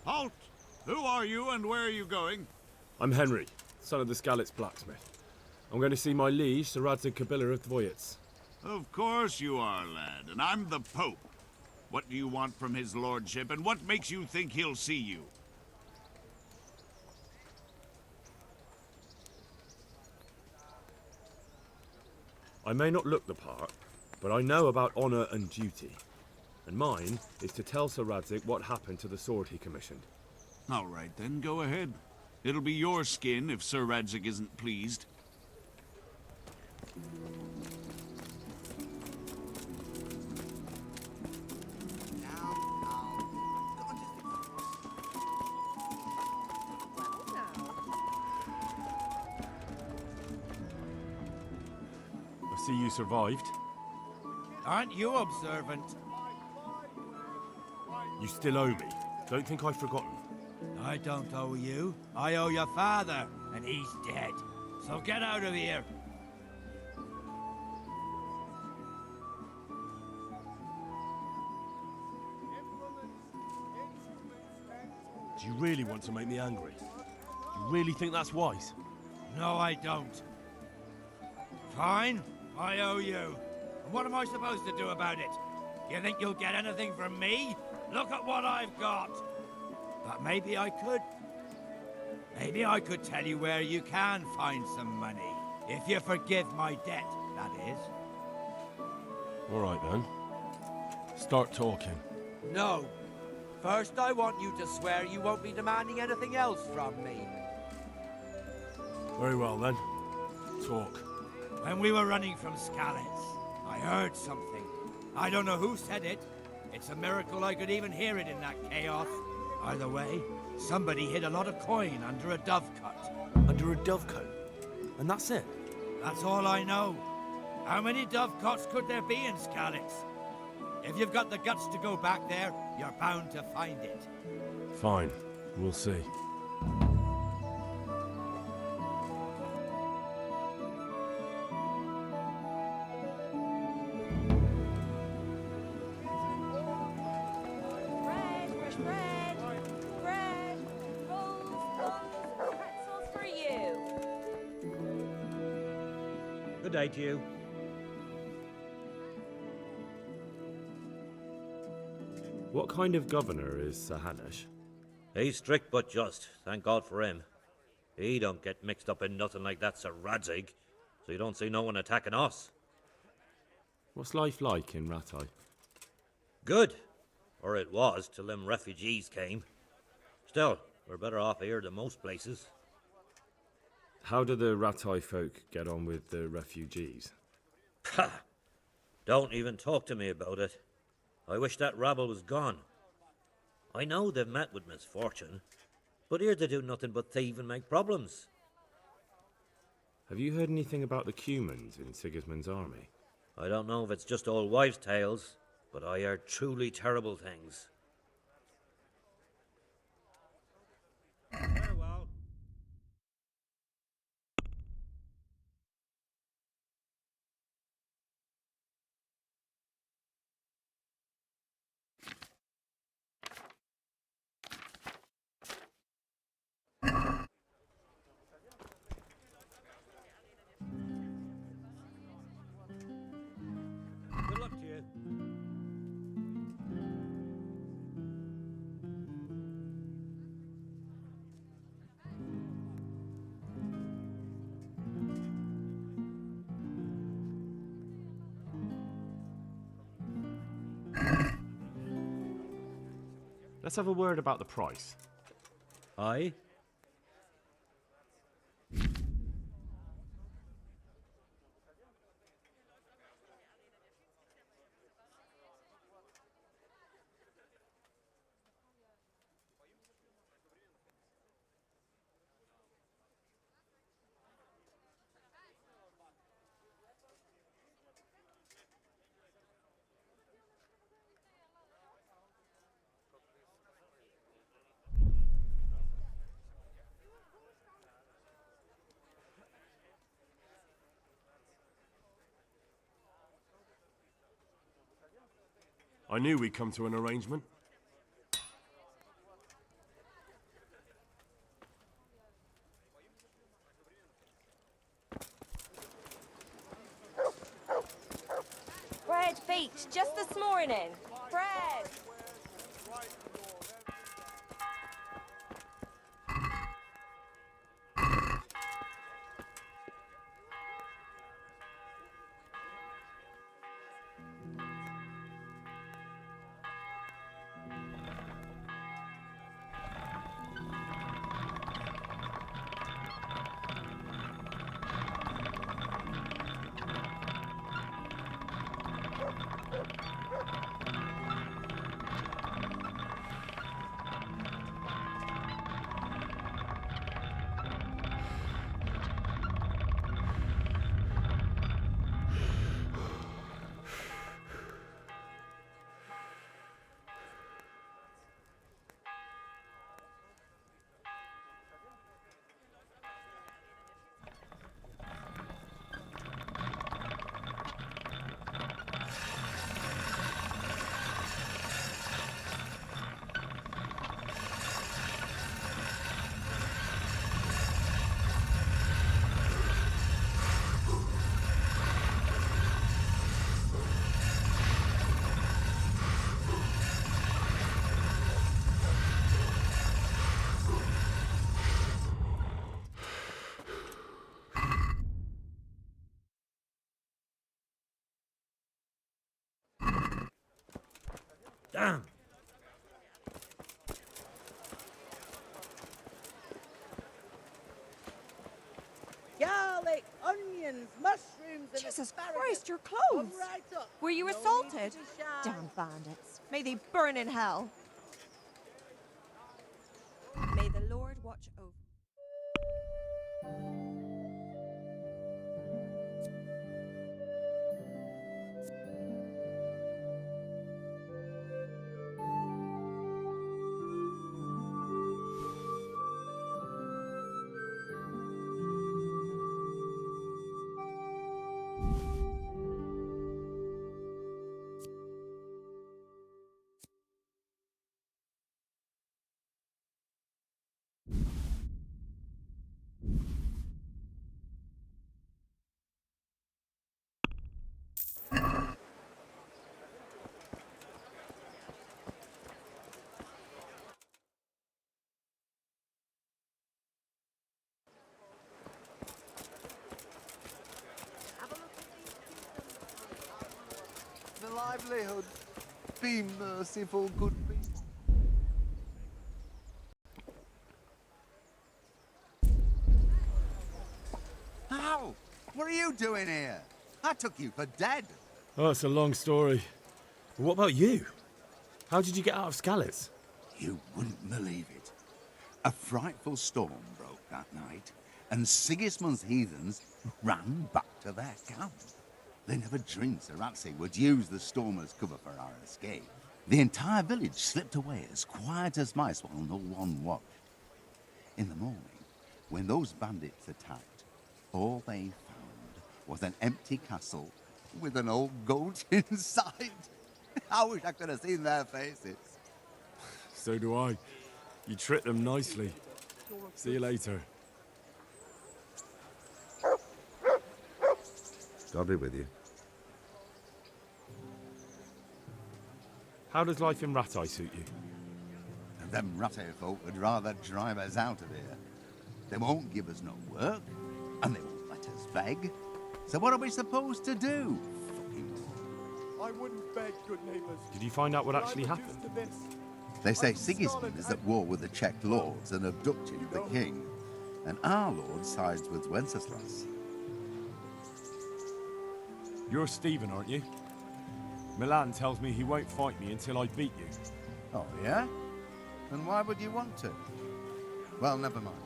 Halt! Who are you and where are you going? I'm Henry, son of the Skalitz blacksmith. I'm going to see my liege, Sir Radzig Kabila of Dvoyets. Of course you are, lad, and I'm the Pope. What do you want from his lordship, and what makes you think he'll see you? I may not look the part, but I know about honour and duty. And mine is to tell Sir Radzig what happened to the sword he commissioned. All right, then, go ahead. It'll be your skin if Sir Radzig isn't pleased. I see you survived. Aren't you observant? You still owe me. Don't think I've forgotten. I don't owe you. I owe your father, and he's dead. So get out of here. Do you really want to make me angry? Do you really think that's wise? No, I don't. Fine, I owe you. And what am I supposed to do about it? You think you'll get anything from me? Look at what I've got. But maybe I could. Maybe I could tell you where you can find some money. If you forgive my debt, that is. All right then. Start talking. No. First, I want you to swear you won't be demanding anything else from me. Very well then. Talk. When we were running from Skalitz, I heard something. I don't know who said it. It's a miracle I could even hear it in that chaos. Either way, somebody hid a lot of coin under a dovecote. Under a dovecote? And that's it? That's all I know. How many dovecotes could there be in Skalitz? If you've got the guts to go back there, you're bound to find it. Fine. We'll see. Good day to you. What kind of governor is Sir Hanush? He's strict but just, thank God for him. He don't get mixed up in nothing like that Sir Radzig, so you don't see no one attacking us. What's life like in Rattay? Good. Or it was, till them refugees came. Still, we're better off here than most places. How do the Rattay folk get on with the refugees? Ha! Don't even talk to me about it. I wish that rabble was gone. I know they've met with misfortune, but here they do nothing but thieve and make problems. Have you heard anything about the Cumans in Sigismund's army? I don't know if it's just old wives' tales, but I heard truly terrible things. Farewell. Good luck to you. Let's have a word about the price. Aye? I knew we'd come to an arrangement. burning. Bread! Damn! Garlic, onions, mushrooms, and Jesus asparagus. Christ, your Come clothes! right up. Were you No assaulted? need to be shy. Damn bandits. May they burn in hell. May the Lord watch over. The livelihood, be merciful, good people. How? What are you doing here? I took you for dead. Oh, it's a long story. What about you? How did you get out of Scallis? You wouldn't believe it. A frightful storm broke that night, and Sigismund's heathens ran back to their camp. They never dreamed Sir Ratsey would use the storm as cover for our escape. The entire village slipped away as quiet as mice while no one watched. In the morning, when those bandits attacked, all they found was an empty castle with an old goat inside. I wish I could have seen their faces. So do I. You tricked them nicely. See you later. God be with you. How does life in Rattay suit you? And them Rattay folk would rather drive us out of here. They won't give us no work, and they won't let us beg. So what are we supposed to do? Fucking I wouldn't beg, good neighbours. Did you find out what actually I'm happened? used to this. They say Sigismund is at war with the Czech lords and abducted the king, and our lord sides with Wenceslas. You're Stephen, aren't you? Milan tells me he won't fight me until I beat you. Oh, yeah? And why would you want to? Well, never mind.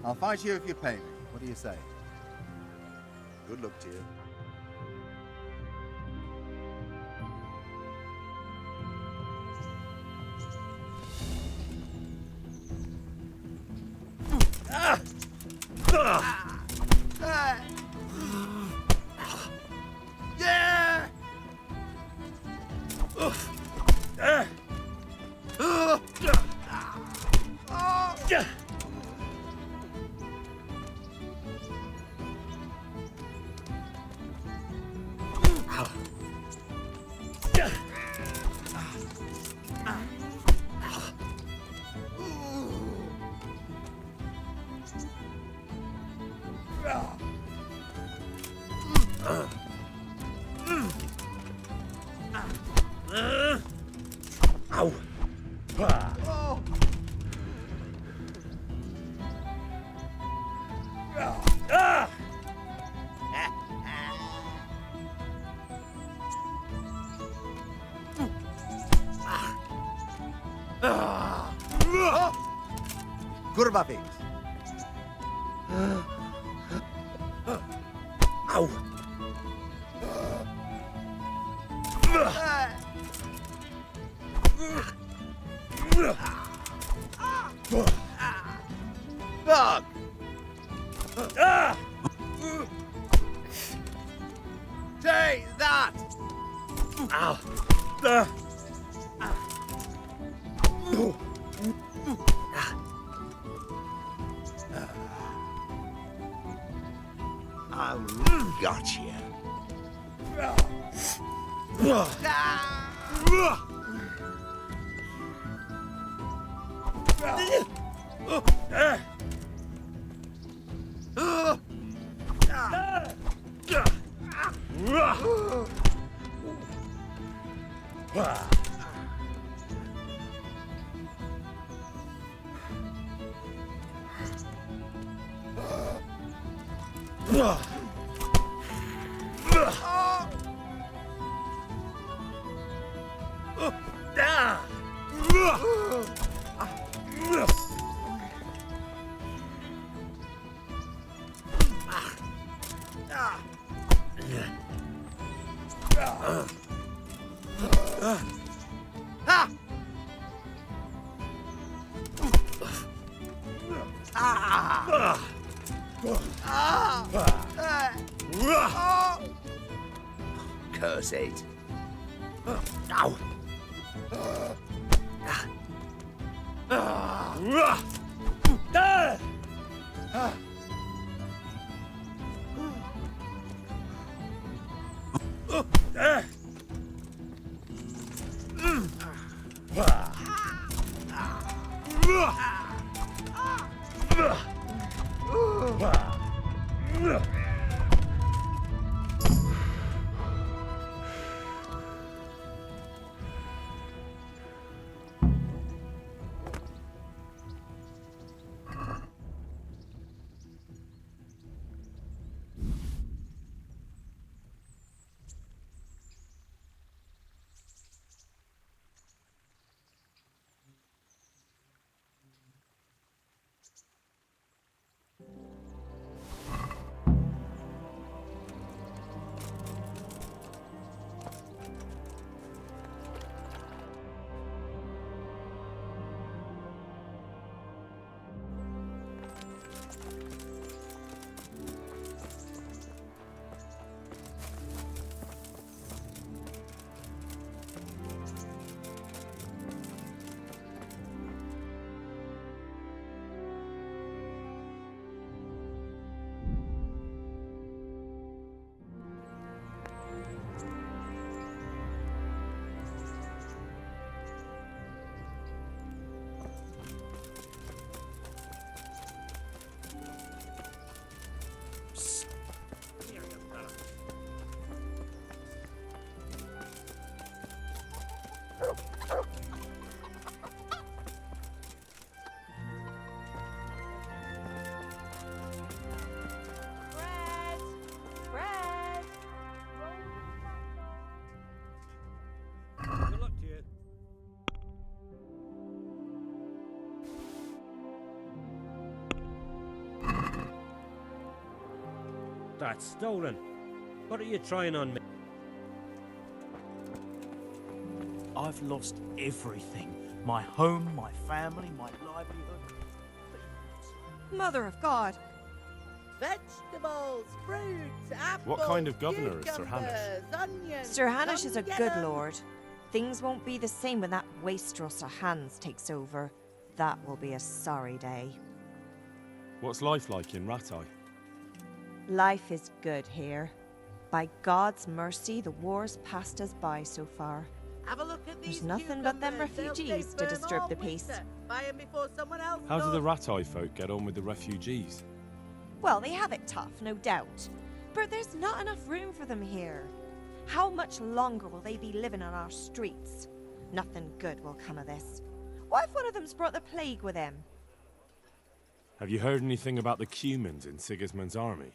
I'll fight you if you pay me. What do you say? Good luck to you. Ow! Oh. Ah! Kurwa fix. Ow! Fuck. Ah! Take that. Ow! I got you. Curse it. Ow! Bread! Bread! Good luck to you. That's stolen. What are you trying on me? I've lost everything. My home, my family, my livelihood. Mother of God! Vegetables, fruits, apples. What kind of governor is Sir Hanush? cucumbers, Onions, Sir Hanush is a come good get 'em. lord. Things won't be the same when that wastrel Sir Hans takes over. That will be a sorry day. What's life like in Ratai? Life is good here. By God's mercy, the war's passed us by so far. Have a look at these There's nothing but them cucumbers. They'll refugees stay to firm disturb all the peace. winter. Buy 'em before someone else How do does. the Ratai folk get on with the refugees? Well, they have it tough, no doubt. But there's not enough room for them here. How much longer will they be living on our streets? Nothing good will come of this. What if one of them's brought the plague with him? Have you heard anything about the Cumans in Sigismund's army?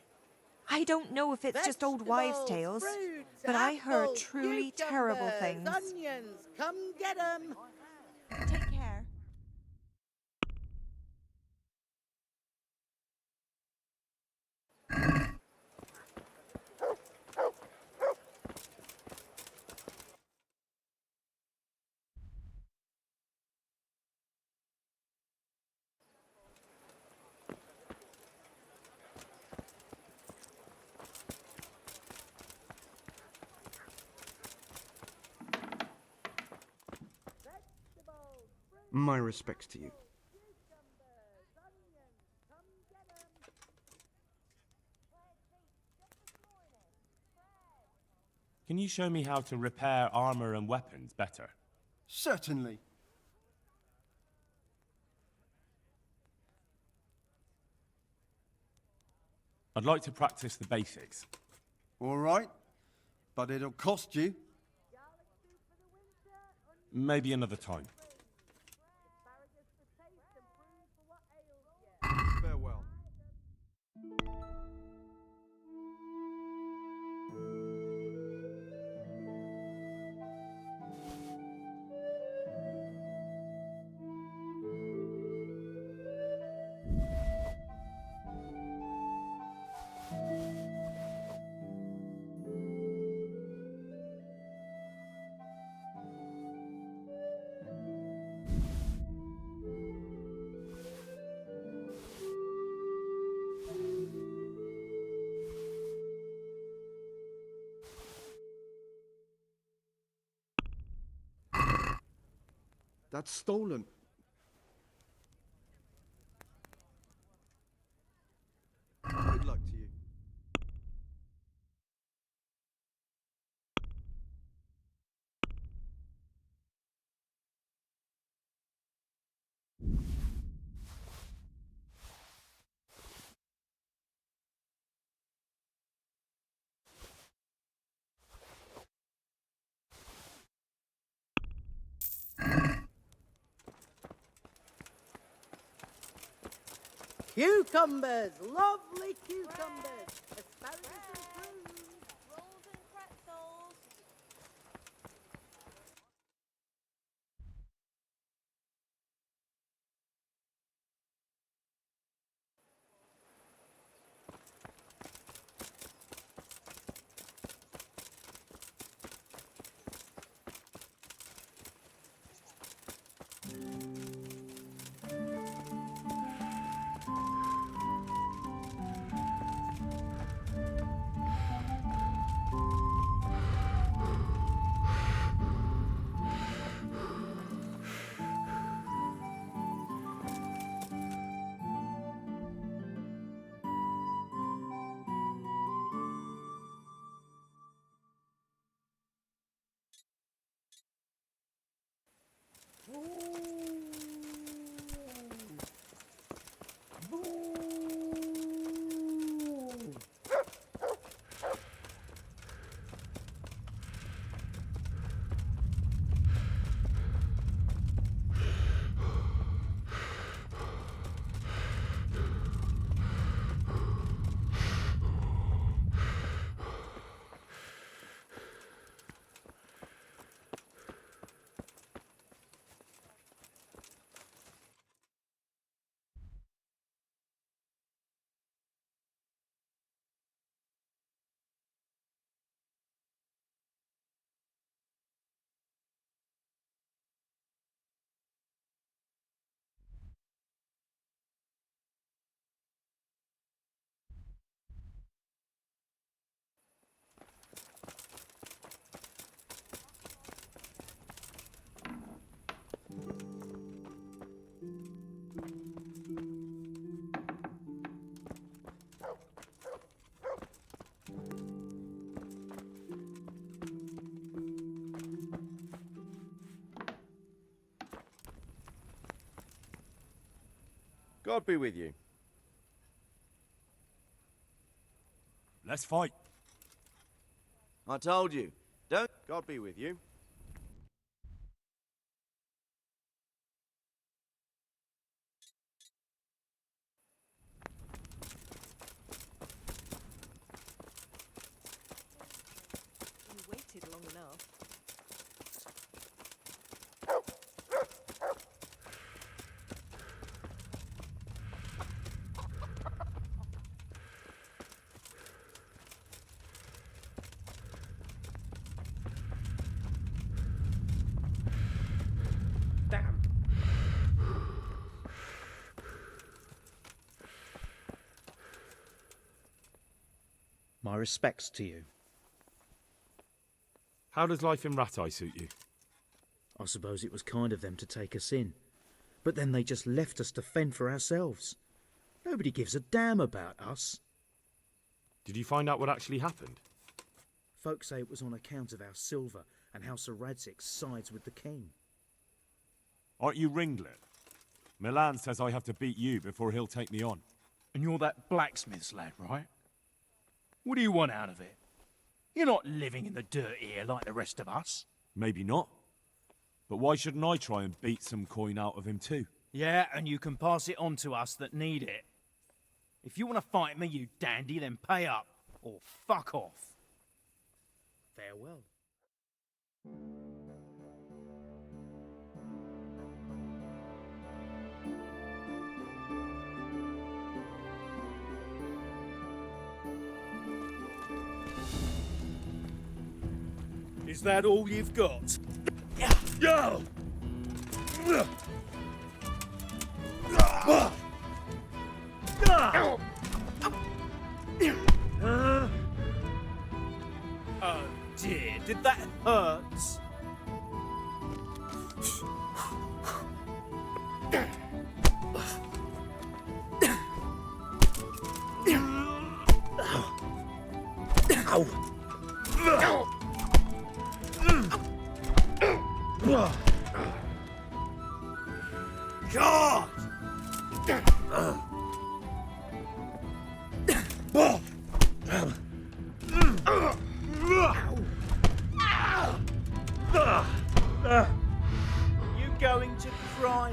I don't know if it's just old wives' Vegetables, tales, fruits, but I heard apples, truly terrible cucumbers, things. Onions, come get 'em. Take care. My respects to you. Can you show me how to repair armor and weapons better? Certainly. I'd like to practice the basics. All right, but it'll cost you. Maybe another time. Farewell. That's stolen. Good luck to you. Cucumbers, lovely cucumbers. Asparagus and prunes. Rolls and pretzels. God be with you. Let's fight. I told you. Don't. God be with you. My respects to you. How does life in Rattay suit you? I suppose it was kind of them to take us in. But then they just left us to fend for ourselves. Nobody gives a damn about us. Did you find out what actually happened? Folks say it was on account of our silver and how Sir Radzig sides with the king. Aren't you Ringlet? Milan says I have to beat you before he'll take me on. And you're that blacksmith's lad, right? What do you want out of it? You're not living in the dirt here like the rest of us. Maybe not. But why shouldn't I try and beat some coin out of him too? Yeah, and you can pass it on to us that need it. If you want to fight me, you dandy, then pay up. Or fuck off. Farewell. Is that all you've got? Yo! Oh dear, did that hurt? God! You going to cry?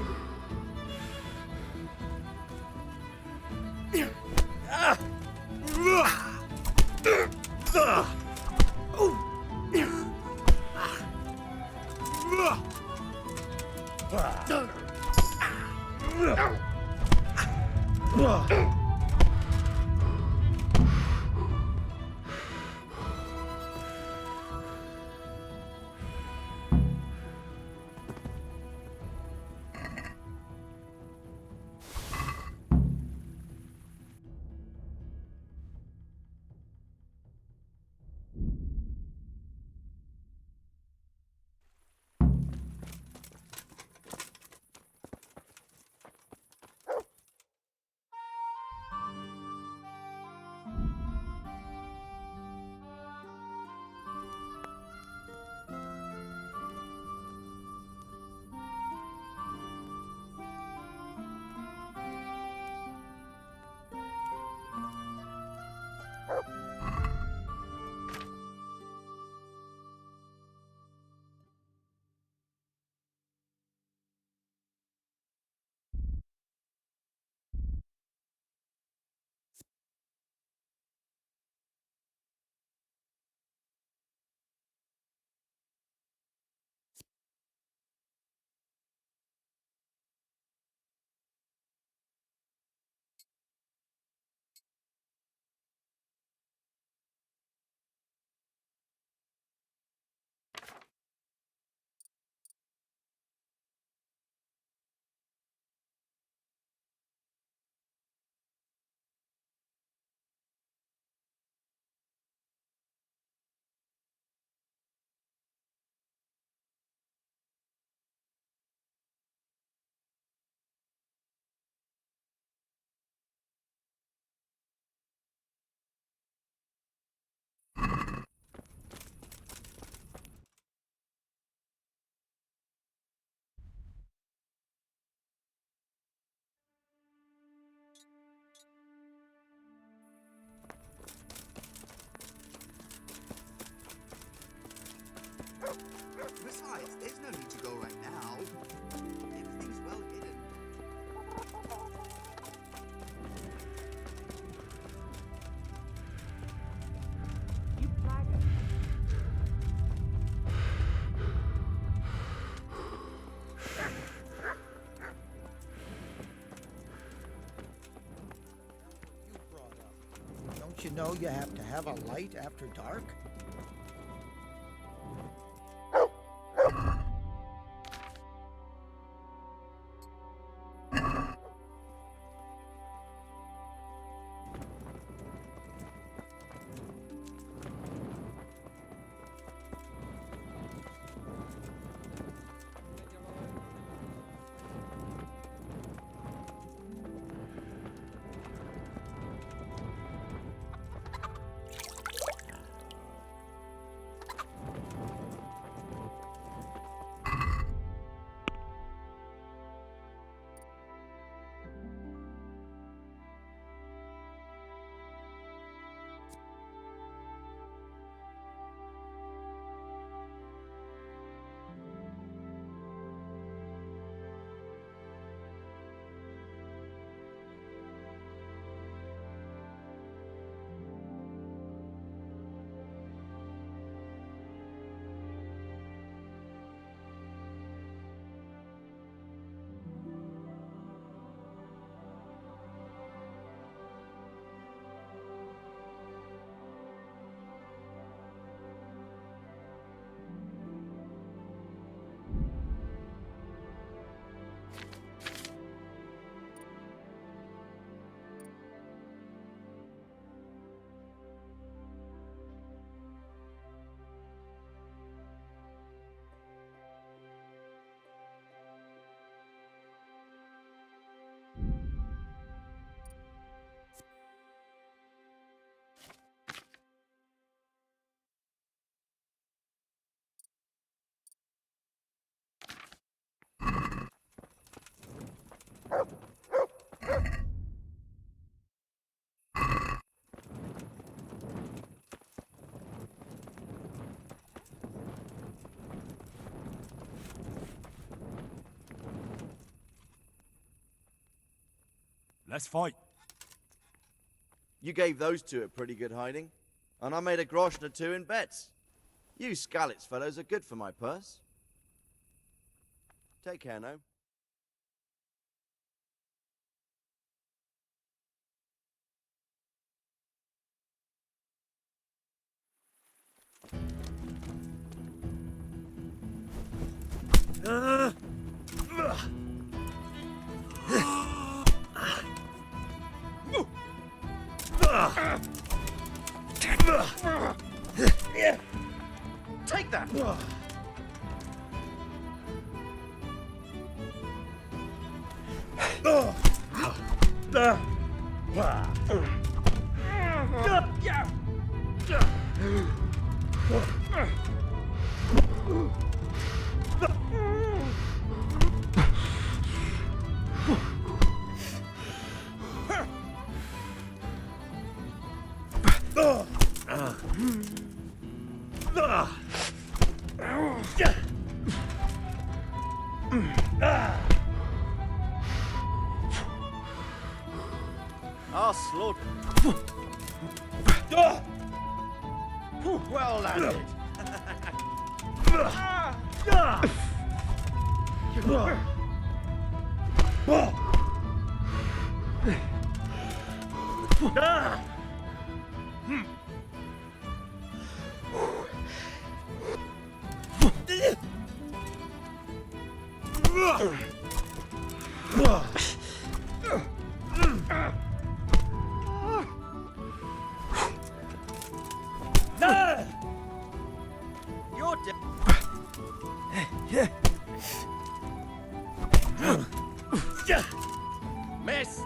Besides, there's no need to go right now. Everything's well hidden. You braggart. You brought up. Don't you know you have to have a light after dark? Let's fight. You gave those two a pretty good hiding, and I made a groschen or two in bets. You Scalitz fellows are good for my purse. Take care now. Take that! Our slaughter. Well landed. You're dead. Missed.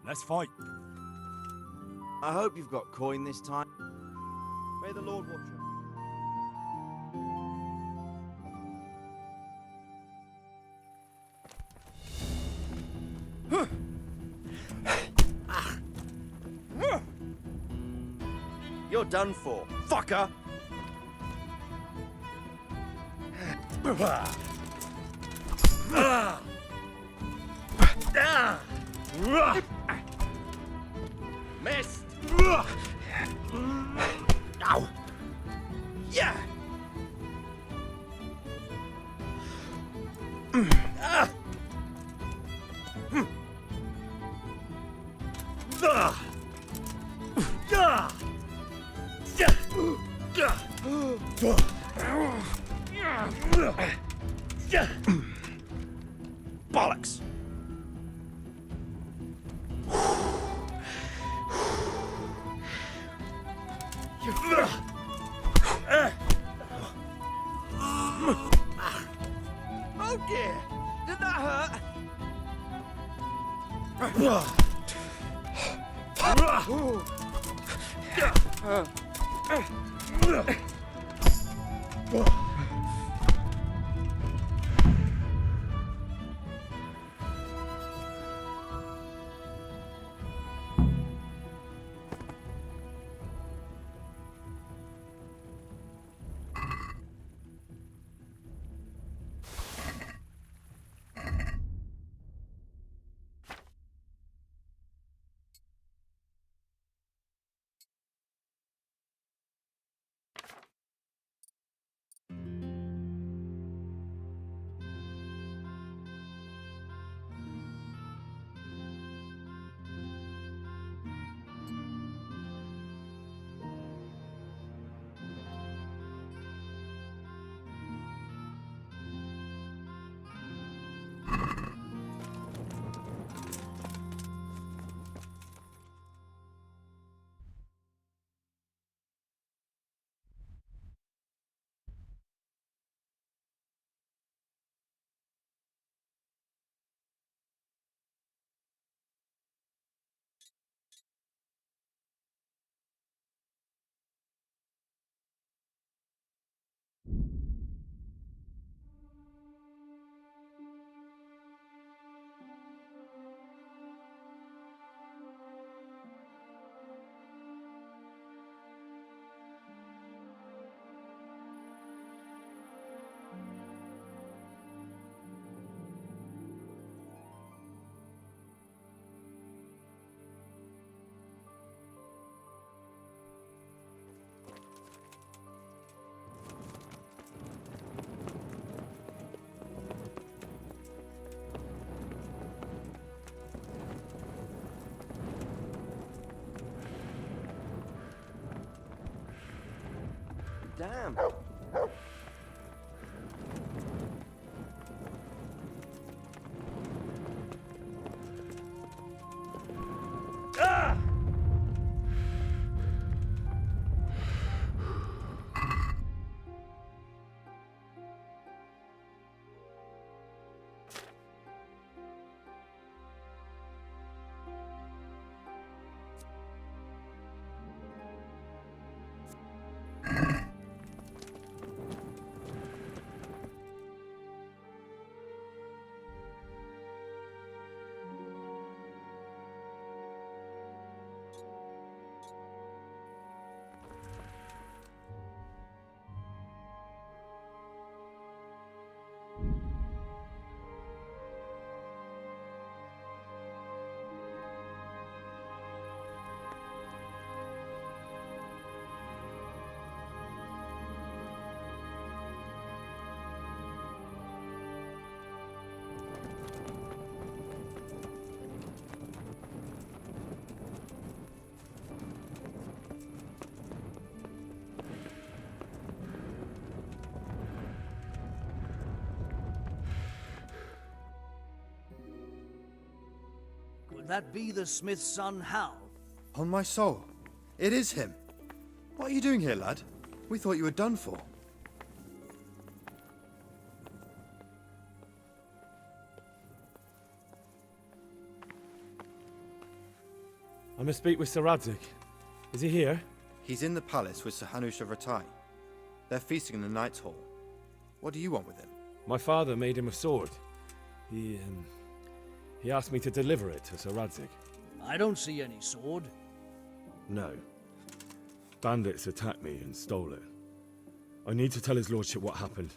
Let's fight. I hope you've got coin this time. May the Lord watch you. You're done for, fucker! Missed! Ow! Yeah! Bollocks! Oh dear! Did that hurt? Damn. Could that be the smith's son, Hal? On my soul, it is him. What are you doing here, lad? We thought you were done for. I must speak with Sir Radzig. Is he here? He's in the palace with Sir Hanush of Rattay. They're feasting in the Knight's Hall. What do you want with him? My father made him a sword. He asked me to deliver it to Sir Radzig. I don't see any sword. No. Bandits attacked me and stole it. I need to tell his lordship what happened.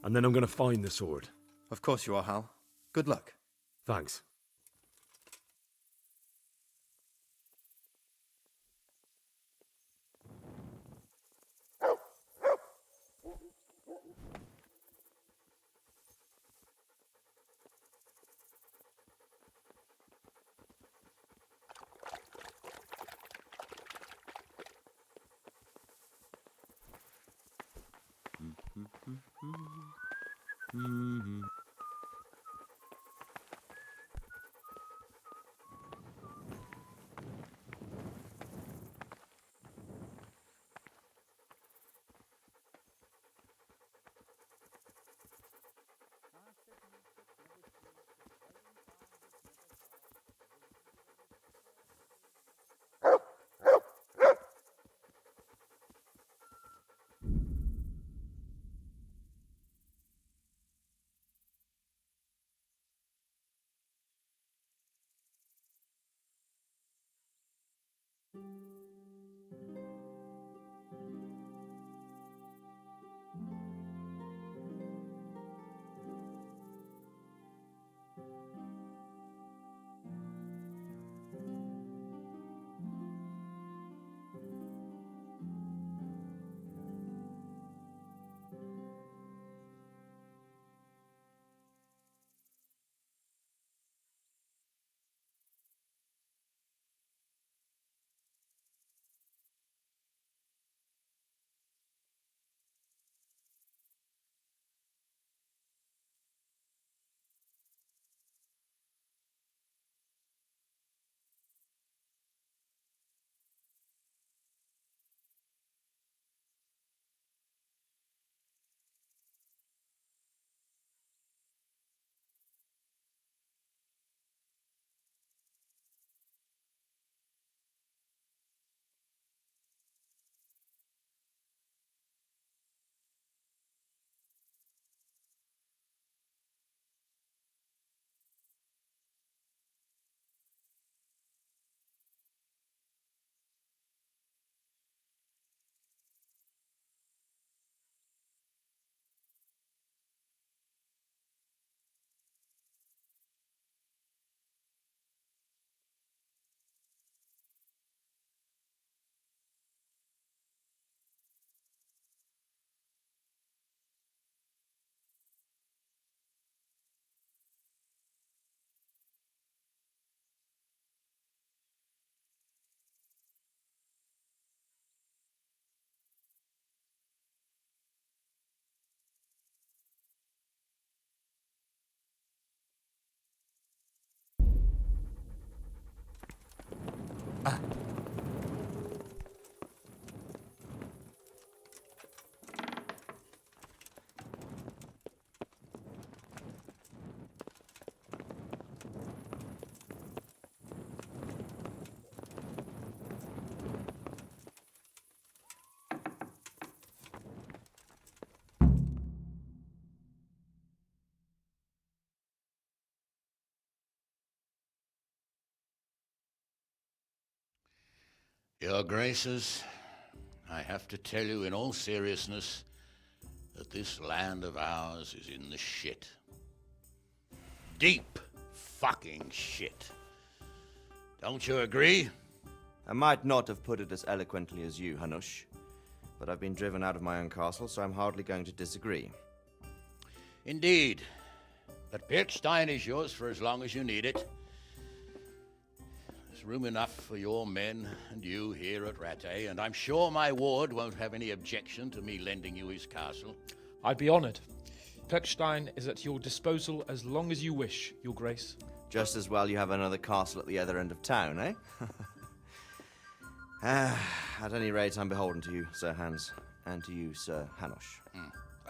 And then I'm going to find the sword. Of course you are, Hal. Good luck. Thanks. Your Graces, I have to tell you in all seriousness that this land of ours is in the shit. Deep fucking shit. Don't you agree? I might not have put it as eloquently as you, Hanush, but I've been driven out of my own castle, so I'm hardly going to disagree. Indeed. But Pirkstein is yours for as long as you need it. There's room enough for your men and you here at Rattay, and I'm sure my ward won't have any objection to me lending you his castle. I'd be honored. Pirkstein is at your disposal as long as you wish, Your Grace. Just as well you have another castle at the other end of town, eh? At any rate, I'm beholden to you, Sir Hans, and to you, Sir Hanush.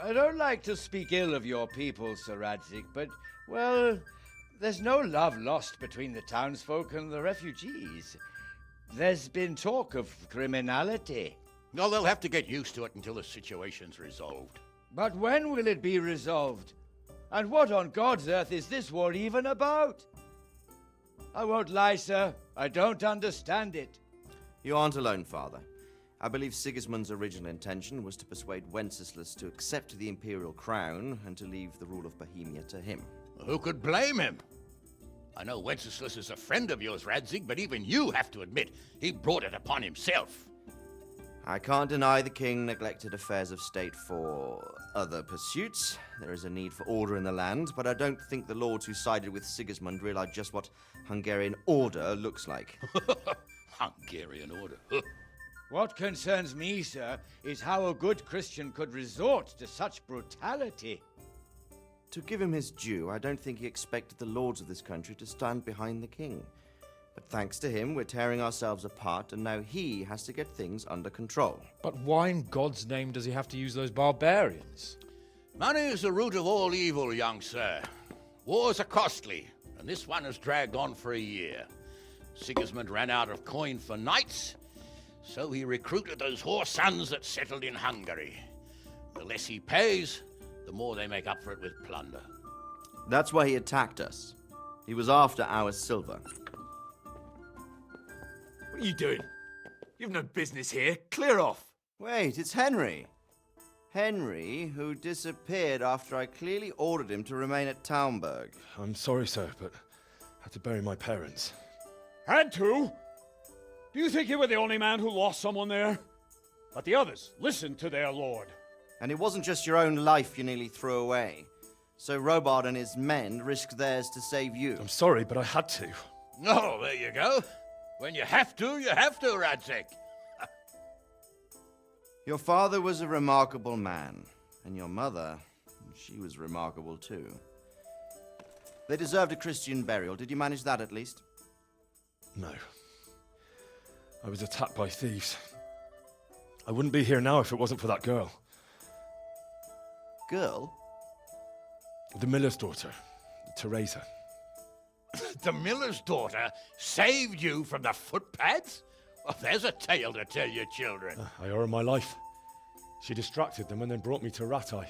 I don't like to speak ill of your people, Sir Radzig, but, well, there's no love lost between the townsfolk and the refugees. There's been talk of criminality. No, they'll have to get used to it until the situation's resolved. But when will it be resolved? And what on God's earth is this war even about? I won't lie, sir. I don't understand it. You aren't alone, Father. I believe Sigismund's original intention was to persuade Wenceslas to accept the imperial crown and to leave the rule of Bohemia to him. Who could blame him? I know Wenceslas is a friend of yours, Radzig, but even you have to admit he brought it upon himself. I can't deny the king neglected affairs of state for other pursuits. There is a need for order in the land, but I don't think the lords who sided with Sigismund realized just what Hungarian order looks like. Hungarian order? What concerns me, sir, is how a good Christian could resort to such brutality. To give him his due, I don't think he expected the lords of this country to stand behind the king. But thanks to him, we're tearing ourselves apart, and now he has to get things under control. But why in God's name does he have to use those barbarians? Money is the root of all evil, young sir. Wars are costly, and this one has dragged on for a year. Sigismund ran out of coin for knights, so he recruited those whore sons that settled in Hungary. The less he pays, the more they make up for it with plunder. That's why he attacked us. He was after our silver. What are you doing? You've no business here. Clear off. Wait, it's Henry. Henry, who disappeared after I clearly ordered him to remain at Taumberg. I'm sorry, sir, but I had to bury my parents. Had to? Do you think you were the only man who lost someone there? But the others listened to their lord. And it wasn't just your own life you nearly threw away. So Robard and his men risked theirs to save you. I'm sorry, but I had to. Oh, there you go. When you have to, Radzig. Your father was a remarkable man, and your mother, she was remarkable too. They deserved a Christian burial. Did you manage that at least? No. I was attacked by thieves. I wouldn't be here now if it wasn't for that girl. Girl? The miller's daughter, Teresa. The miller's daughter saved you from the footpads? Well, there's a tale to tell your children. I owe her my life. She distracted them and then brought me to Ratai.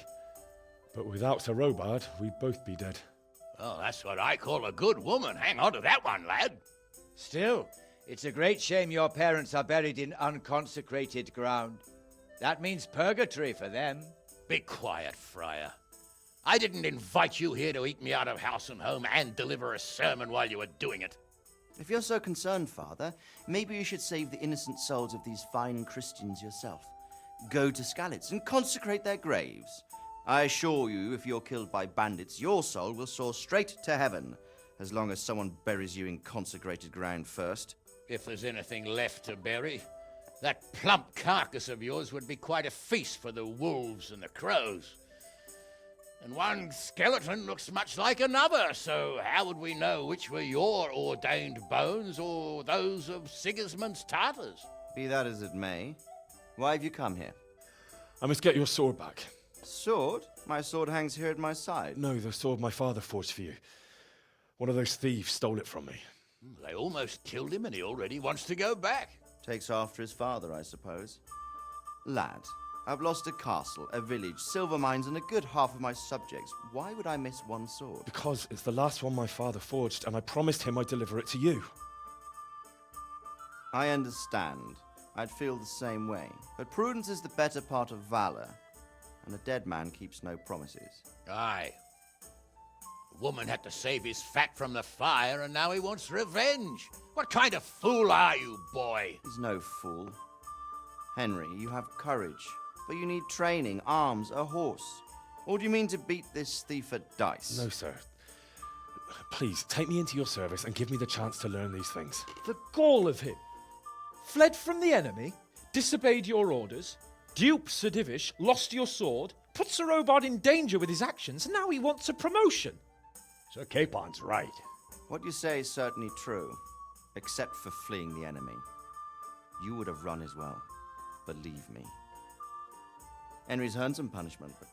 But without Sir Robard, we'd both be dead. Oh, that's what I call a good woman. Hang on to that one, lad. Still, it's a great shame your parents are buried in unconsecrated ground. That means purgatory for them. Be quiet, Friar. I didn't invite you here to eat me out of house and home and deliver a sermon while you were doing it. If you're so concerned, Father, maybe you should save the innocent souls of these fine Christians yourself. Go to Skalitz and consecrate their graves. I assure you, if you're killed by bandits, your soul will soar straight to heaven, as long as someone buries you in consecrated ground first. If there's anything left to bury, that plump carcass of yours would be quite a feast for the wolves and the crows. And one skeleton looks much like another, so how would we know which were your ordained bones or those of Sigismund's Tartars? Be that as it may, why have you come here? I must get your sword back. Sword? My sword hangs here at my side. No, the sword my father forged for you. One of those thieves stole it from me. They almost killed him and he already wants to go back. Takes after his father, I suppose. Lad, I've lost a castle, a village, silver mines, and a good half of my subjects. Why would I miss one sword? Because it's the last one my father forged, and I promised him I'd deliver it to you. I understand. I'd feel the same way. But prudence is the better part of valor, and a dead man keeps no promises. Aye. The woman had to save his fat from the fire, and now he wants revenge. What kind of fool are you, boy? He's no fool. Henry, you have courage, but you need training, arms, a horse. Or do you mean to beat this thief at dice? No, sir. Please, take me into your service and give me the chance to learn these things. The gall of him. Fled from the enemy, disobeyed your orders, duped Sir Divish, lost your sword, put Sir Robard in danger with his actions, and now he wants a promotion. Sir Capon's right. What you say is certainly true, except for fleeing the enemy. You would have run as well, believe me. Henry's earned some punishment, but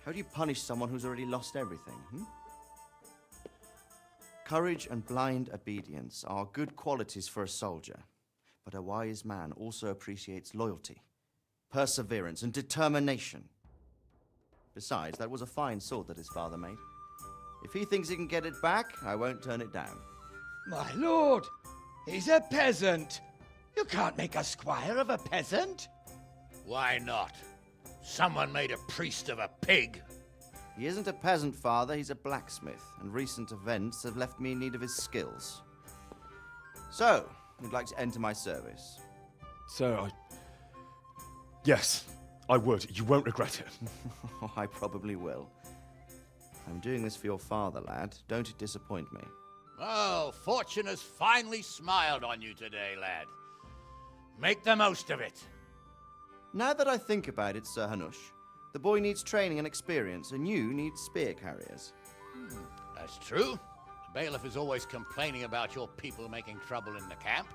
how do you punish someone who's already lost everything, Courage and blind obedience are good qualities for a soldier. But a wise man also appreciates loyalty, perseverance, and determination. Besides, that was a fine sword that his father made. If he thinks he can get it back, I won't turn it down. My lord, he's a peasant. You can't make a squire of a peasant. Why not? Someone made a priest of a pig. He isn't a peasant, father, he's a blacksmith, and recent events have left me in need of his skills. So, you'd like to enter my service? Sir, Yes, I would. You won't regret it. I probably will. I'm doing this for your father, lad. Don't it disappoint me. Oh, fortune has finally smiled on you today, lad. Make the most of it. Now that I think about it, Sir Hanush, the boy needs training and experience, and you need spear carriers. That's true. The bailiff is always complaining about your people making trouble in the camp.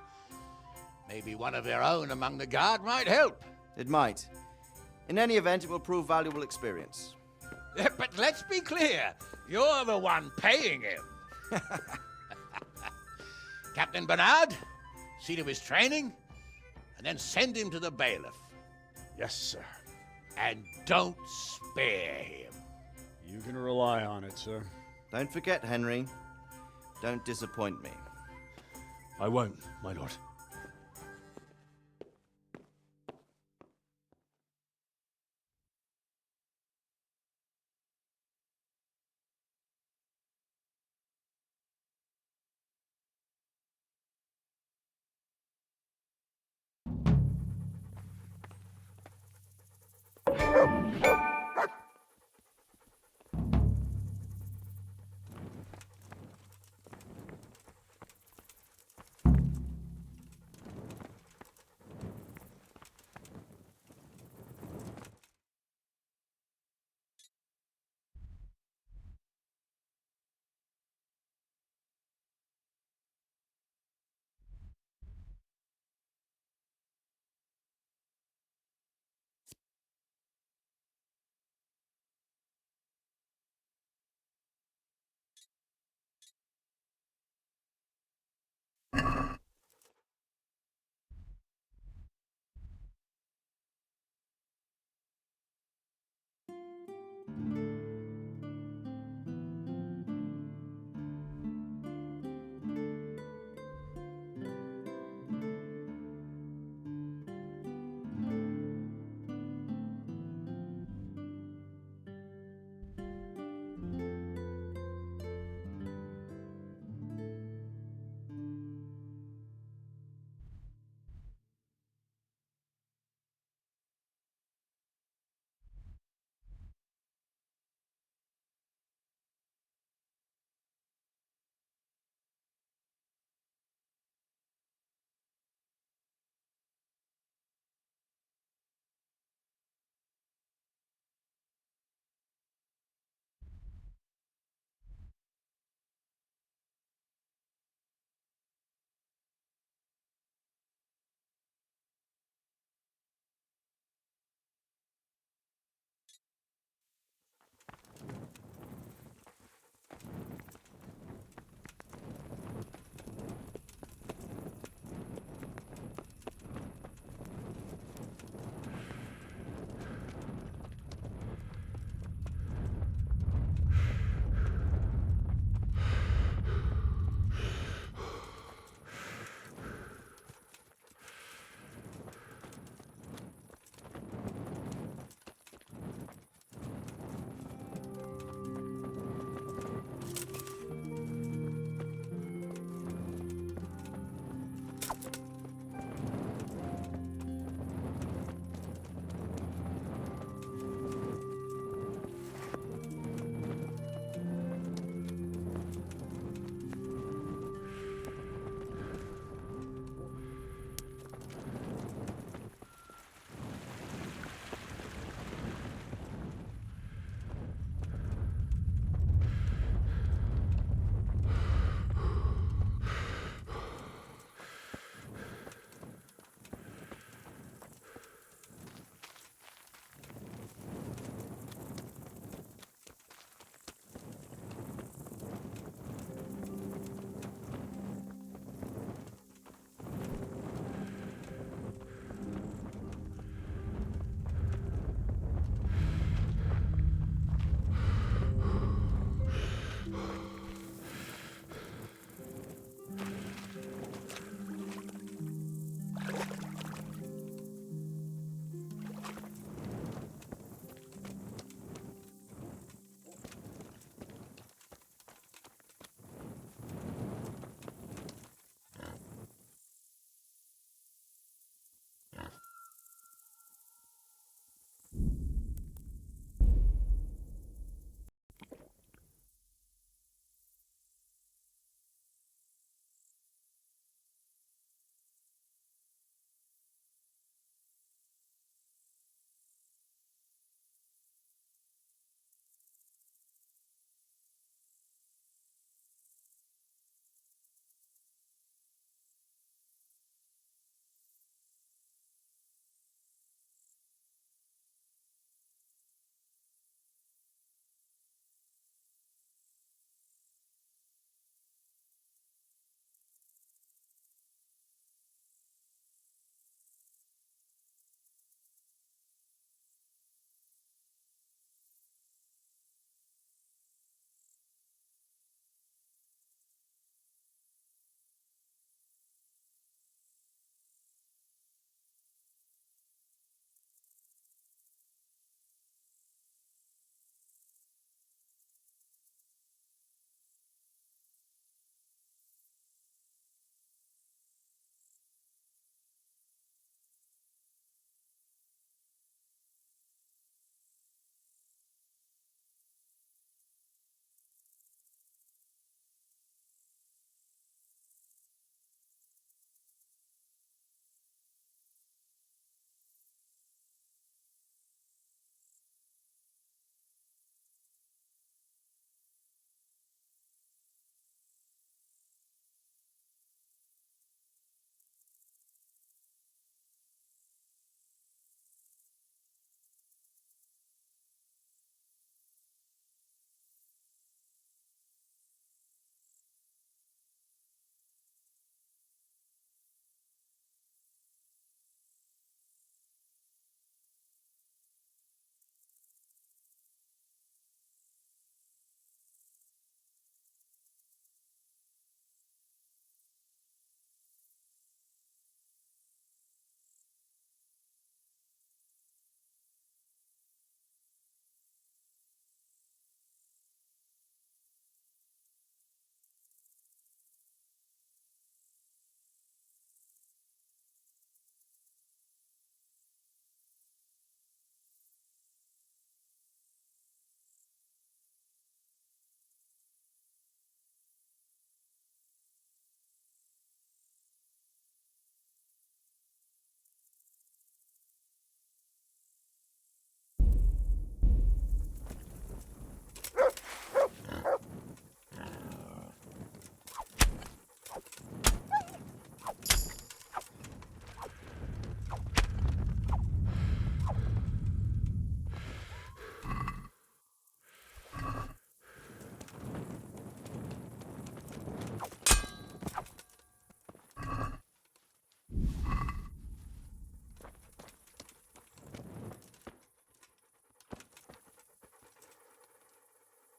Maybe one of their own among the guard might help. It might. In any event, it will prove valuable experience. But let's be clear. You're the one paying him. Captain Bernard, see to his training, and then send him to the bailiff. Yes, sir. And don't spare him. You can rely on it, sir. Don't forget, Henry. Don't disappoint me. I won't, my lord.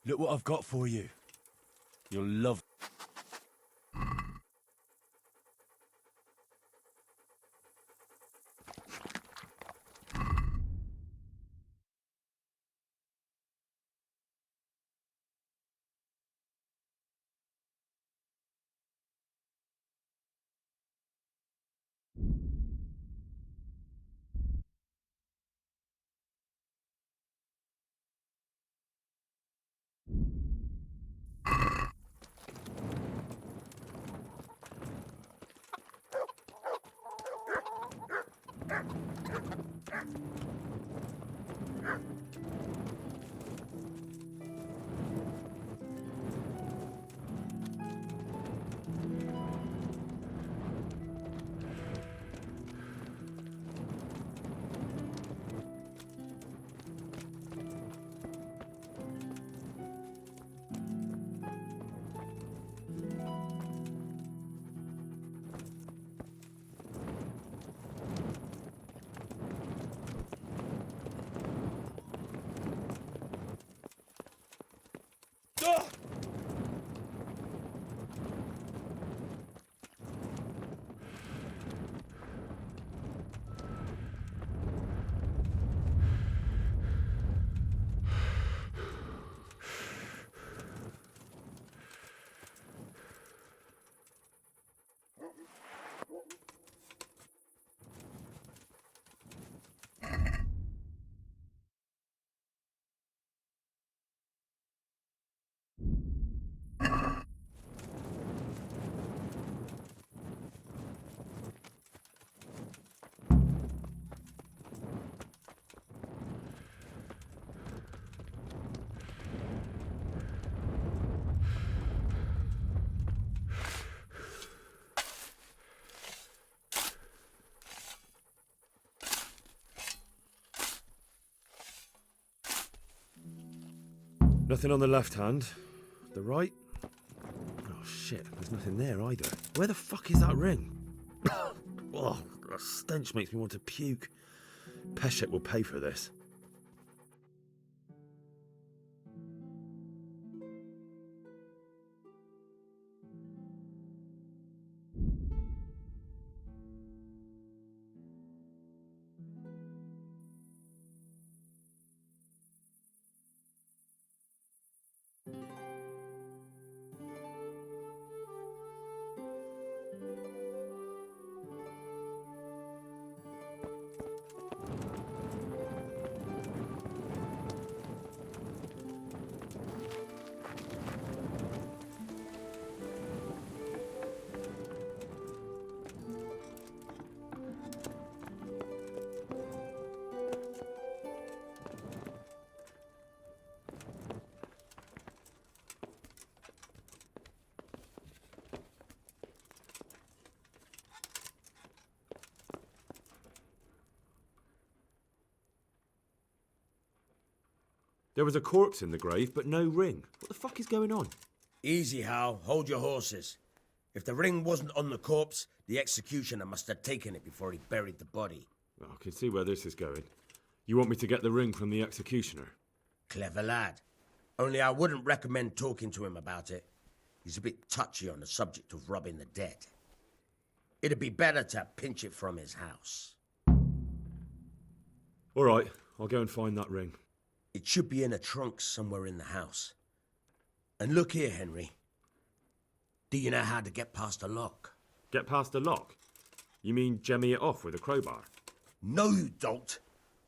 Look what I've got for you. You'll love. Nothing on the left hand. The right? Oh shit, there's nothing there either. Where the fuck is that ring? Oh, the stench makes me want to puke. Peshek will pay for this. There was a corpse in the grave, but no ring. What the fuck is going on? Easy, Hal. Hold your horses. If the ring wasn't on the corpse, the executioner must have taken it before he buried the body. I can see where this is going. You want me to get the ring from the executioner? Clever lad. Only I wouldn't recommend talking to him about it. He's a bit touchy on the subject of robbing the dead. It'd be better to pinch it from his house. All right, I'll go and find that ring. It should be in a trunk somewhere in the house. And look here, Henry. Do you know how to get past a lock? Get past a lock? You mean jemmy it off with a crowbar? No, you don't.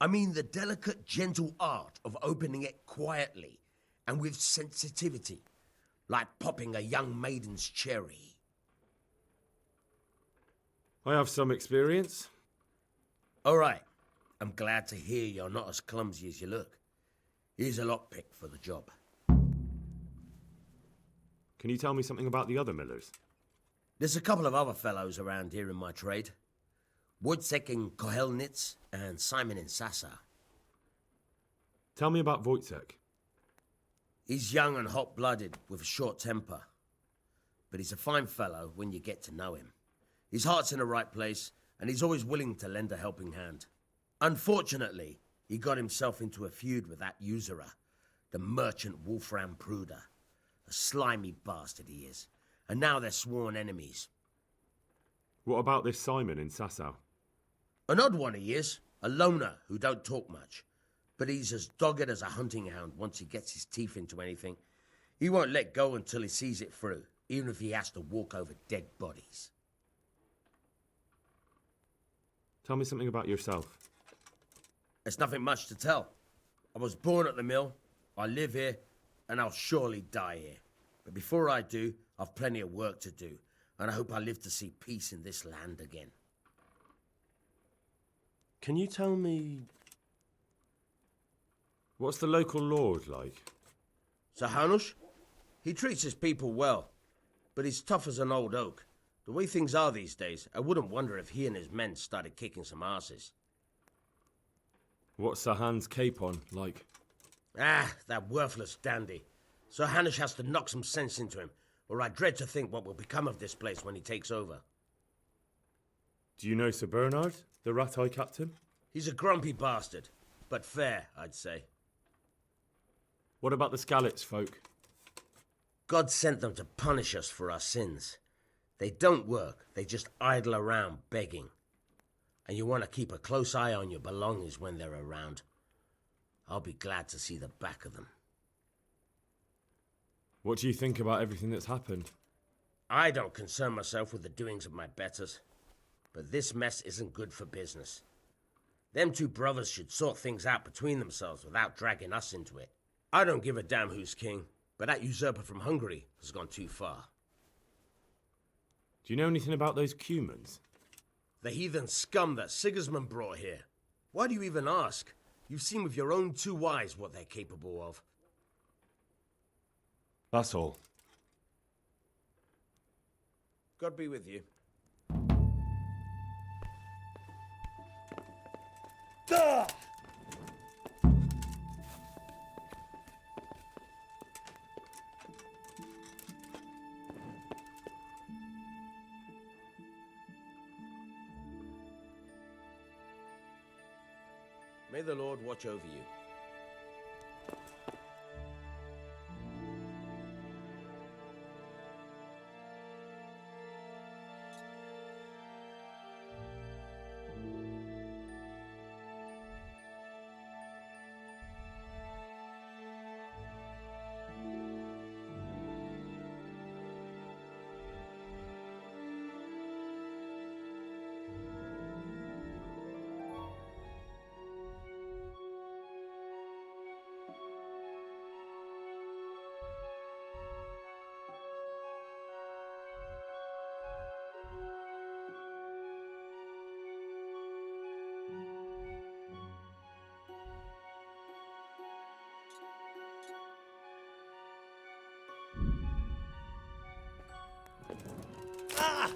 I mean the delicate, gentle art of opening it quietly and with sensitivity, like popping a young maiden's cherry. I have some experience. All right. I'm glad to hear you're not as clumsy as you look. Here's a lockpick for the job. Can you tell me something about the other millers? There's a couple of other fellows around here in my trade. Wojciech in Kohelnitz and Simon in Sasa. Tell me about Wojciech. He's young and hot-blooded with a short temper. But he's a fine fellow when you get to know him. His heart's in the right place, and he's always willing to lend a helping hand. Unfortunately, he got himself into a feud with that usurer, The merchant Wolfram Pruder. A slimy bastard he is. And now they're sworn enemies. What about this Simon in Sasau? An odd one he is. A loner who don't talk much. But he's as dogged as a hunting hound once he gets his teeth into anything. He won't let go until he sees it through, even if he has to walk over dead bodies. Tell me something about yourself. There's nothing much to tell. I was born at the mill, I live here, and I'll surely die here. But before I do, I've plenty of work to do, and I hope I live to see peace in this land again. Can you tell me... What's the local lord like? Sir Hanush? He treats his people well, but he's tough as an old oak. The way things are these days, I wouldn't wonder if he and his men started kicking some asses. What's Sir Hans Capon like? Ah, that worthless dandy. Sir Hanush has to knock some sense into him, or I dread to think what will become of this place when he takes over. Do you know Sir Bernard, the rat-eye captain? He's a grumpy bastard, but fair, I'd say. What about the Skalitz folk? God sent them to punish us for our sins. They don't work, they just idle around begging. And you want to keep a close eye on your belongings when they're around. I'll be glad to see the back of them. What do you think about everything that's happened? I don't concern myself with the doings of my betters. But this mess isn't good for business. Them two brothers should sort things out between themselves without dragging us into it. I don't give a damn who's king, but that usurper from Hungary has gone too far. Do you know anything about those Cumans? The heathen scum that Sigismund brought here. Why do you even ask? You've seen with your own two eyes what they're capable of. That's all. God be with you. Duh! May the Lord watch over you. Ah!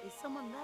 Is someone there?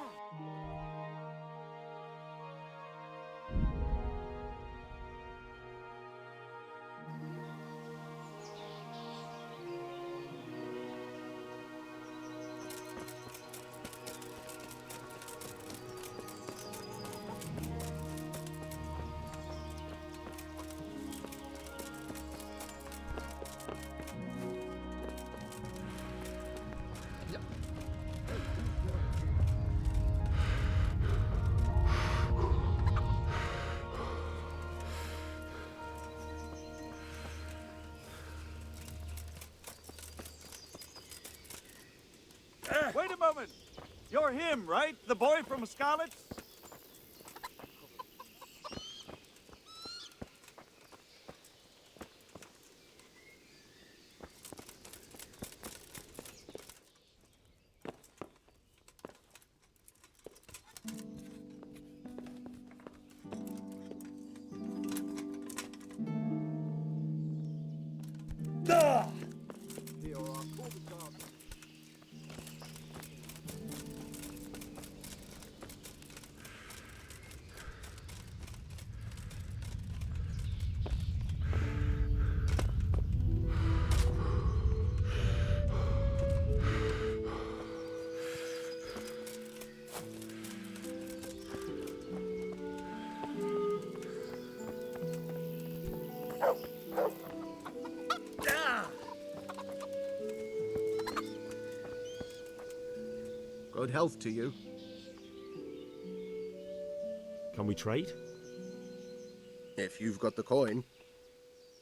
Wait a moment! You're him, right? The boy from Scarlet? Good health to you. Can we trade? If you've got the coin.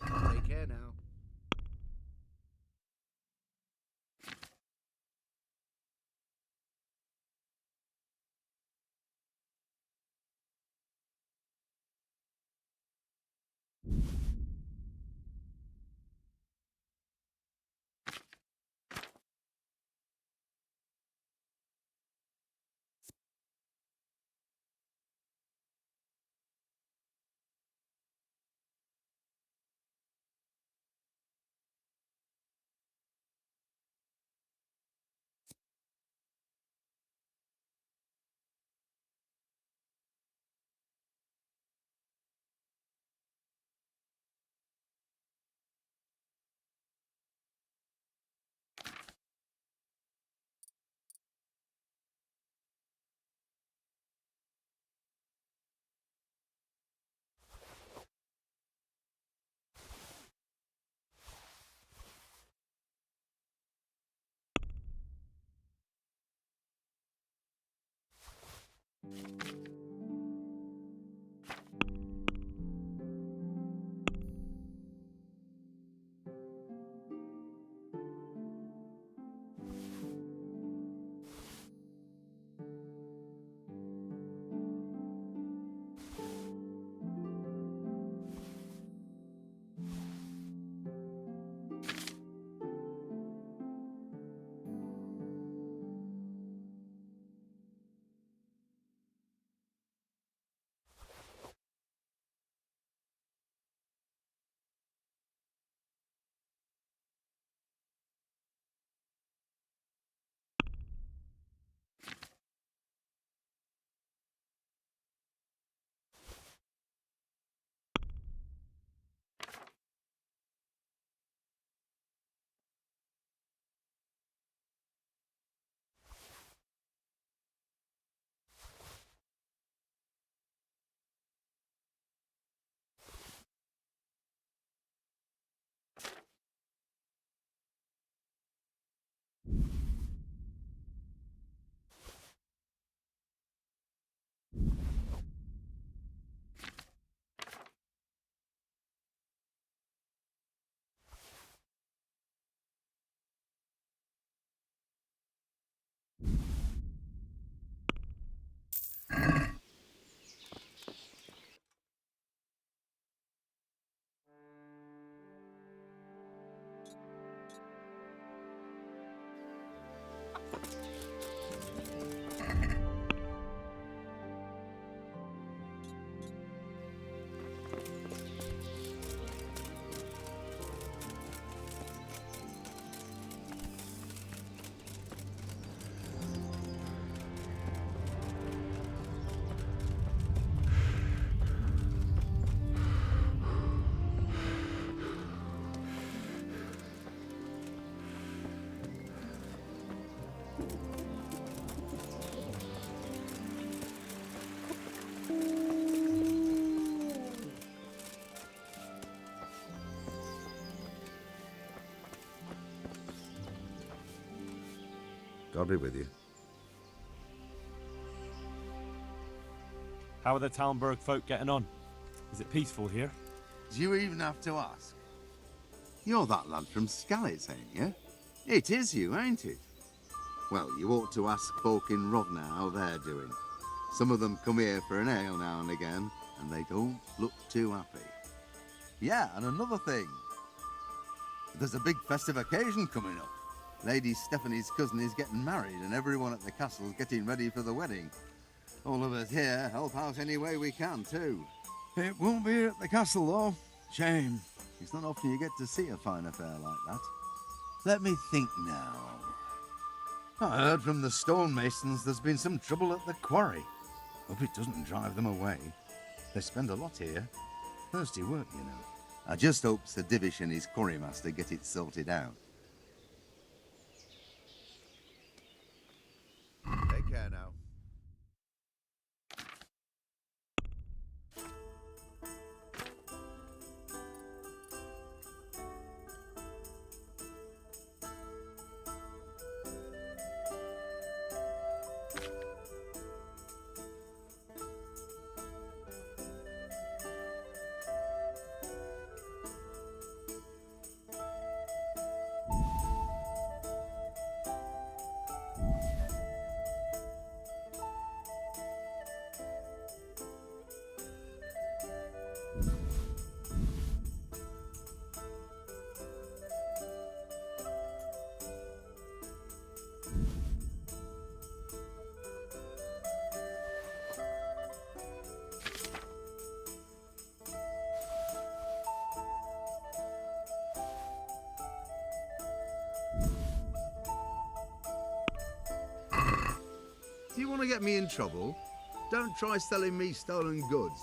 Take care now. God be with you. How are the Talmberg folk getting on? Is it peaceful here? Do you even have to ask? You're that lad from Skalitz, ain't you? It is you, ain't it? Well, you ought to ask folk in Rovna how they're doing. Some of them come here for an ale now and again, and they don't look too happy. Yeah, and another thing. There's a big festive occasion coming up. Lady Stephanie's cousin is getting married, and everyone at the castle's getting ready for the wedding. All of us here help out any way we can, too. It won't be here at the castle, though. Shame. It's not often you get to see a fine affair like that. Let me think now. I heard from the stonemasons there's been some trouble at the quarry. Hope it doesn't drive them away. They spend a lot here. Thirsty work, you know. I just hope Sir Divish and his quarrymaster get it sorted out. Take care now. Do you want to get me in trouble? Don't try selling me stolen goods.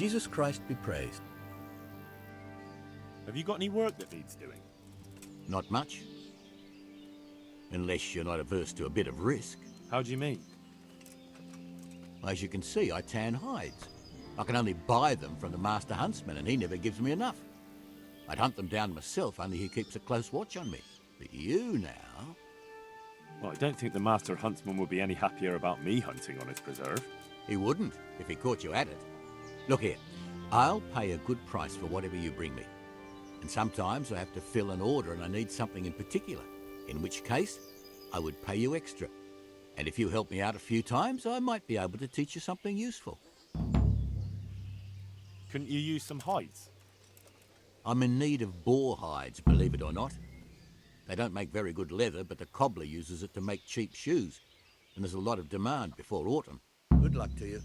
Jesus Christ be praised. Have you got any work that needs doing? Not much. Unless you're not averse to a bit of risk. How do you mean? As you can see, I tan hides. I can only buy them from the master huntsman, and he never gives me enough. I'd hunt them down myself, only he keeps a close watch on me. But you now... Well, I don't think the master huntsman would be any happier about me hunting on his preserve. He wouldn't, if he caught you at it. Look here, I'll pay a good price for whatever you bring me. And sometimes I have to fill an order and I need something in particular, in which case I would pay you extra. And if you help me out a few times, I might be able to teach you something useful. Couldn't you use some hides? I'm in need of boar hides, believe it or not. They don't make very good leather, but the cobbler uses it to make cheap shoes. And there's a lot of demand before autumn. Good luck to you.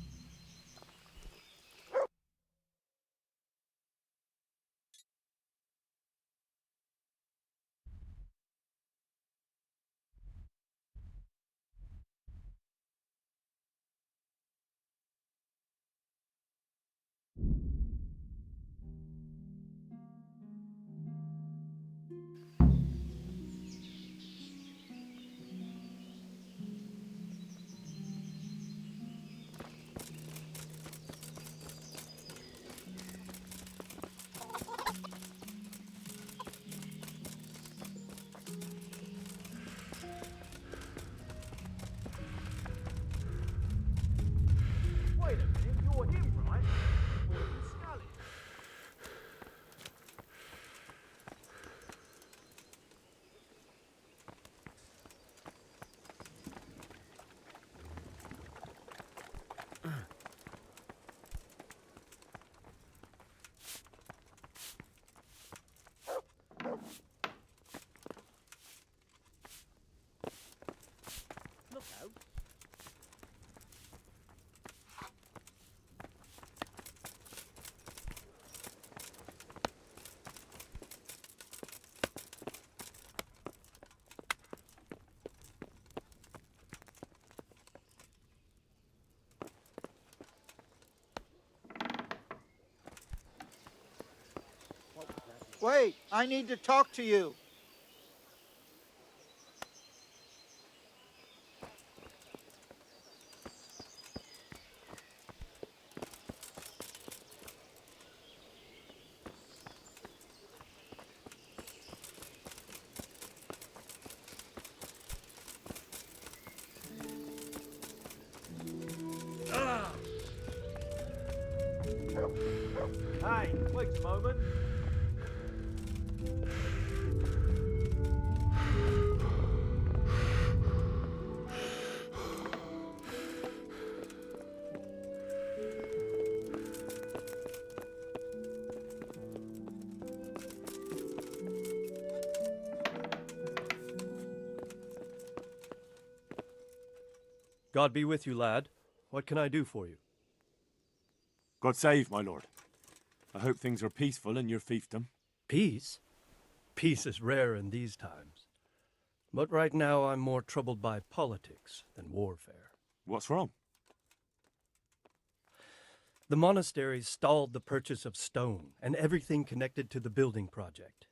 Wait a minute, you're him, right? Scully. Look out. Wait, I need to talk to you. Hey, wait a moment. God be with you, lad. What can I do for you? God save, my lord. I hope things are peaceful in your fiefdom. Peace? Peace is rare in these times. But right now I'm more troubled by politics than warfare. What's wrong? The monastery stalled the purchase of stone and everything connected to the building project.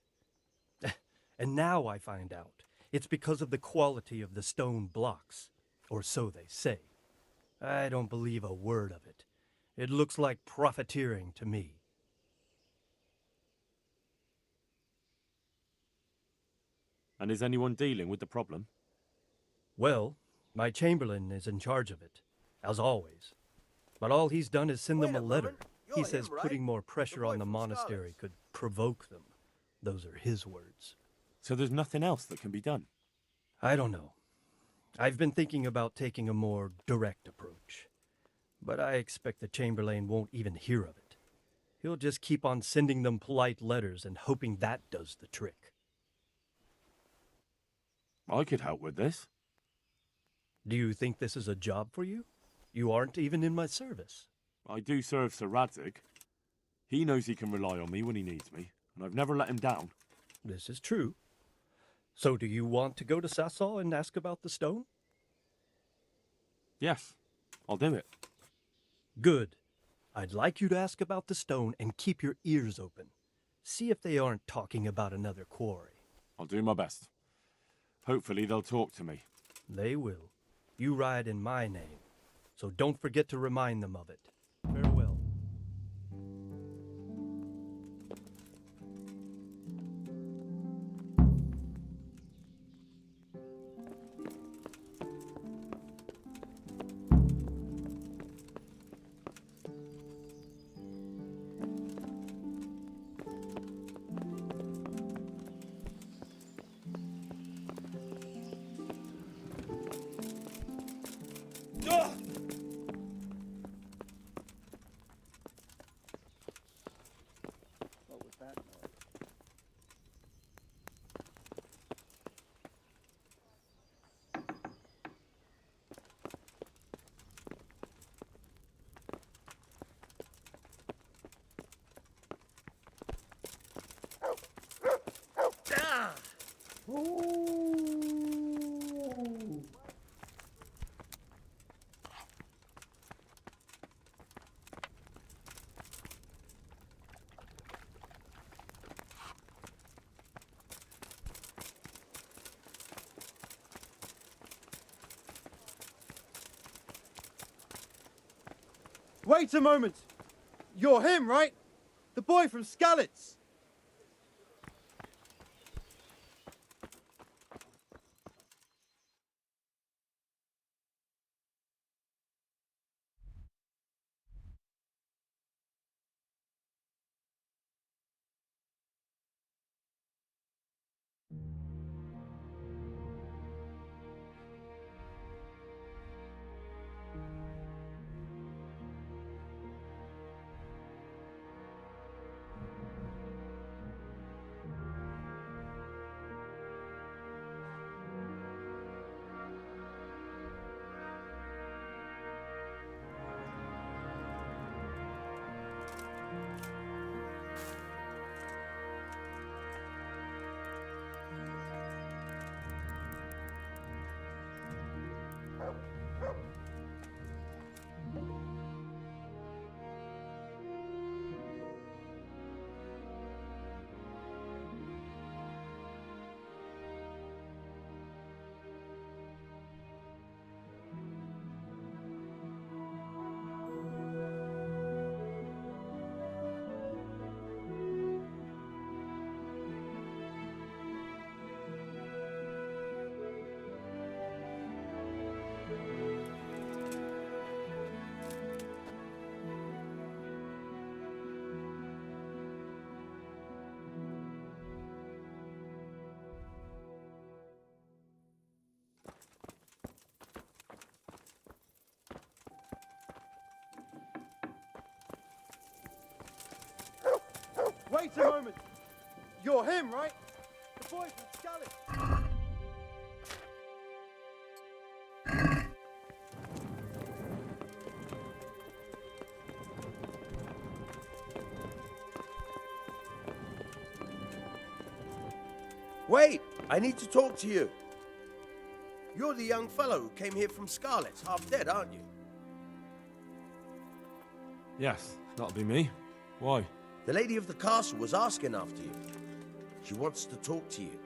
And now I find out it's because of the quality of the stone blocks, or so they say. I don't believe a word of it. It looks like profiteering to me. And is anyone dealing with the problem? Well, my chamberlain is in charge of it, as always. But all he's done is send them a letter. He says putting more pressure on the monastery could provoke them. Those are his words. So there's nothing else that can be done? I don't know. I've been thinking about taking a more direct approach. But I expect the chamberlain won't even hear of it. He'll just keep on sending them polite letters and hoping that does the trick. I could help with this. Do you think this is a job for you? You aren't even in my service. I do serve Sir Radzig. He knows he can rely on me when he needs me, and I've never let him down. This is true. So do you want to go to Sasau and ask about the stone? Yes, I'll do it. Good. I'd like you to ask about the stone and keep your ears open. See if they aren't talking about another quarry. I'll do my best. Hopefully they'll talk to me. They will. You ride in my name, so don't forget to remind them of it. Farewell. What was that noise? Wait a moment! You're him, right? The boy from Skalitz! Wait a moment! You're him, right? The boy from Skalitz! Wait! I need to talk to you. You're the young fellow who came here from Scarlet, half dead, aren't you? Yes, that'll be me. Why? The lady of the castle was asking after you. She wants to talk to you.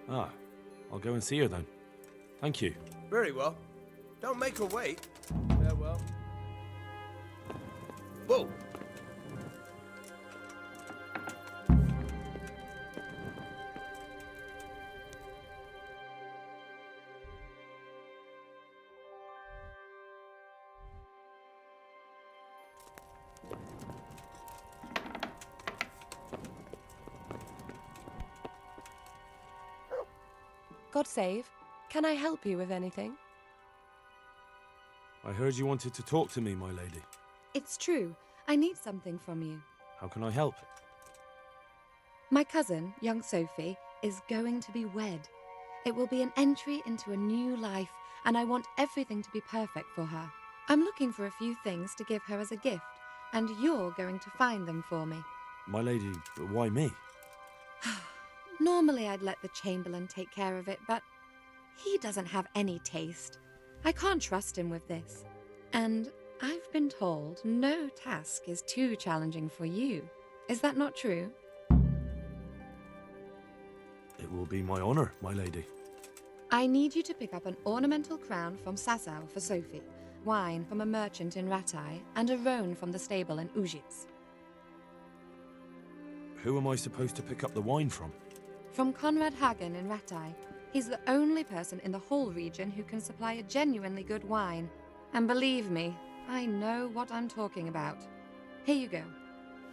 Ah, I'll go and see her then. Thank you. Very well. Don't make her wait. Farewell. Whoa! God save. Can I help you with anything? I heard you wanted to talk to me, my lady. It's true. I need something from you. How can I help? My cousin, young Sophie, is going to be wed. It will be an entry into a new life, and I want everything to be perfect for her. I'm looking for a few things to give her as a gift, and you're going to find them for me. My lady, why me? Normally I'd let the Chamberlain take care of it, but he doesn't have any taste. I can't trust him with this. And I've been told no task is too challenging for you. Is that not true? It will be my honor, my lady. I need you to pick up an ornamental crown from Sasau for Sophie, wine from a merchant in Ratai, and a roan from the stable in Ujits. Who am I supposed to pick up the wine from? From Conrad Hagen in Ratai. He's the only person in the whole region who can supply a genuinely good wine. And believe me, I know what I'm talking about. Here you go.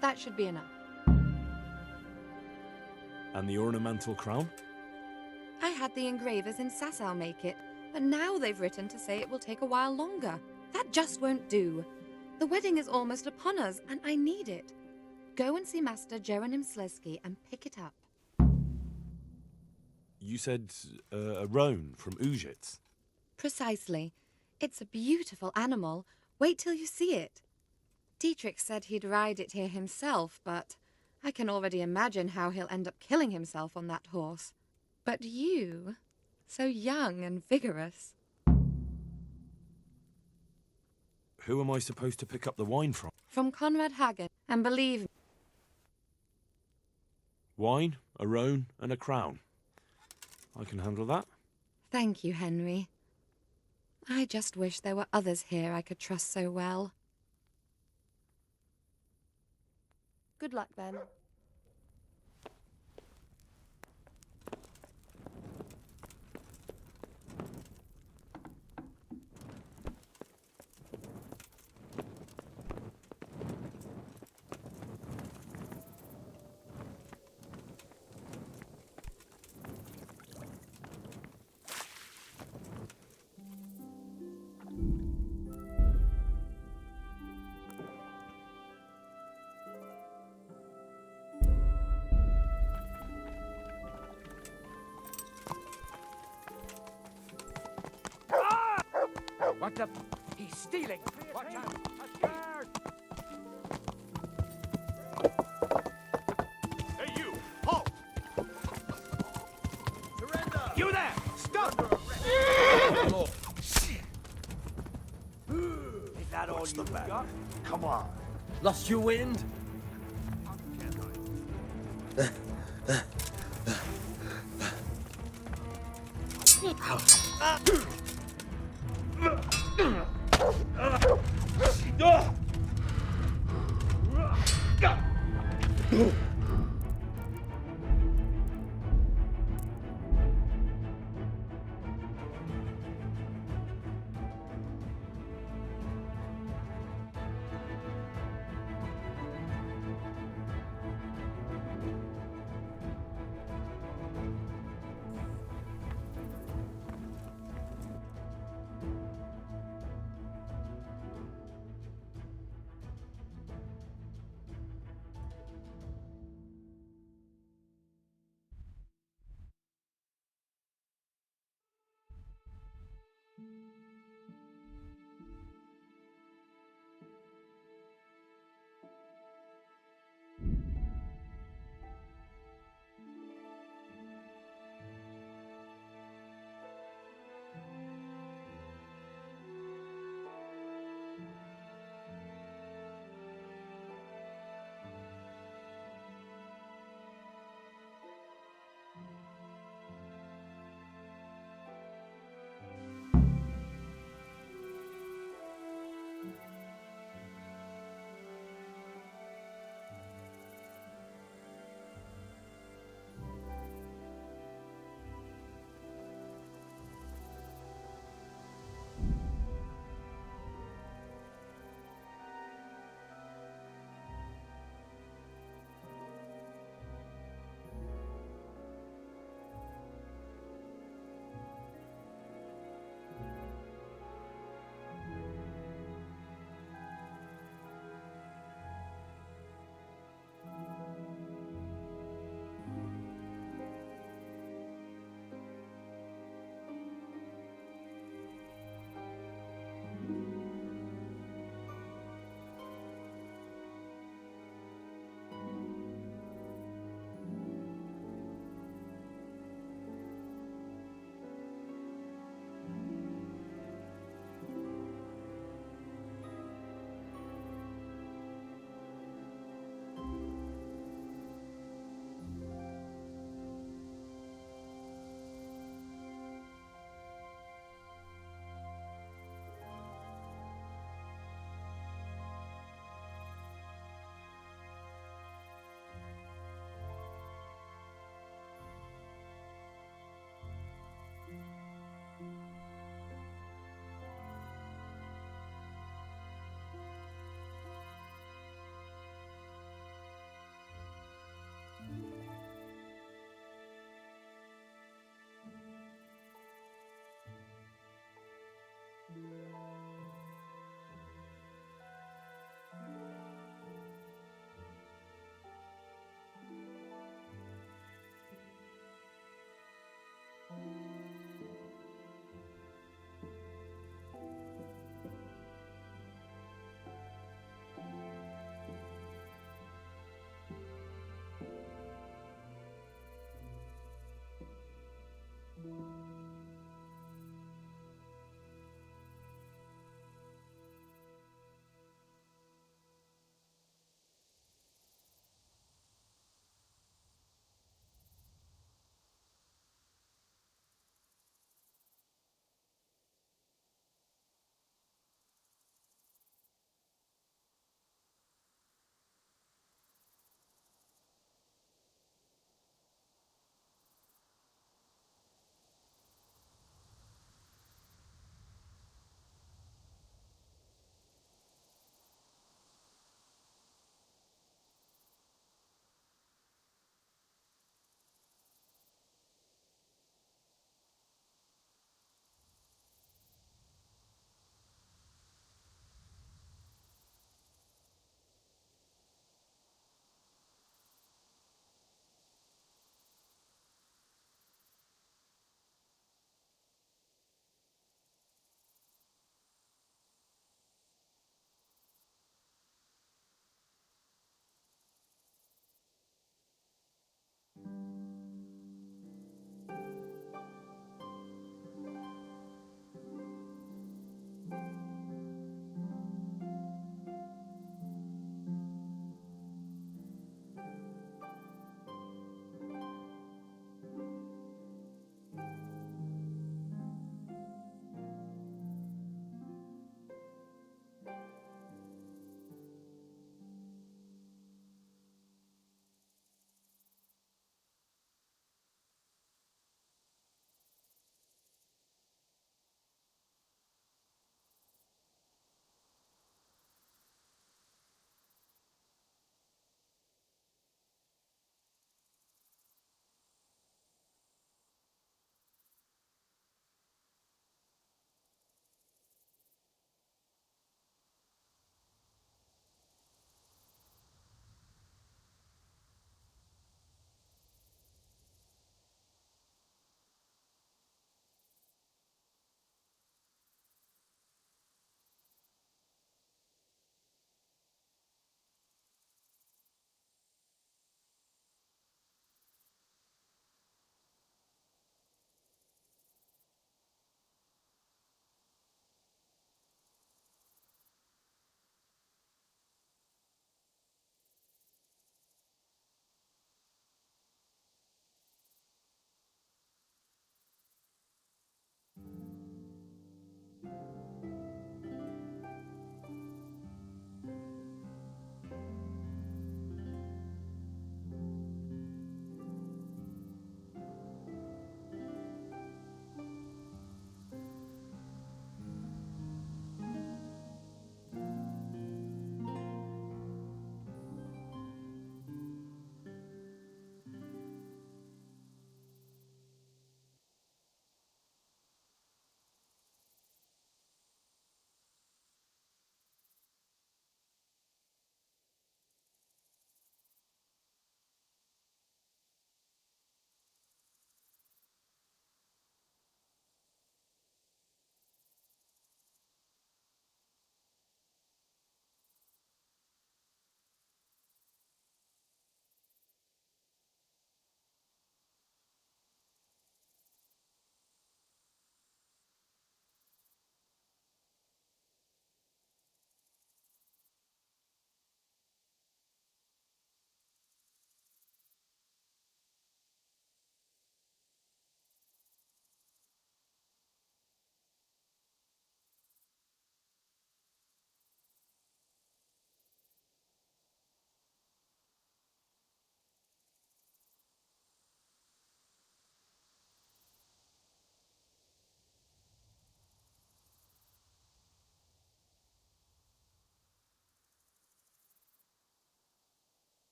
That should be enough. And the ornamental crown? I had the engravers in Sasau make it, but now they've written to say it will take a while longer. That just won't do. The wedding is almost upon us, and I need it. Go and see Master Jeronim Slesky and pick it up. You said a roan from Ujits. Precisely. It's a beautiful animal. Wait till you see it. Dietrich said he'd ride it here himself, but I can already imagine how he'll end up killing himself on that horse. But you, so young and vigorous. Who am I supposed to pick up the wine from? From Conrad Hagen, and believe me. Wine, a roan, and a crown. I can handle that. Thank you, Henry. I just wish there were others here I could trust so well. Good luck, Ben. What the? He's stealing! Watch out! Hey, you! Halt! Surrender! You there! Stop! Is that all you got? Come on. Lost your wind?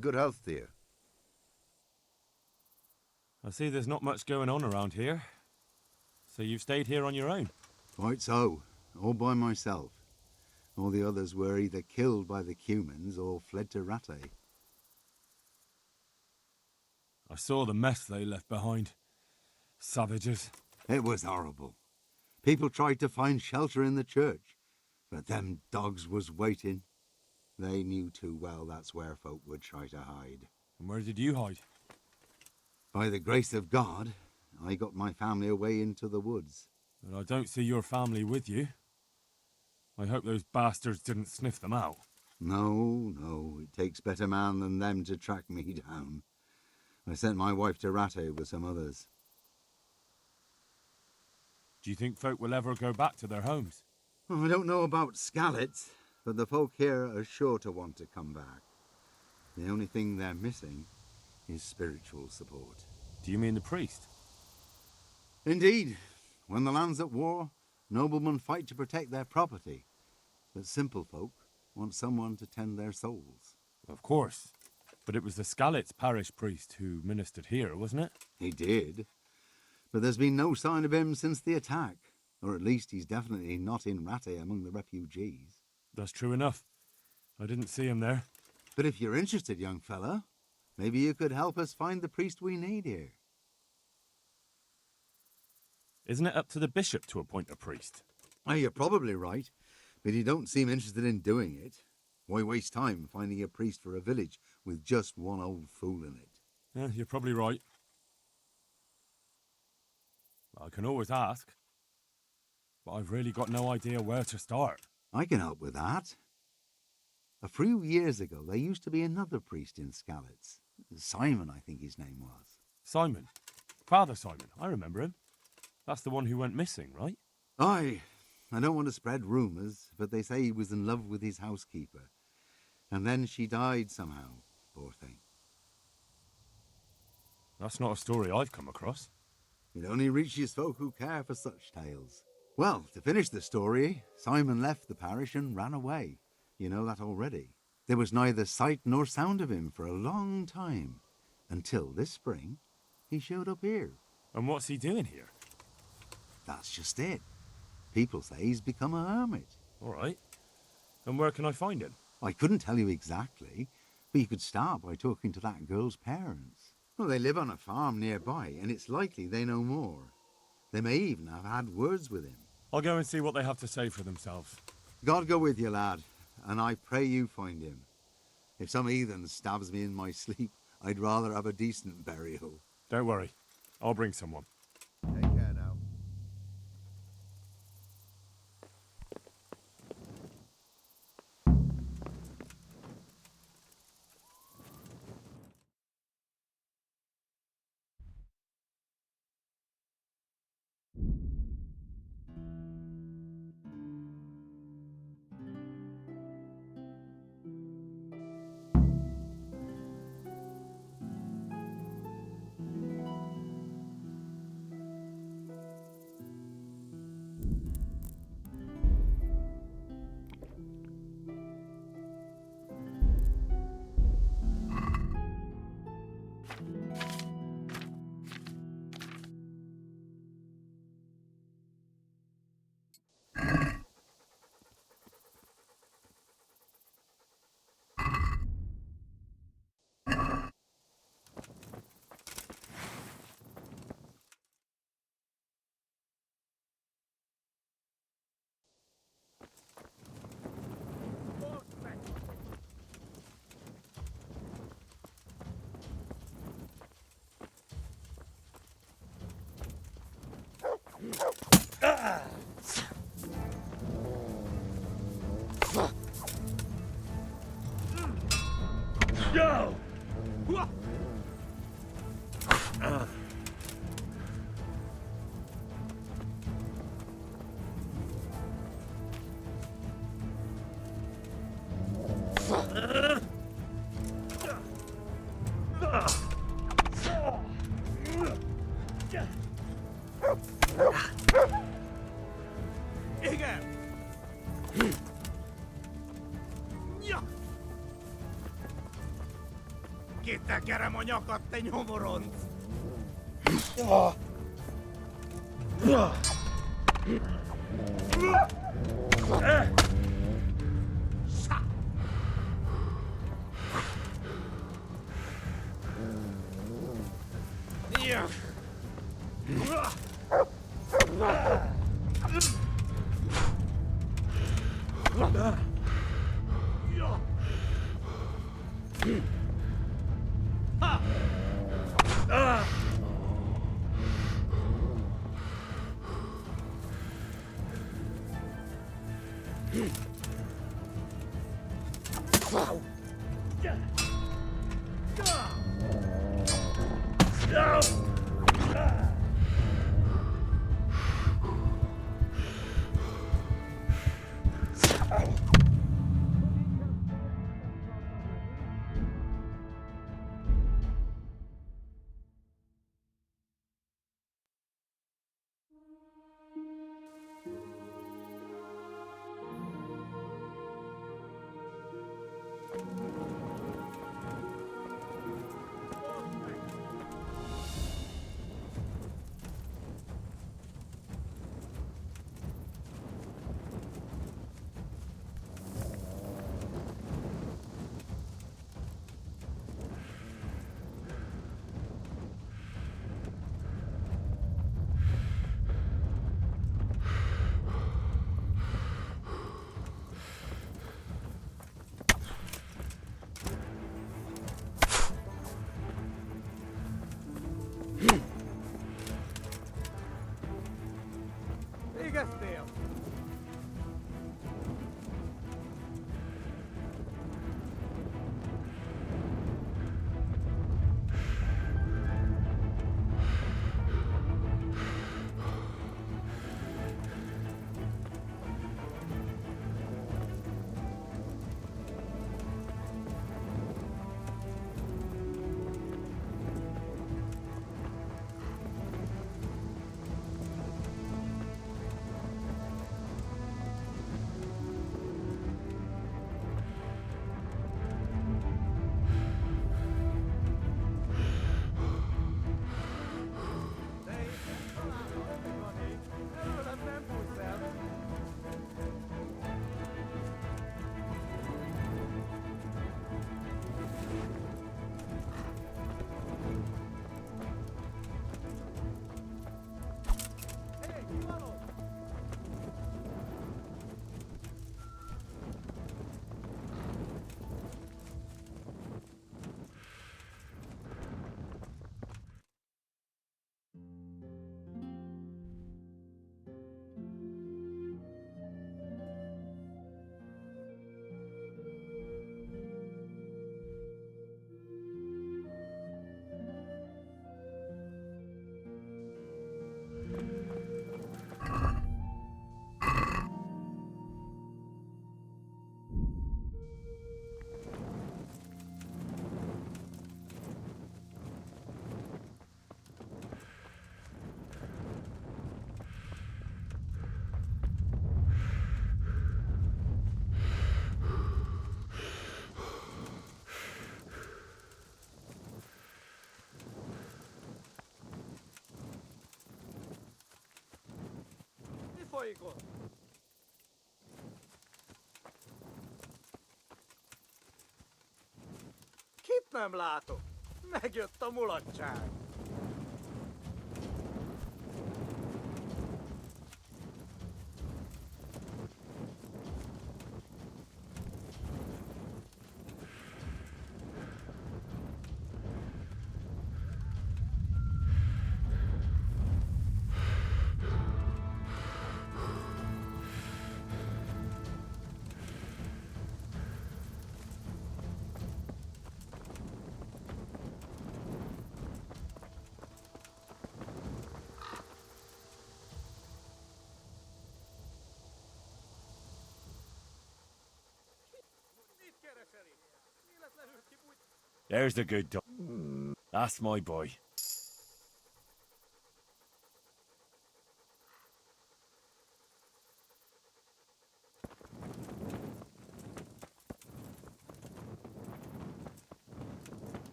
Good health to you. I see there's not much going on around here. So you've stayed here on your own? Quite so. All by myself. All the others were either killed by the Cumans or fled to Rattay. I saw the mess they left behind. Savages. It was horrible. People tried to find shelter in the church, but them dogs was waiting. They knew too well that's where folk would try to hide. And where did you hide? By the grace of God, I got my family away into the woods. But I don't see your family with you. I hope those bastards didn't sniff them out. No, it takes better man than them to track me down. I sent my wife to Rattay with some others. Do you think folk will ever go back to their homes? I don't know about Skalitz, but the folk here are sure to want to come back. The only thing they're missing is spiritual support. Do you mean the priest? Indeed. When the land's at war, noblemen fight to protect their property. But simple folk want someone to tend their souls. Of course. But it was the Skalitz parish priest who ministered here, wasn't it? He did. But there's been no sign of him since the attack. Or at least he's definitely not in Rattay among the refugees. That's true enough. I didn't see him there. But if you're interested, young fella, maybe you could help us find the priest we need here. Isn't it up to the bishop to appoint a priest? You're probably right, but he don't seem interested in doing it. Why waste time finding a priest for a village with just one old fool in it? Yeah, you're probably right. I can always ask. But I've really got no idea where to start. I can help with that. A few years ago, there used to be another priest in Skalitz. Simon, I think his name was. Simon? Father Simon, I remember him. That's the one who went missing, right? Aye. I don't want to spread rumours, but they say he was in love with his housekeeper. And then she died somehow, poor thing. That's not a story I've come across. It only reaches folk who care for such tales. Well, to finish the story, Simon left the parish and ran away. You know that already. There was neither sight nor sound of him for a long time. Until this spring, he showed up here. And what's he doing here? That's just it. People say he's become a hermit. All right. And where can I find him? I couldn't tell you exactly, but you could start by talking to that girl's parents. Well, they live on a farm nearby, and it's likely they know more. They may even have had words with him. I'll go and see what they have to say for themselves. God go with you, lad, and I pray you find him. If some heathen stabs me in my sleep, I'd rather have a decent burial. Don't worry. I'll bring someone. Take care now. Go! Tekerem a nyakat, te nyomoronc! Végeztél! folyik ott? Kit nem látok? Megjött a mulatság. There's the good dog. That's my boy.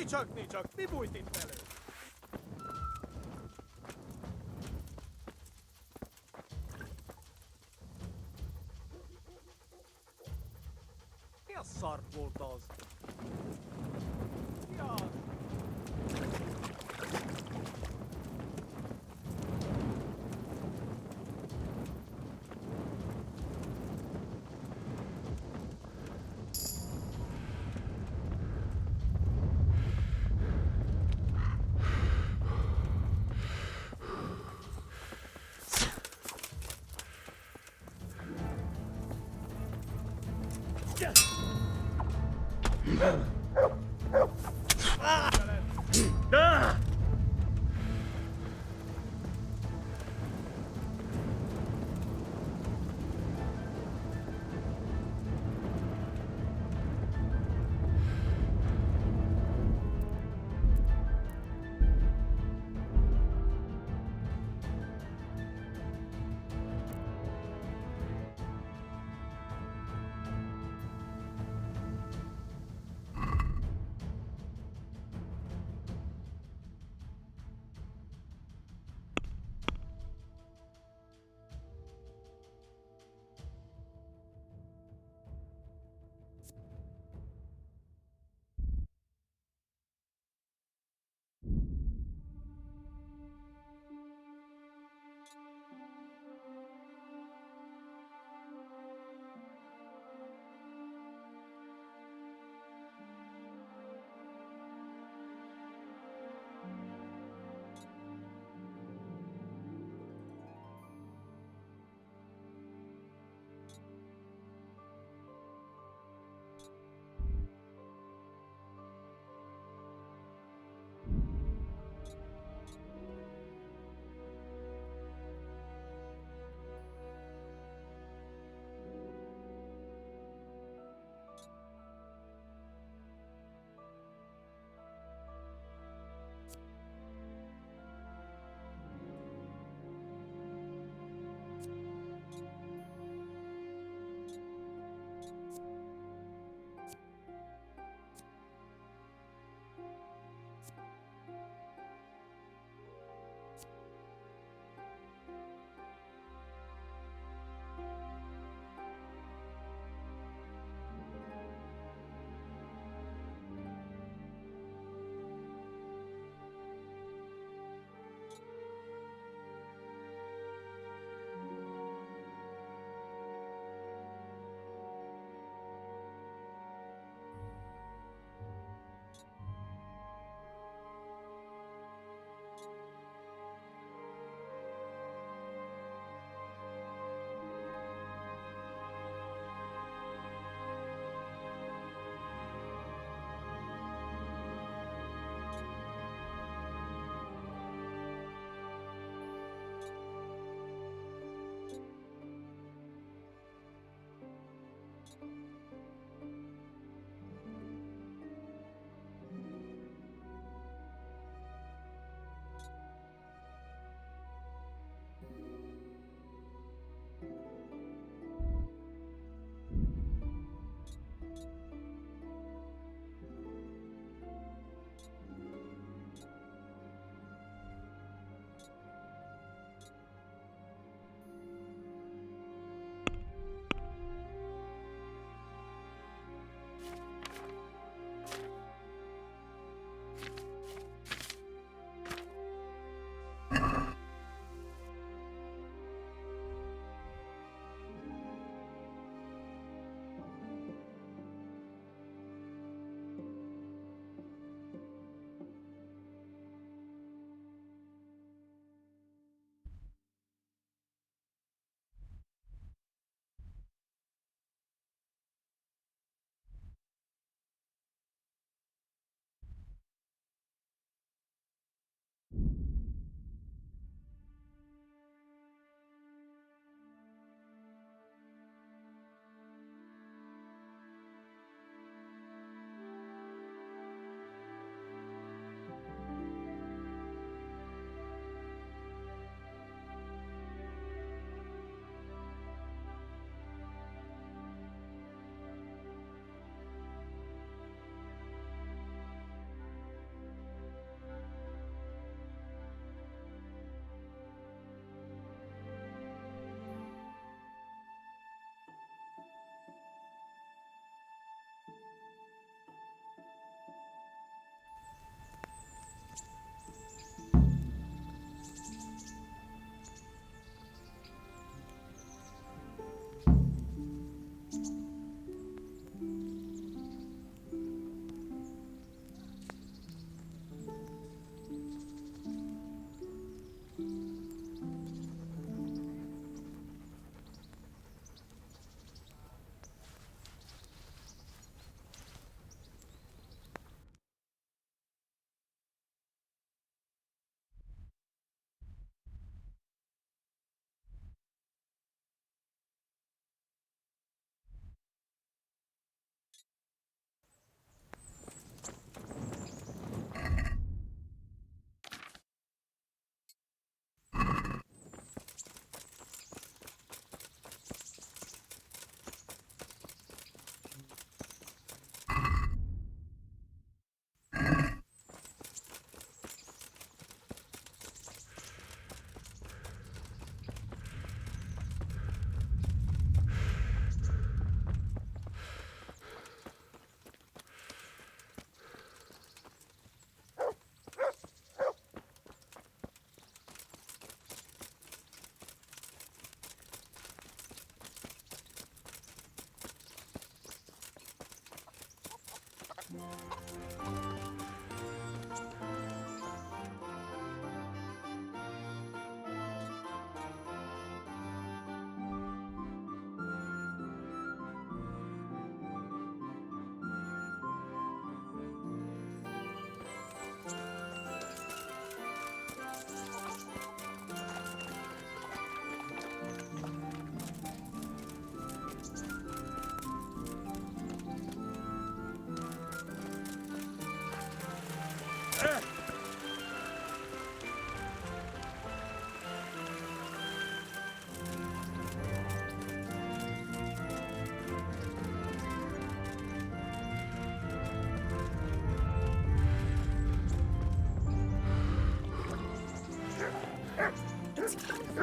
Nicsak, mi bújt itt velő? Mi a szar volt az? Mi az?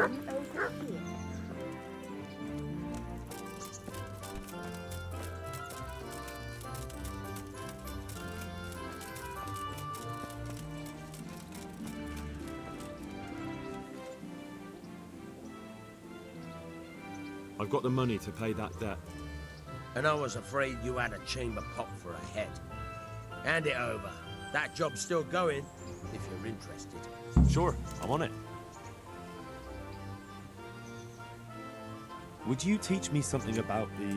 over here. I've got the money to pay that debt. And I was afraid you had a chamber pot for a head. Hand it over. That job's still going, if you're interested. Sure, I'm on it. Would you teach me something about the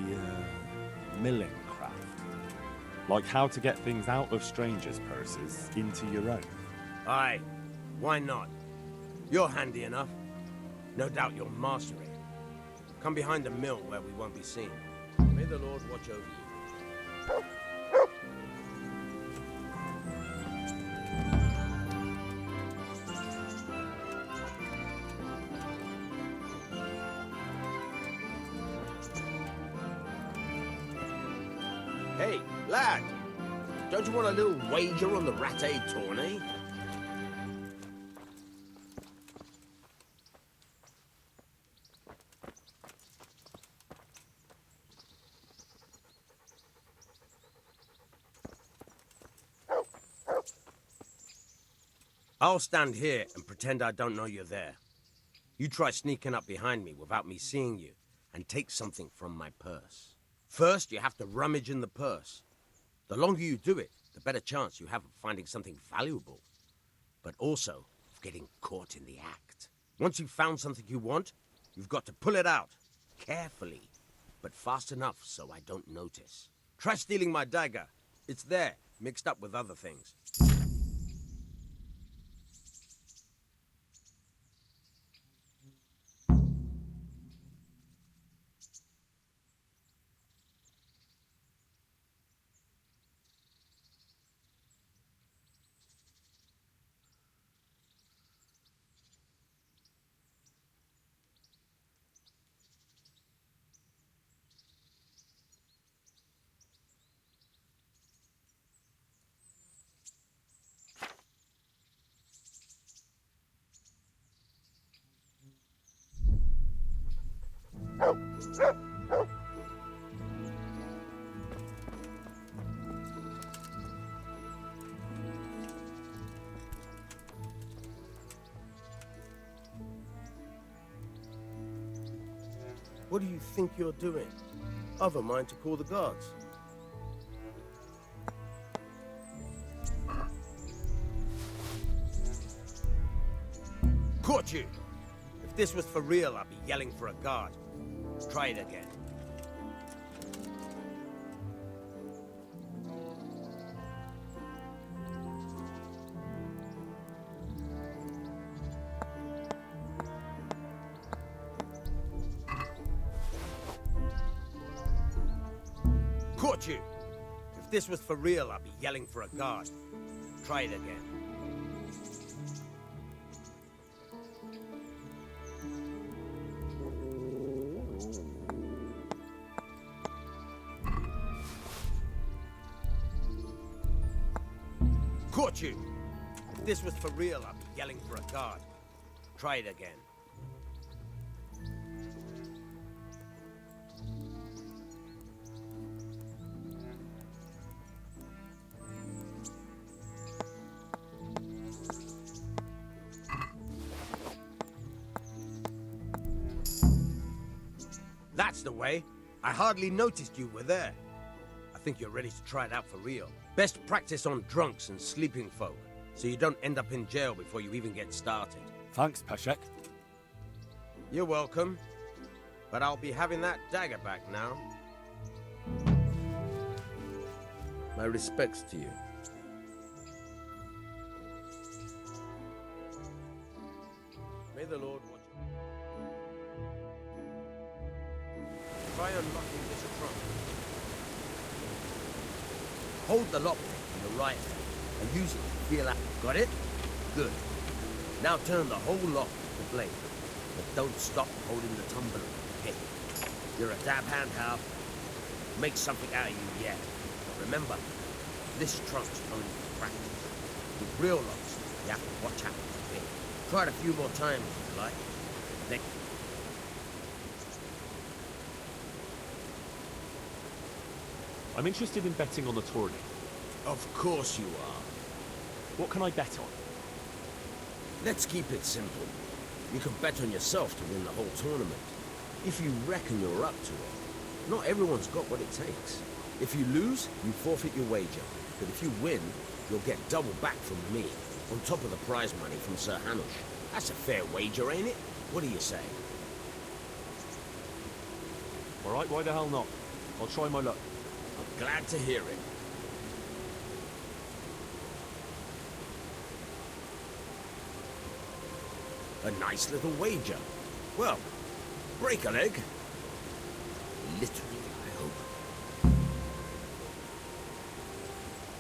milling craft? Like how to get things out of strangers' purses into your own? Aye, why not? You're handy enough. No doubt you'll master it. Come behind the mill where we won't be seen. May the Lord watch over you. Hey, lad! Don't you want a little wager on the Rattay tourney? I'll stand here and pretend I don't know you're there. You try sneaking up behind me without me seeing you, and take something from my purse. First, you have to rummage in the purse. The longer you do it, the better chance you have of finding something valuable, but also of getting caught in the act. Once you've found something you want, you've got to pull it out, carefully, but fast enough so I don't notice. Try stealing my dagger. It's there, mixed up with other things. What do you think you're doing? I've a mind to call the guards. Caught you! If this was for real, I'd be yelling for a guard. Try it again. Caught you! If this was for real, I'd be yelling for a guard. Try it again. Caught you! If this was for real, I'd be yelling for a guard. Try it again. That's the way. I hardly noticed you were there. I think you're ready to try it out for real. Best practice on drunks and sleeping folk, so you don't end up in jail before you even get started. Thanks, Peshek. You're welcome. But I'll be having that dagger back now. My respects to you. May the Lord watch you. Try unlocking this trunk. Hold the lockpick in the right hand and use it to feel out. Got it? Good. Now turn the whole lock with the blade, but don't stop holding the tumbler. Hey, you're a dab hand, Hal. Make something out of you yet. But remember, this trunk's only for practice. With real locks, you have to watch out for the bit. Try it a few more times if you like. I'm interested in betting on the tourney. Of course you are. What can I bet on? Let's keep it simple. You can bet on yourself to win the whole tournament. If you reckon you're up to it. Not everyone's got what it takes. If you lose, you forfeit your wager. But if you win, you'll get double back from me, on top of the prize money from Sir Hanush. That's a fair wager, ain't it? What do you say? All right, why the hell not? I'll try my luck. I'm glad to hear it. A nice little wager. Well, break a leg. Literally, I hope.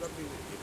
Lovely with you.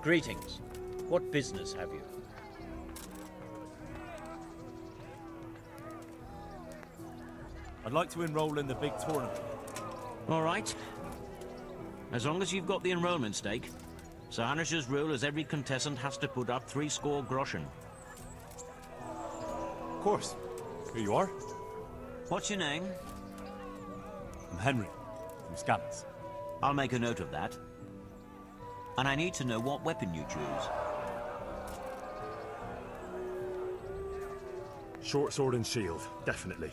Greetings. What business have you? I'd like to enroll in the big tournament. All right. As long as you've got the enrollment stake, Sir Hanush's rule is every contestant has to put up 60 groschen. Of course. Here you are. What's your name? I'm Henry, from Scanners. I'll make a note of that. And I need to know what weapon you choose. Short sword and shield, definitely.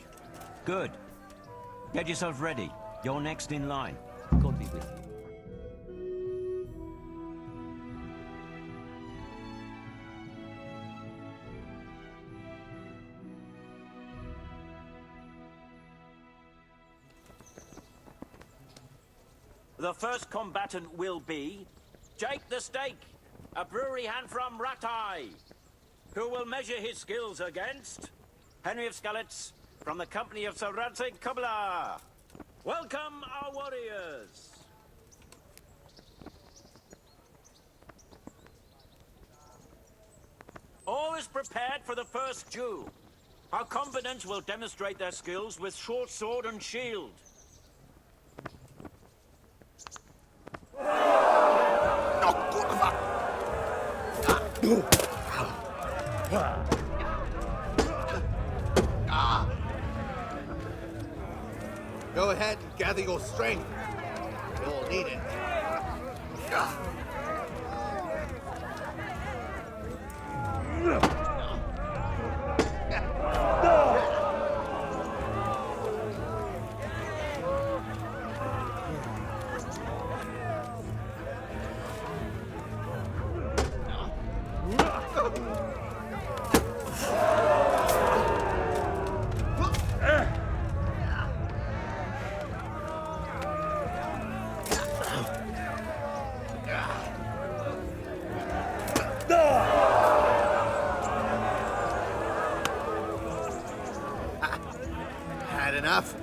Good. Get yourself ready. You're next in line. God be with you. The first combatant will be Jake the Stake, a brewery hand from Ratai, who will measure his skills against Henry of Skalitz from the company of Sir Radzig Kubla. Welcome, our warriors. All is prepared for the first duel. Our combatants will demonstrate their skills with short sword and shield. Go ahead and gather your strength. You'll need it. Had enough?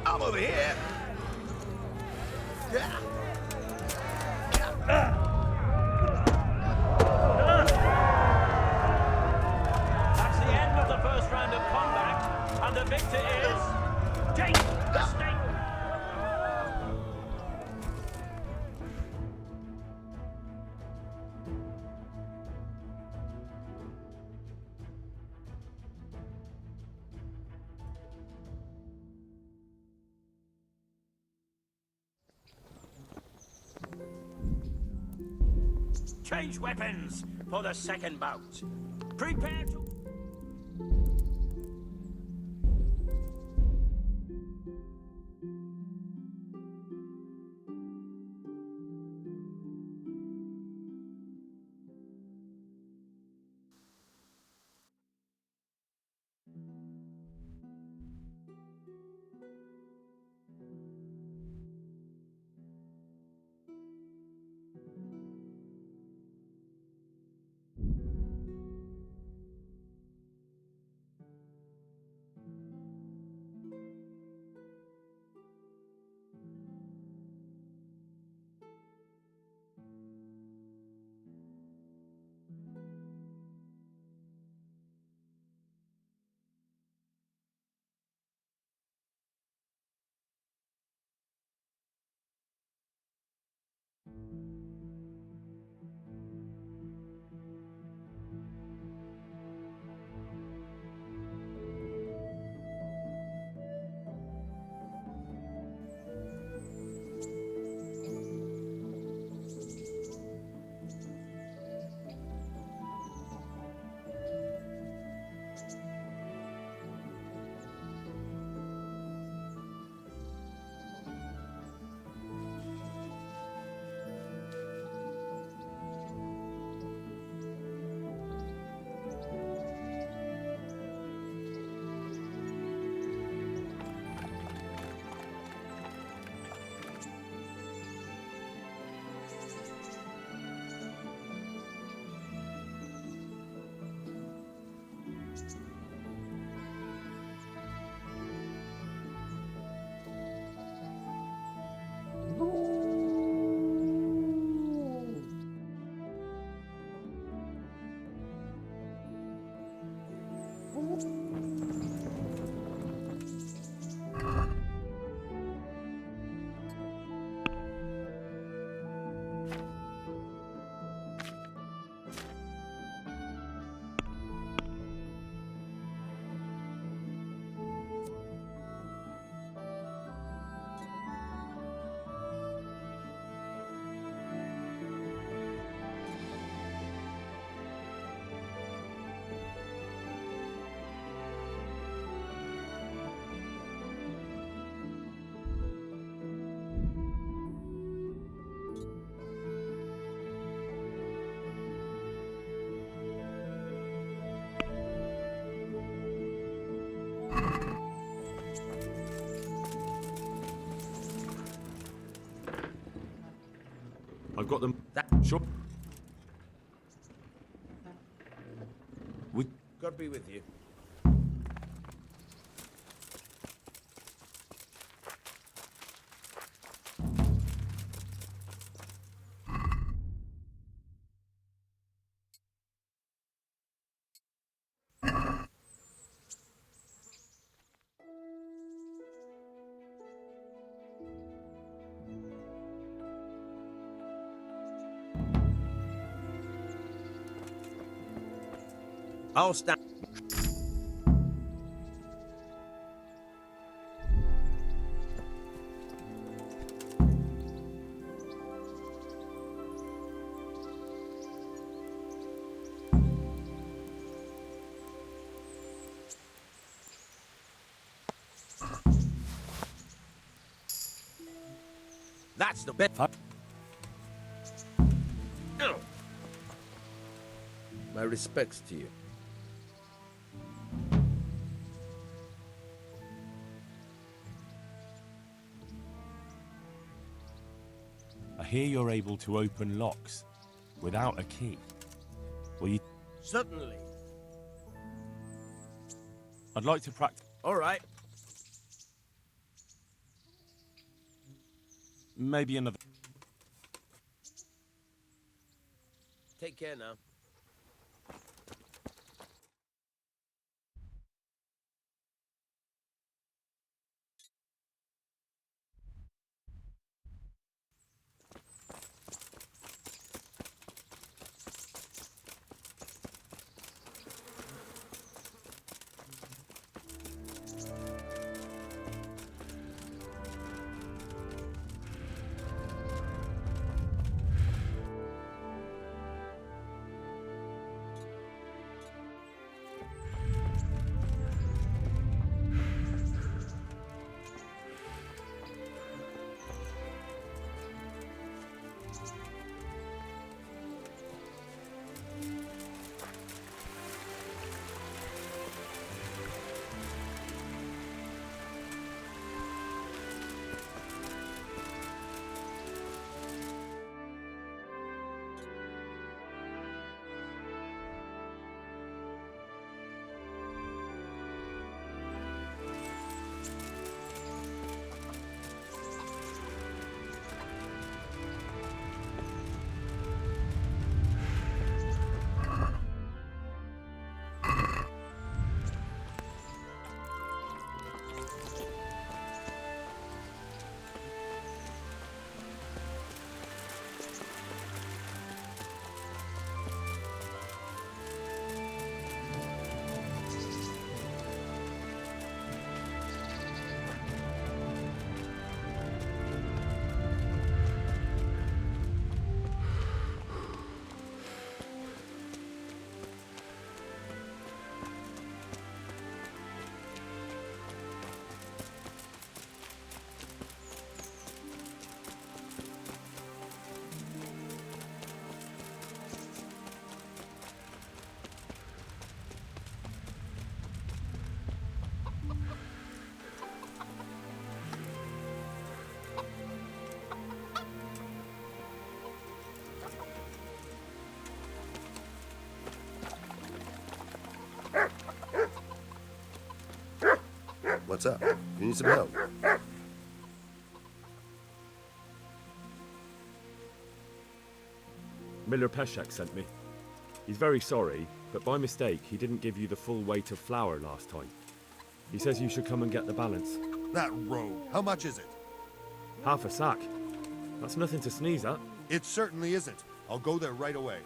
I'm over here. victor is Jake the Snake. Change weapons for the second bout. Prepare to... I've got them. Sure. God be with you. I'll stand. That's the best. My respects to you. I hear you're able to open locks without a key. Will you? Certainly. I'd like to practice. All right. Maybe another. Take care now. What's up? You need some help? Miller Peshek sent me. He's very sorry, but by mistake, he didn't give you the full weight of flour last time. He says you should come and get the balance. That rogue, how much is it? Half a sack. That's nothing to sneeze at. It certainly isn't. I'll go there right away.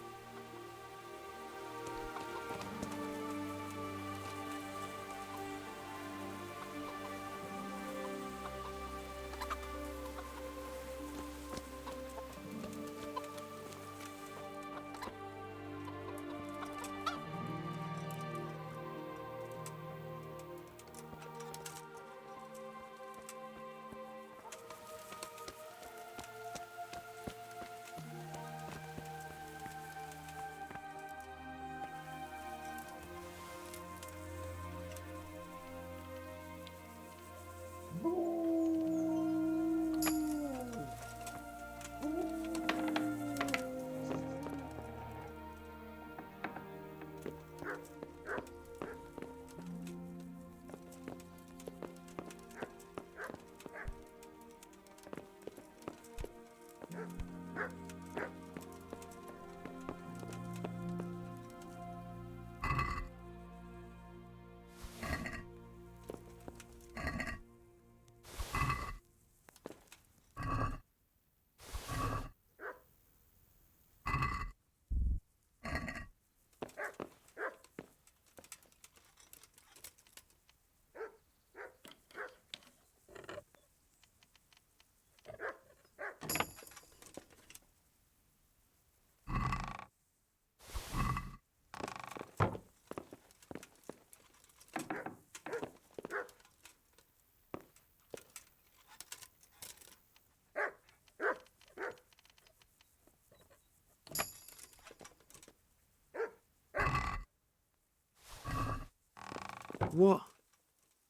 What?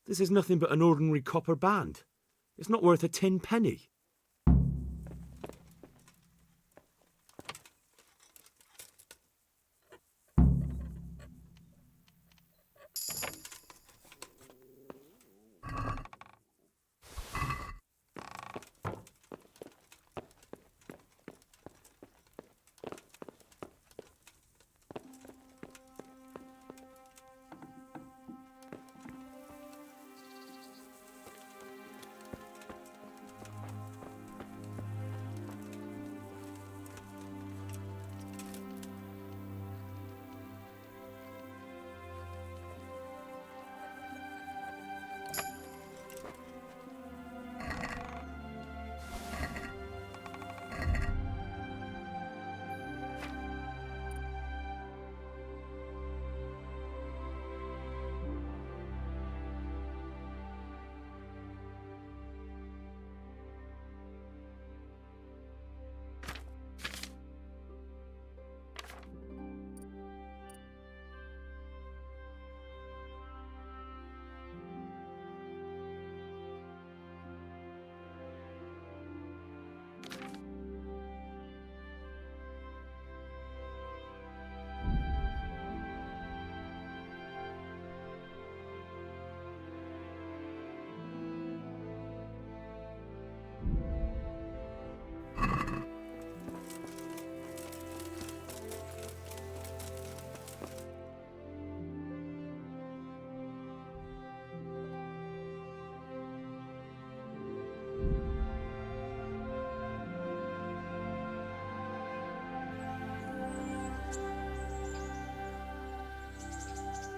This is nothing but an ordinary copper band. It's not worth a 10 penny.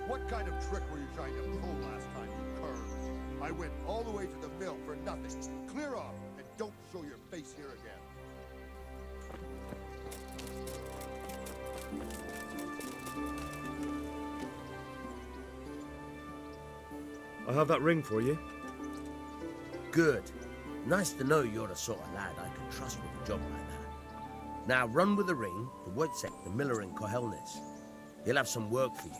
What kind of trick were you trying to pull last time, you cur? I went all the way to the mill for nothing. Clear off, and don't show your face here again. I have that ring for you. Good. Nice to know you're the sort of lad I can trust with a job like that. Now run with the ring to Wojciech, the miller in Kohelnis. He'll have some work for you,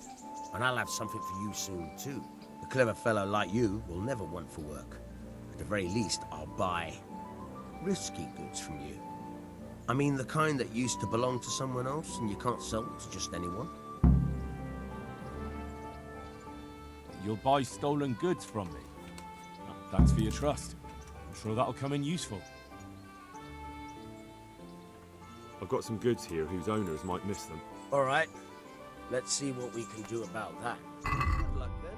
and I'll have something for you soon too. A clever fellow like you will never want for work. At the very least, I'll buy risky goods from you. I mean the kind that used to belong to someone else and you can't sell to just anyone. You'll buy stolen goods from me? Thanks for your trust. I'm sure that'll come in useful. I've got some goods here whose owners might miss them. All right. Let's see what we can do about that. Good luck then.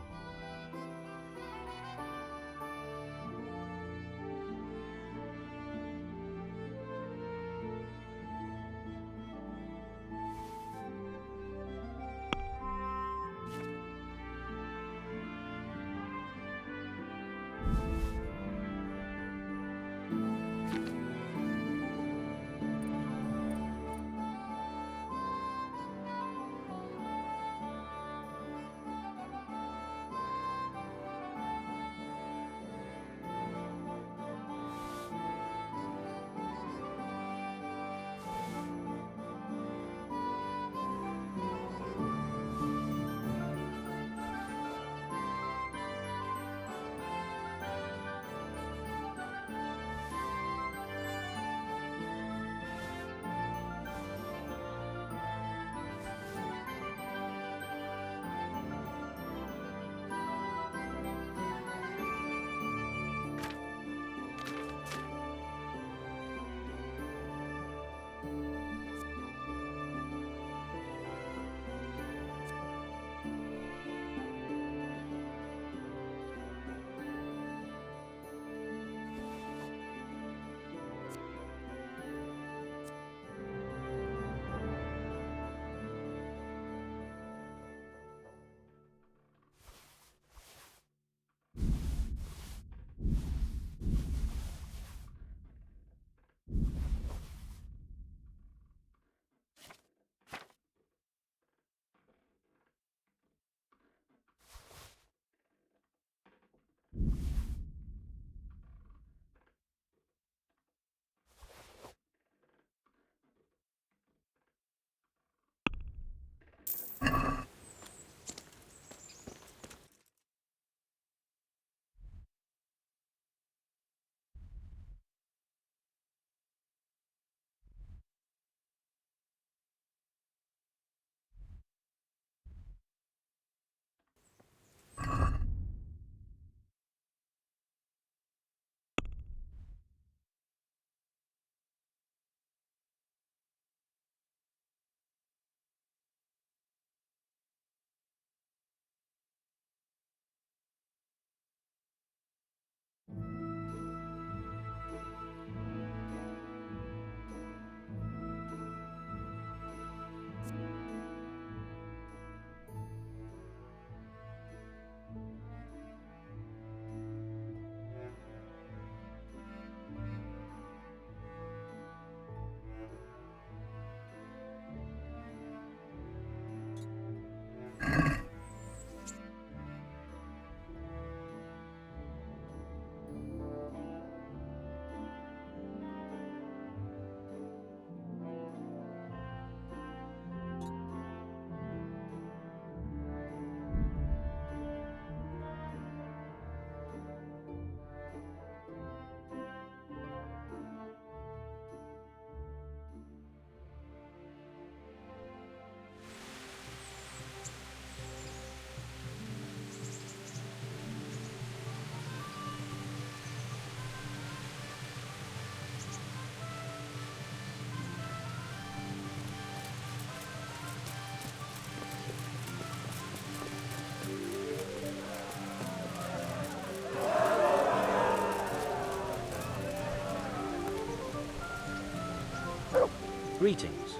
Greetings.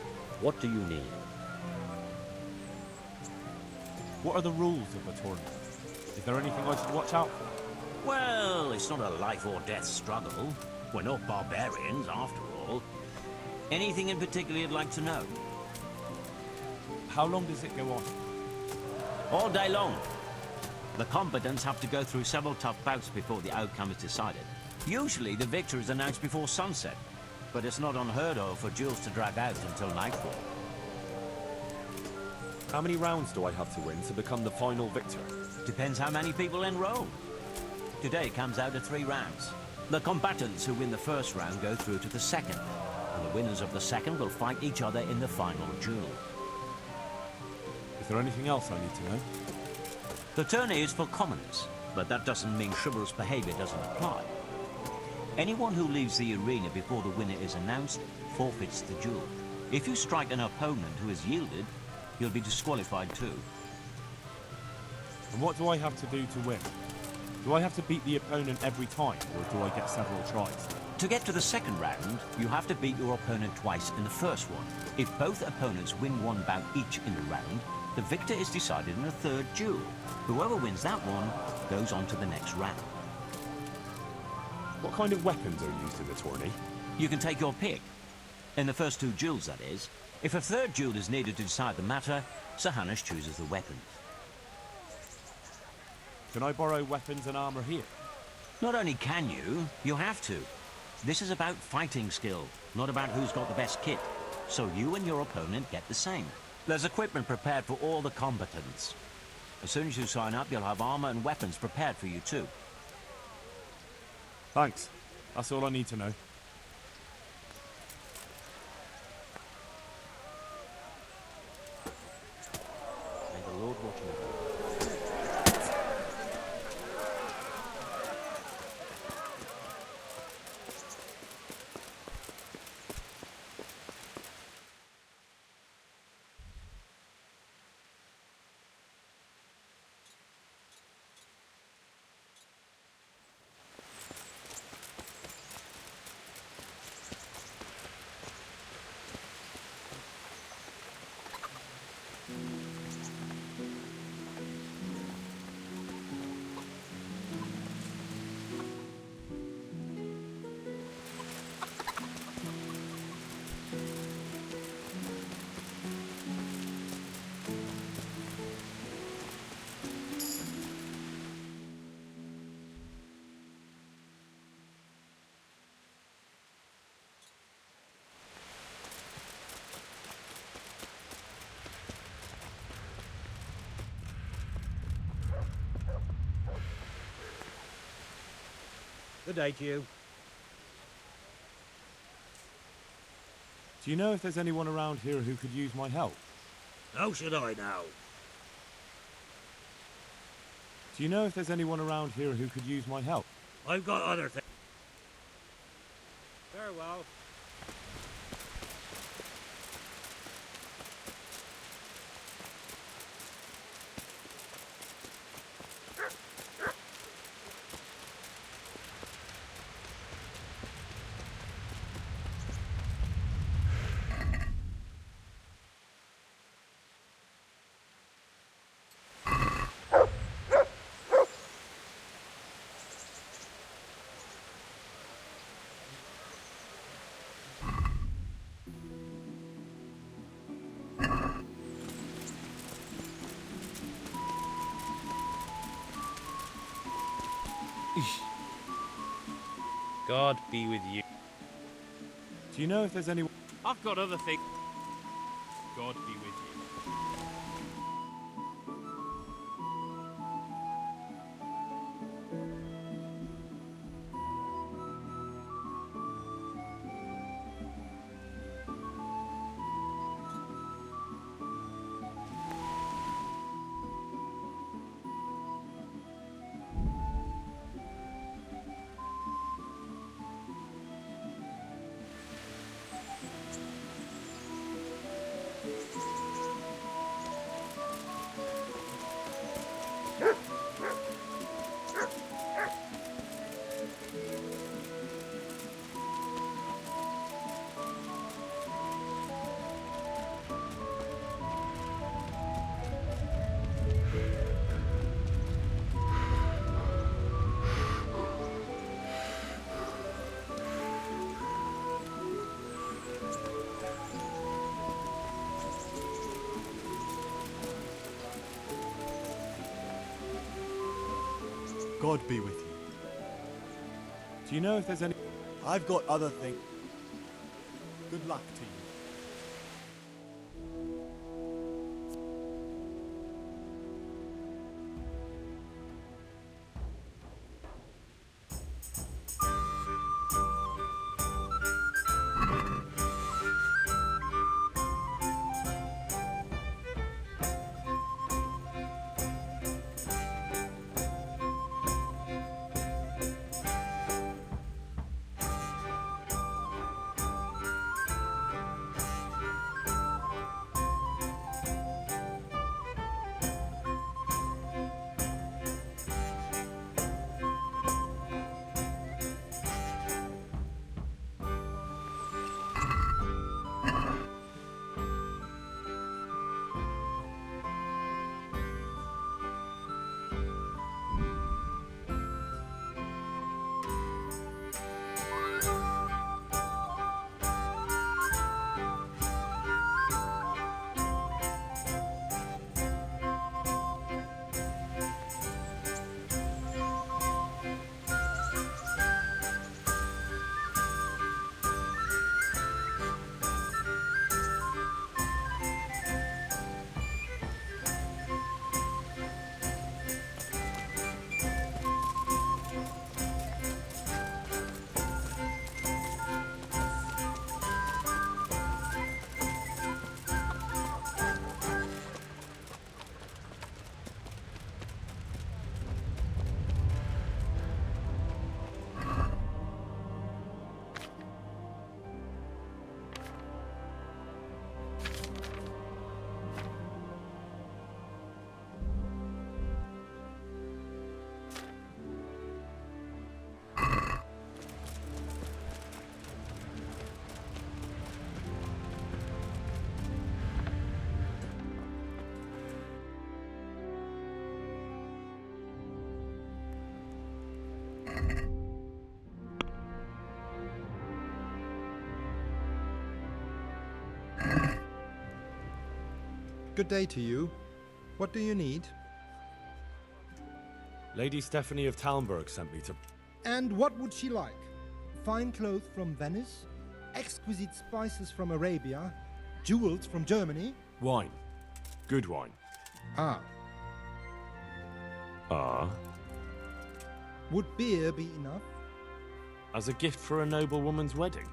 What do you need? What are the rules of the tournament? Is there anything I should watch out for? Well, it's not a life or death struggle. We're not barbarians, after all. Anything in particular you'd like to know? How long does it go on? All day long. The combatants have to go through several tough bouts before the outcome is decided. Usually the victor is announced before sunset, but it's not unheard of for duels to drag out until nightfall. How many rounds do I have to win to become the final victor? Depends how many people enroll. Today it comes out of 3 rounds. The combatants who win the first round go through to the second, and the winners of the second will fight each other in the final duel. Is there anything else I need to know? The tourney is for commoners. but that doesn't mean chivalrous behavior doesn't apply. Anyone who leaves the arena before the winner is announced forfeits the duel. If you strike an opponent who has yielded, he'll be disqualified too. And what do I have to do to win? Do I have to beat the opponent every time, or do I get several tries? To get to the second round, you have to beat your opponent twice in the first one. If both opponents win one bout each in the round, the victor is decided in a third duel. Whoever wins that one goes on to the next round. What kind of weapons are used in the tourney? You can take your pick. In the first two duels, that is. If a third duel is needed to decide the matter, Sir Hanush chooses the weapons. Can I borrow weapons and armour here? Not only can you have to. This is about fighting skill, not about who's got the best kit. So you and your opponent get the same. There's equipment prepared for all the combatants. As soon as you sign up, you'll have armour and weapons prepared for you too. Thanks. That's all I need to know. May the Lord watch over you. Good day to you. Do you know if there's anyone around here who could use my help? How should I know? Do you know if there's anyone around here who could use my help? I've got other things. Very well. God be with you. Do you know if there's anyone... I've got other things. God be with you. God be with you. Do you know if there's any... I've got other things. Good luck to you. Good day to you. What do you need? Lady Stephanie of Talmberg sent me to... And what would she like? Fine clothes from Venice? Exquisite spices from Arabia? Jewels from Germany? Wine. Good wine. Ah. Ah. Would beer be enough? As a gift for a noble woman's wedding?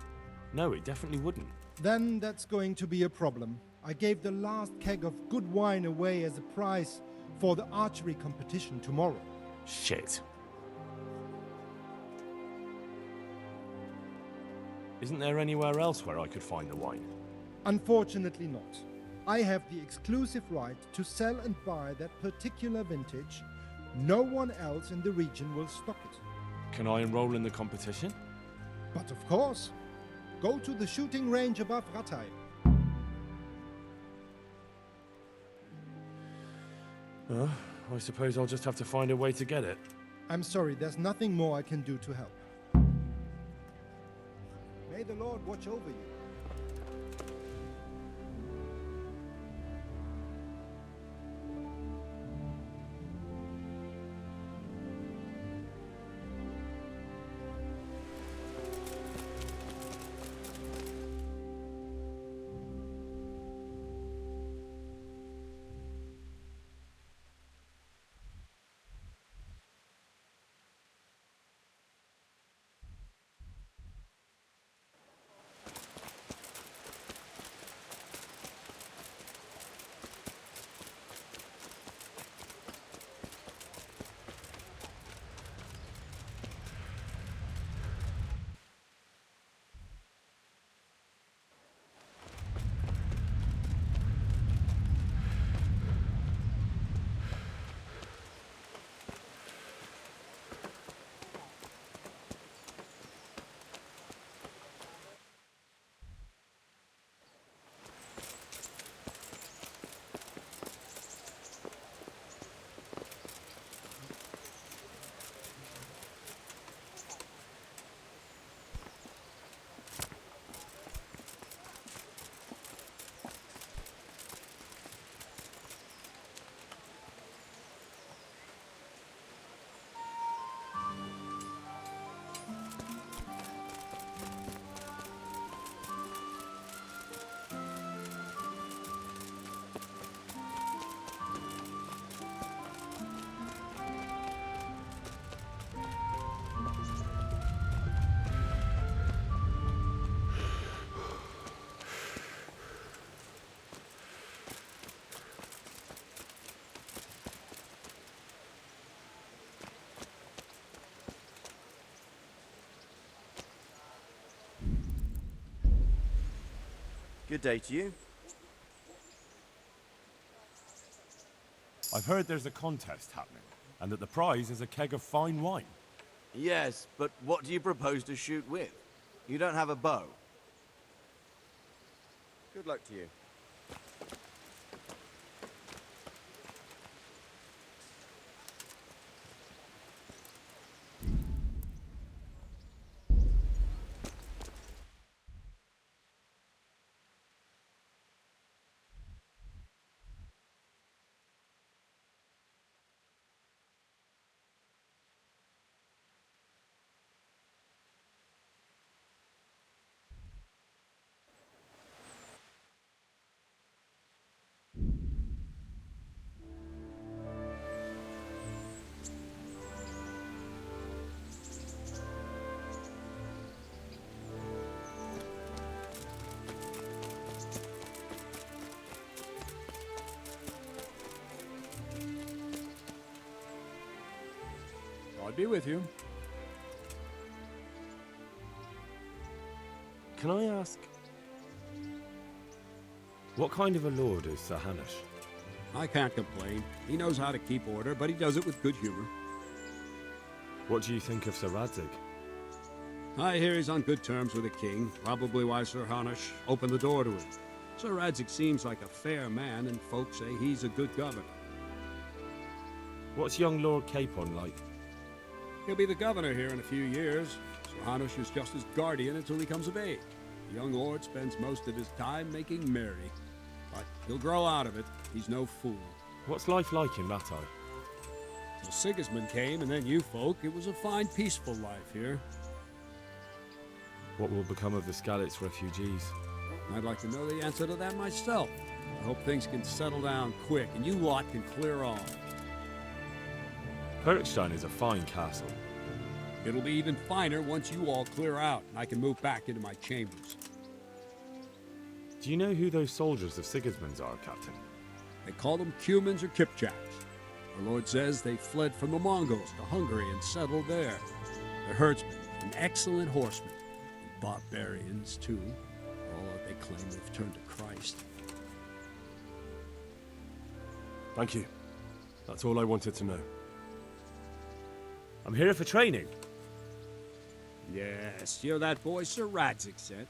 No, it definitely wouldn't. Then that's going to be a problem. I gave the last keg of good wine away as a prize for the archery competition tomorrow. Shit. Isn't there anywhere else where I could find the wine? Unfortunately not. I have the exclusive right to sell and buy that particular vintage. No one else in the region will stock it. Can I enroll in the competition? But of course. Go to the shooting range above Rattay. I suppose I'll just have to find a way to get it. I'm sorry, there's nothing more I can do to help. May the Lord watch over you. Good day to you. I've heard there's a contest happening, and that the prize is a keg of fine wine. Yes, but what do you propose to shoot with? You don't have a bow. Good luck to you. I'll be with you. Can I ask, what kind of a lord is Sir Hanush? I can't complain. He knows how to keep order, but he does it with good humor. What do you think of Sir Radzig? I hear he's on good terms with the king, probably why Sir Hanush opened the door to him. Sir Radzig seems like a fair man, and folks say he's a good governor. What's young Lord Capon like? He'll be the governor here in a few years. Sir Hanush is just his guardian until he comes of age. The young lord spends most of his time making merry. But he'll grow out of it. He's no fool. What's life like in Rattay? Till Sigismund came, and then you folk, it was a fine, peaceful life here. What will become of the Skalitz refugees? I'd like to know the answer to that myself. I hope things can settle down quick, and you lot can clear off. Kirkstein is a fine castle. It'll be even finer once you all clear out, and I can move back into my chambers. Do you know who those soldiers of Sigismund's are, Captain? They call them Cumans or Kipchaks. Our lord says they fled from the Mongols to Hungary and settled there. They're herdsmen and excellent horsemen. And barbarians, too. Although they claim they've turned to Christ. Thank you. That's all I wanted to know. I'm here for training. Yes, you're that boy Sir Radzik sent.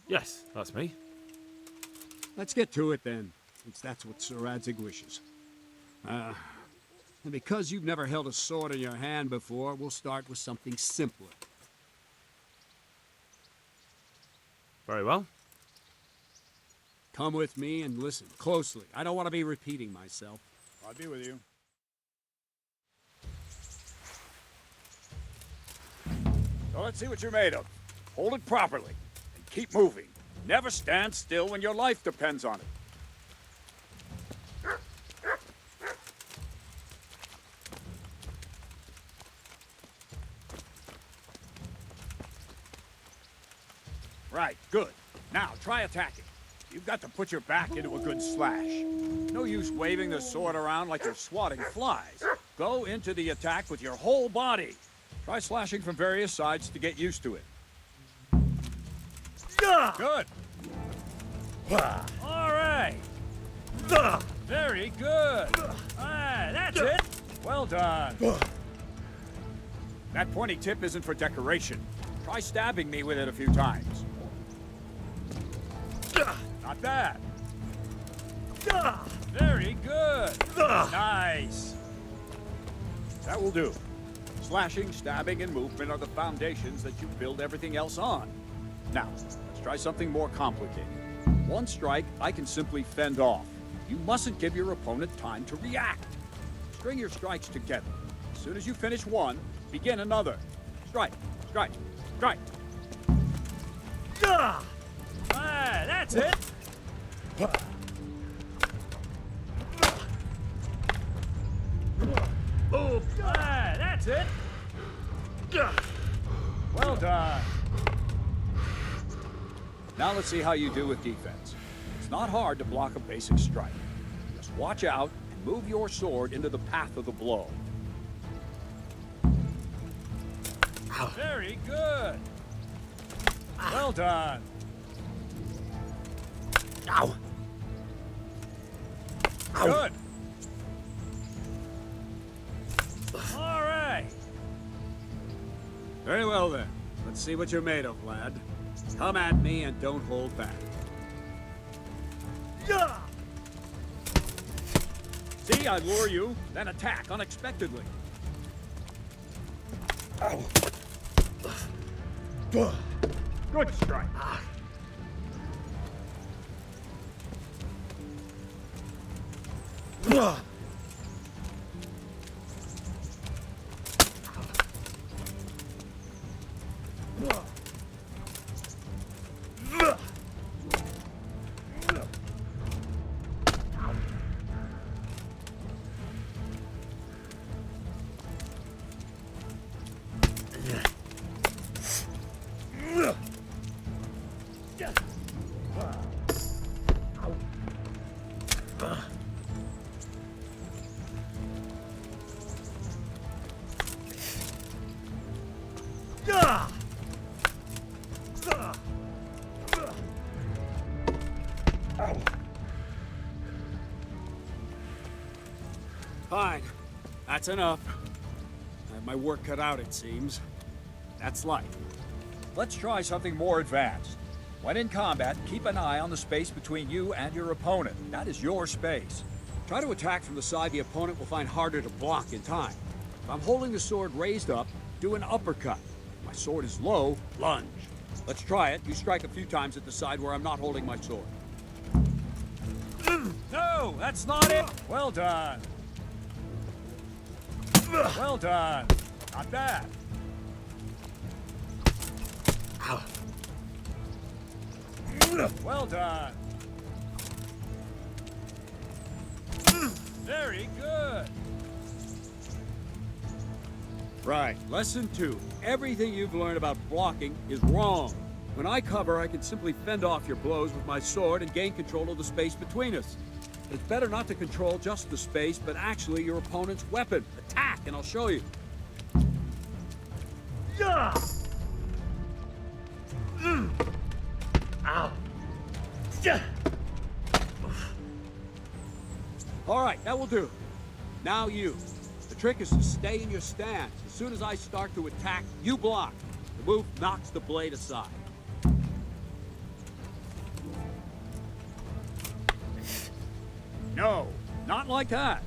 Yes, that's me. Let's get to it then, since that's what Sir Radzig wishes. And because you've never held a sword in your hand before, we'll start with something simpler. Very well. Come with me and listen closely. I don't want to be repeating myself. I'll be with you. So let's see what you're made of. Hold it properly and keep moving. Never stand still when your life depends on it. Right, good. Now, try attacking. You've got to put your back into a good slash. No use waving the sword around like you're swatting flies. Go into the attack with your whole body. Try slashing from various sides to get used to it. Good. All right. Very good. That's it. Well done. That pointy tip isn't for decoration. Try stabbing me with it a few times. Not bad. Very good. Nice. That will do. Slashing, stabbing, and movement are the foundations that you build everything else on. Now, let's try something more complicated. One strike, I can simply fend off. You mustn't give your opponent time to react. String your strikes together. As soon as you finish one, begin another. Strike, strike, strike. That's it. That's it. Well done. Now let's see how you do with defense. It's not hard to block a basic strike. Just watch out and move your sword into the path of the blow. Very good. Well done. Ow. Good. All right. Very well then. Let's see what you're made of, lad. Come at me and don't hold back. See, I lure you, then attack unexpectedly. Good strike. Fine. That's enough. I have my work cut out, it seems. That's life. Let's try something more advanced. When in combat, keep an eye on the space between you and your opponent. That is your space. Try to attack from the side the opponent will find harder to block in time. If I'm holding the sword raised up, do an uppercut. If my sword is low, lunge. Let's try it. You strike a few times at the side where I'm not holding my sword. No, that's not it. Well done. Well done. Not bad. Well done. Very good. Right. Lesson 2. Everything you've learned about blocking is wrong. When I cover, I can simply fend off your blows with my sword and gain control of the space between us. It's better not to control just the space, but actually your opponent's weapon. Attack, and I'll show you. Ow. All right, that will do. Now you. The trick is to stay in your stance. As soon as I start to attack, you block. The move knocks the blade aside. No, not like that.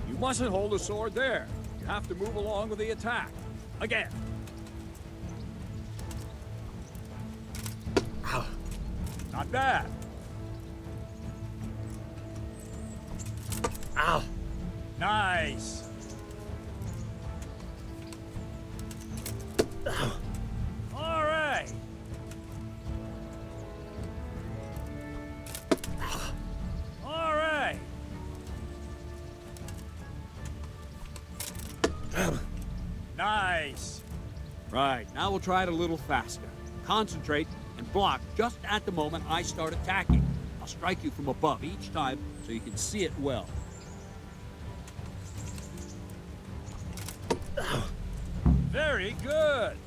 You mustn't hold the sword there. You have to move along with the attack. Again. Not bad. Ow. Nice. All right. All right. Nice. Right, now we'll try it a little faster. Concentrate and block just at the moment I start attacking. I'll strike you from above each time so you can see it well. Very good.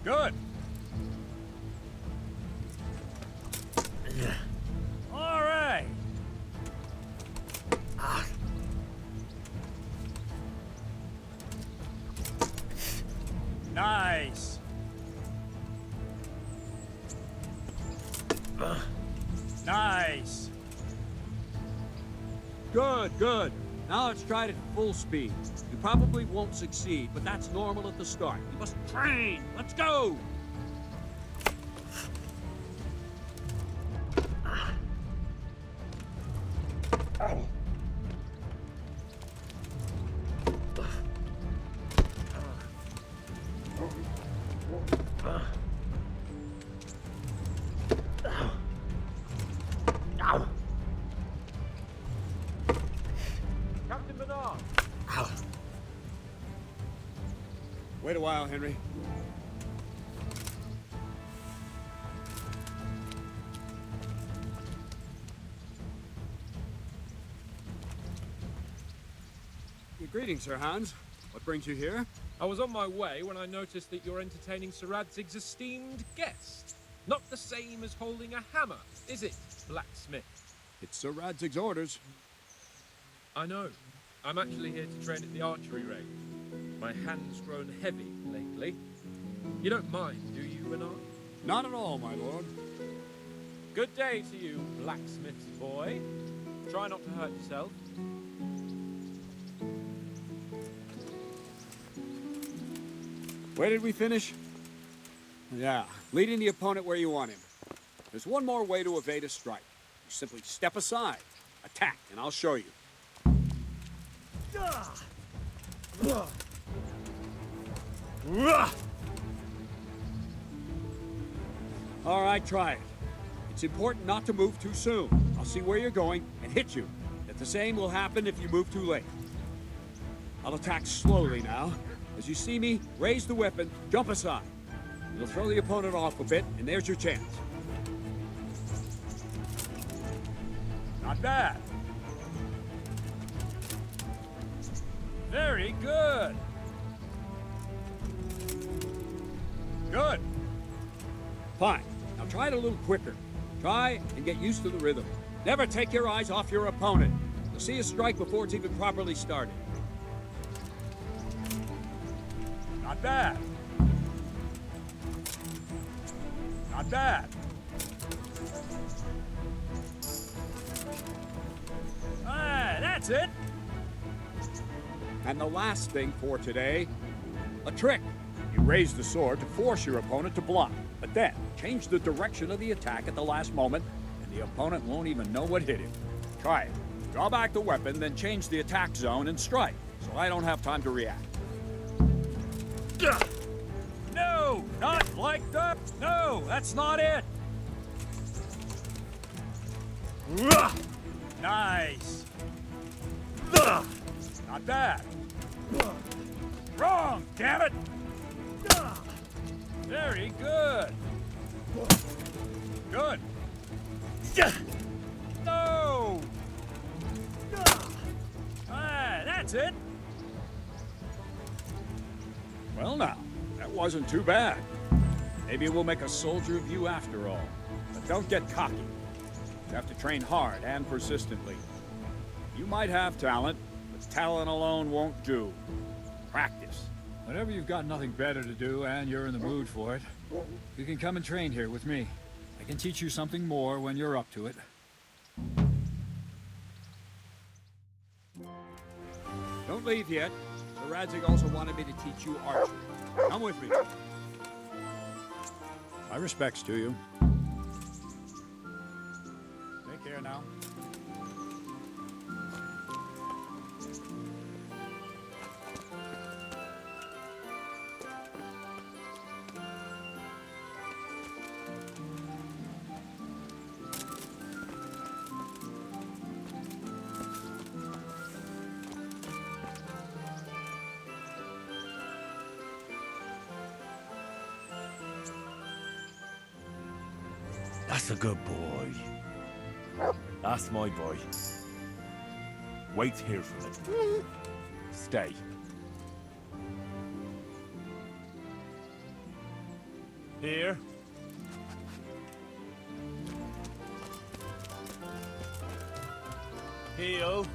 Good. All right. Nice. Nice. Good, good. Now let's try it at full speed. You probably won't succeed, but that's normal at the start. You must train. Let's go! Captain Bernard! Wait a while, Henry. Greetings, Sir Hans. What brings you here? I was on my way when I noticed that you're entertaining Sir Radzig's esteemed guest. Not the same as holding a hammer, is it, blacksmith? It's Sir Radzig's orders. I know. I'm actually here to train at the archery range. My hand's grown heavy lately. You don't mind, do you, Bernard? Not at all, my lord. Good day to you, blacksmith's boy. Try not to hurt yourself. Where did we finish? Yeah, leading the opponent where you want him. There's one more way to evade a strike. You simply step aside, attack, and I'll show you. All right, try it. It's important not to move too soon. I'll see where you're going and hit you. But the same will happen if you move too late. I'll attack slowly now. As you see me, raise the weapon, jump aside. It'll throw the opponent off a bit, and there's your chance. Not bad. Very good. Good. Fine. Now try it a little quicker. Try and get used to the rhythm. Never take your eyes off your opponent. You'll see a strike before it's even properly started. Not bad. Not bad. Ah, that's it. And the last thing for today, a trick. You raise the sword to force your opponent to block, but then change the direction of the attack at the last moment, and the opponent won't even know what hit him. Try it. Draw back the weapon, then change the attack zone and strike, so I don't have time to react. No, not like that. No, that's not it. Nice. Not bad. Wrong, damn it. Very good. Good. No. Ah, that's it. Well now, that wasn't too bad. Maybe we'll make a soldier of you after all. But don't get cocky. You have to train hard and persistently. You might have talent, but talent alone won't do. Practice. Whenever you've got nothing better to do and you're in the mood for it, you can come and train here with me. I can teach you something more when you're up to it. Don't leave yet. Sir Radzig also wanted me to teach you archery. Come with me. My respects to you. Take care now. That's a good boy. That's my boy. Wait here for it. Stay. Here. Heel.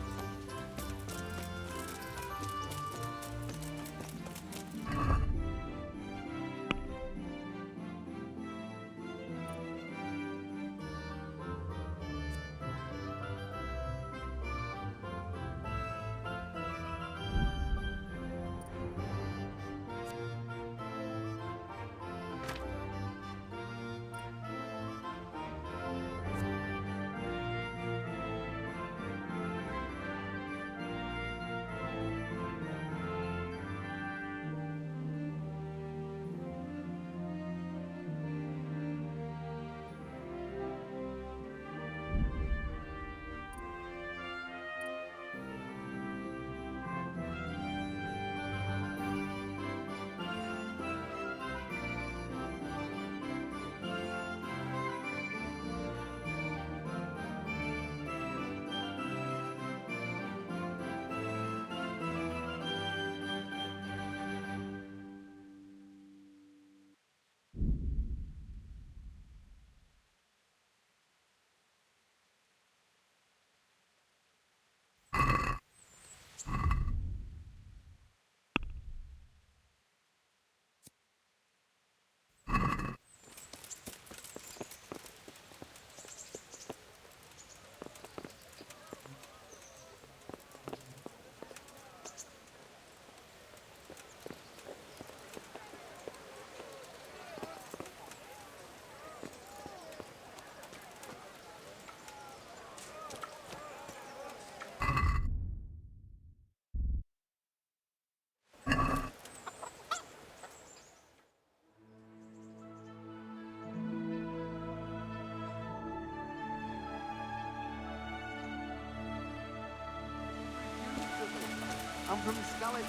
I'm from Skeleton.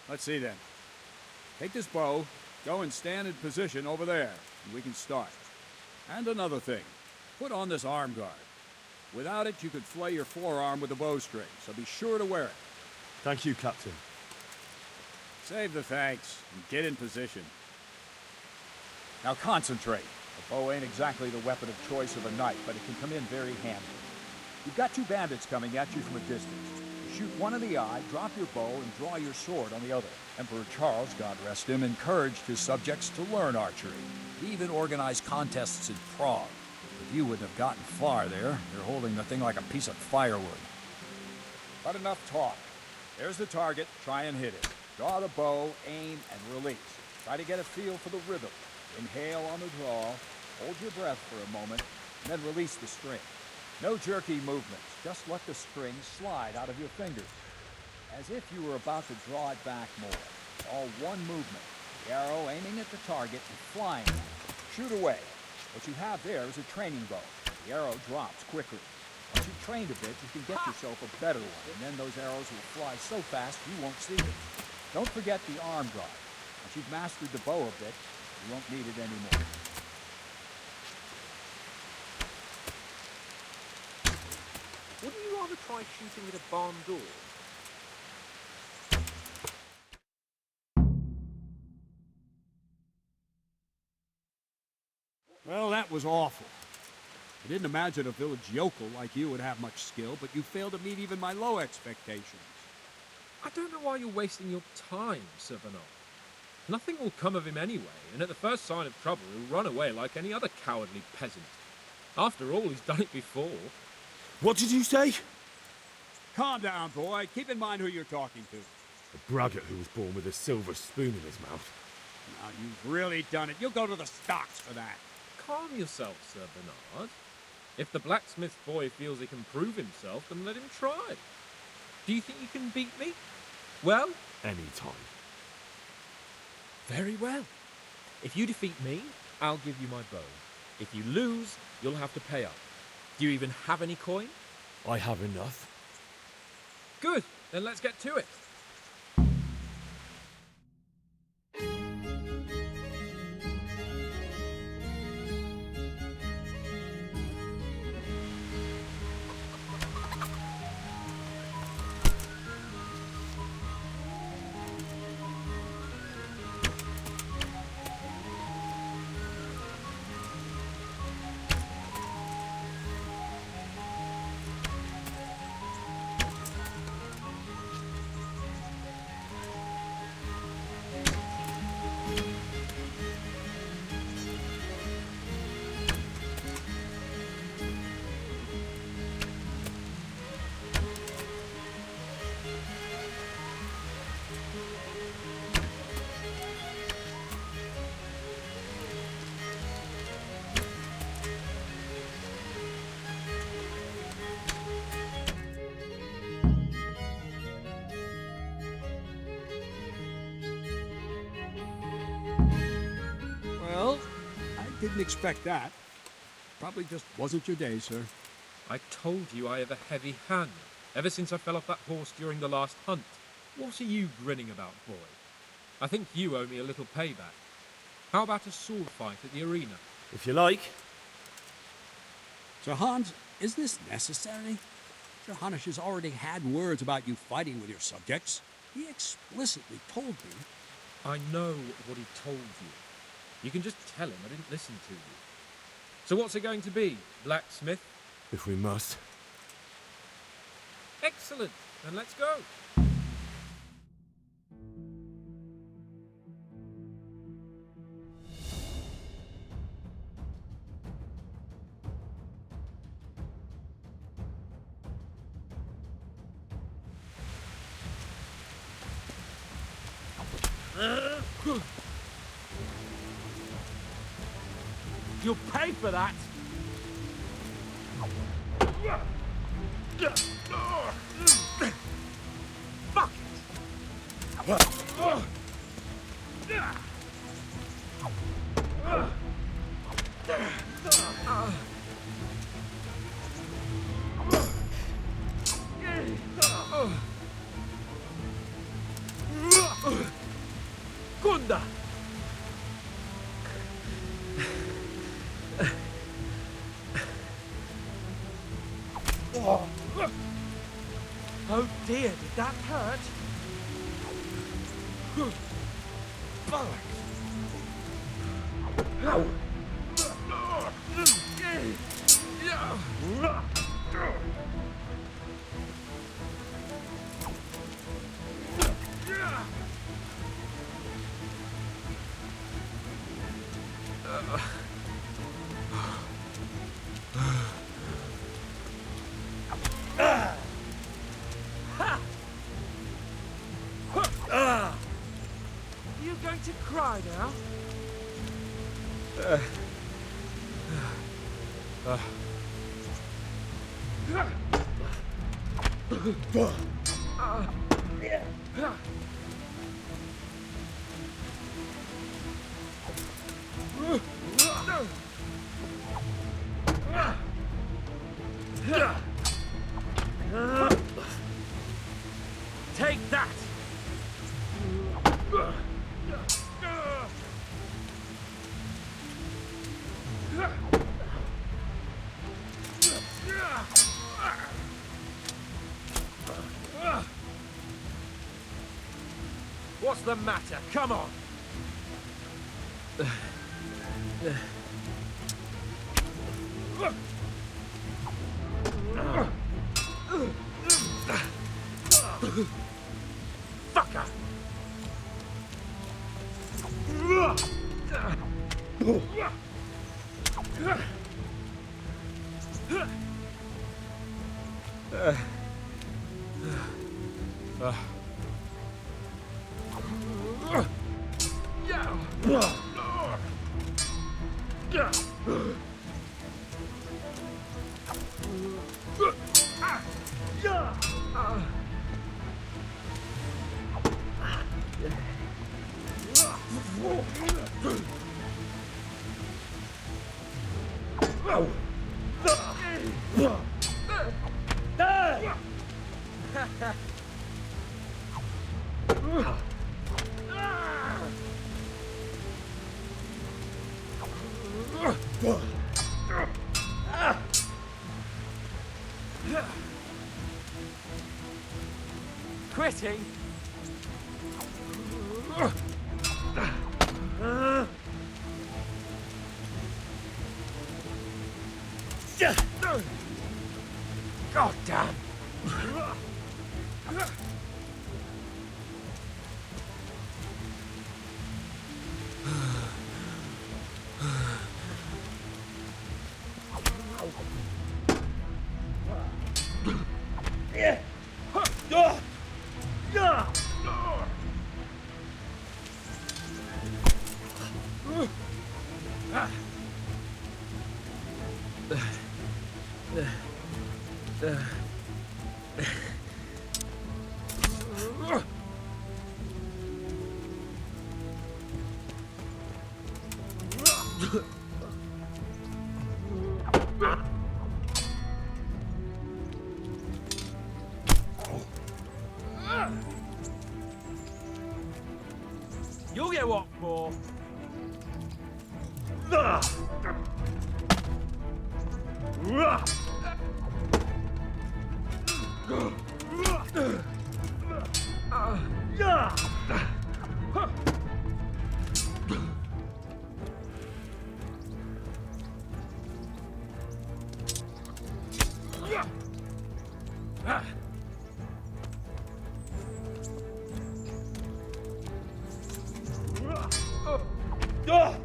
Let's see then. Take this bow, go and stand in position over there, and we can start. And another thing, put on this arm guard. Without it, you could flay your forearm with a bowstring, so be sure to wear it. Thank you, Captain. Save the thanks, and get in position. Now concentrate. A bow ain't exactly the weapon of choice of a knight, but it can come in very handy. You've got two bandits coming at you from a distance. You shoot one in the eye, drop your bow, and draw your sword on the other. Emperor Charles, God rest him, encouraged his subjects to learn archery. He even organized contests in Prague. But you wouldn't have gotten far there. You're holding the thing like a piece of firewood. But enough talk. There's the target. Try and hit it. Draw the bow, aim, and release. Try to get a feel for the rhythm. Inhale on the draw, hold your breath for a moment, and then release the string. No jerky movements. Just let the string slide out of your fingers, as if you were about to draw it back more. All one movement. The arrow aiming at the target and flying at it. Shoot away. What you have there is a training bow. The arrow drops quickly. Once you've trained a bit, you can get yourself a better one, and then those arrows will fly so fast you won't see them. Don't forget the arm guard. Once you've mastered the bow a bit, you won't need it anymore. Wouldn't you rather try shooting at a barn door? Well, that was awful. I didn't imagine a village yokel like you would have much skill, but you failed to meet even my low expectations. I don't know why you're wasting your time, Sir Bernard. Nothing will come of him anyway, and at the first sign of trouble he'll run away like any other cowardly peasant. After all, he's done it before. What did you say? Calm down, boy. Keep in mind who you're talking to. A braggart who was born with a silver spoon in his mouth. Now, you've really done it. You'll go to the stocks for that. Calm yourself, Sir Bernard. If the blacksmith boy feels he can prove himself, then let him try. Do you think you can beat me? Well? Any time. Very well. If you defeat me, I'll give you my bow. If you lose, you'll have to pay up. Do you even have any coin? I have enough. Good, then let's get to it. Well, I didn't expect that. Probably just wasn't your day, sir. I told you I have a heavy hand, ever since I fell off that horse during the last hunt. What are you grinning about, boy? I think you owe me a little payback. How about a sword fight at the arena? If you like. Sir Hans, is this necessary? Sir Hanush has already had words about you fighting with your subjects. He explicitly told me. I know what he told you. You can just tell him I didn't listen to you. So what's it going to be, blacksmith? If we must. Excellent, then let's go. You'll pay for that! Fuck Gunda! Oh dear, did that hurt? You going to cry now? Take that! What's the matter? Come on! Fucker! Quitting? God damn! You'll get what for? Go!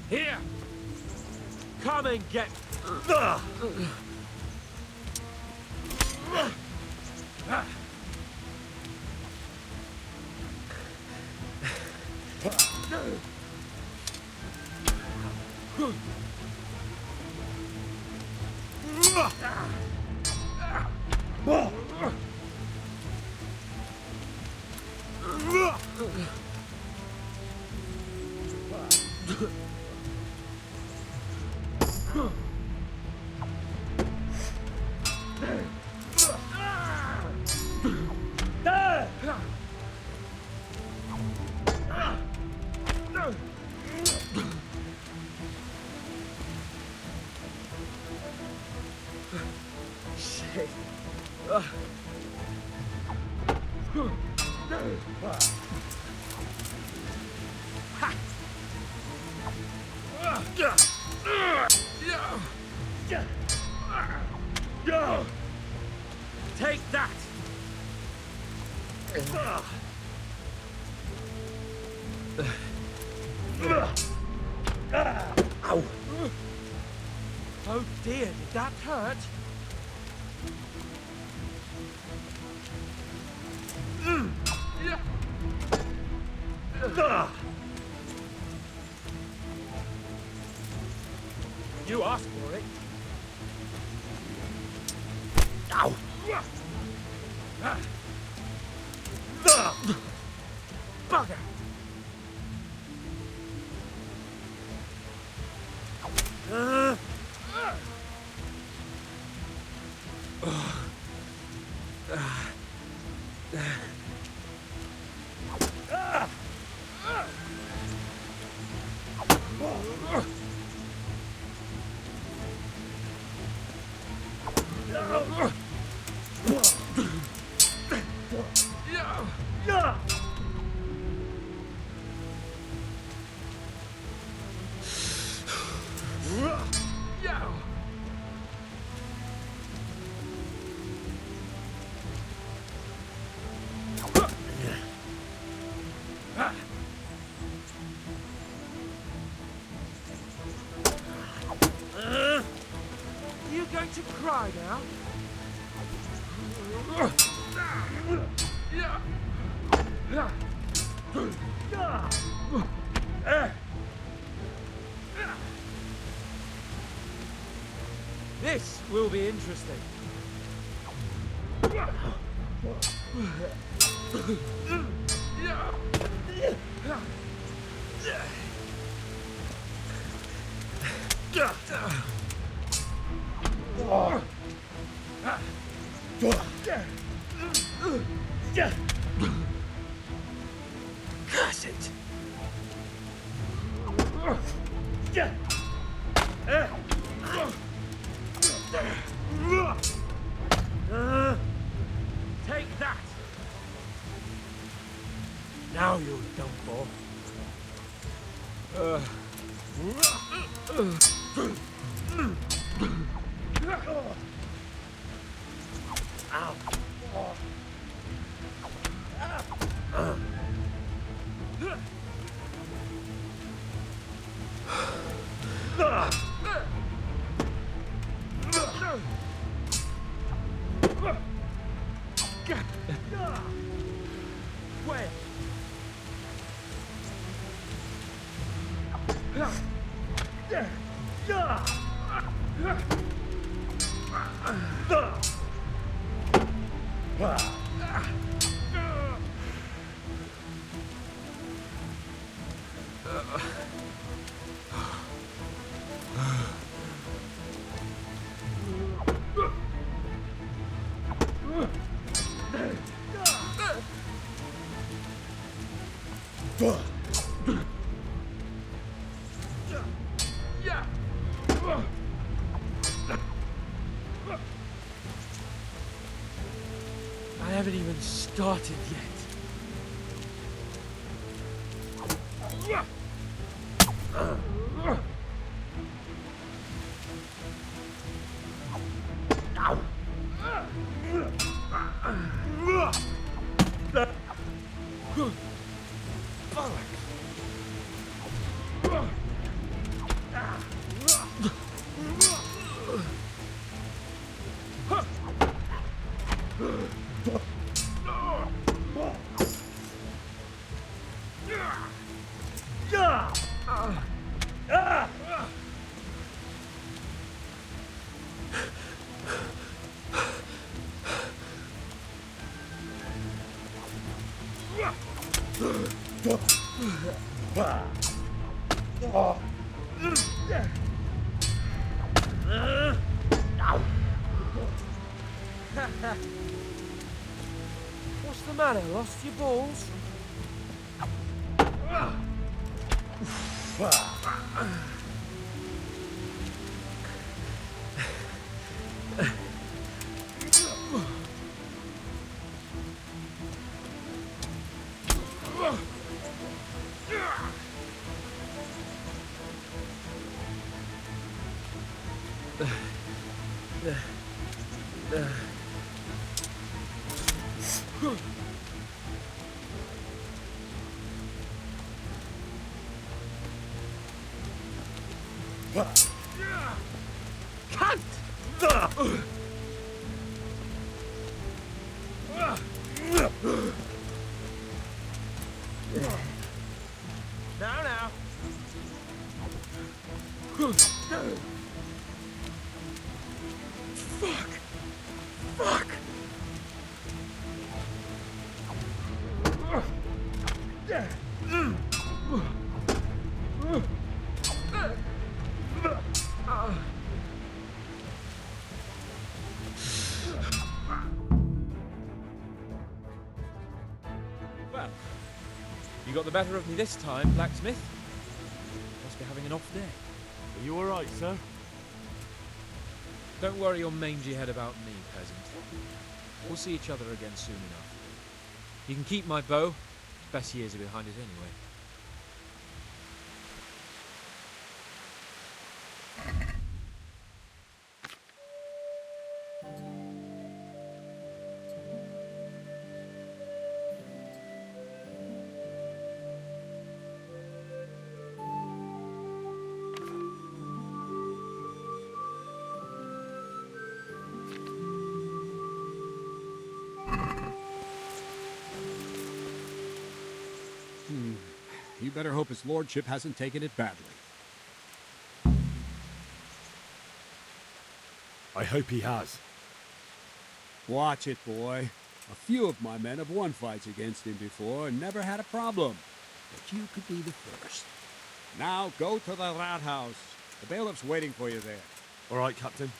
Here! Come and get... Shit. Take that! Ow! Oh dear, did that hurt? You asked for it. Ow! Bugger! You going to cry now? This will be interesting. Curse it! Take that! Now you're done for. Where? I haven't even started yet. What's the matter? Lost your balls? Now. Fuck! Well, you got the better of me this time, blacksmith. Must be having an off day. Are you alright, sir? Don't worry your mangy head about me, peasant. We'll see each other again soon enough. You can keep my bow. Best years are behind it anyway. You better hope his lordship hasn't taken it badly. I hope he has. Watch it, boy. A few of my men have won fights against him before and never had a problem. But you could be the first. Now go to the rat house. The bailiff's waiting for you there. Alright, Captain.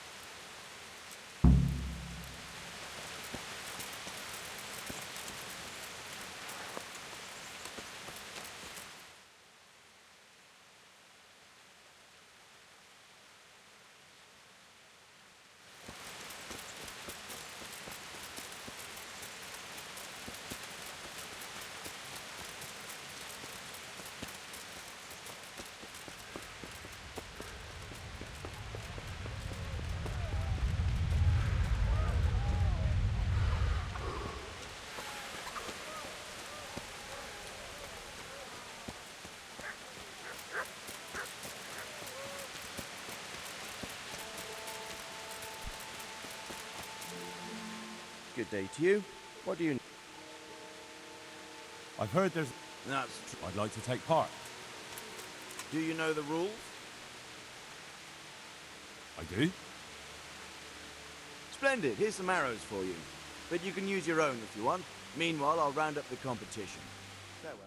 Good day to you. What do you need? I've heard there's... That's true. I'd like to take part. Do you know the rules? I do? Splendid. Here's some arrows for you. But you can use your own if you want. Meanwhile, I'll round up the competition. Farewell.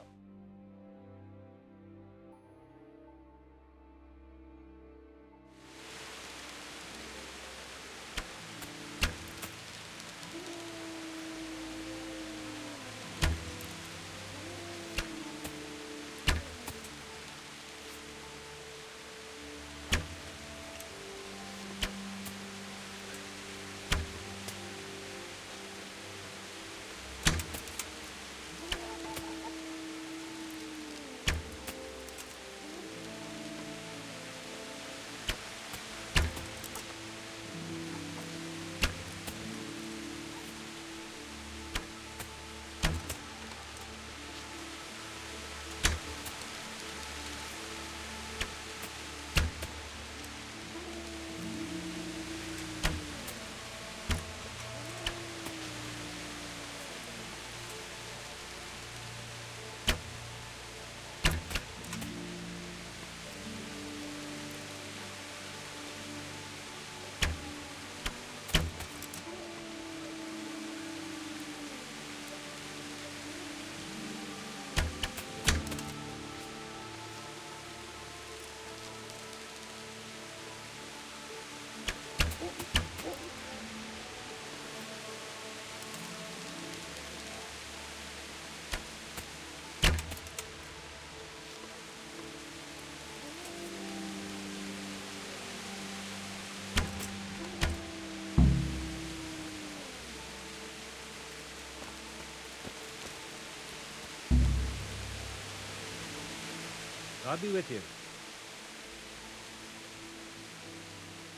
I'll be with you.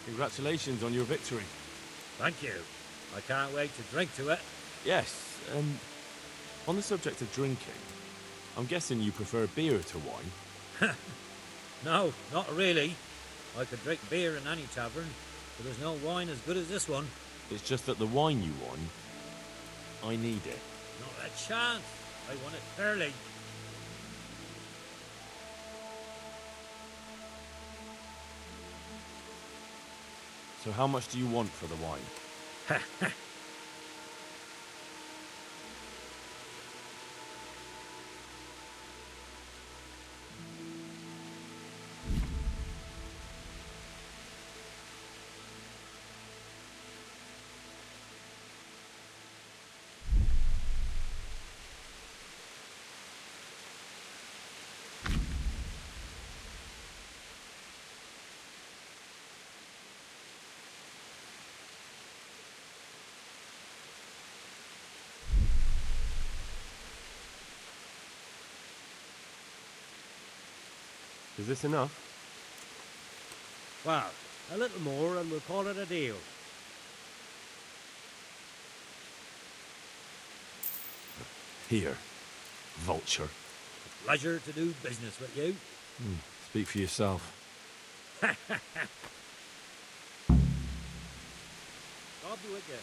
Congratulations on your victory. Thank you. I can't wait to drink to it. Yes, on the subject of drinking, I'm guessing you prefer beer to wine? No, not really. I could drink beer in any tavern, but there's no wine as good as this one. It's just that the wine you won, I need it. Not a chance. I want it fairly. So how much do you want for the wine? Is this enough? Well, a little more and we'll call it a deal. Here, vulture. Pleasure to do business with you. Speak for yourself. God be with you.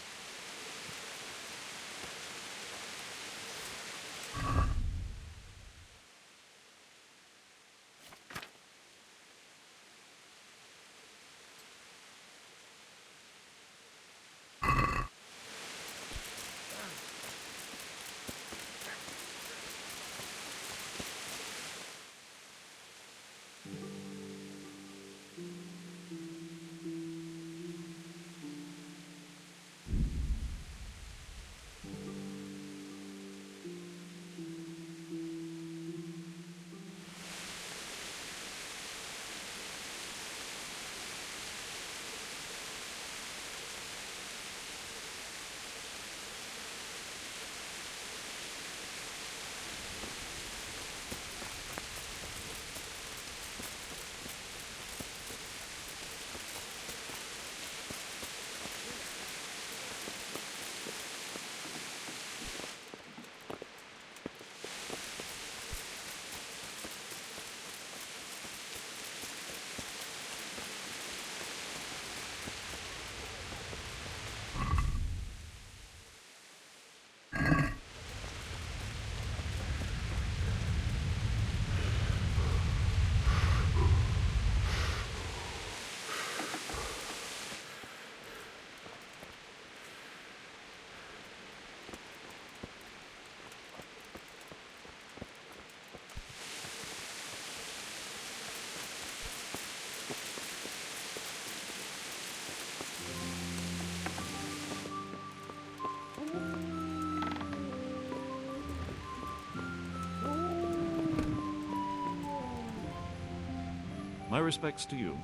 My respects to you.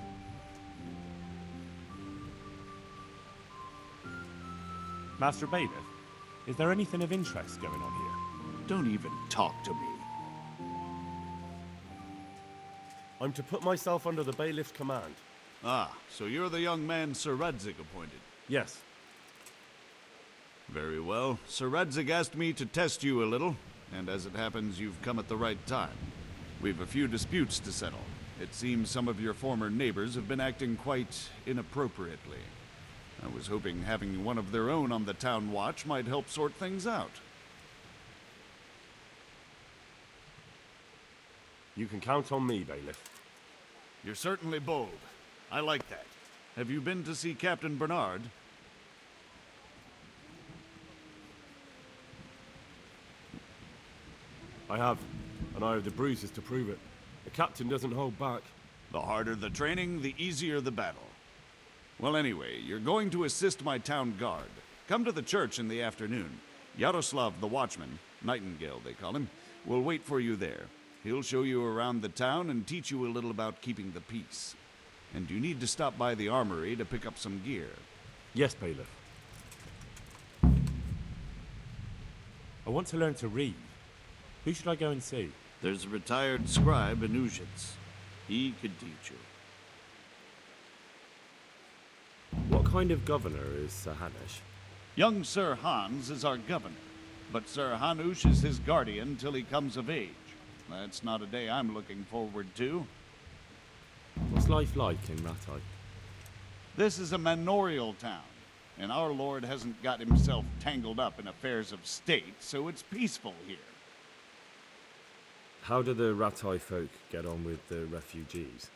Master Bailiff, is there anything of interest going on here? Don't even talk to me. I'm to put myself under the bailiff's command. Ah, so you're the young man Sir Radzig appointed. Yes. Very well. Sir Radzig asked me to test you a little, and as it happens, you've come at the right time. We've a few disputes to settle. It seems some of your former neighbors have been acting quite inappropriately. I was hoping having one of their own on the town watch might help sort things out. You can count on me, Bailiff. You're certainly bold. I like that. Have you been to see Captain Bernard? I have, and I have the bruises to prove it. The captain doesn't hold back. The harder the training, the easier the battle. Well, anyway, you're going to assist my town guard. Come to the church in the afternoon. Yaroslav the watchman, Nightingale they call him, will wait for you there. He'll show you around the town and teach you a little about keeping the peace. And you need to stop by the armory to pick up some gear. Yes, Bailiff. I want to learn to read. Who should I go and see? There's a retired scribe in Uzhitz. He could teach you. What kind of governor is Sir Hanush? Young Sir Hans is our governor, but Sir Hanush is his guardian till he comes of age. That's not a day I'm looking forward to. What's life like in Ratai? This is a manorial town, and our lord hasn't got himself tangled up in affairs of state, so it's peaceful here. How do the Ratai folk get on with the refugees?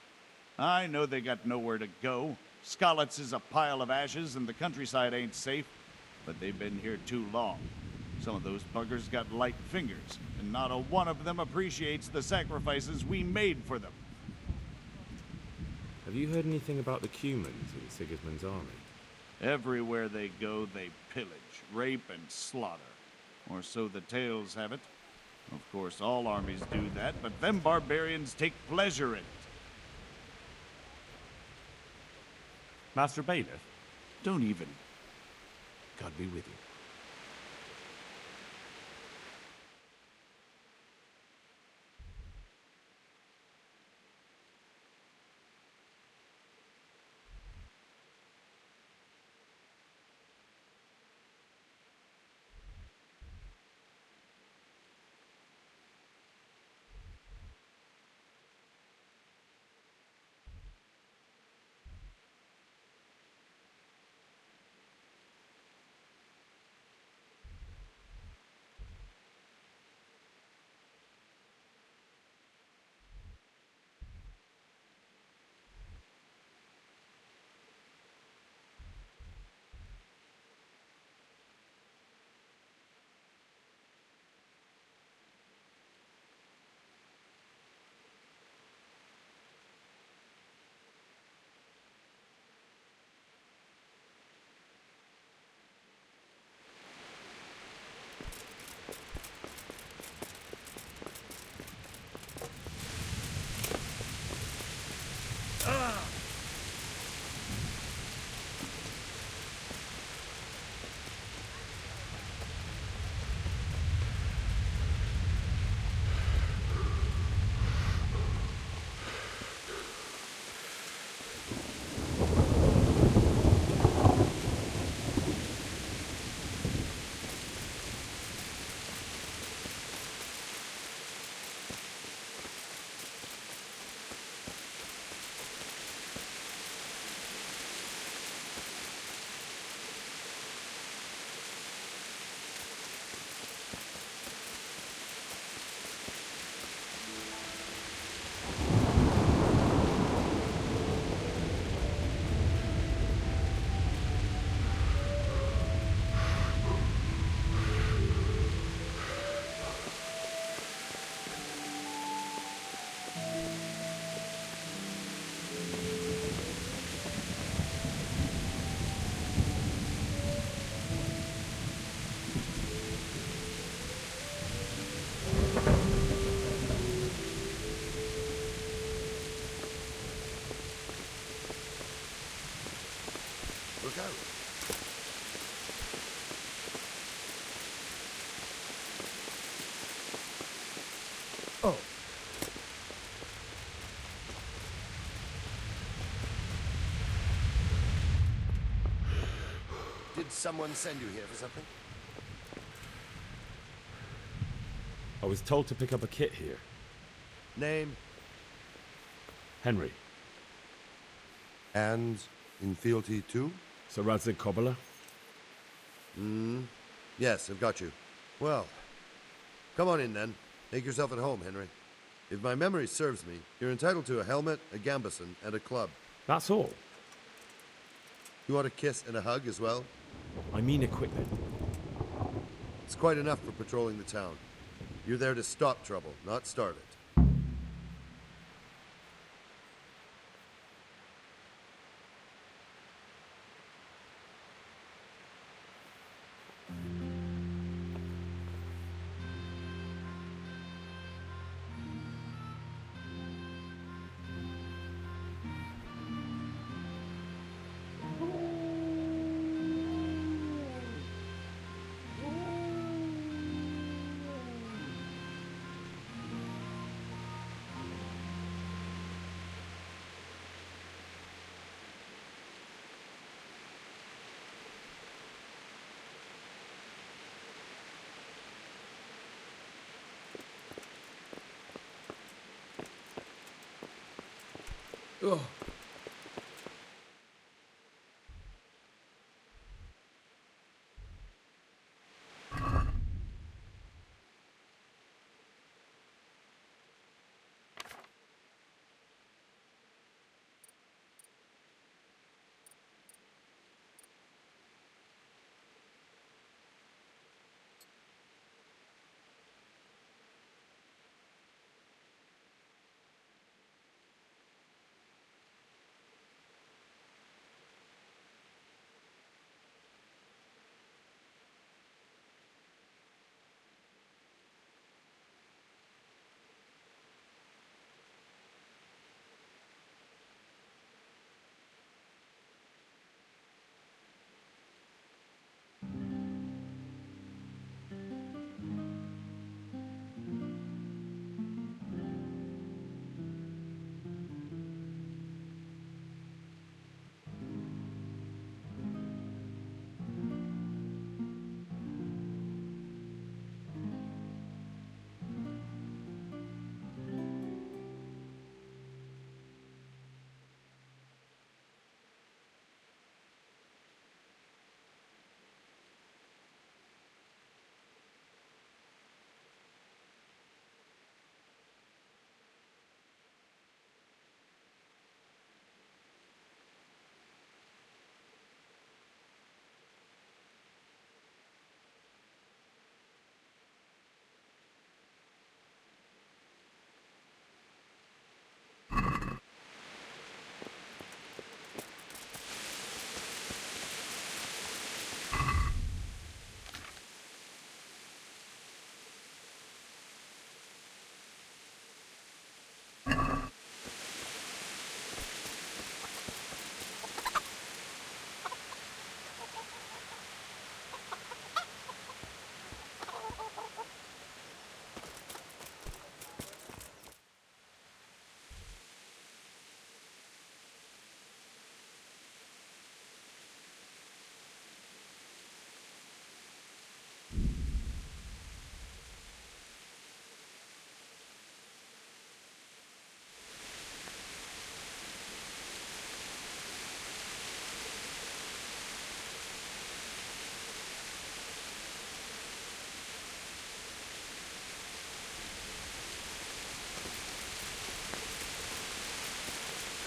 I know they got nowhere to go. Skalitz is a pile of ashes and the countryside ain't safe, but they've been here too long. Some of those buggers got light fingers, and not a one of them appreciates the sacrifices we made for them. Have you heard anything about the Cumans in Sigismund's army? Everywhere they go, they pillage, rape, and slaughter. Or so the tales have it. Of course, all armies do that, but them barbarians take pleasure in it. Master Bailiff? Don't even. God be with you. Look out. Oh. Did someone send you here for something? I was told to pick up a kit here. Name? Henry. And in fealty too? Sir Radzig Kobyla? Yes, I've got you. Well, come on in then. Make yourself at home, Henry. If my memory serves me, you're entitled to a helmet, a gambeson, and a club. That's all? You want a kiss and a hug as well? I mean equipment. It's quite enough for patrolling the town. You're there to stop trouble, not start it. Ugh.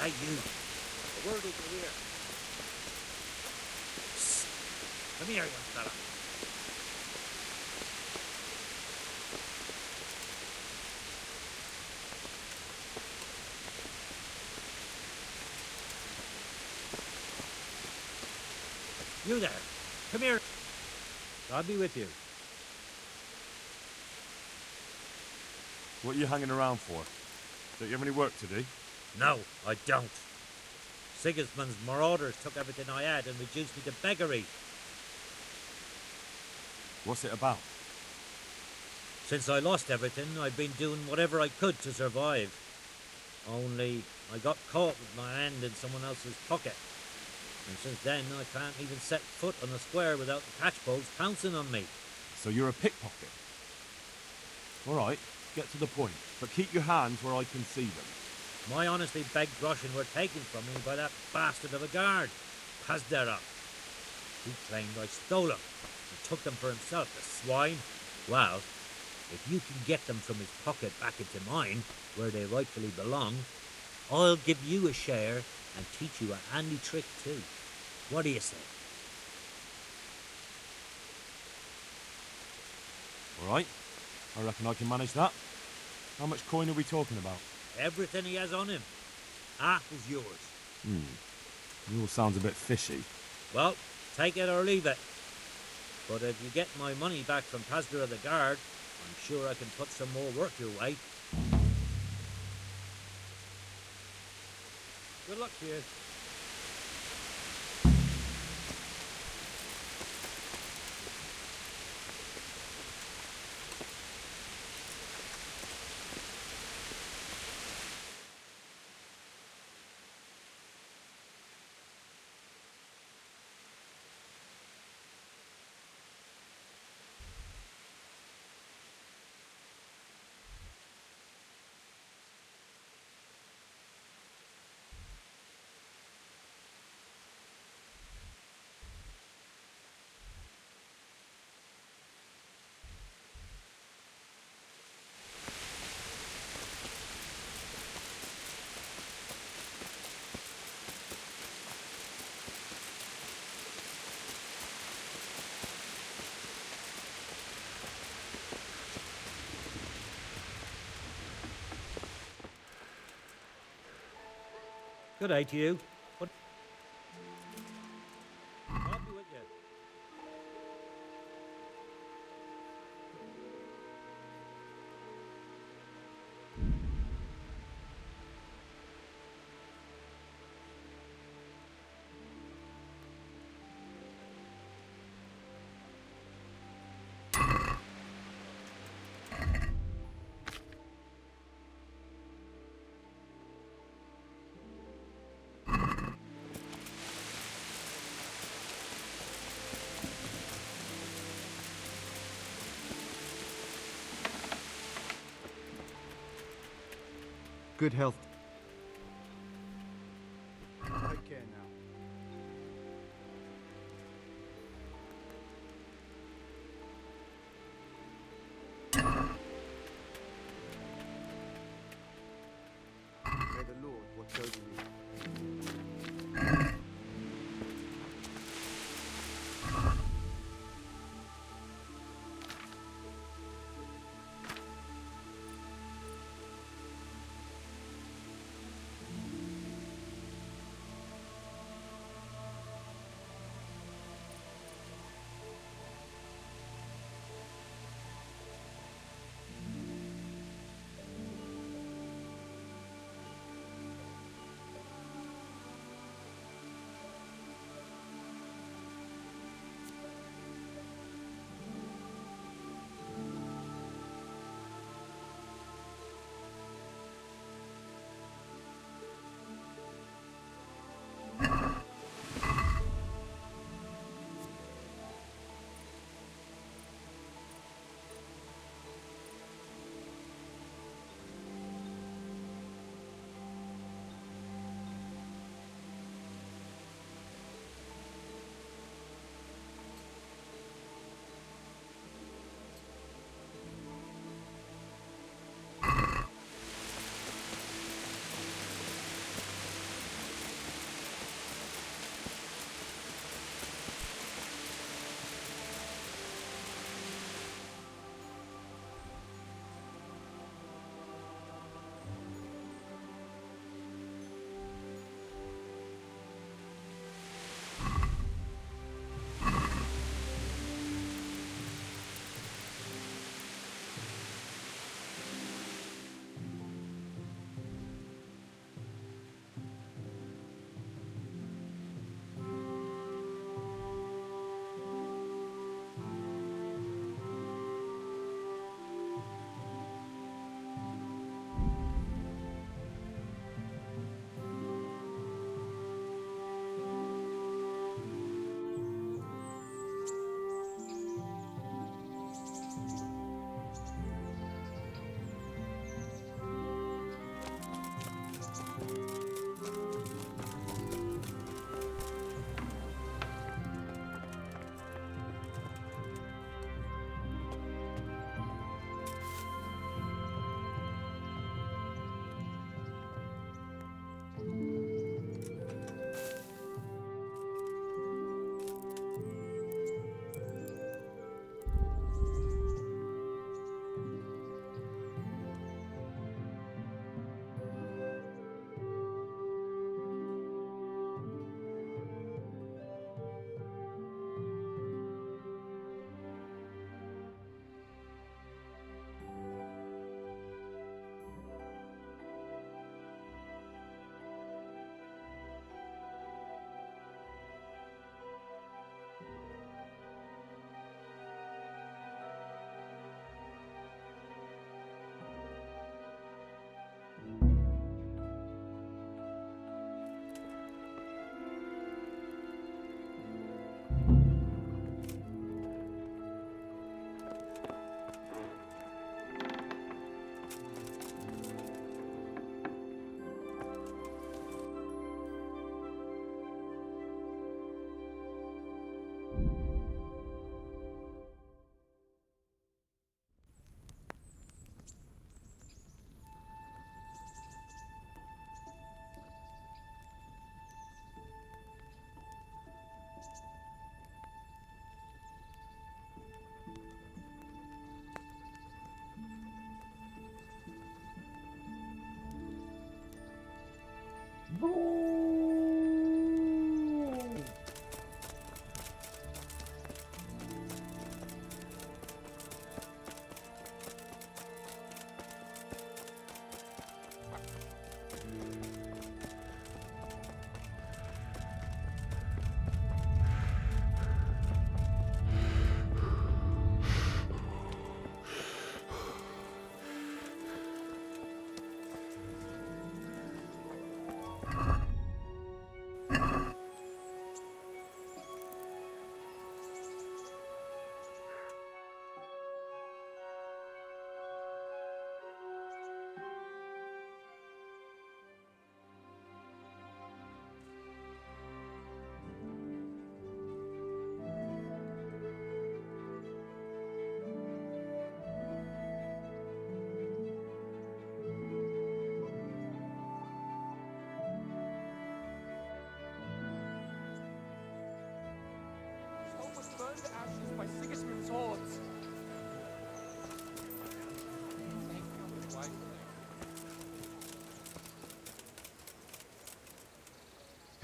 Hey, you. A word in your ear. Psst. Come here, young fella. You there. Come here. God be with you. What are you hanging around for? Don't you have any work to do? No, I don't. Sigismund's marauders took everything I had and reduced me to beggary. What's it about? Since I lost everything, I've been doing whatever I could to survive. Only I got caught with my hand in someone else's pocket. And since then, I can't even set foot on a square without the catchpoles pouncing on me. So you're a pickpocket? All right, get to the point, but keep your hands where I can see them. My honestly begged groschen were taken from me by that bastard of a guard, Pazdera. He claimed I stole them and took them for himself, the swine. Well, if you can get them from his pocket back into mine, where they rightfully belong, I'll give you a share and teach you a handy trick too. What do you say? All right, I reckon I can manage that. How much coin are we talking about? Everything he has on him. Half is yours. It all sounds a bit fishy. Well, take it or leave it. But if you get my money back from Pazdera the guard, I'm sure I can put some more work your way. Good luck to you. Good day to you. What? I'll be with you. Good health. Take care now. May the Lord watch over you.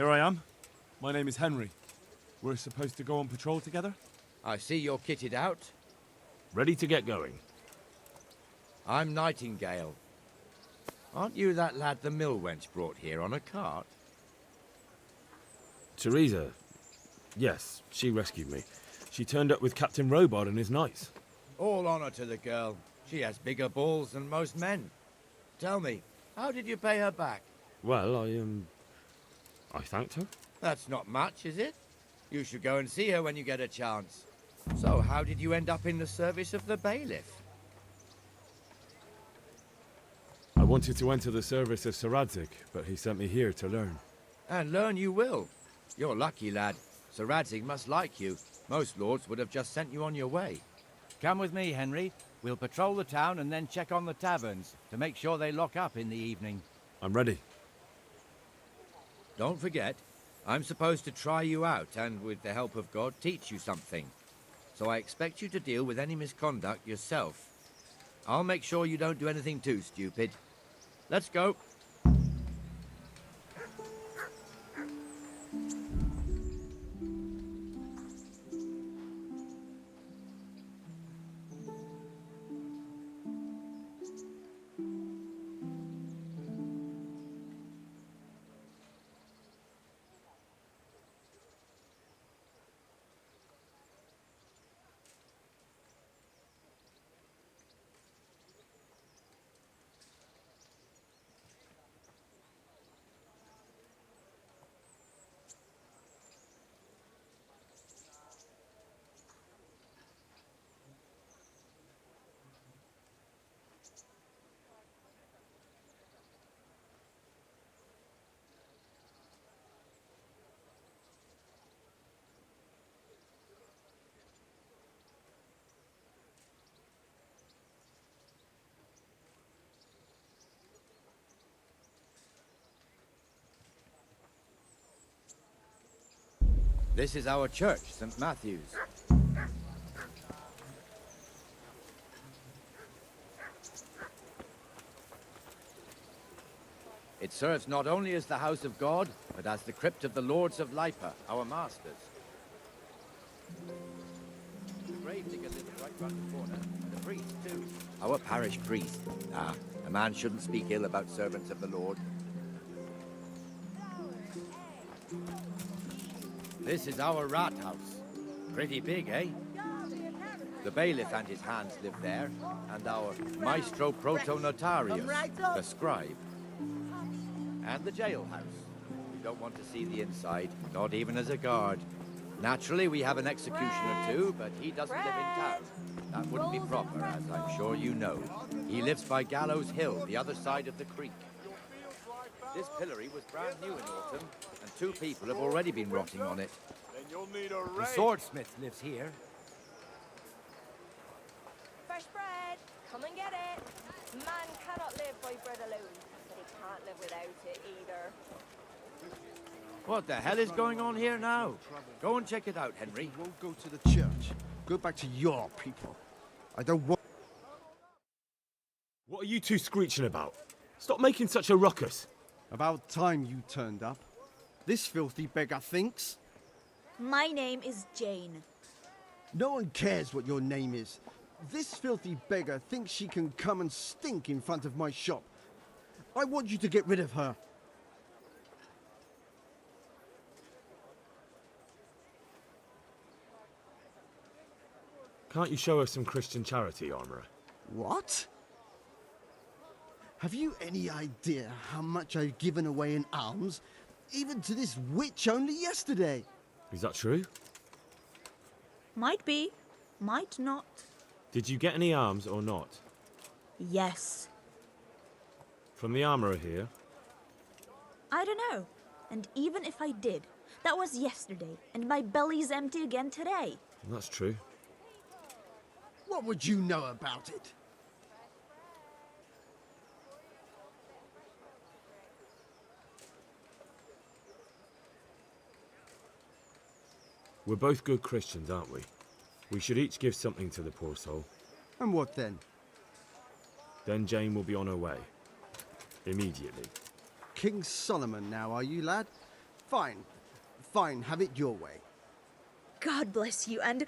Here I am. My name is Henry. We're supposed to go on patrol together? I see you're kitted out. Ready to get going. I'm Nightingale. Aren't you that lad the mill wench brought here on a cart? Teresa. Yes, she rescued me. She turned up with Captain Robard and his knights. All honor to the girl. She has bigger balls than most men. Tell me, how did you pay her back? Well, I thanked her. That's not much, is it? You should go and see her when you get a chance. So, how did you end up in the service of the bailiff? I wanted to enter the service of Sir Radzig, but he sent me here to learn. And learn you will. You're lucky, lad. Sir Radzig must like you. Most lords would have just sent you on your way. Come with me, Henry. We'll patrol the town and then check on the taverns to make sure they lock up in the evening. I'm ready. Don't forget, I'm supposed to try you out and, with the help of God, teach you something. So I expect you to deal with any misconduct yourself. I'll make sure you don't do anything too stupid. Let's go. This is our church, St. Matthew's. It serves not only as the house of God, but as the crypt of the lords of Lipa, our masters. The gravedigger lives right round the corner, and the priest too. Our parish priest. Ah, a man shouldn't speak ill about servants of the Lord. This is our rat house. Pretty big, eh? The bailiff and his hands live there, and our maestro protonotarius, the scribe. And the jailhouse. We don't want to see the inside, not even as a guard. Naturally, we have an executioner too, but he doesn't live in town. That wouldn't be proper, as I'm sure you know. He lives by Gallows Hill, the other side of the creek. This pillory was brand new in autumn, and 2 people have already been rotting on it. Then you'll need a The swordsmith lives here. Fresh bread, come and get it. Man cannot live by bread alone, but he can't live without it either. What the hell is going on here now? Go and check it out, Henry. Won't go to the church. Go back to your people. I don't want... What are you two screeching about? Stop making such a ruckus. About time you turned up. This filthy beggar thinks. My name is Jane. No one cares what your name is. This filthy beggar thinks she can come and stink in front of my shop. I want you to get rid of her. Can't you show us some Christian charity, Armourer? What? Have you any idea how much I've given away in alms? Even to this witch only yesterday. Is that true? Might be, might not. Did you get any arms or not? Yes. From the armourer here? I don't know. And even if I did, that was yesterday, and my belly's empty again today. That's true. What would you know about it? We're both good Christians, aren't we? We should each give something to the poor soul. And what then? Then Jane will be on her way. Immediately. King Solomon now, are you, lad? Fine. Fine, have it your way. God bless you, and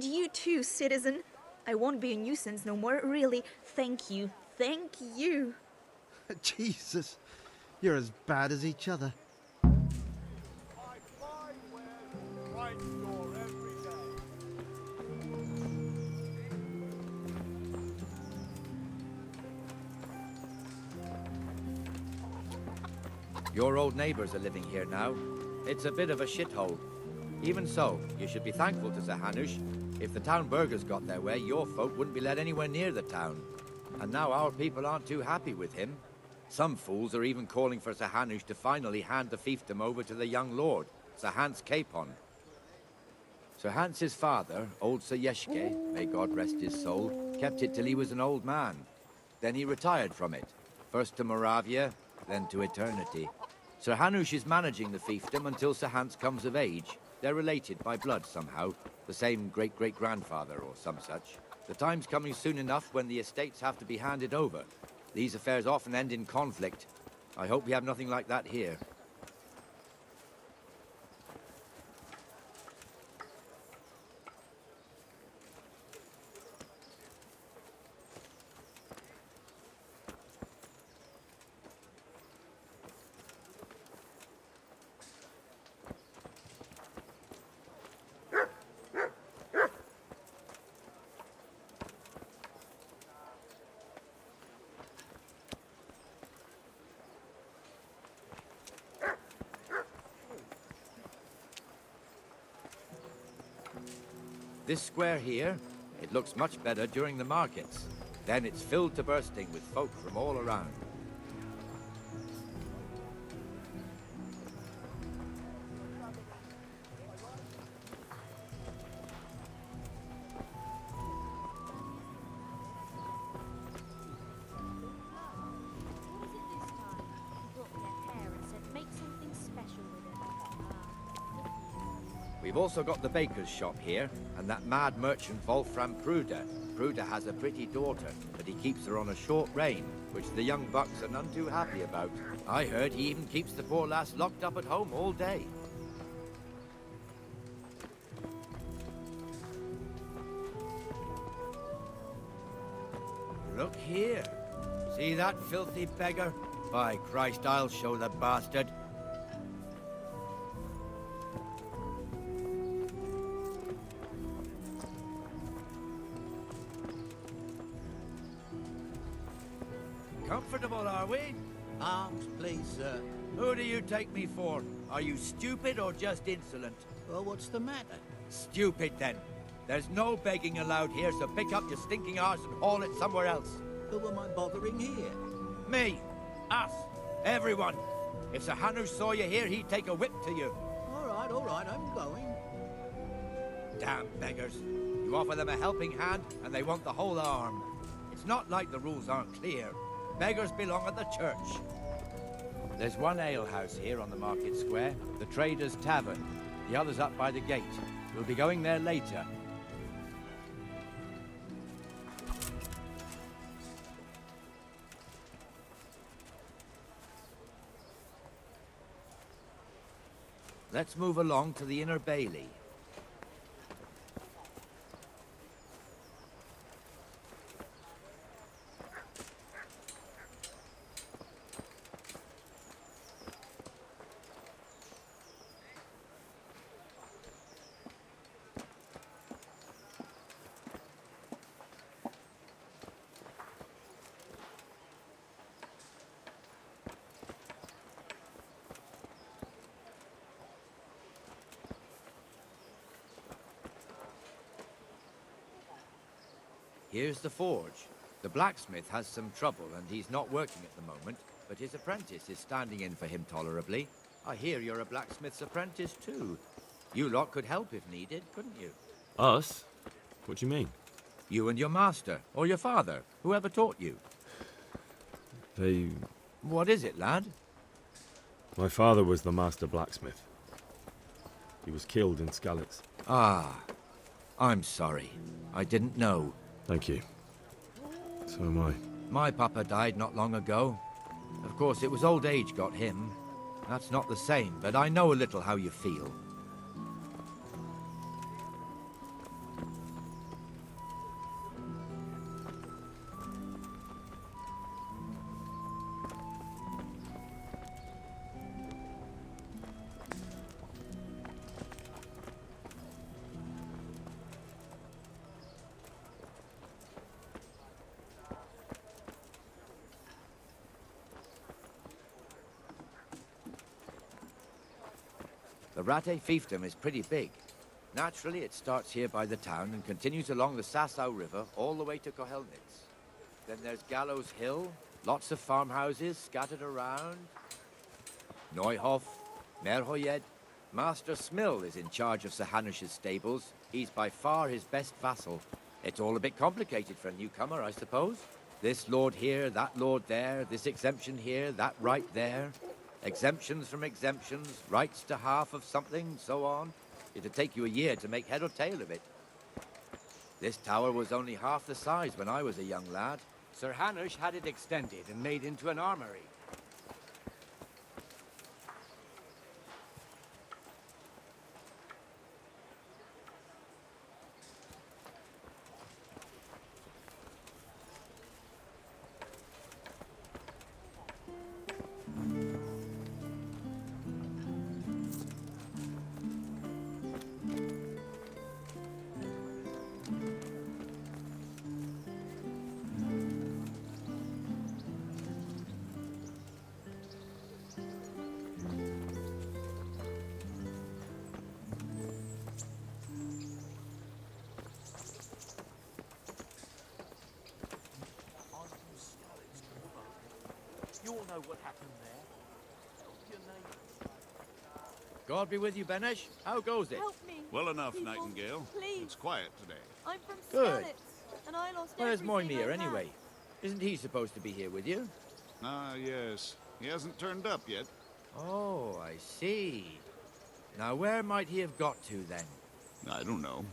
you too, citizen. I won't be a nuisance no more, really. Thank you. Thank you. Jesus, you're as bad as each other. Your old neighbors are living here now. It's a bit of a shithole. Even so, you should be thankful to Sir Hanush. If the town burghers got their way, your folk wouldn't be let anywhere near the town. And now our people aren't too happy with him. Some fools are even calling for Sir Hanush to finally hand the fiefdom over to the young lord, Sir Hans Capon. Sir Hans's father, old Sir Yeshke, may God rest his soul, kept it till he was an old man. Then he retired from it, first to Moravia, then to eternity. Sir Hanush is managing the fiefdom until Sir Hans comes of age. They're related by blood somehow, the same great-great-grandfather or some such. The time's coming soon enough when the estates have to be handed over. These affairs often end in conflict. I hope we have nothing like that here. This square here, it looks much better during the markets. Then it's filled to bursting with folk from all around. We've also got the baker's shop here, and that mad merchant Wolfram Pruder. Pruder has a pretty daughter, but he keeps her on a short rein, which the young bucks are none too happy about. I heard he even keeps the poor lass locked up at home all day. Look here. See that filthy beggar? By Christ, I'll show the bastard. Comfortable, are we? Arms, please, sir. Who do you take me for? Are you stupid or just insolent? Well, what's the matter? Stupid, then. There's no begging allowed here, so pick up your stinking arse and haul it somewhere else. Who am I bothering here? Me. Us. Everyone. If Sir Hanush saw you here, he'd take a whip to you. All right, I'm going. Damn beggars. You offer them a helping hand, and they want the whole arm. It's not like the rules aren't clear. Beggars belong at the church. There's one alehouse here on the market square, the Trader's Tavern. The other's up by the gate. We'll be going there later. Let's move along to the Inner Bailey. Here's the forge. The blacksmith has some trouble and he's not working at the moment, but his apprentice is standing in for him tolerably. I hear you're a blacksmith's apprentice too. You lot could help if needed, couldn't you? Us? What do you mean? You and your master, or your father, whoever taught you. They... What is it, lad? My father was the master blacksmith. He was killed in Skalitz. Ah, I'm sorry. I didn't know. Thank you. So am I. My papa died not long ago. Of course, it was old age got him. That's not the same, but I know a little how you feel. The Rate fiefdom is pretty big. Naturally, it starts here by the town and continues along the Sasau River all the way to Kohelnitz. Then there's Gallows Hill, lots of farmhouses scattered around. Neuhof, Merhoyed. Master Smill is in charge of Sir Hanush's stables. He's by far his best vassal. It's all a bit complicated for a newcomer, I suppose. This lord here, that lord there, this exemption here, that right there. Exemptions from exemptions, rights to half of something, so on. It'd take you a year to make head or tail of it. This tower was only half the size when I was a young lad. Sir Hanush had it extended and made into an armory. You all know what happened there. Your name. God be with you, Benesh. How goes it? Help me. Well enough, people, Nightingale. Please. It's quiet today. I'm from Good. Skalitz, and I lost Where's everything Moimir I had. anyway? Isn't he supposed to be here with you? Ah, yes. He hasn't turned up yet. Oh, I see. Now where might he have got to then? I don't know.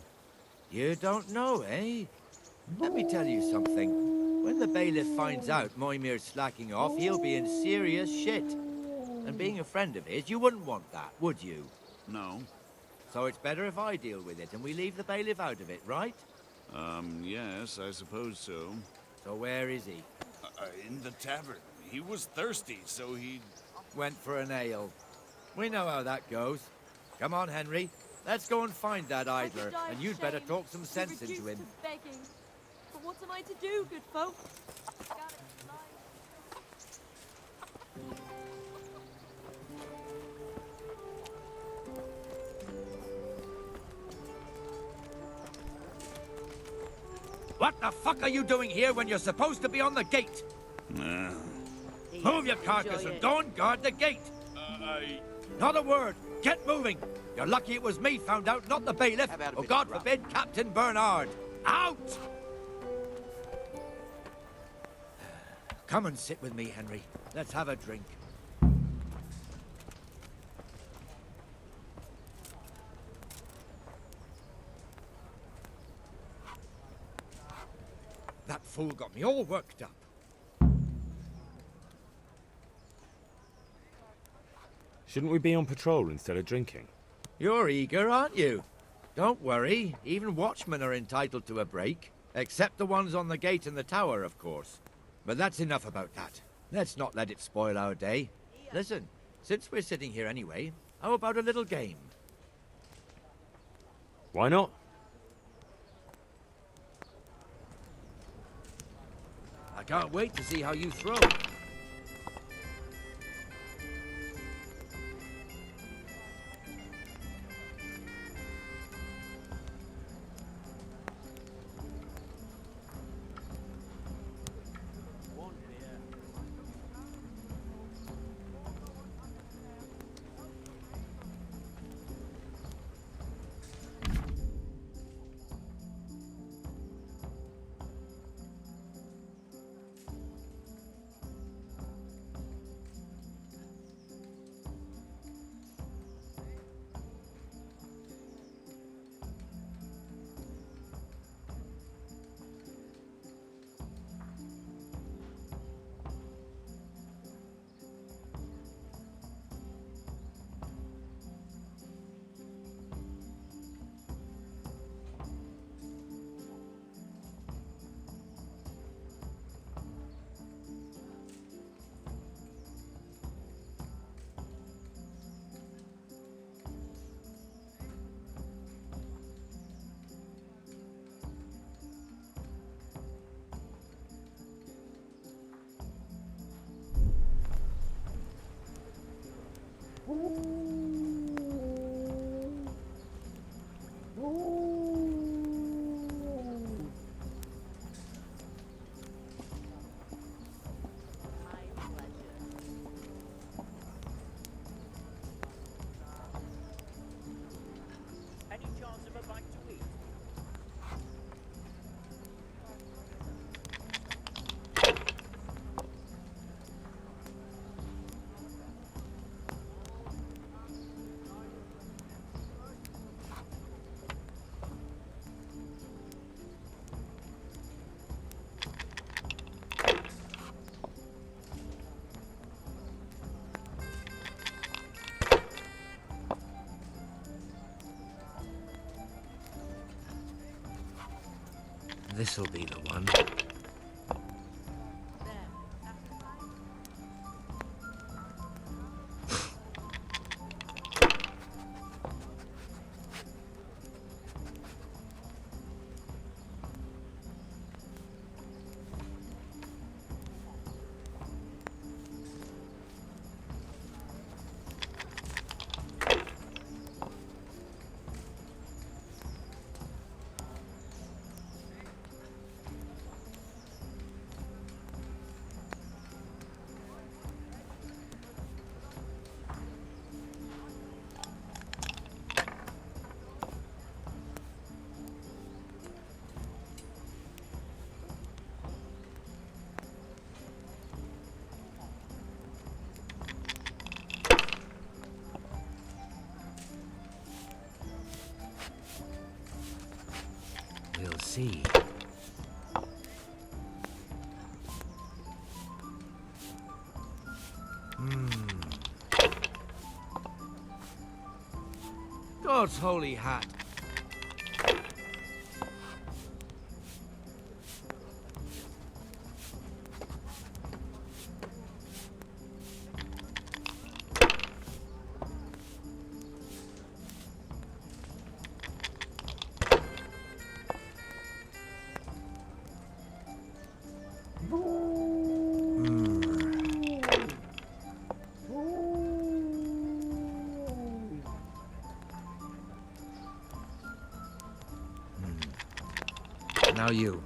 You don't know, eh? Let me tell you something. When the bailiff finds out Moimir's slacking off, he'll be in serious shit. And being a friend of his, you wouldn't want that, would you? No. So it's better if I deal with it and we leave the bailiff out of it, right? Yes, I suppose so. So where is he? In the tavern. He was thirsty, so he... Went for an ale. We know how that goes. Come on, Henry. Let's go and find that idler, and you'd better talk some sense into him. Begging. But what am I to do, good folk? What the fuck are you doing here when you're supposed to be on the gate? Move your carcass and go and guard the gate. Not a word. Get moving. You're lucky it was me found out, not the bailiff. Oh, God forbid, Captain Bernard. Out! Come and sit with me, Henry. Let's have a drink. That fool got me all worked up. Shouldn't we be on patrol instead of drinking? You're eager, aren't you? Don't worry. Even watchmen are entitled to a break. Except the ones on the gate and the tower, of course. But that's enough about that. Let's not let it spoil our day. Listen, since we're sitting here anyway, how about a little game? Why not? I can't wait to see how you throw. Any chance of a bite to eat? This'll be the one. We'll see. God's holy hat. Now you.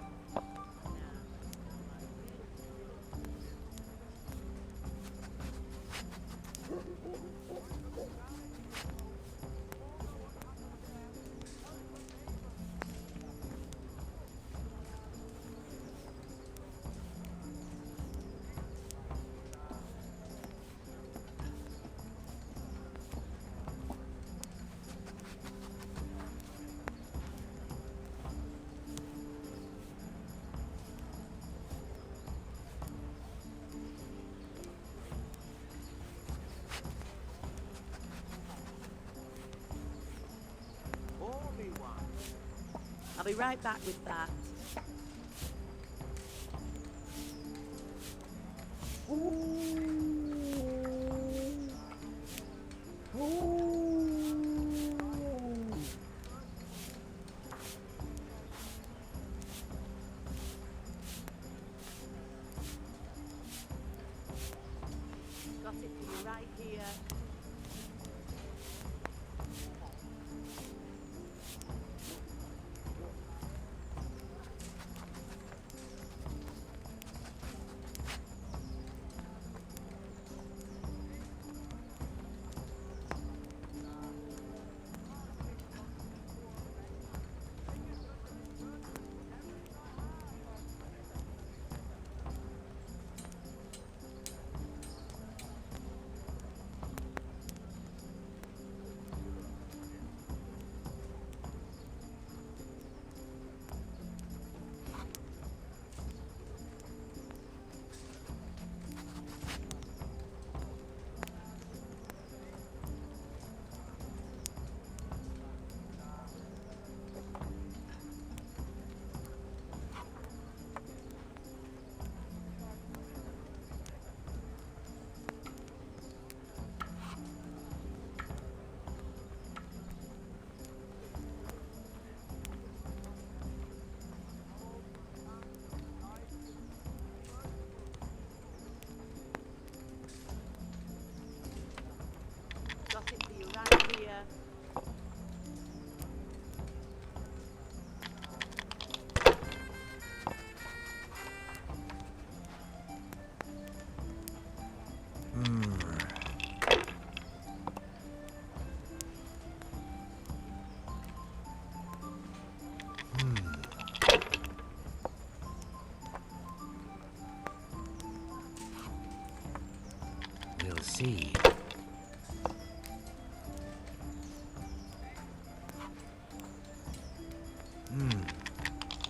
I'll be right back with that. Got it for you right here.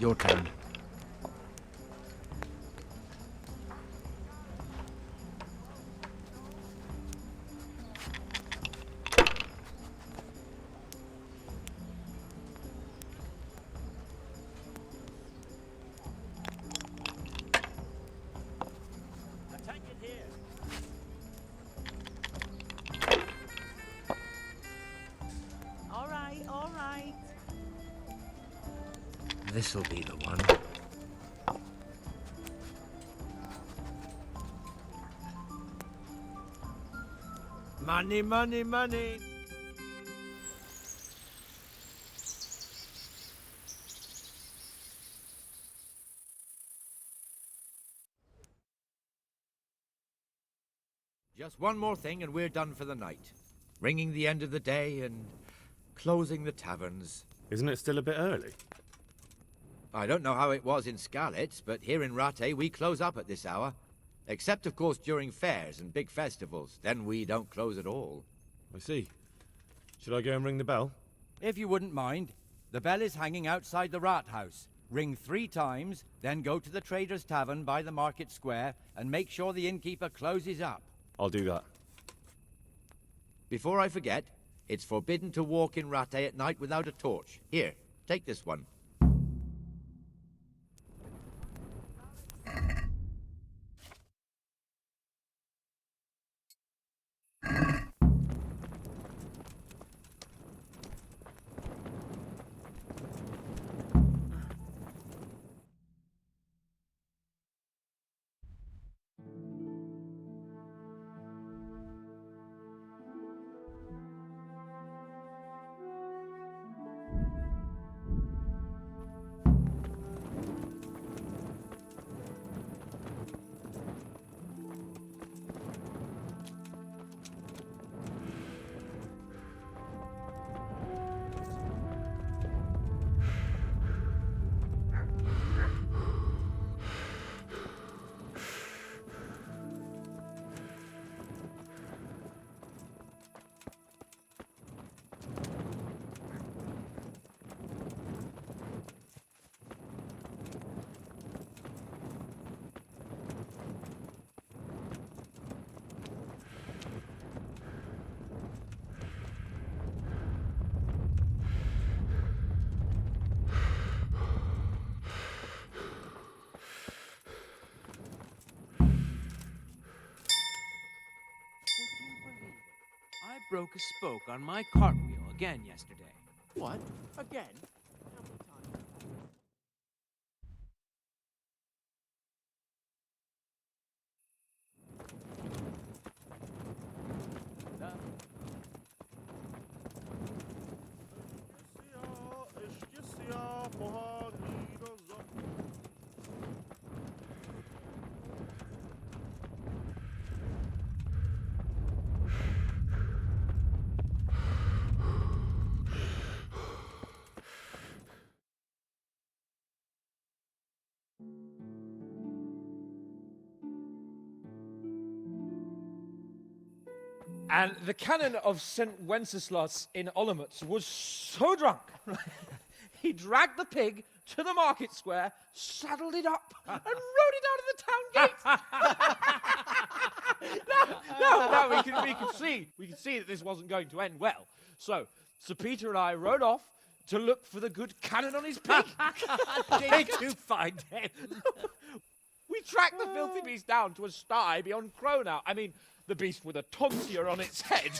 your turn. Attack it here. All right, all right. This'll be the one. Money, money, money. Just one more thing and we're done for the night. Ringing the end of the day and closing the taverns. Isn't it still a bit early? I don't know how it was in Skalitz, but here in Rattay we close up at this hour. Except, of course, during fairs and big festivals. Then we don't close at all. I see. Should I go and ring the bell? If you wouldn't mind, the bell is hanging outside the Rathouse. Ring 3 times, then go to the Trader's Tavern by the Market Square and make sure the innkeeper closes up. I'll do that. Before I forget, it's forbidden to walk in Rattay at night without a torch. Here, take this one. I broke a spoke on my cartwheel again yesterday. What? Again? And the canon of St. Wenceslas in Olomouc was so drunk, he dragged the pig to the market square, saddled it up, and rode it out of the town gate. No, we can see that this wasn't going to end well. So, Sir Peter and I rode off to look for the good canon on his pig. Did you find him? We tracked the filthy beast down to a sty beyond Cronau. I mean, the beast with a tonsure on its head. We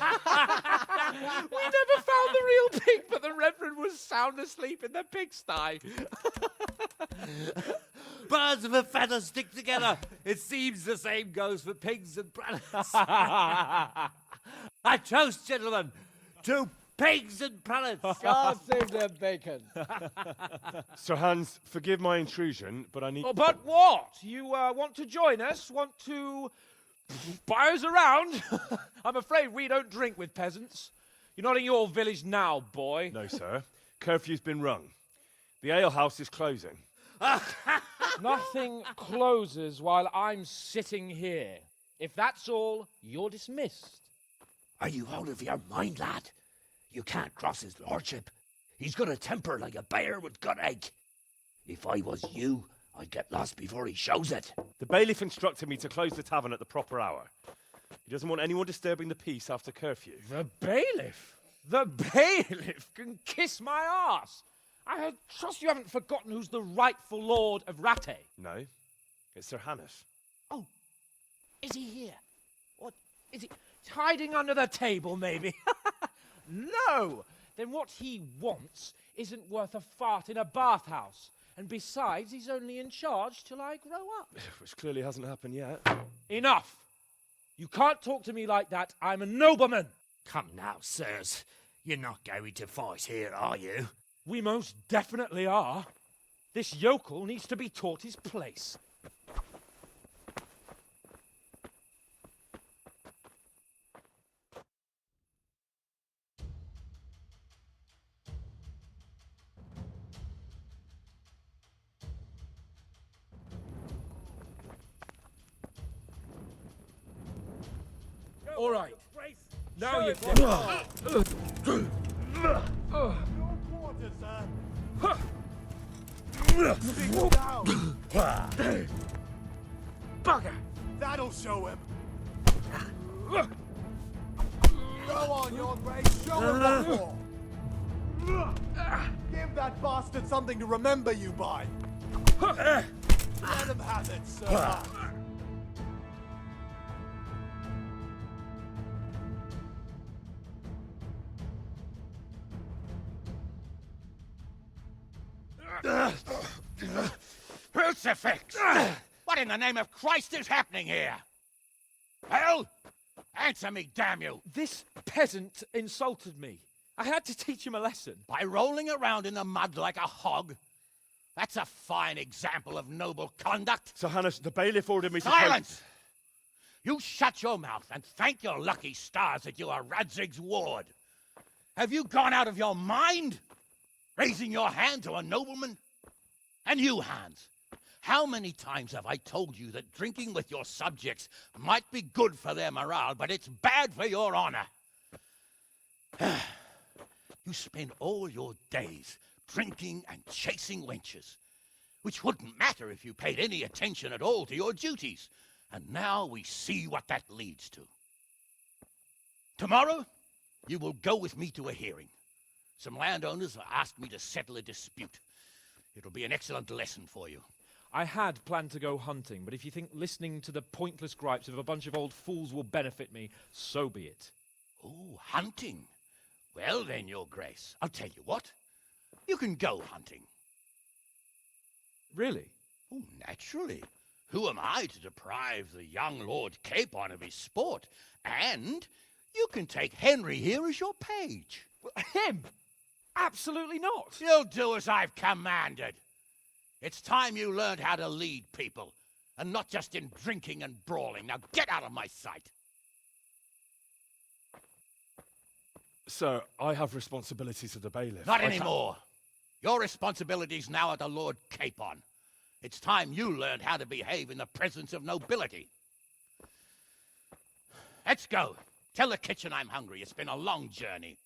never found the real pig, but the Reverend was sound asleep in the pigsty. Birds of a feather stick together. It seems the same goes for pigs and prelates. I toast, gentlemen, to pigs and prelates. God save their bacon. Sir Hans, forgive my intrusion, but I need... Oh, but what? You want to join us? Want to buy us around? I'm afraid we don't drink with peasants. You're not in your village now, boy. No, sir. Curfew's been rung. The alehouse is closing. Nothing closes while I'm sitting here. If that's all, you're dismissed. Are you out of your mind, lad? You can't cross his lordship. He's got a temper like a bear with gut ache. If I was you, I'd get lost before he shows it. The bailiff instructed me to close the tavern at the proper hour. He doesn't want anyone disturbing the peace after curfew. The bailiff? The bailiff can kiss my arse! I trust you haven't forgotten who's the rightful lord of Rattay. No, it's Sir Hannes. Oh, is he here? What? Is he hiding under the table, maybe? No! Then what he wants isn't worth a fart in a bathhouse. And besides, he's only in charge till I grow up. Which clearly hasn't happened yet. Enough! You can't talk to me like that. I'm a nobleman. Come now, sirs. You're not going to fight here, are you? We most definitely are. This yokel needs to be taught his place. All right. Now you get Bugger! That'll show him. Go on, your grace. Show him what for. Give that bastard something to remember you by. Let him have it, sir. Crucifix! What in the name of Christ is happening here? Hell? Answer me, damn you! This peasant insulted me. I had to teach him a lesson. By rolling around in the mud like a hog? That's a fine example of noble conduct. Sir Hannes, the bailiff ordered me to... Silence! You shut your mouth and thank your lucky stars that you are Radzig's ward. Have you gone out of your mind? Raising your hand to a nobleman? And you, Hans, how many times have I told you that drinking with your subjects might be good for their morale, but it's bad for your honor? You spend all your days drinking and chasing wenches, which wouldn't matter if you paid any attention at all to your duties. And now we see what that leads to. Tomorrow, you will go with me to a hearing. Some landowners have asked me to settle a dispute. It'll be an excellent lesson for you. I had planned to go hunting, but if you think listening to the pointless gripes of a bunch of old fools will benefit me, so be it. Oh, hunting? Well then, your grace, I'll tell you what. You can go hunting. Really? Oh, naturally. Who am I to deprive the young Lord Capon of his sport? And you can take Henry here as your page. Him? Absolutely not. You'll do as I've commanded. It's time you learned how to lead people, and not just in drinking and brawling. Now get out of my sight. Sir, I have responsibilities to the bailiff. Not anymore. Your responsibilities now are to Lord Capon. It's time you learned how to behave in the presence of nobility. Let's go. Tell the kitchen I'm hungry. It's been a long journey.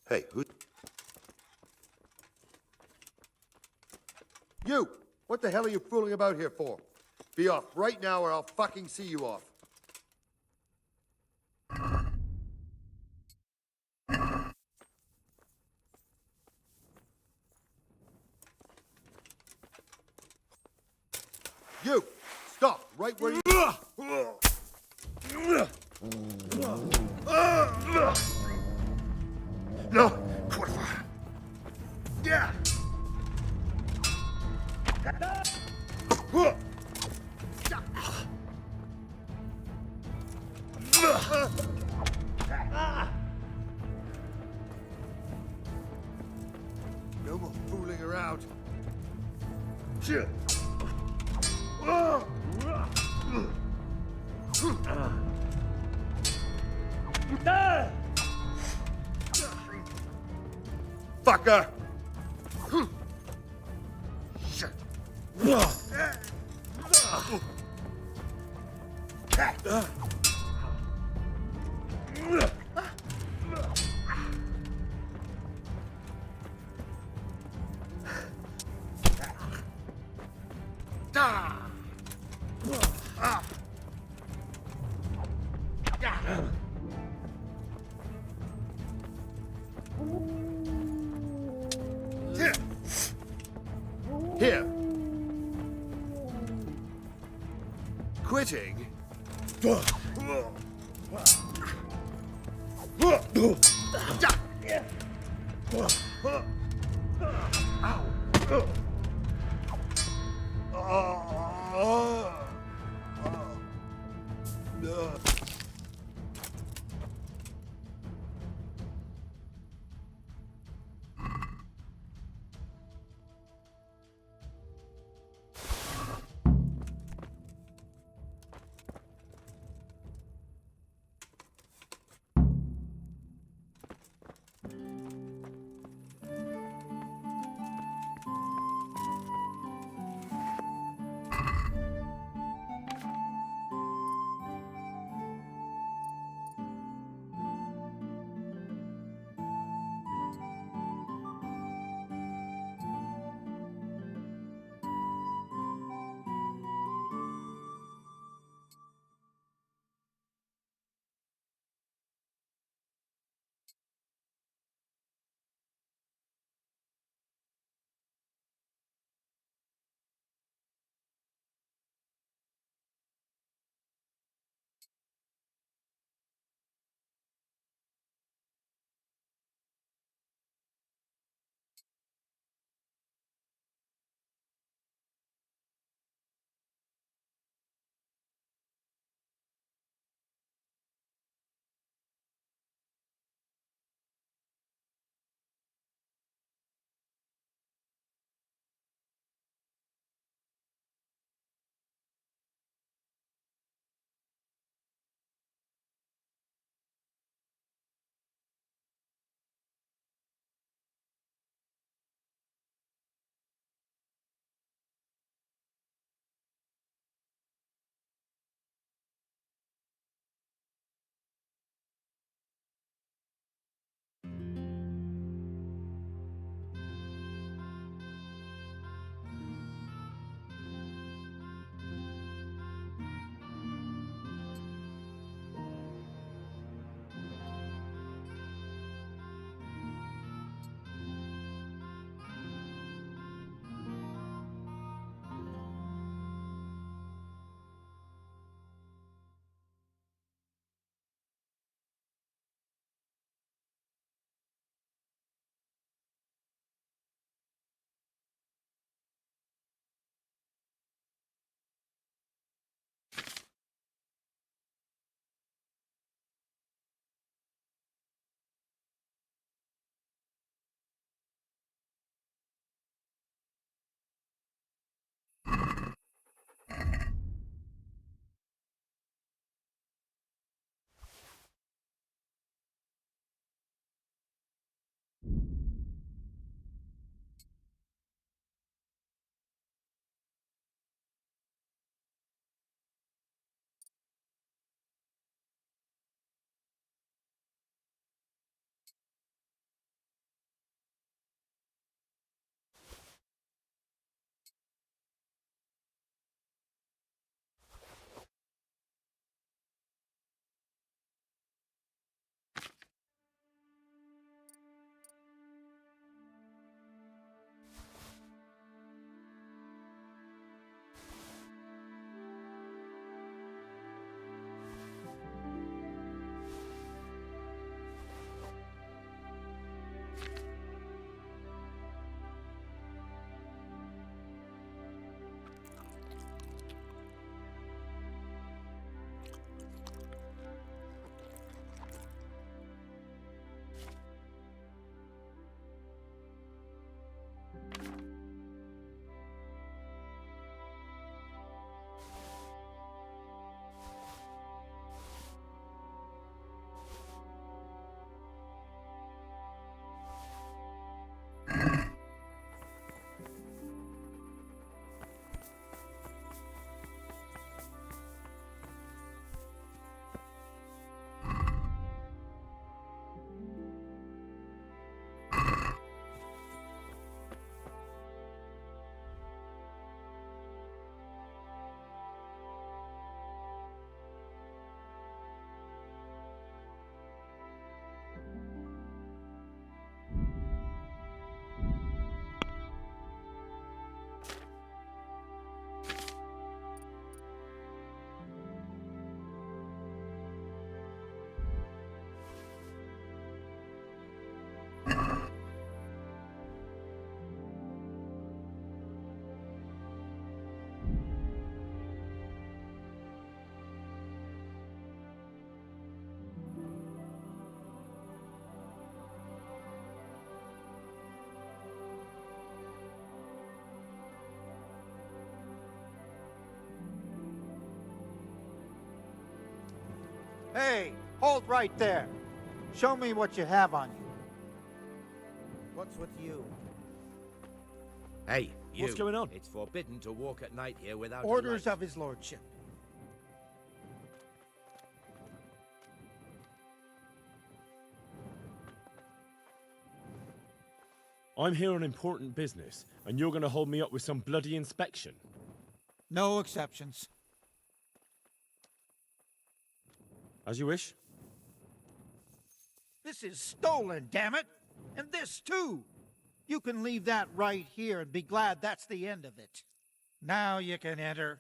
Hey, who? You! What the hell are you fooling about here for? Be off right now or I'll fucking see you off. You! Stop right where you... No! Quarter. Yeah! No more fooling around. Fucker! Shit! Here. Quitting? Hey, hold right there. Show me what you have on you. What's with you? Hey, you. What's going on? It's forbidden to walk at night here without Orders a light. of his lordship. I'm here on important business, and you're going to hold me up with some bloody inspection. No exceptions. As you wish. This is stolen, damn it! And this too! You can leave that right here and be glad that's the end of it. Now you can enter.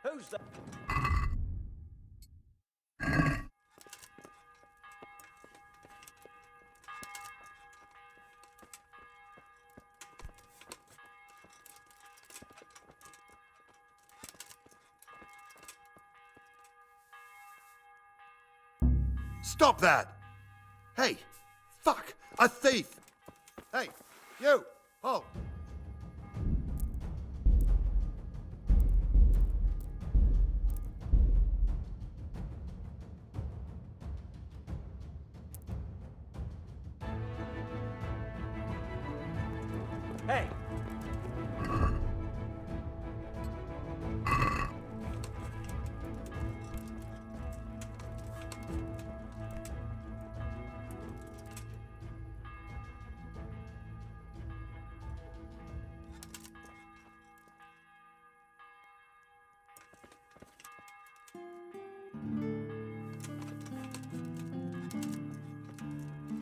Who's that? Stop that! Hey! Fuck! A thief! Hey! You! Halt! Hey!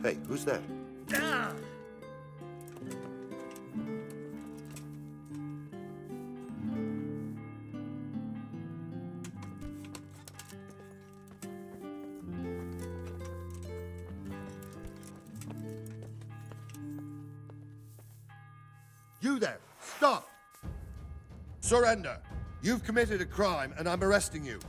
Hey, who's there? Ah! You there! Stop! Surrender! You've committed a crime and I'm arresting you.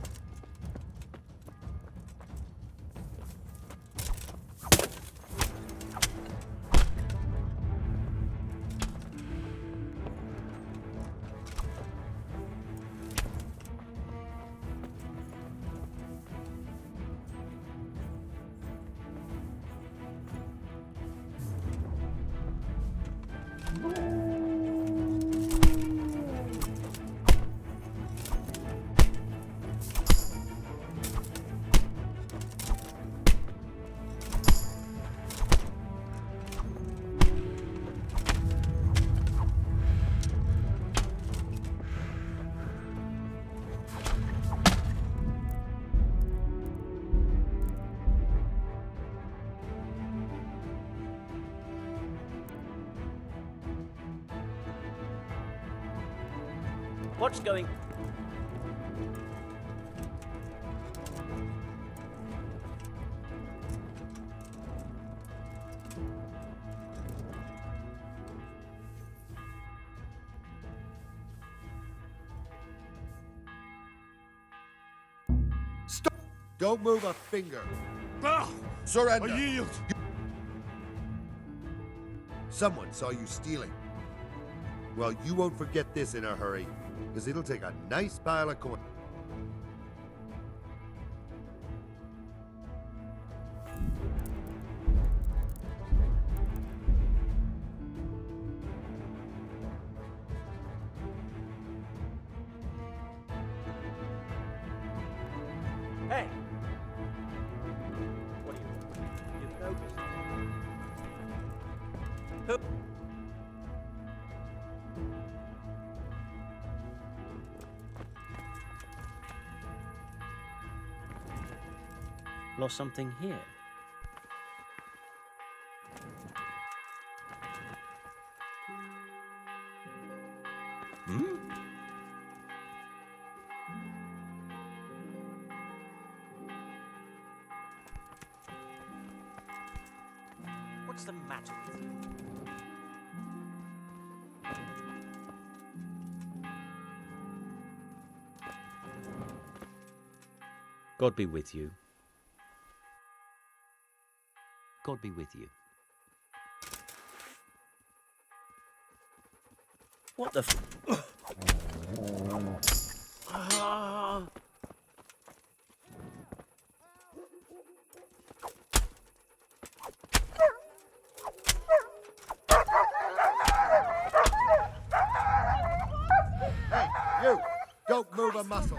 What's going... Stop! Don't move a finger. Surrender! I yield! Someone saw you stealing. Well, you won't forget this in a hurry, because it'll take a nice pile of coin. Hey! What are you doing? You've noticed. Who... Lost something here. What's the matter with you? God be with you. God be with you. What the f... Hey, you! Don't move a muscle.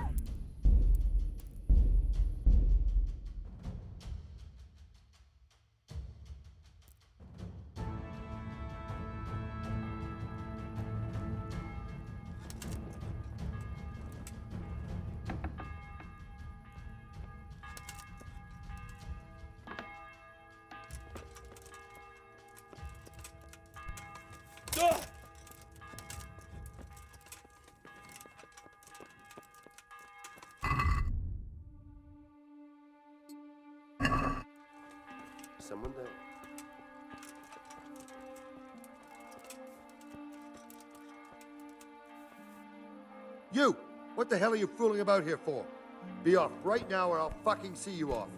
Someone there. You! What the hell are you fooling about here for? Be off right now or I'll fucking see you off.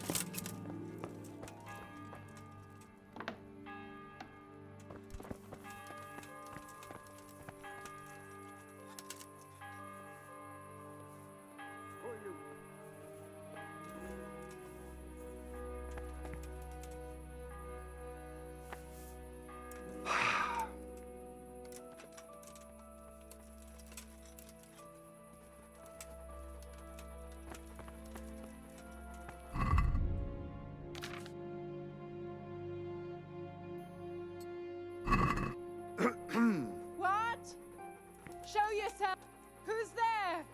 What? Show yourself. Who's there?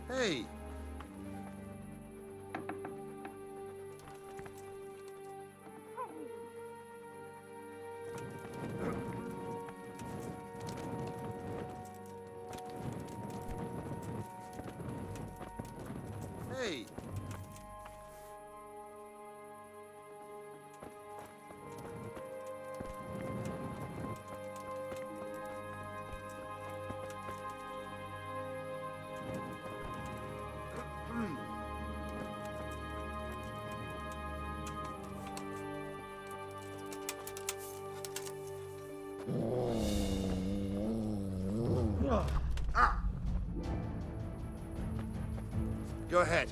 Hey! Hey! Go ahead.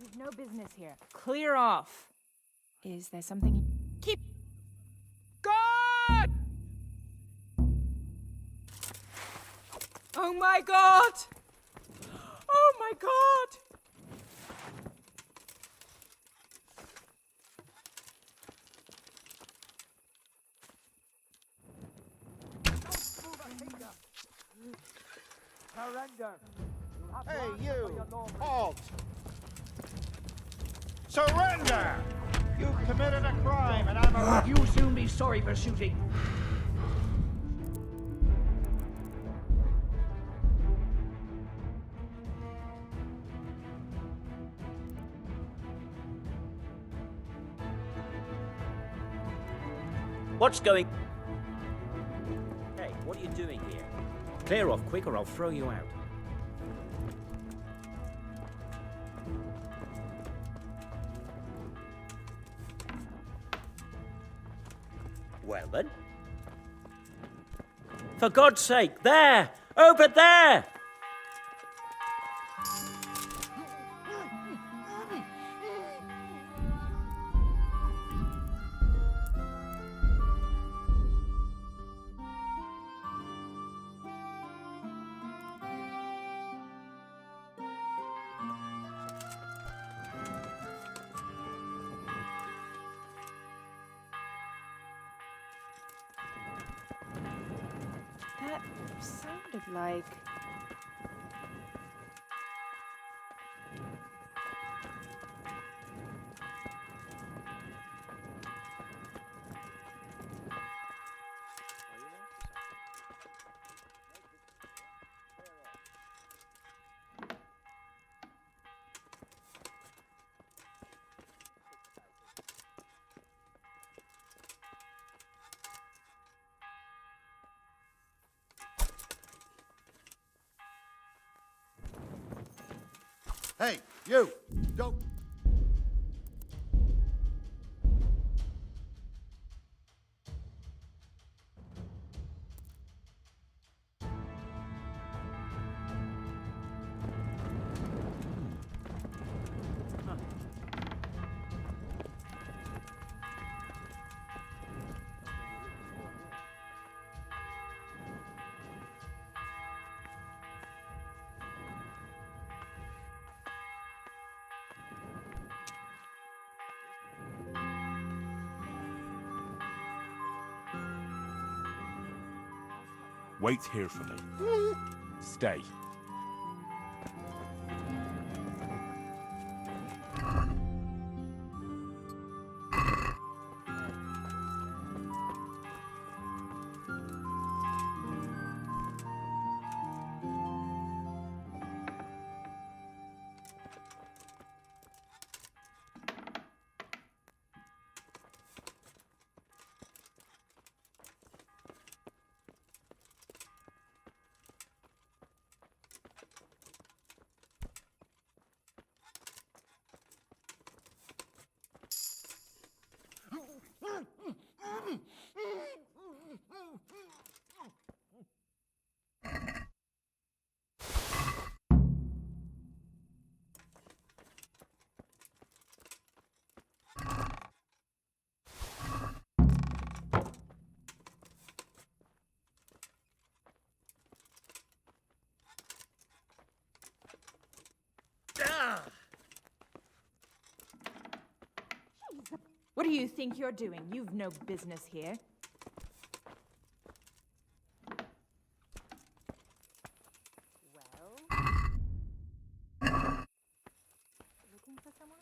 We've no business here. Clear off. Is there something? Keep. God! Oh my God! Oh my God! Surrender. Hey, you! Halt! Surrender! You've committed a crime, and I'm a... You'll soon be sorry for shooting. What's going... Hey, what are you doing here? Clear off quick or I'll throw you out. Well then. For God's sake, there! Over there! That sounded like... Hey, you! Don't... Wait here for me. Stay. What do you think you're doing? You've no business here. Looking for someone?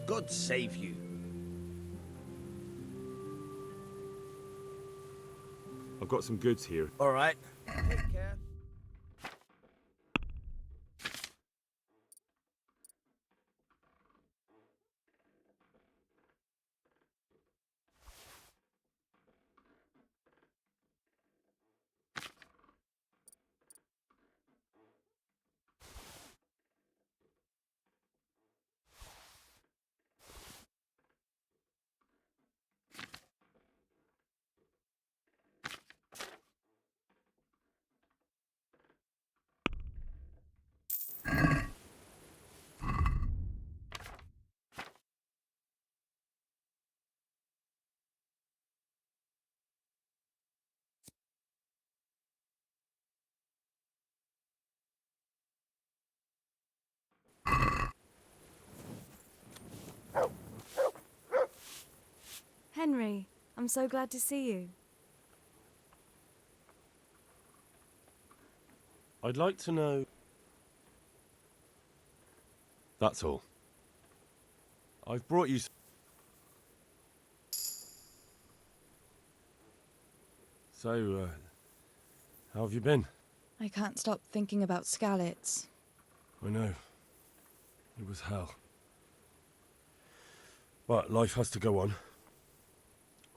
God save you. I've got some goods here. All right. Take care. Henry, I'm so glad to see you. I'd like to know... That's all. I've brought you... So, how have you been? I can't stop thinking about Skalitz. I know. It was hell. But life has to go on.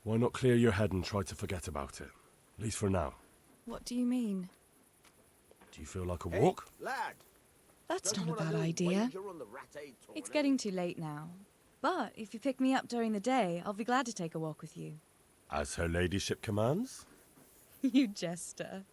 Why not clear your head and try to forget about it? At least for now. What do you mean? Do you feel like a walk? Lad. That's Don't not a you want bad little idea. wager on the Rat Aid It's tournament? getting too late now. But if you pick me up during the day, I'll be glad to take a walk with you. As her ladyship commands? You jester.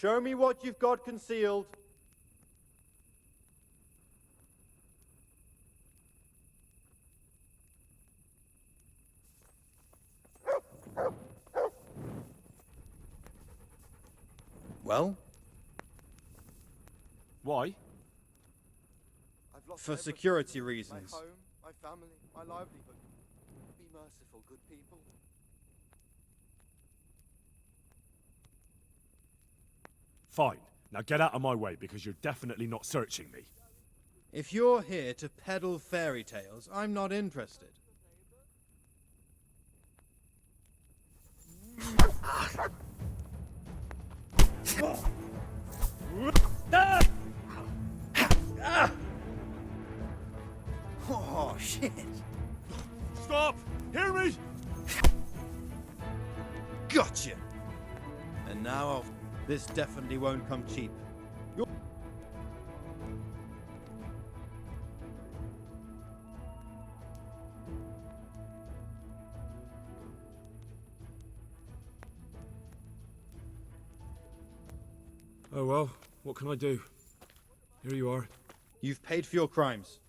Show me what you've got concealed. Well? Why? I've lost For everything. security reasons. My home, my family, my livelihood. Be merciful, good people. Fine. Now get out of my way, because you're definitely not searching me. If you're here to peddle fairy tales, I'm not interested. Oh, shit. Stop! Hear me? Gotcha! And now this definitely won't come cheap. Oh well, what can I do? Here you are. You've paid for your crimes.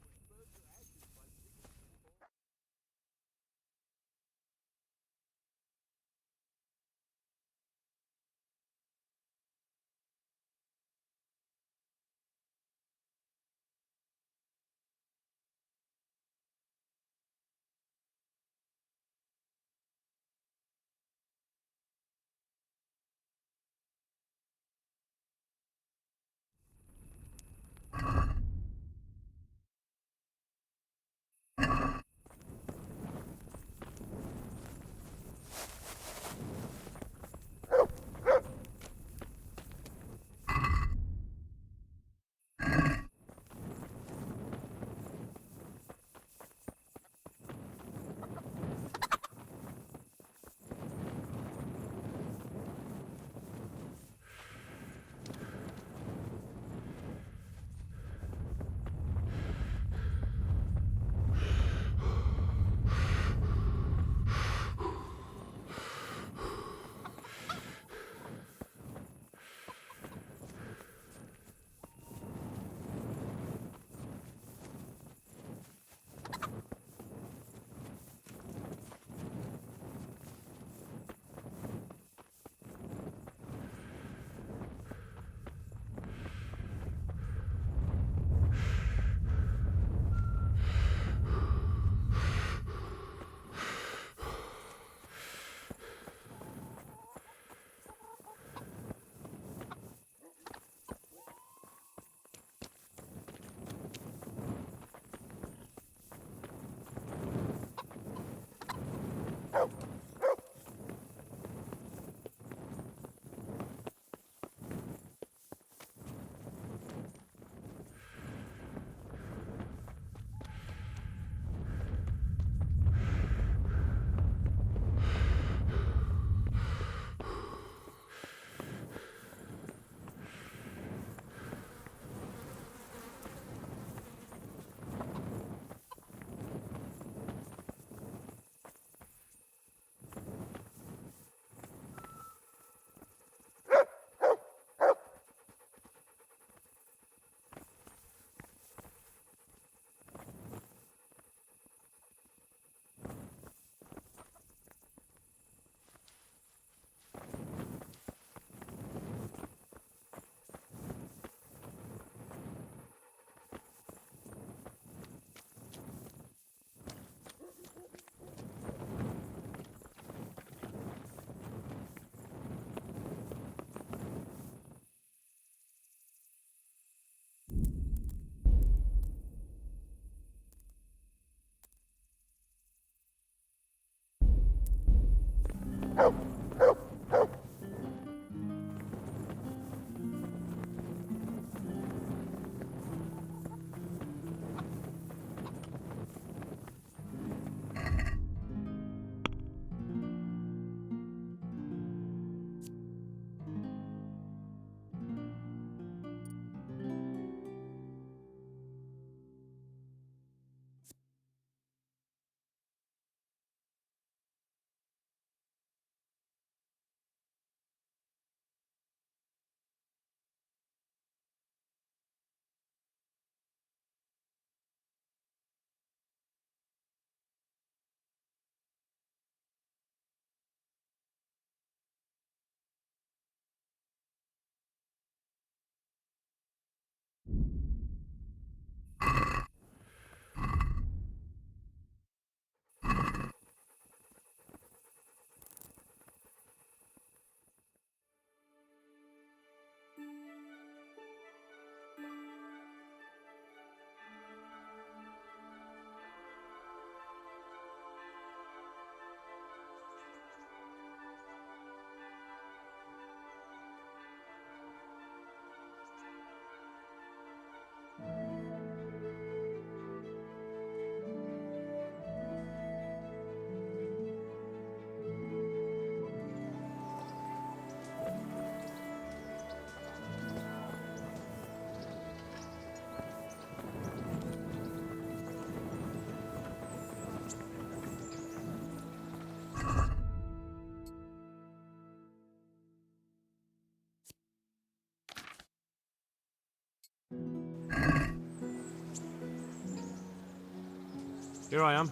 Here I am.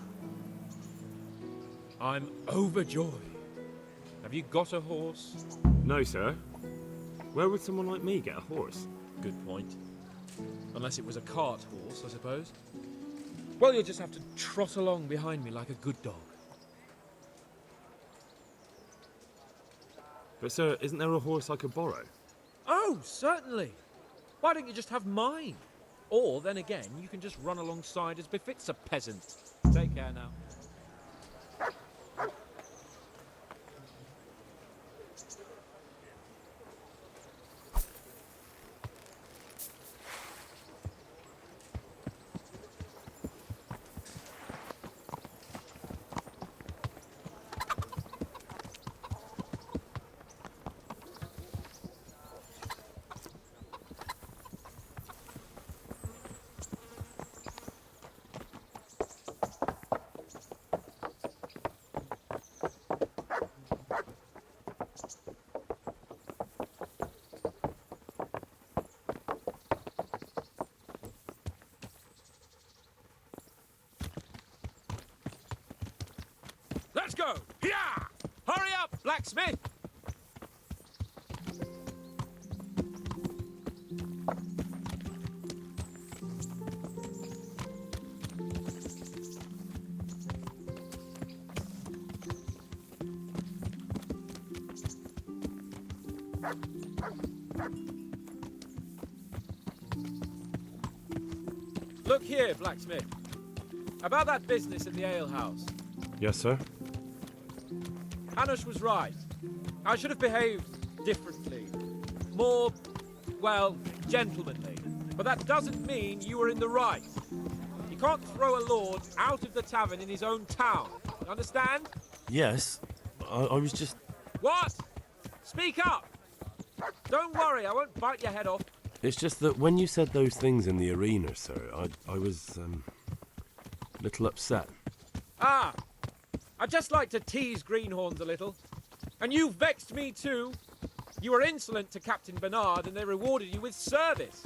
I'm overjoyed. Have you got a horse? No, sir. Where would someone like me get a horse? Good point. Unless it was a cart horse, I suppose. Well, you'll just have to trot along behind me like a good dog. But, sir, isn't there a horse I could borrow? Oh, certainly. Why don't you just have mine? Or, then again, you can just run alongside as befits a peasant. Take care now. Let's go! Yeah! Hurry up, blacksmith! Look here, blacksmith. About that business at the alehouse. Yes, sir. Hanush was right. I should have behaved differently. More, well, gentlemanly. But that doesn't mean you were in the right. You can't throw a lord out of the tavern in his own town. You understand? Yes. I was just... What? Speak up! Don't worry, I won't bite your head off. It's just that when you said those things in the arena, sir, I was, a little upset. Ah! I just like to tease greenhorns a little. And you vexed me too. You were insolent to Captain Bernard and they rewarded you with service.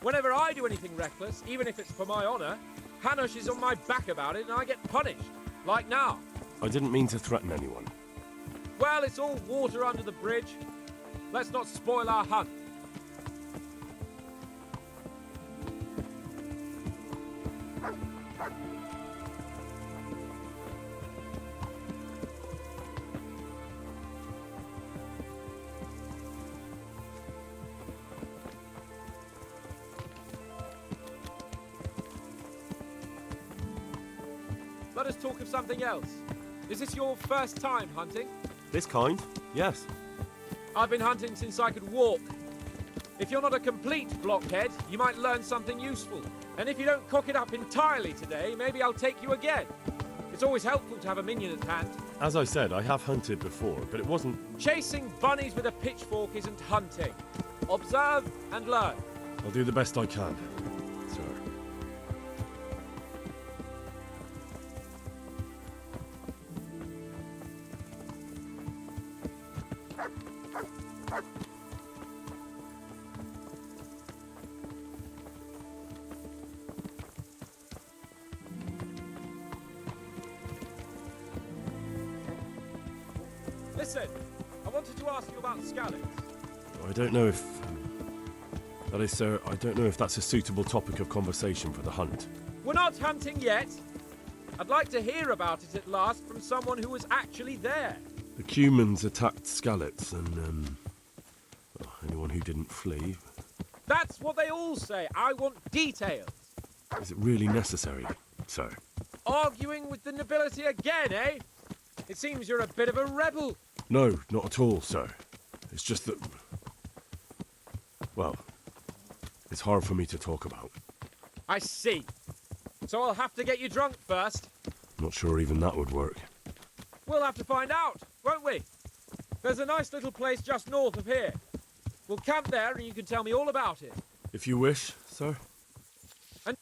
Whenever I do anything reckless, even if it's for my honour, Hanush is on my back about it and I get punished. Like now. I didn't mean to threaten anyone. Well, it's all water under the bridge. Let's not spoil our hunt. Let us talk of something else. Is this your first time hunting? This kind? Yes. I've been hunting since I could walk. If you're not a complete blockhead, you might learn something useful. And if you don't cock it up entirely today, maybe I'll take you again. It's always helpful to have a minion at hand. As I said, I have hunted before, but it wasn't... Chasing bunnies with a pitchfork isn't hunting. Observe and learn. I'll do the best I can, sir. Listen, I wanted to ask you about scallops. I don't know if... that is, sir, I don't know if that's a suitable topic of conversation for the hunt. We're not hunting yet. I'd like to hear about it at last from someone who was actually there. The Cumans attacked Skallets and, well, anyone who didn't flee. That's what they all say. I want details. Is it really necessary, sir? Arguing with the nobility again, eh? It seems you're a bit of a rebel. No, not at all, sir. It's just that... well, it's hard for me to talk about. I see. So I'll have to get you drunk first. Not sure even that would work. We'll have to find out, won't we? There's a nice little place just north of here. We'll camp there and you can tell me all about it. If you wish, sir. And...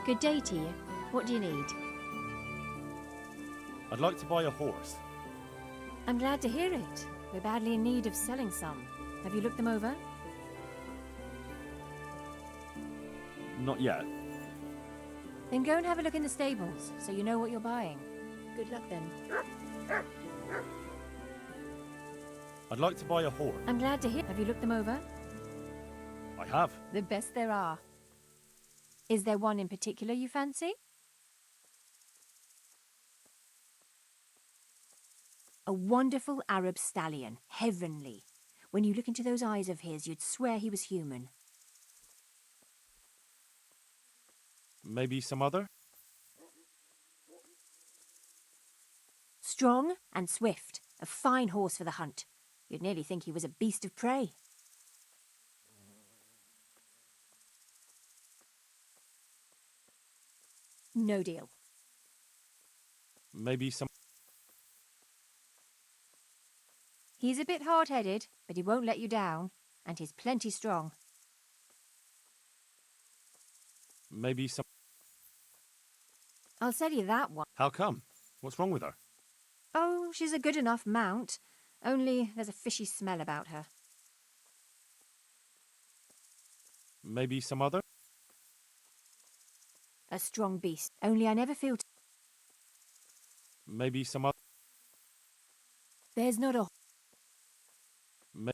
Good day to you. What do you need? I'd like to buy a horse. I'm glad to hear it. We're badly in need of selling some. Have you looked them over? Not yet. Then go and have a look in the stables, so you know what you're buying. Good luck then. I'd like to buy a horse. I'm glad to hear. Have you looked them over? I have. The best there are. Is there one in particular you fancy? A wonderful Arab stallion. Heavenly. When you look into those eyes of his, you'd swear he was human. Maybe some other? Strong and swift. A fine horse for the hunt. You'd nearly think he was a beast of prey. No deal. Maybe some... He's a bit hard-headed, but he won't let you down. And he's plenty strong. Maybe some... I'll sell you that one. How come? What's wrong with her? Oh, she's a good enough mount. Only there's a fishy smell about her. Maybe some other? A strong beast. Only I never feel... Maybe some other... There's not a... Ma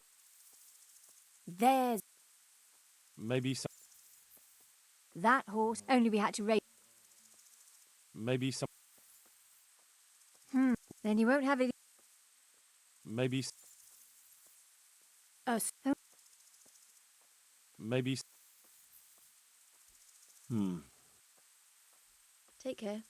There's... Maybe some... That horse. Only we had to raise... Maybe some... Then you won't have it... Maybe... Maybe... Take care.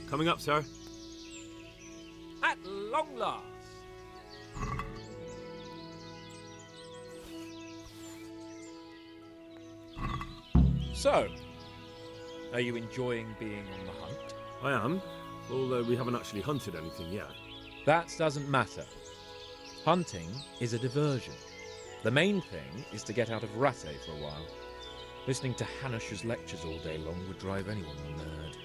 Coming up, sir. At long last. So, are you enjoying being on the hunt? I am, although we haven't actually hunted anything yet. That doesn't matter. Hunting is a diversion. The main thing is to get out of Rattay for a while. Listening to Hanush's lectures all day long would drive anyone mad.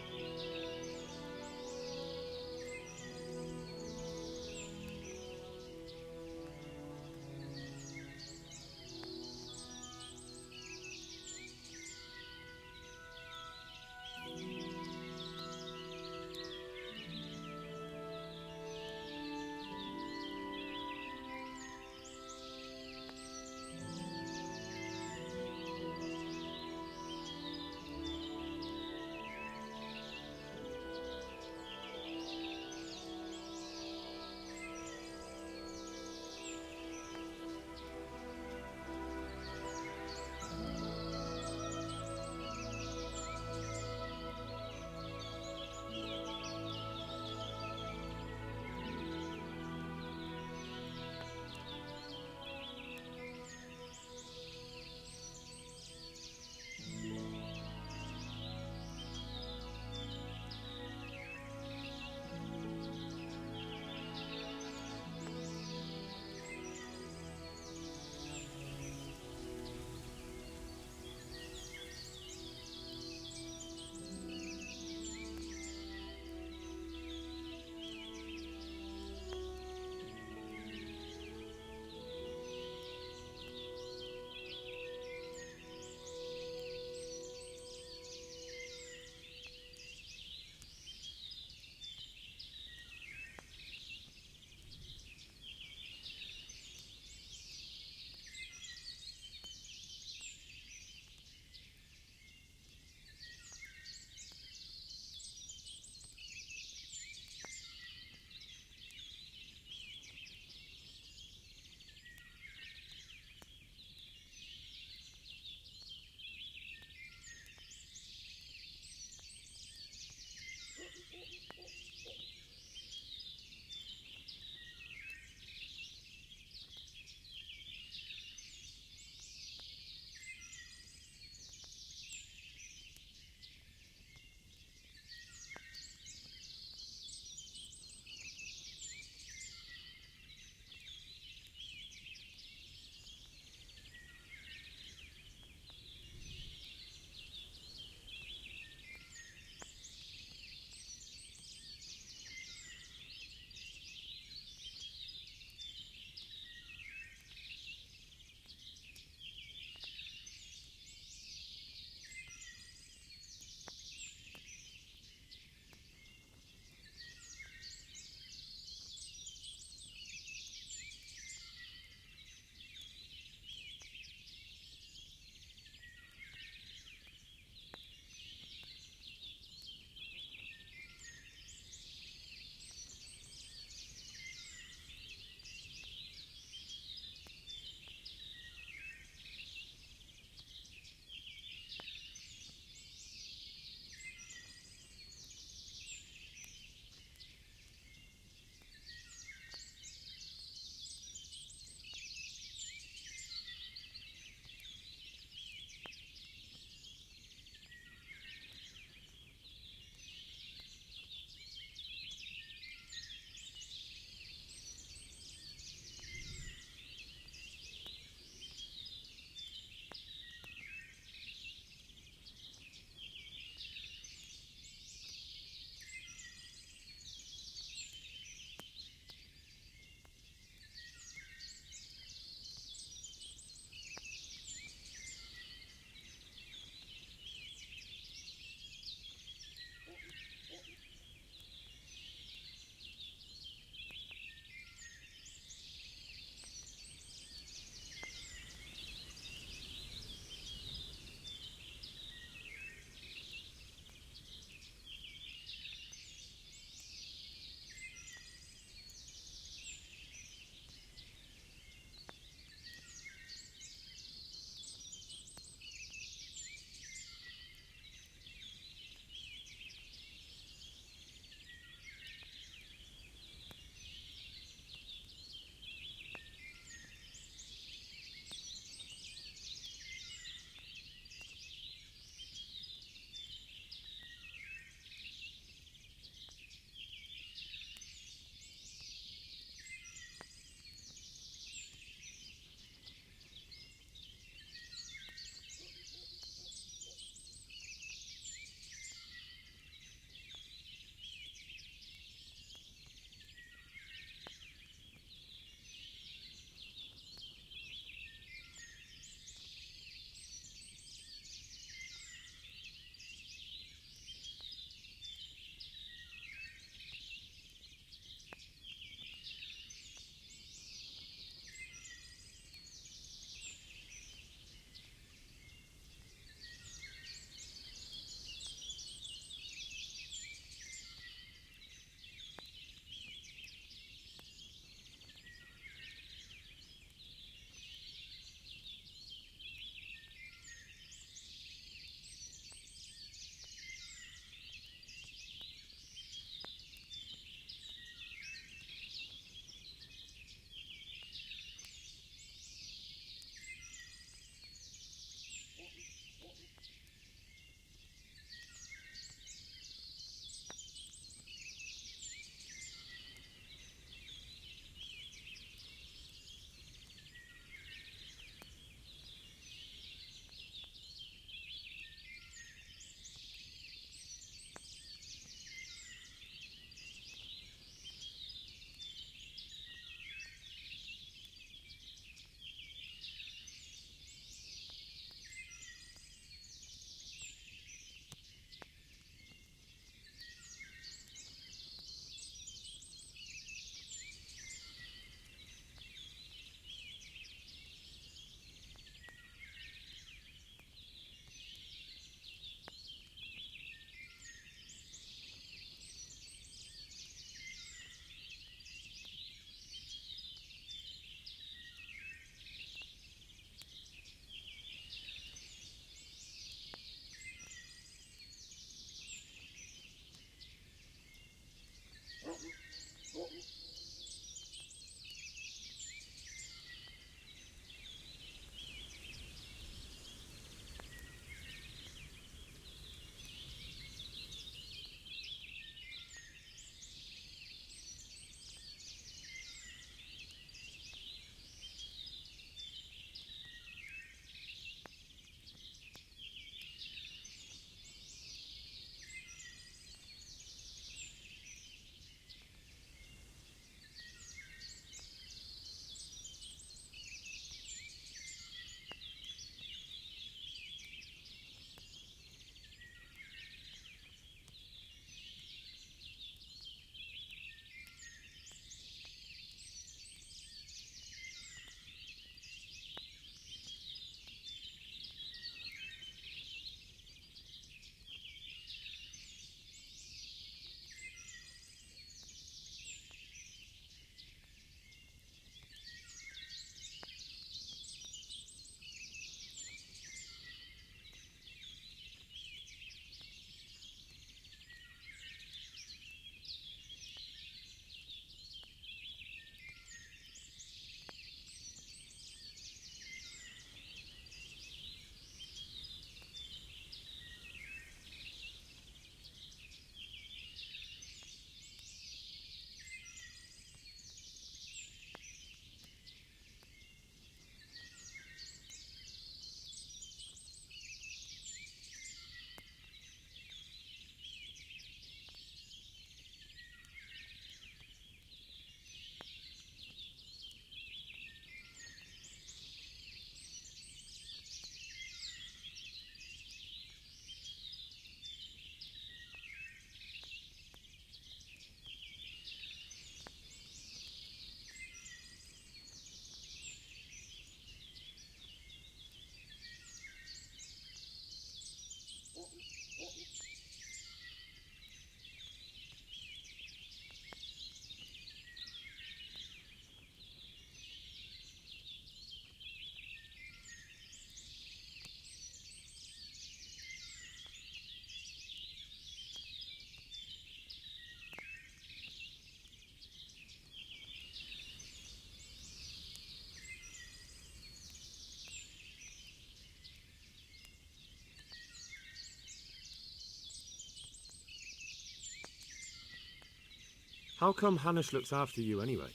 How come Hanush looks after you anyway?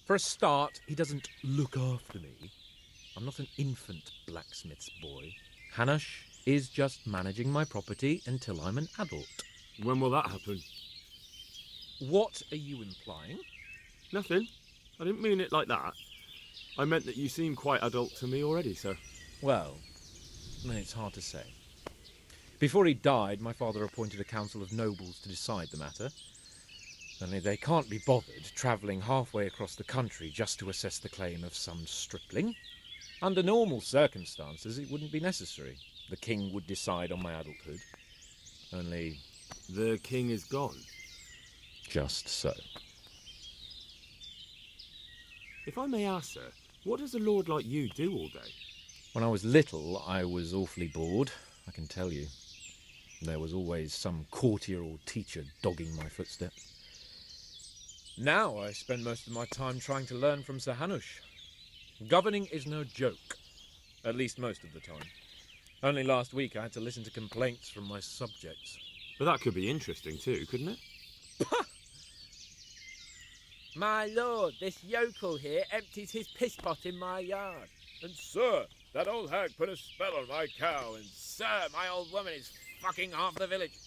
For a start, he doesn't look after me. I'm not an infant blacksmith's boy. Hanush is just managing my property until I'm an adult. When will that happen? What are you implying? Nothing. I didn't mean it like that. I meant that you seem quite adult to me already, sir. Well, it's hard to say. Before he died, my father appointed a council of nobles to decide the matter. Only they can't be bothered travelling halfway across the country just to assess the claim of some stripling. Under normal circumstances, it wouldn't be necessary. The king would decide on my adulthood. Only... The king is gone. Just so. If I may ask, sir, what does a lord like you do all day? When I was little, I was awfully bored, I can tell you. There was always some courtier or teacher dogging my footsteps. Now I spend most of my time trying to learn from Sir Hanush. Governing is no joke, at least most of the time. Only last week I had to listen to complaints from my subjects. But that could be interesting too, couldn't it? My lord, this yokel here empties his piss pot in my yard. And sir, that old hag put a spell on my cow, and Sir, my old woman is fucking half the village.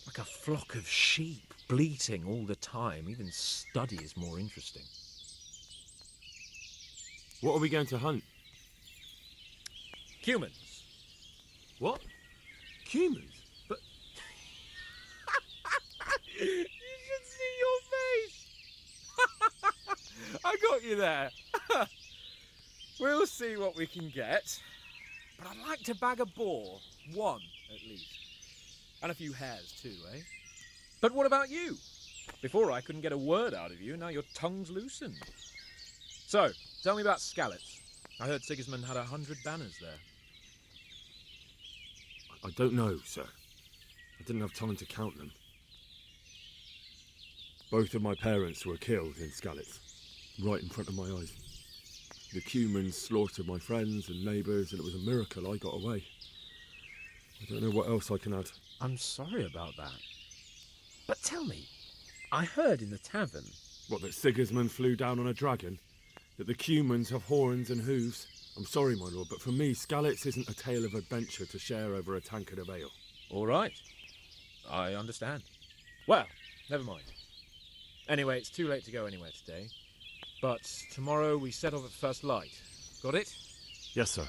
Like a flock of sheep, bleating all the time. Even study is more interesting. What are we going to hunt? Humans. What? Humans? But... You should see your face! I got you there. We'll see what we can get. But I'd like to bag a boar. One, at least. And a few hares too, eh? But what about you? Before I couldn't get a word out of you, now your tongue's loosened. So, tell me about Skalitz. I heard Sigismund had 100 banners there. I don't know, sir. I didn't have time to count them. Both of my parents were killed in Skalitz, right in front of my eyes. The Cumans slaughtered my friends and neighbours, and it was a miracle I got away. I don't know what else I can add. I'm sorry about that. But tell me, I heard in the tavern... What, that Sigismund flew down on a dragon? That the Cumans have horns and hooves? I'm sorry, my lord, but for me, Skalitz isn't a tale of adventure to share over a tankard of ale. All right. I understand. Well, never mind. Anyway, it's too late to go anywhere today. But tomorrow we set off at first light. Got it? Yes, sir.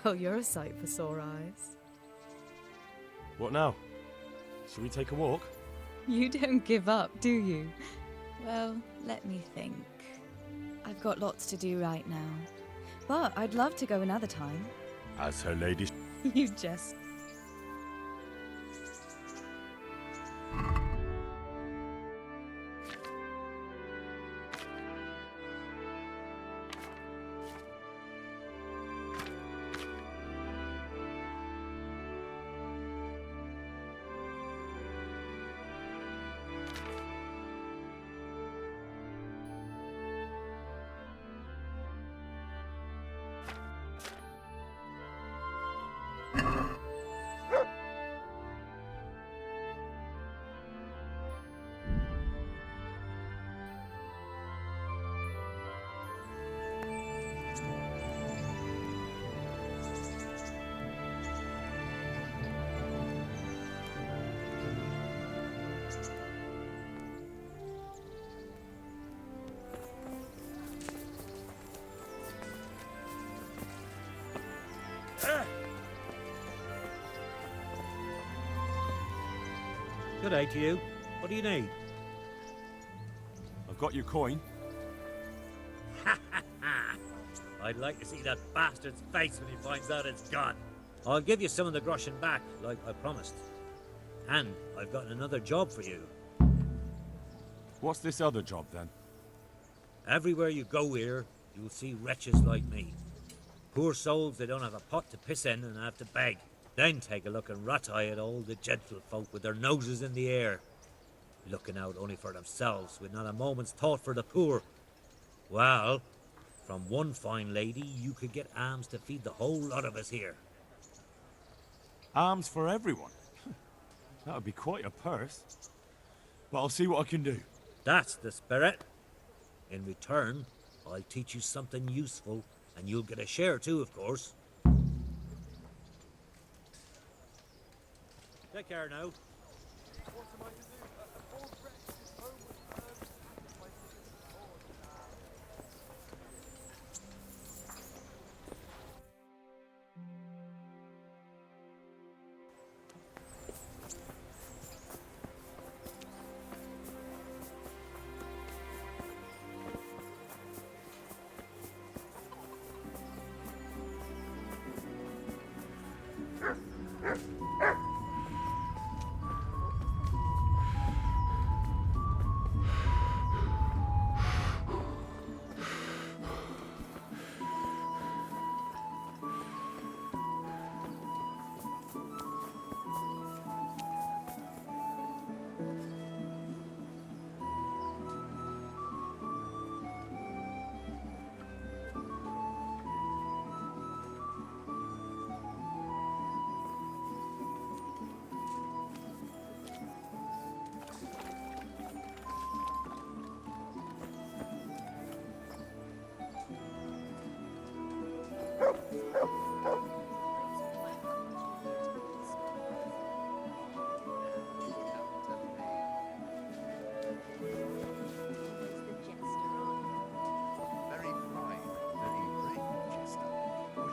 Well, you're a sight for sore eyes. What now? Should we take a walk? You don't give up, do you? Well, let me think. I've got lots to do right now. But I'd love to go another time. As her lady. You jest. Good day to you. What do you need? I've got your coin. I'd like to see that bastard's face when he finds out it's gone. I'll give you some of the groschen back, like I promised. And I've got another job for you. What's this other job, then? Everywhere you go here, you'll see wretches like me. Poor souls that don't have a pot to piss in and have to beg. Then take a look and rat-eye at all the gentlefolk with their noses in the air, looking out only for themselves with not a moment's thought for the poor. Well, from one fine lady you could get alms to feed the whole lot of us here. Alms for everyone? That would be quite a purse. But I'll see what I can do. That's the spirit. In return, I'll teach you something useful, and you'll get a share too, of course. Take care now.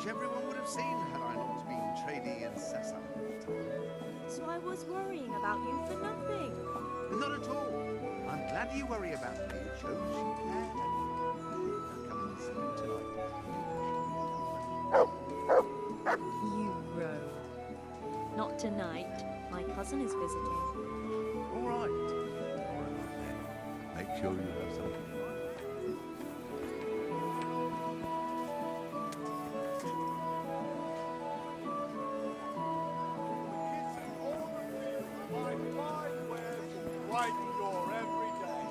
which everyone would have seen had I not been trading incessant all the time. So I was worrying about you for nothing. Not at all. I'm glad you worry about me. It shows you care. Now come and see me tonight. You rogue. Not tonight. My cousin is visiting. All right. All right then. Make sure you have something. Brighten your every day.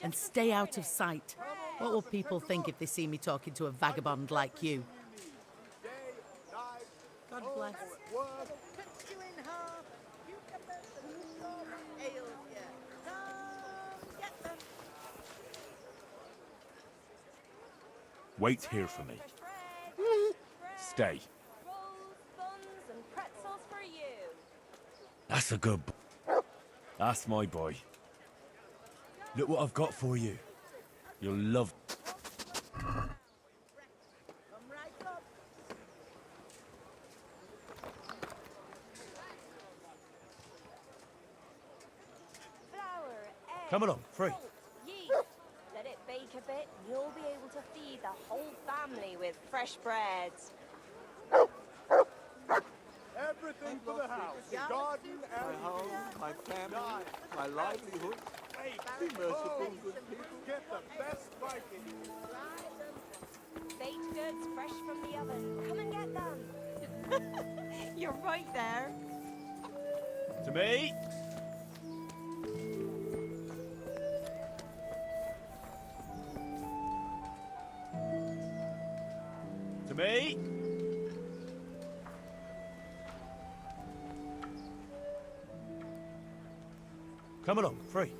And stay out of sight. What will people think if they see me talking to a vagabond like you? God bless. Wait here for me. Stay. Rolls, buns, and pretzels for you. That's a good boy. That's my boy. Look what I've got for you. You'll love. Flour, egg, Come along, free. salt, yeast. Let it bake a bit, and you'll be able to feed the whole family with fresh breads. Everything for the house. The garden and My home, my family, my livelihood. Be merciful, good people. Get the best Viking. Baked goods fresh from the oven. Come and get them. You're right there. To me. To me. Come along, free.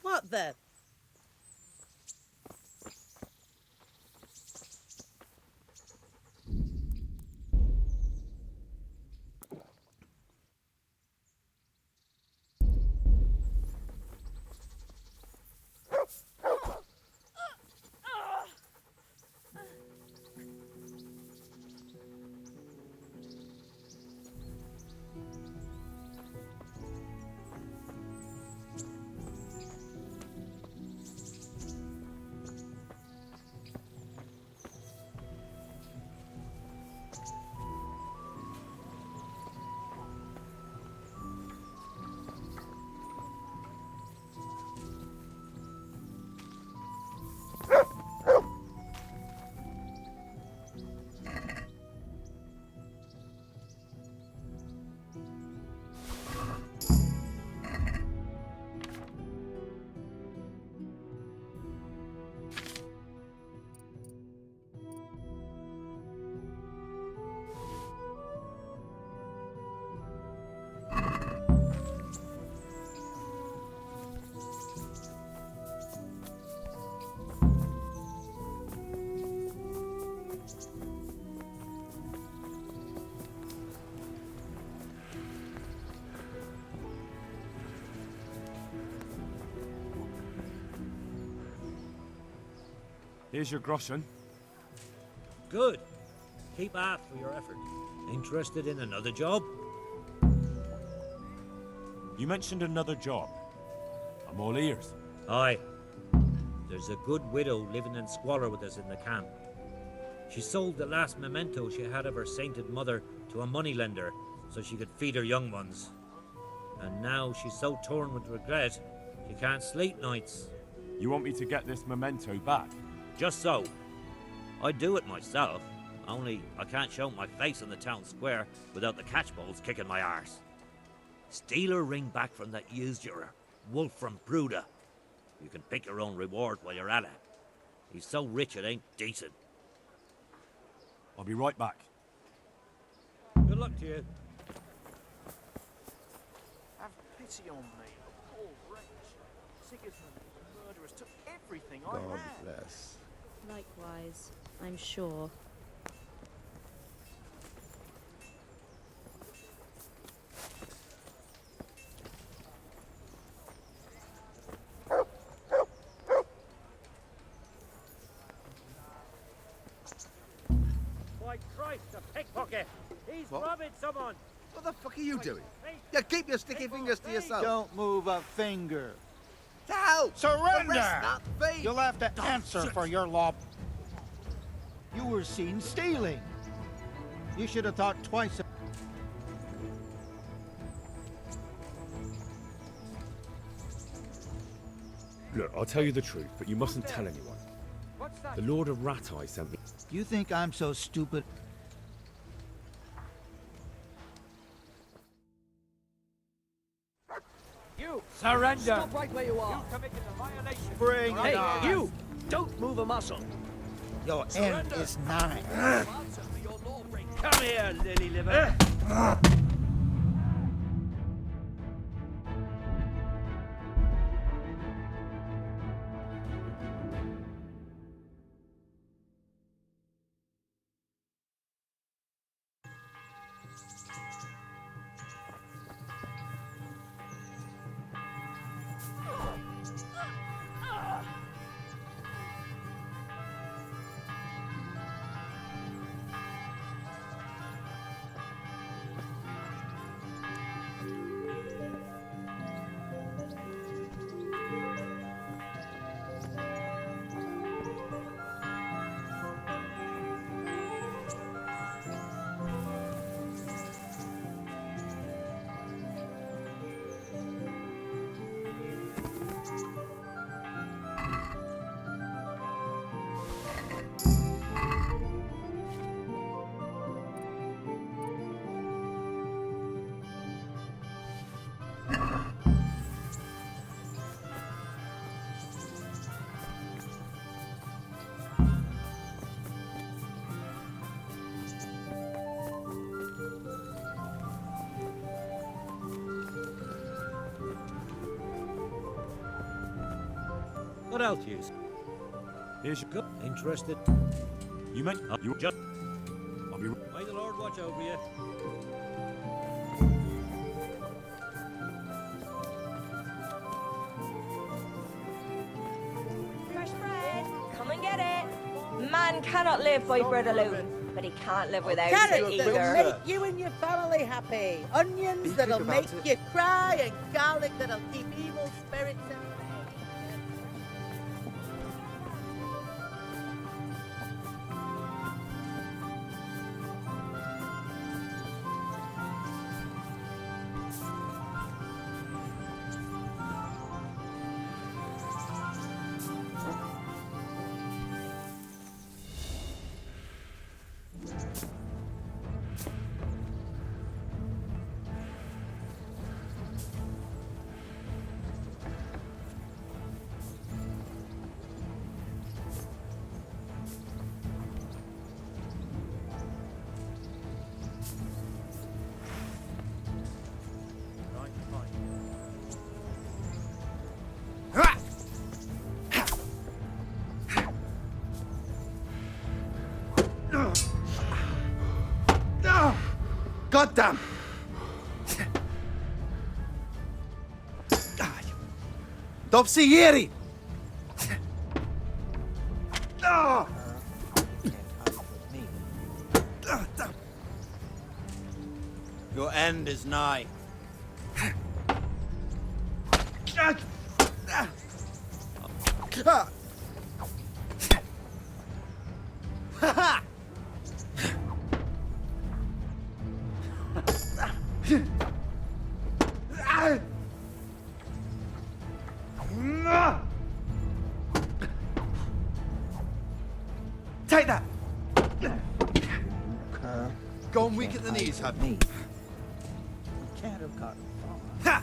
What the? Here's your groschen. Good. Keep half for your effort. Interested in another job? You mentioned another job. I'm all ears. Aye. There's a good widow living in squalor with us in the camp. She sold the last memento she had of her sainted mother to a moneylender so she could feed her young ones. And now she's so torn with regret, she can't sleep nights. You want me to get this memento back? Just so. I'd do it myself, only I can't show my face on the town square without the catchballs kicking my arse. Steal her ring back from that usurer, Wolf from Bruda. You can pick your own reward while you're at it. He's so rich it ain't decent. I'll be right back. Good luck to you. Have pity on me, a poor wretch. Sigismund, the murderers, took everything I God had. bless. Likewise, I'm sure. By Christ, a pickpocket! He's robbing someone! What the fuck are you doing? Yeah, keep your sticky fingers to yourself. Don't move a finger. Help! Surrender! Arrest that thief! You'll have to answer shit. for your law. You were seen stealing. You should have thought twice. Look, I'll tell you the truth, but you mustn't tell anyone. The Lord of Ratai sent me. You think I'm so stupid? You! Surrender! Stop right where you are! You committed a violation! Bring Hey, it on. you! Don't move a muscle! Your end is nigh. Answer for your lawbreaker! Come here, lily liver! What else you? Here's your... Interested? You meant... you just... I'll be... May the Lord watch over you. Fresh bread. Come and get it. Man cannot live by bread alone, but he can't live without Carrots it that'll either. make you and your family happy. Onions that'll make you cry, and garlic that'll keep evil spirits away. God damn! Dobsi ieri! Your end is nigh. Take that! Go and weak at the knees, have me. Can't have gotten Ha!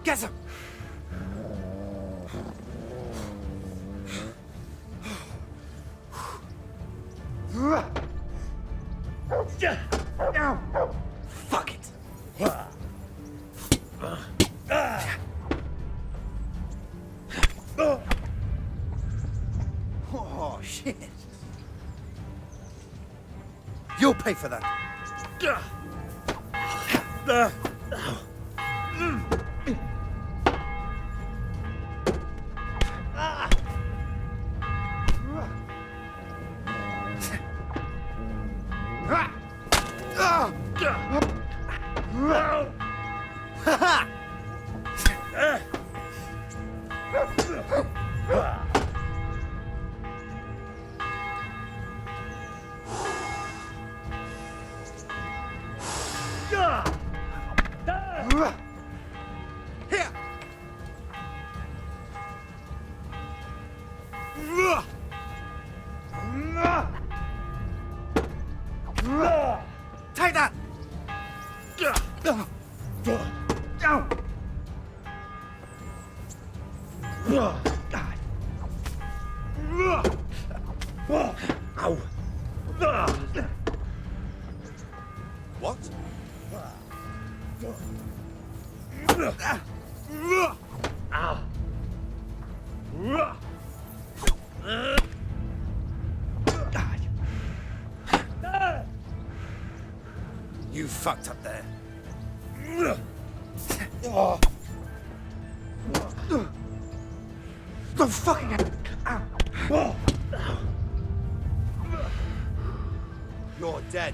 Get him! Fuck it! Oh, shit. You'll pay for that. Take that! Ow! What? You fucked up there. No fucking. You're dead.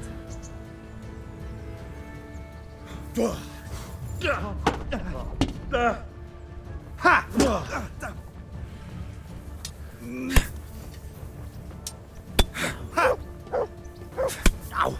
Ha! Ow!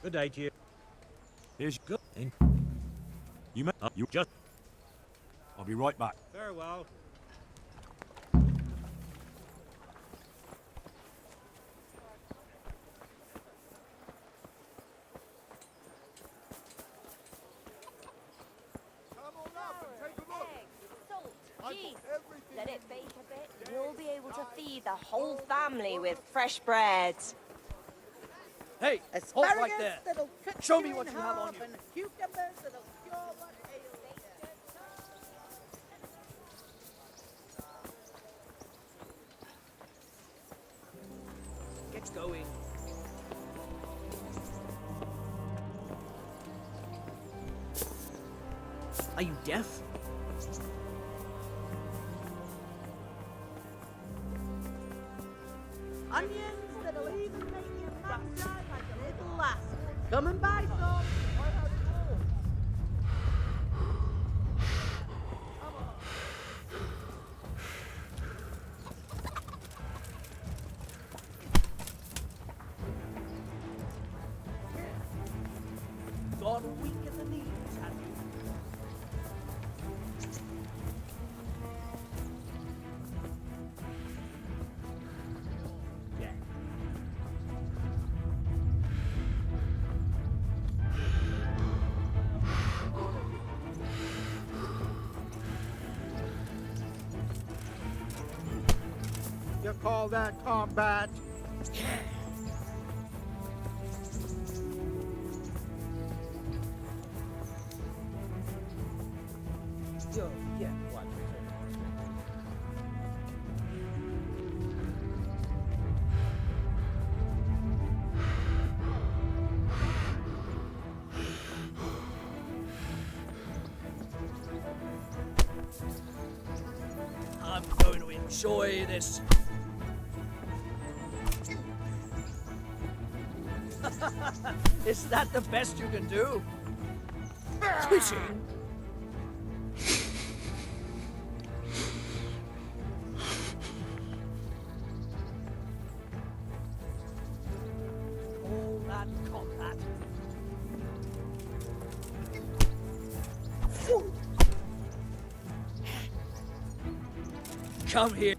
Good day to you. Here's Good. you. You Just. I'll be right back. Farewell. Let it bake a bit. You'll be able to feed the whole family with fresh bread. Hey, hold right there. Show me what you have on you. Get going. Are you deaf? Onions that'll even make your mum die like a little lass. Come and buy some. Gone weak at the knees, have you? Yeah. You call that combat? Yo, yeah, what? I'm going to enjoy this. Is that the best you can do? Twitching? All that combat. Come here.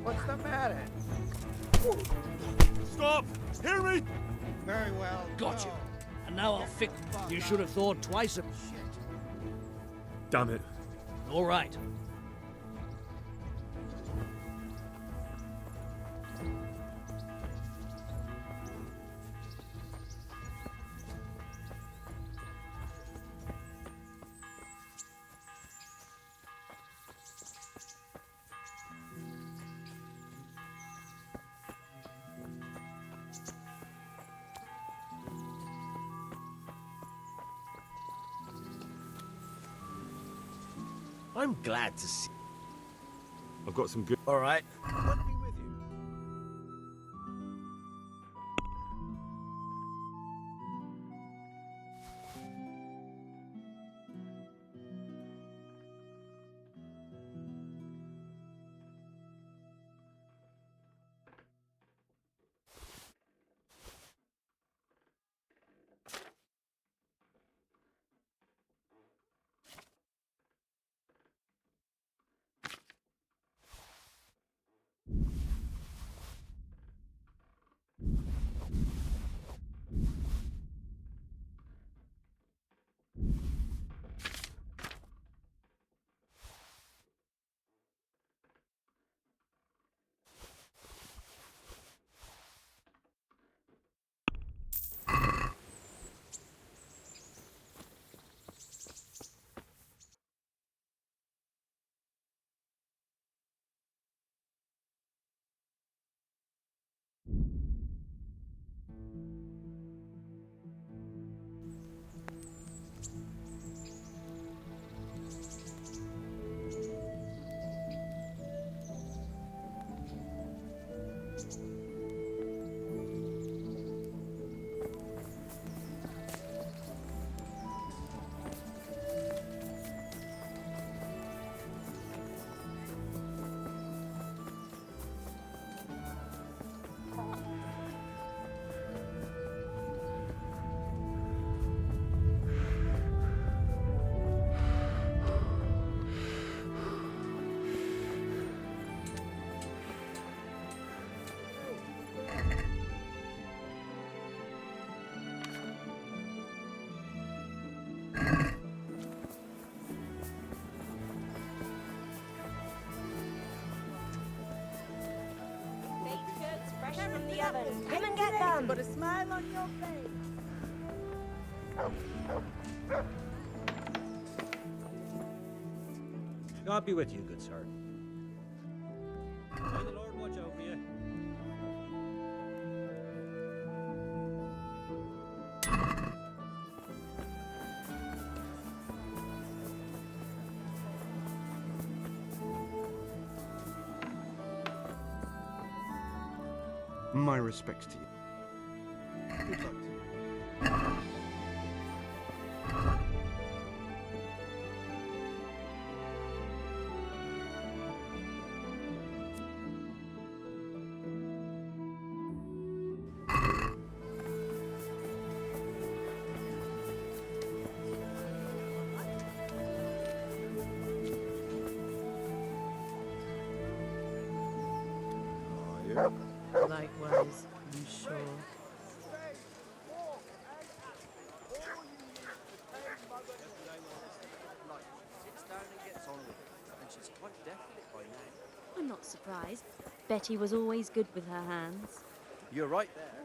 What's the matter? Stop! Hear me! Very well. Got you. go. And now I'll fix. You should have thought twice of. Damn it. All right. I'm glad to see. I've got some good. All right. Let me with you. Fresh from the oven. Come and get them. Put a smile on your face. God be with you, good sir. May the Lord watch over you. My respects to you. Good luck to you. Likewise, I'm sure. Sits down and gets on with it, and she's quite definite by now. I'm not surprised. Betty was always good with her hands. You're right there.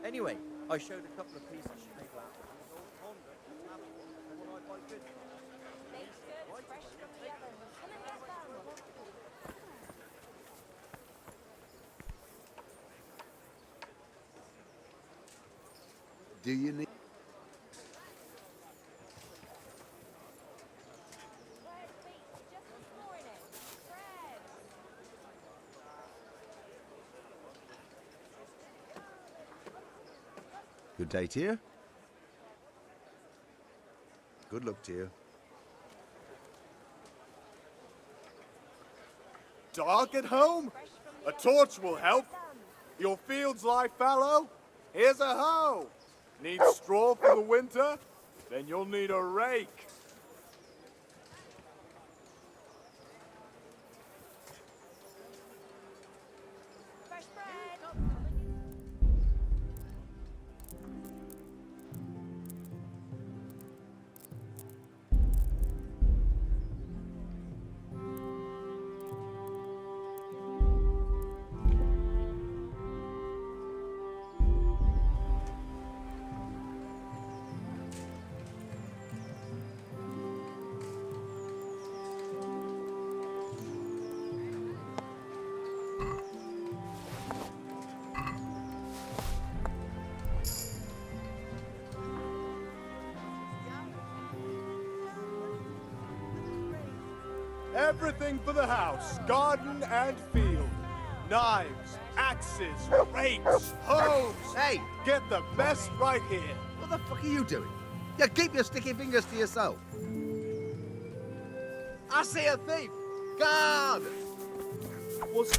Anyway, I showed a couple of pieces she made last week. An old convert from Liverpool, one I buy good. Do you need... Good day to you. Good luck to you. Dark at home? A torch will help. Your fields lie fallow? Here's a hoe. Need straw for the winter? Then you'll need a rake. Everything for the house, garden and field. Knives, axes, rakes, hoes. Hey! Get the best right here. What the fuck are you doing? Yeah, keep your sticky fingers to yourself. I see a thief! Guard! What's...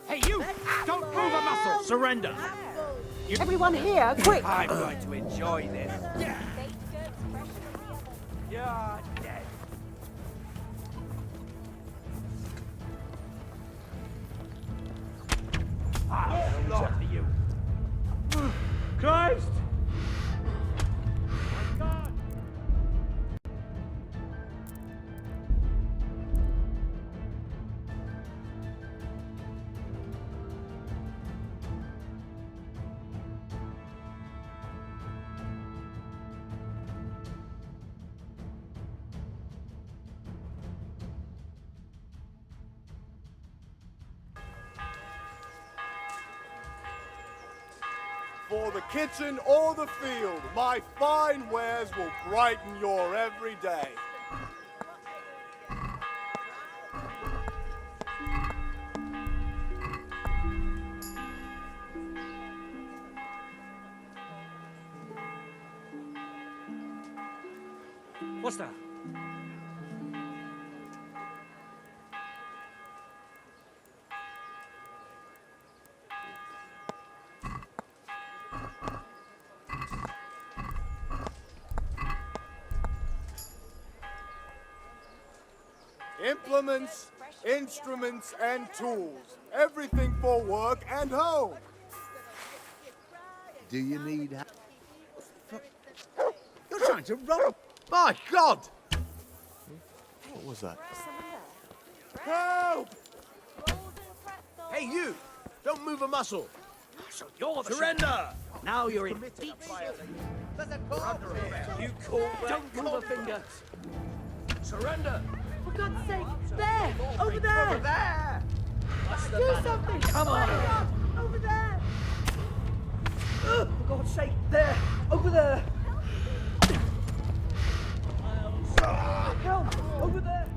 Hey, you! Don't move a muscle! Surrender! Everyone here, quick! I'm going to enjoy this. Yeah! You're dead. I'll talk to you. Christ! My God! For the kitchen or the field, my fine wares will brighten your every day. What's that? Implements, instruments, and tools. Everything for work and home. Do you need help? You're trying to run! My God! What was that? Help! Hey, you! Don't move a muscle. So you're the Surrender! Now you're in deep There's a corpse here! You call Don't move a finger. Surrender! For God's sake, there! Over there! Over there! Do something! Come on! Over there! For God's sake, there! Over there! Help! Over there!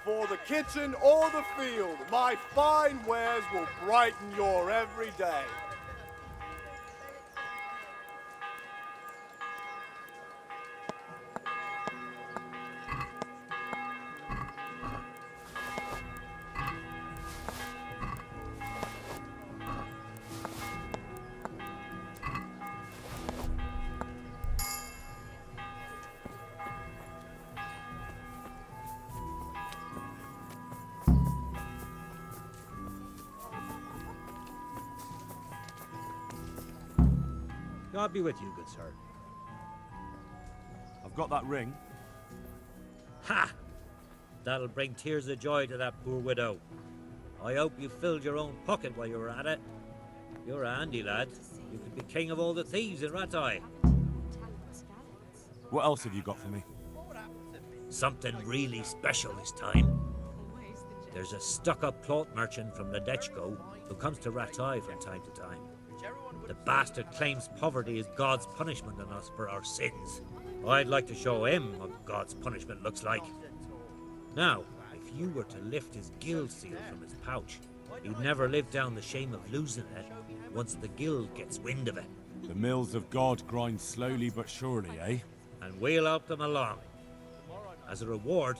for the kitchen or the field, my fine wares will brighten your every day. God be with you, good sir. I've got that ring. Ha! That'll bring tears of joy to that poor widow. I hope you filled your own pocket while you were at it. You're a handy lad. You could be king of all the thieves in Rattay. What else have you got for me? Something really special this time. There's a stuck-up cloth merchant from Ledechko who comes to Rattay from time to time. The bastard claims poverty is God's punishment on us for our sins. I'd like to show him what God's punishment looks like. Now, if you were to lift his guild seal from his pouch, he'd never live down the shame of losing it once the guild gets wind of it. The mills of God grind slowly but surely, eh? And we'll help them along. As a reward,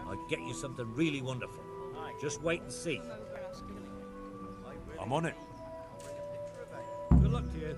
I'll get you something really wonderful. Just wait and see. I'm on it. Good luck to you.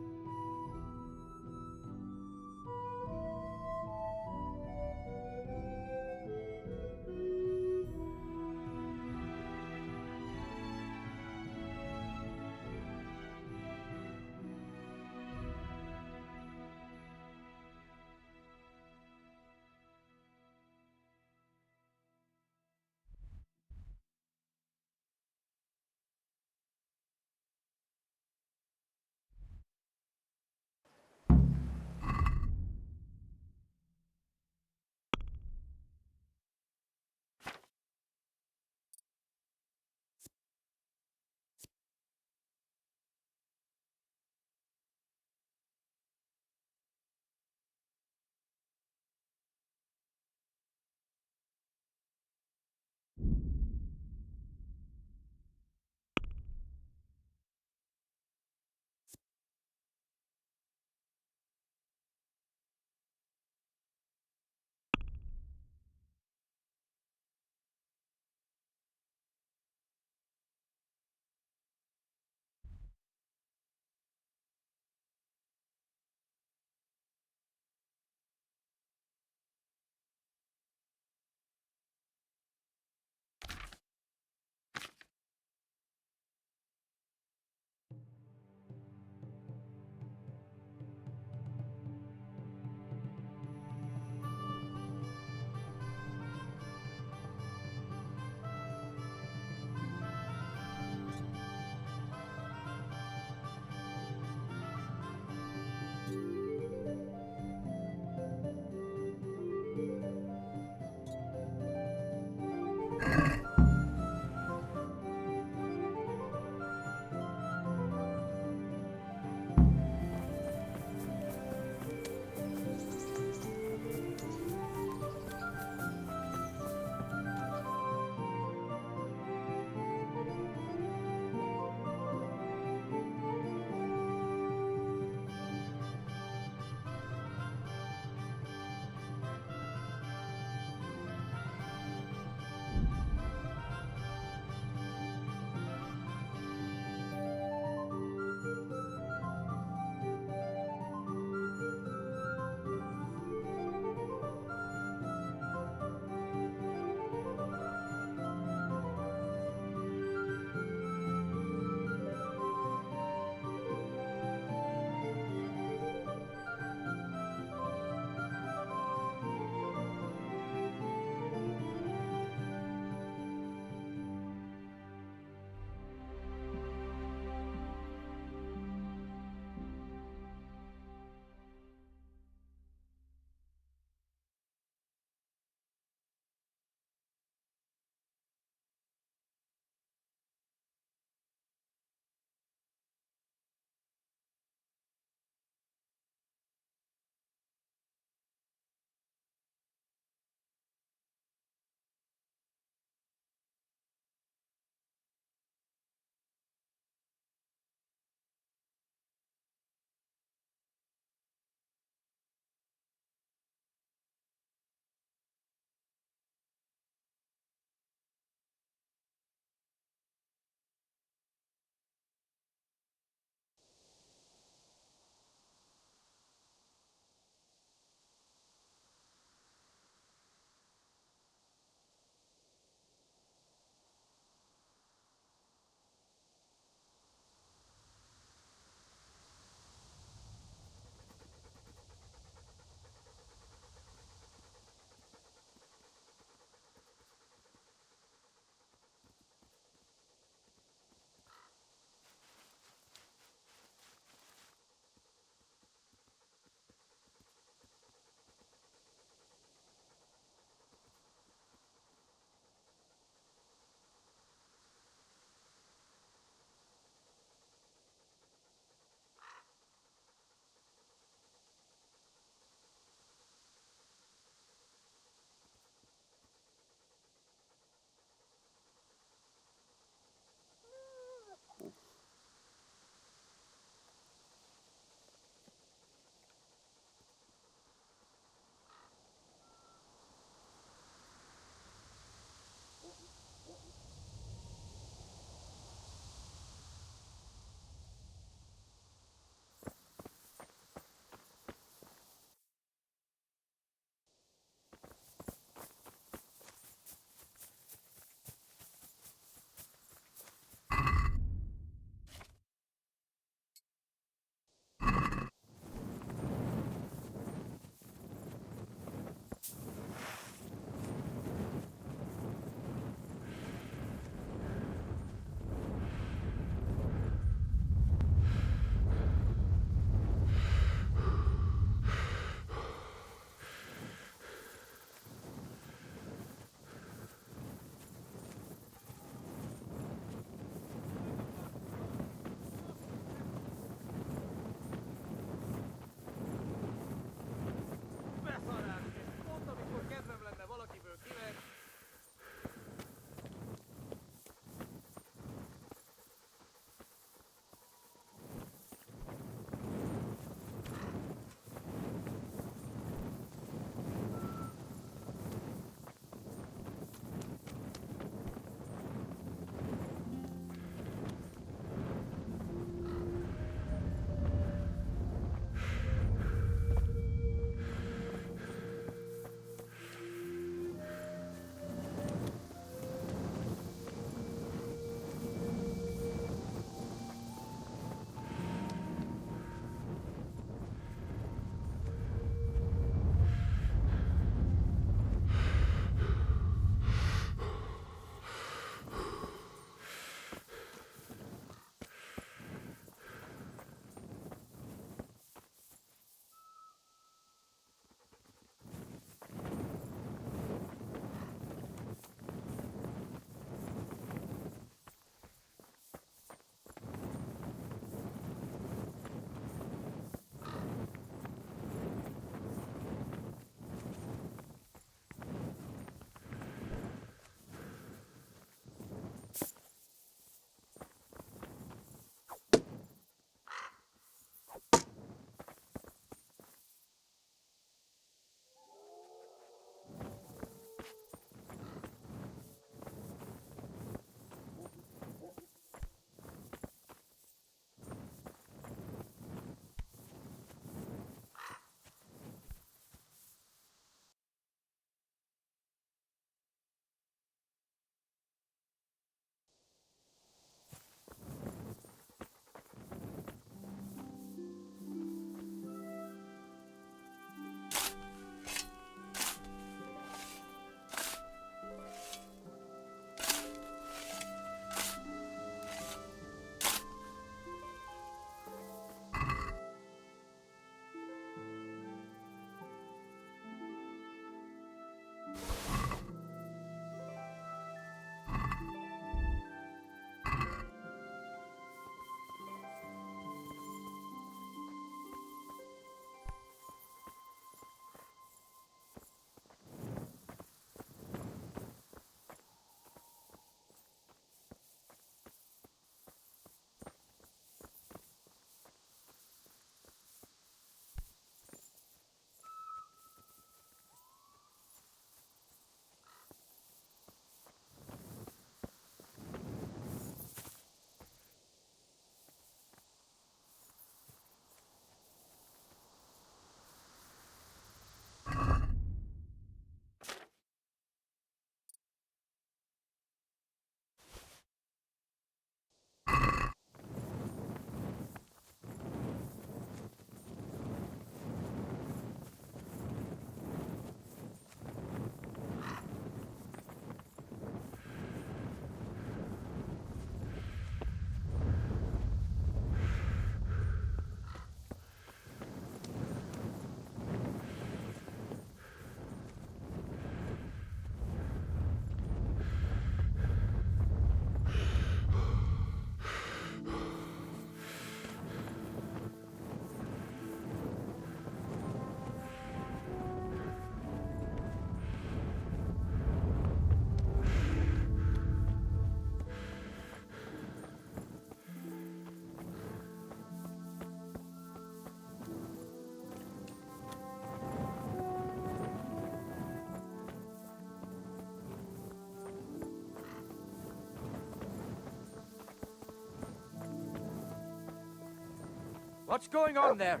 What's going on there?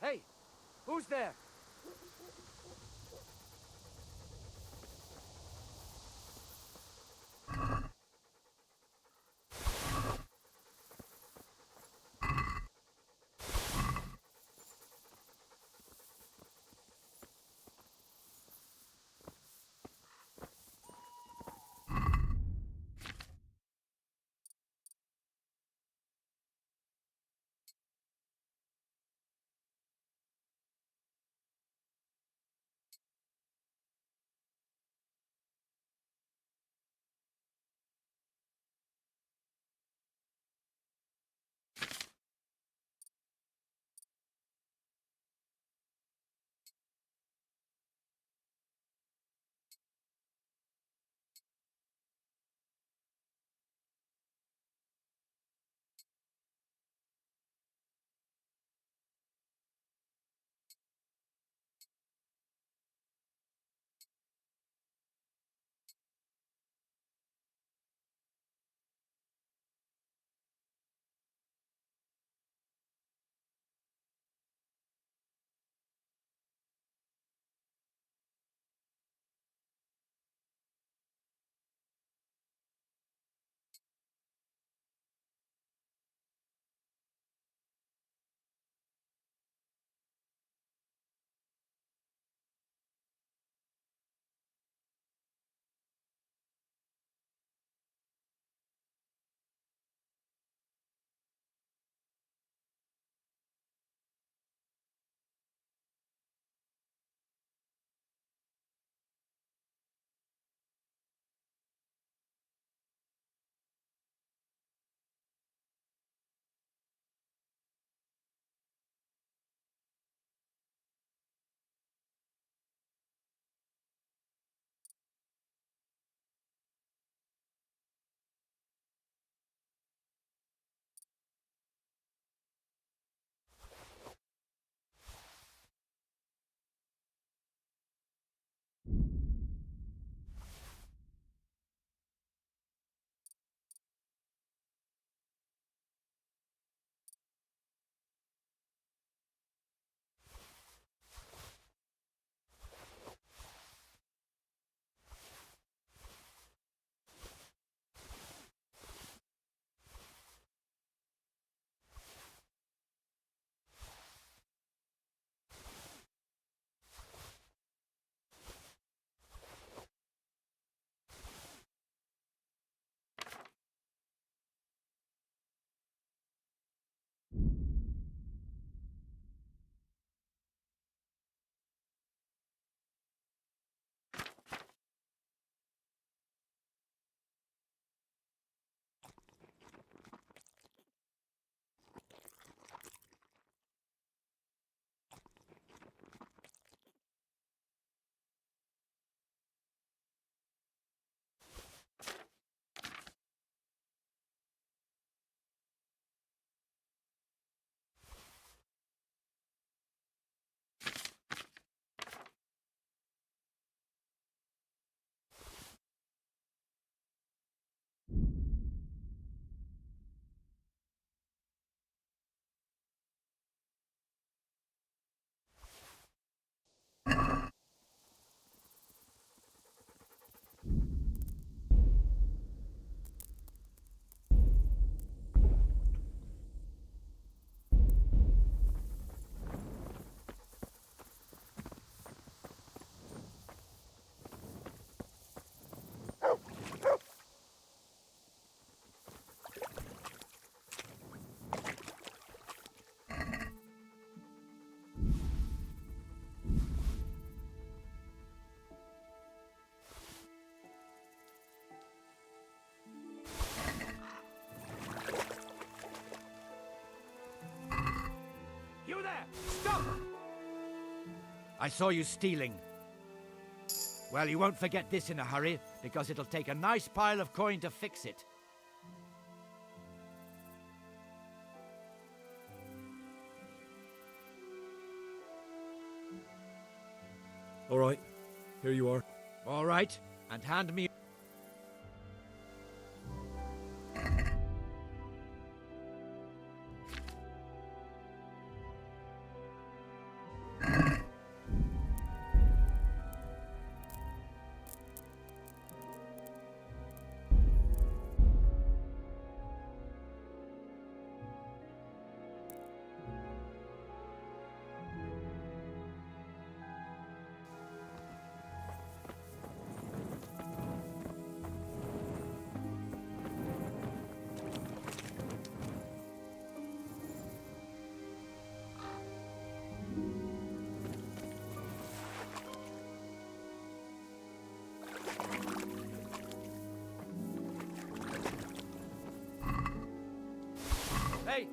Hey, who's there? You there! Stop! I saw you stealing. Well, you won't forget this in a hurry, because it'll take a nice pile of coin to fix it. All right, here you are. All right, and hand me... Hey!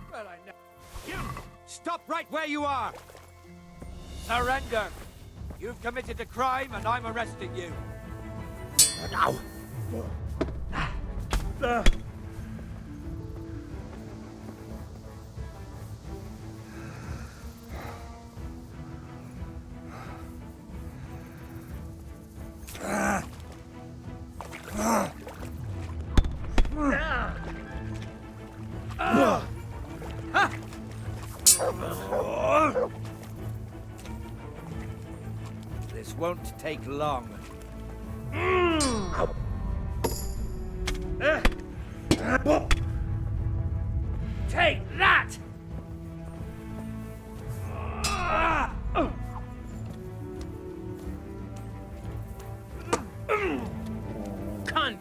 Well, I know. You! Stop right where you are! Surrender! You've committed a crime and I'm arresting you. Now. This won't take long. Take that! Cunt!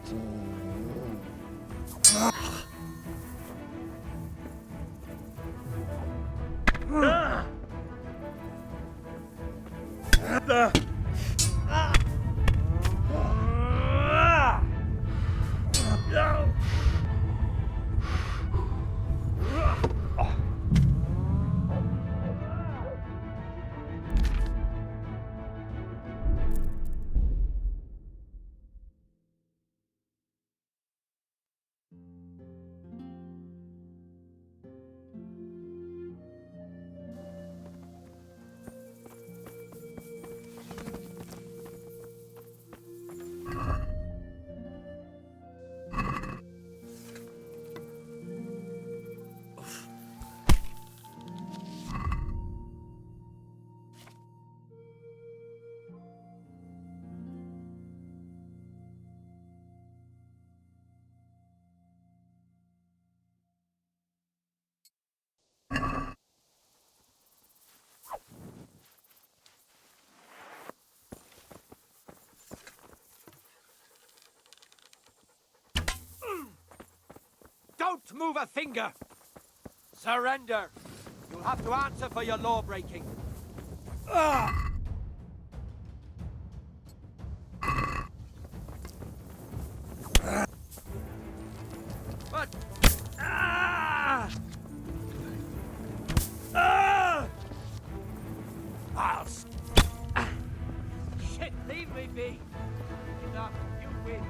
Don't move a finger! Surrender! You'll have to answer for your law breaking. But... Shit, leave me be! Enough, you win.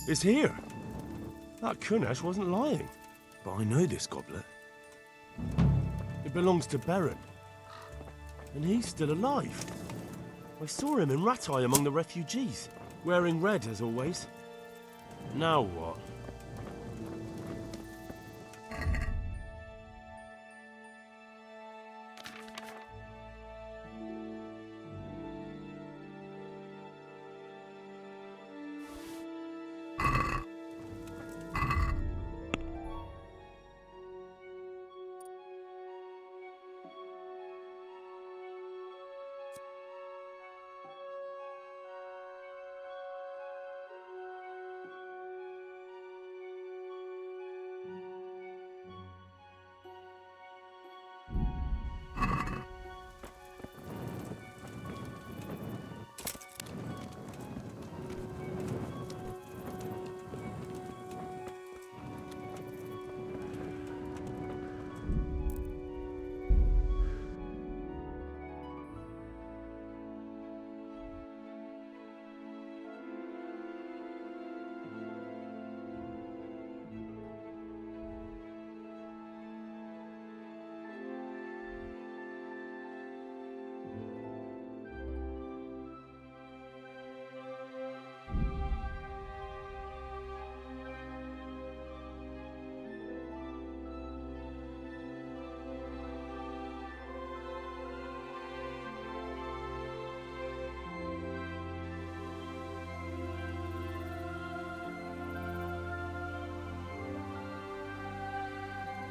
It's here. That Kunesh wasn't lying. But I know this goblet. It belongs to Beren. And he's still alive. I saw him in Rattay among the refugees, wearing red as always. Now what?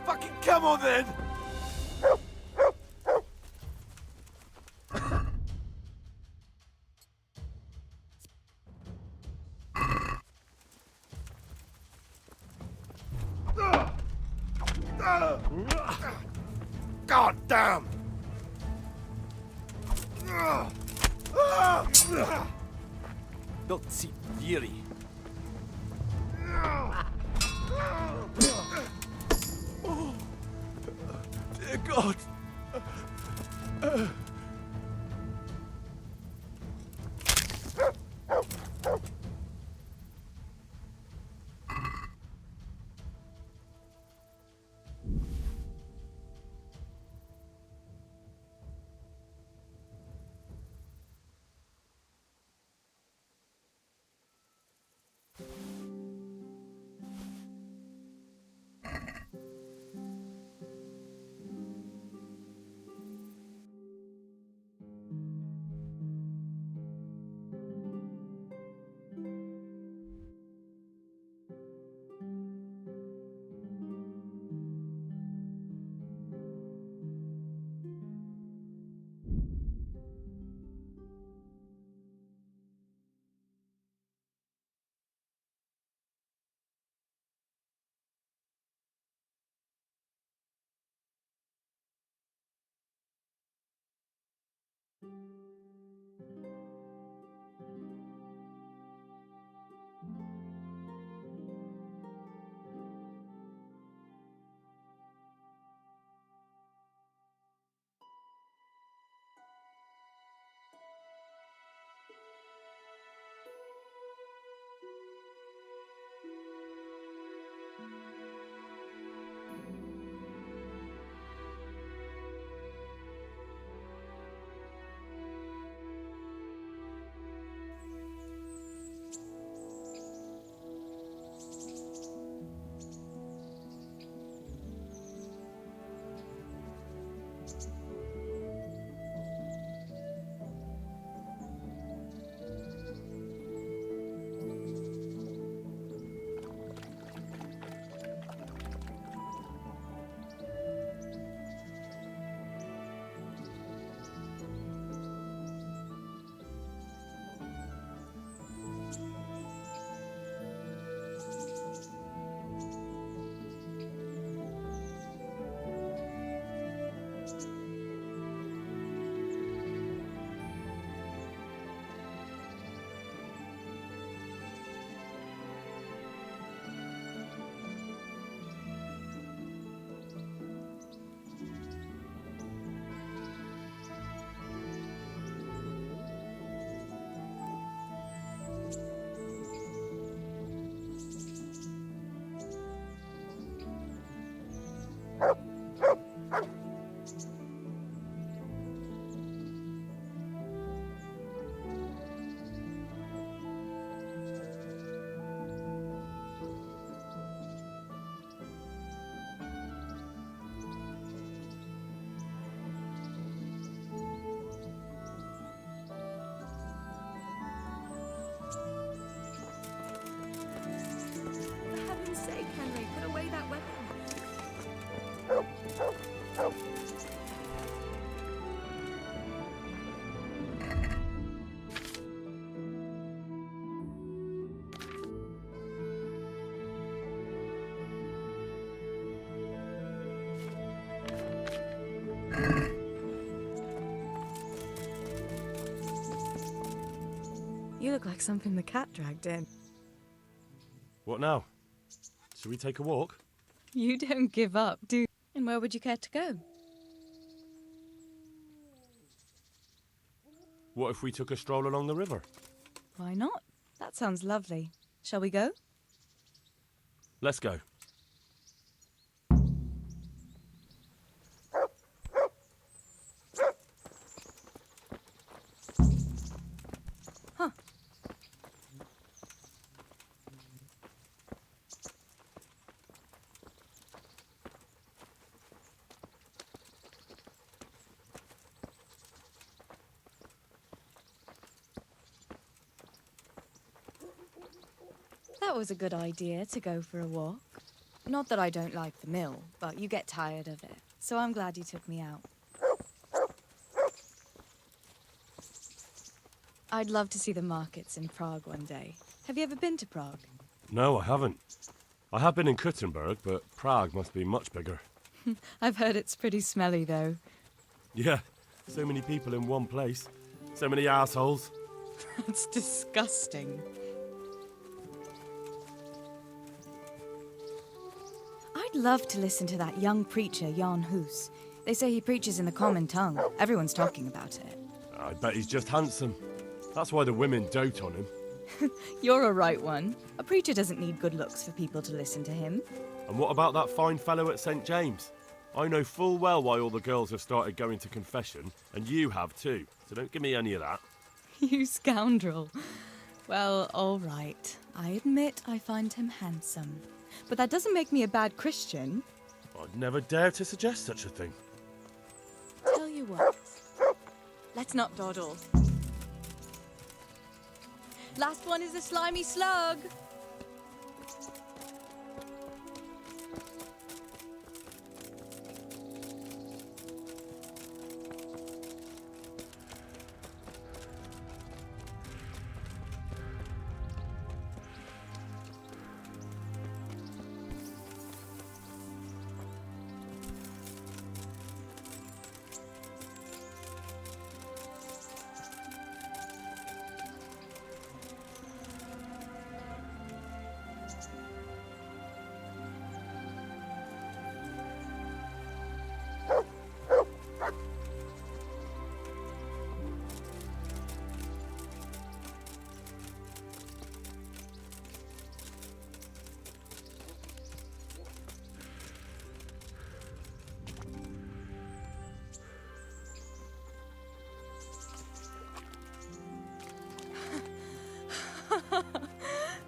Fucking come on then! God damn! Don't see fury. Dear God! For heaven's sake, Henry, put away that weapon. You look like something the cat dragged in. What now? Shall we take a walk? You don't give up, do you? And where would you care to go? What if we took a stroll along the river? Why not? That sounds lovely. Shall we go? Let's go. Huh. That was a good idea to go for a walk. Not that I don't like the mill, but you get tired of it. So I'm glad you took me out. I'd love to see the markets in Prague one day. Have you ever been to Prague? No, I haven't. I have been in Kuttenberg, but Prague must be much bigger. I've heard it's pretty smelly, though. Yeah, so many people in one place. So many assholes. That's disgusting. I'd love to listen to that young preacher, Jan Hus. They say he preaches in the common tongue. Everyone's talking about it. I bet he's just handsome. That's why the women dote on him. You're a right one. A preacher doesn't need good looks for people to listen to him. And what about that fine fellow at St. James? I know full well why all the girls have started going to confession, and you have too, so don't give me any of that. You scoundrel. Well, all right. I admit I find him handsome. But that doesn't make me a bad Christian. I'd never dare to suggest such a thing. Tell you what. Let's not dawdle. Last one is a slimy slug.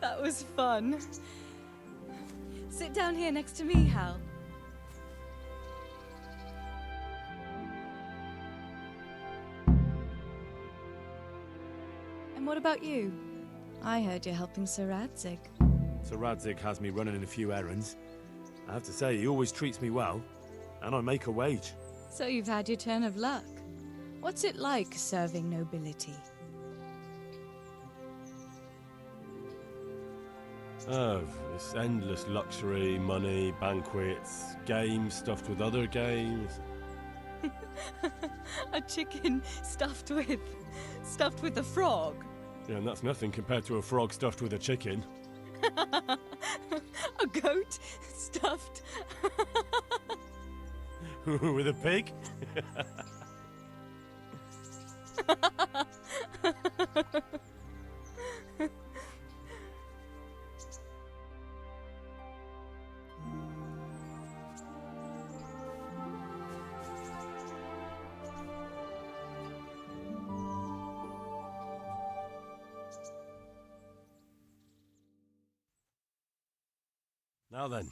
That was fun. Sit down here next to me, Hal. And what about you? I heard you're helping Sir Radzig. Sir Radzig has me running a few errands. I have to say, he always treats me well, and I make a wage. So you've had your turn of luck. What's it like serving nobility? Oh, this endless luxury, money, banquets, games stuffed with other games. A chicken stuffed with a frog. Yeah, and that's nothing compared to a frog stuffed with a chicken. A goat stuffed with a pig? Now then.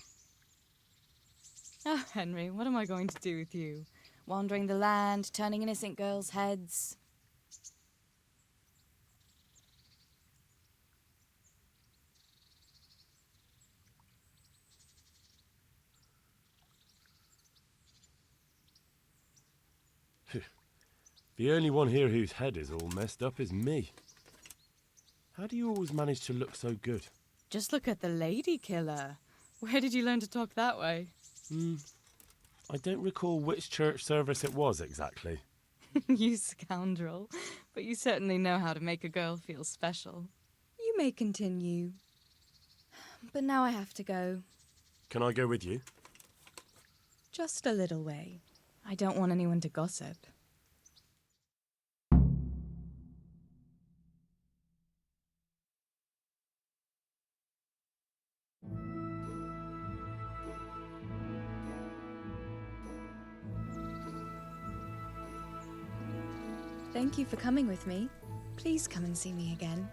Oh, Henry, what am I going to do with you? Wandering the land, turning innocent girls' heads. The only one here whose head is all messed up is me. How do you always manage to look so good? Just look at the lady killer. Where did you learn to talk that way? I don't recall which church service it was exactly. You scoundrel. But you certainly know how to make a girl feel special. You may continue. But now I have to go. Can I go with you? Just a little way. I don't want anyone to gossip. Thank you for coming with me. Please come and see me again.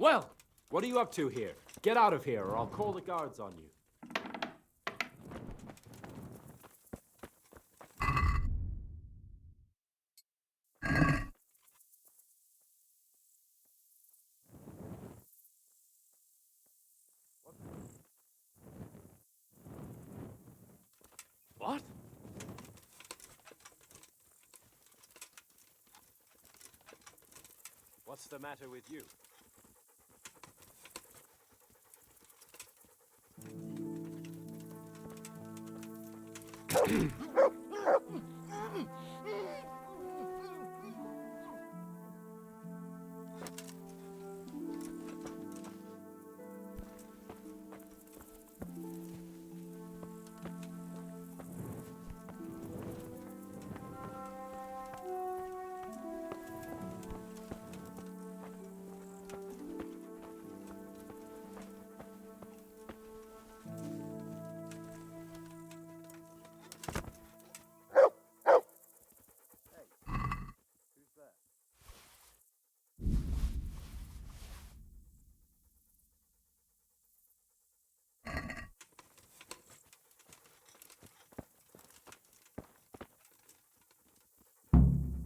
Well, what are you up to here? Get out of here or I'll call the guards on you. What? What's the matter with you?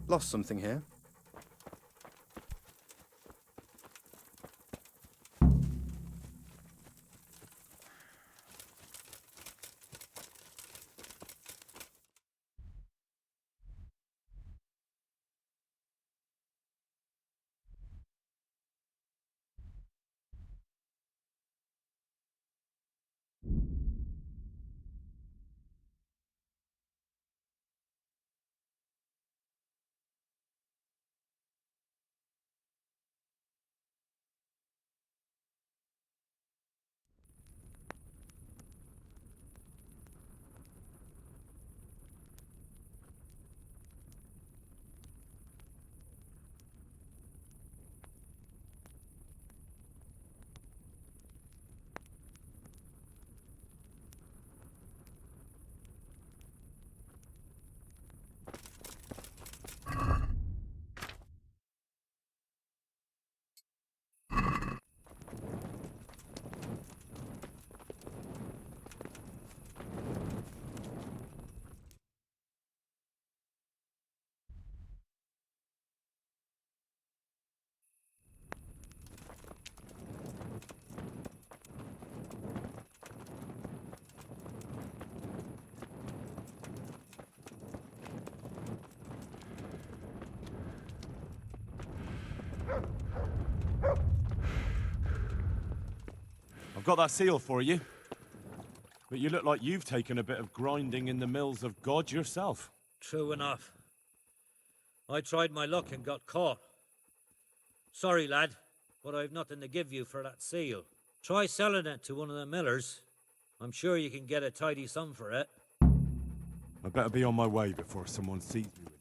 Lost something here? I've got that seal for you. But you look like you've taken a bit of grinding in the mills of God yourself. True enough. I tried my luck and got caught. Sorry, lad, but I've nothing to give you for that seal. Try selling it to one of the millers. I'm sure you can get a tidy sum for it. I better be on my way before someone sees me with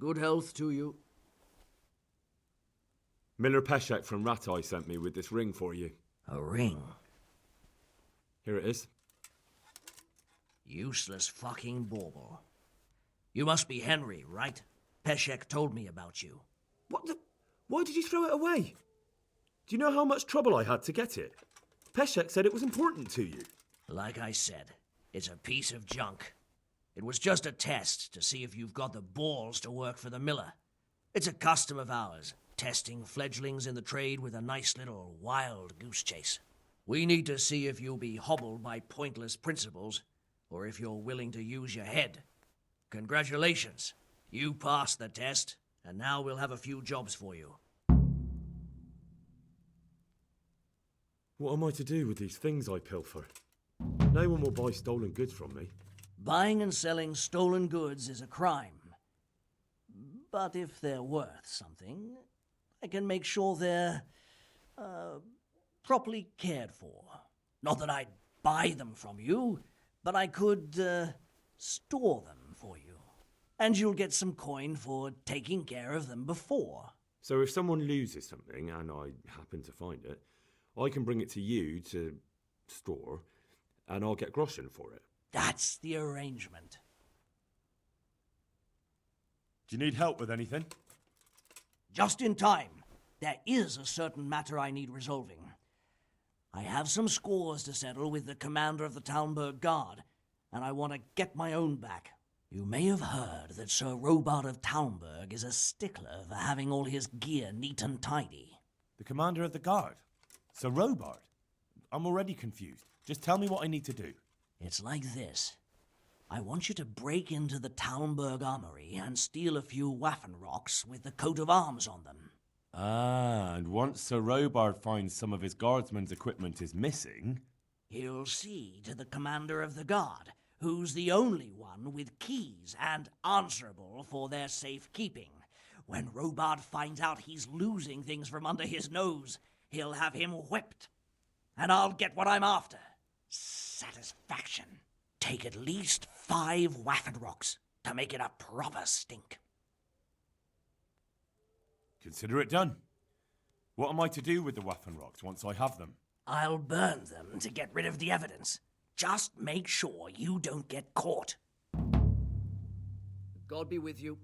Good health to you. Miller Peshek from Ratai sent me with this ring for you. A ring? Here it is. Useless fucking bauble. You must be Henry, right? Peshek told me about you. What the? Why did you throw it away? Do you know how much trouble I had to get it? Peshek said it was important to you. Like I said, it's a piece of junk. It was just a test to see if you've got the balls to work for the miller. It's a custom of ours, testing fledglings in the trade with a nice little wild goose chase. We need to see if you'll be hobbled by pointless principles, or if you're willing to use your head. Congratulations. You passed the test, and now we'll have a few jobs for you. What am I to do with these things I pilfer? No one will buy stolen goods from me. Buying and selling stolen goods is a crime. But if they're worth something, I can make sure they're, properly cared for. Not that I'd buy them from you, but I could, store them for you. And you'll get some coin for taking care of them before. So if someone loses something, and I happen to find it, I can bring it to you to store, and I'll get groschen for it. That's the arrangement. Do you need help with anything? Just in time. There is a certain matter I need resolving. I have some scores to settle with the commander of the Talmberg Guard, and I want to get my own back. You may have heard that Sir Robart of Talmberg is a stickler for having all his gear neat and tidy. The commander of the guard? Sir Robart? I'm already confused. Just tell me what I need to do. It's like this. I want you to break into the Talmberg armory and steal a few Waffen rocks with the coat of arms on them. Ah, and once Sir Robart finds some of his guardsmen's equipment is missing... He'll see to the commander of the guard, who's the only one with keys and answerable for their safekeeping. When Robart finds out he's losing things from under his nose, he'll have him whipped. And I'll get what I'm after. Satisfaction. Take at least 5 Waffen rocks to make it a proper stink. Consider it done. What am I to do with the Waffen rocks once I have them? I'll burn them to get rid of the evidence. Just make sure you don't get caught. God be with you.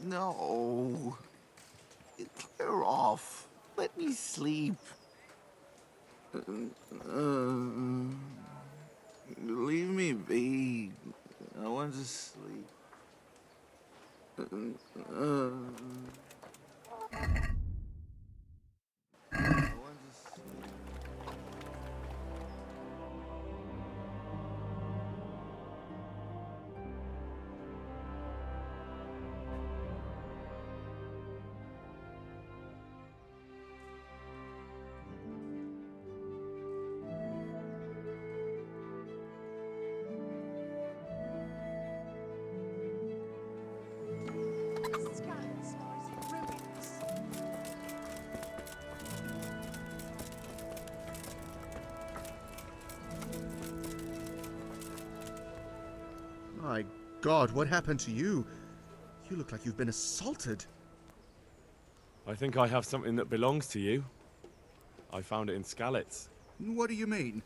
No. Clear off. Let me sleep. Leave me be. I want to sleep. My God, what happened to you? You look like you've been assaulted. I think I have something that belongs to you. I found it in Skalitz. What do you mean?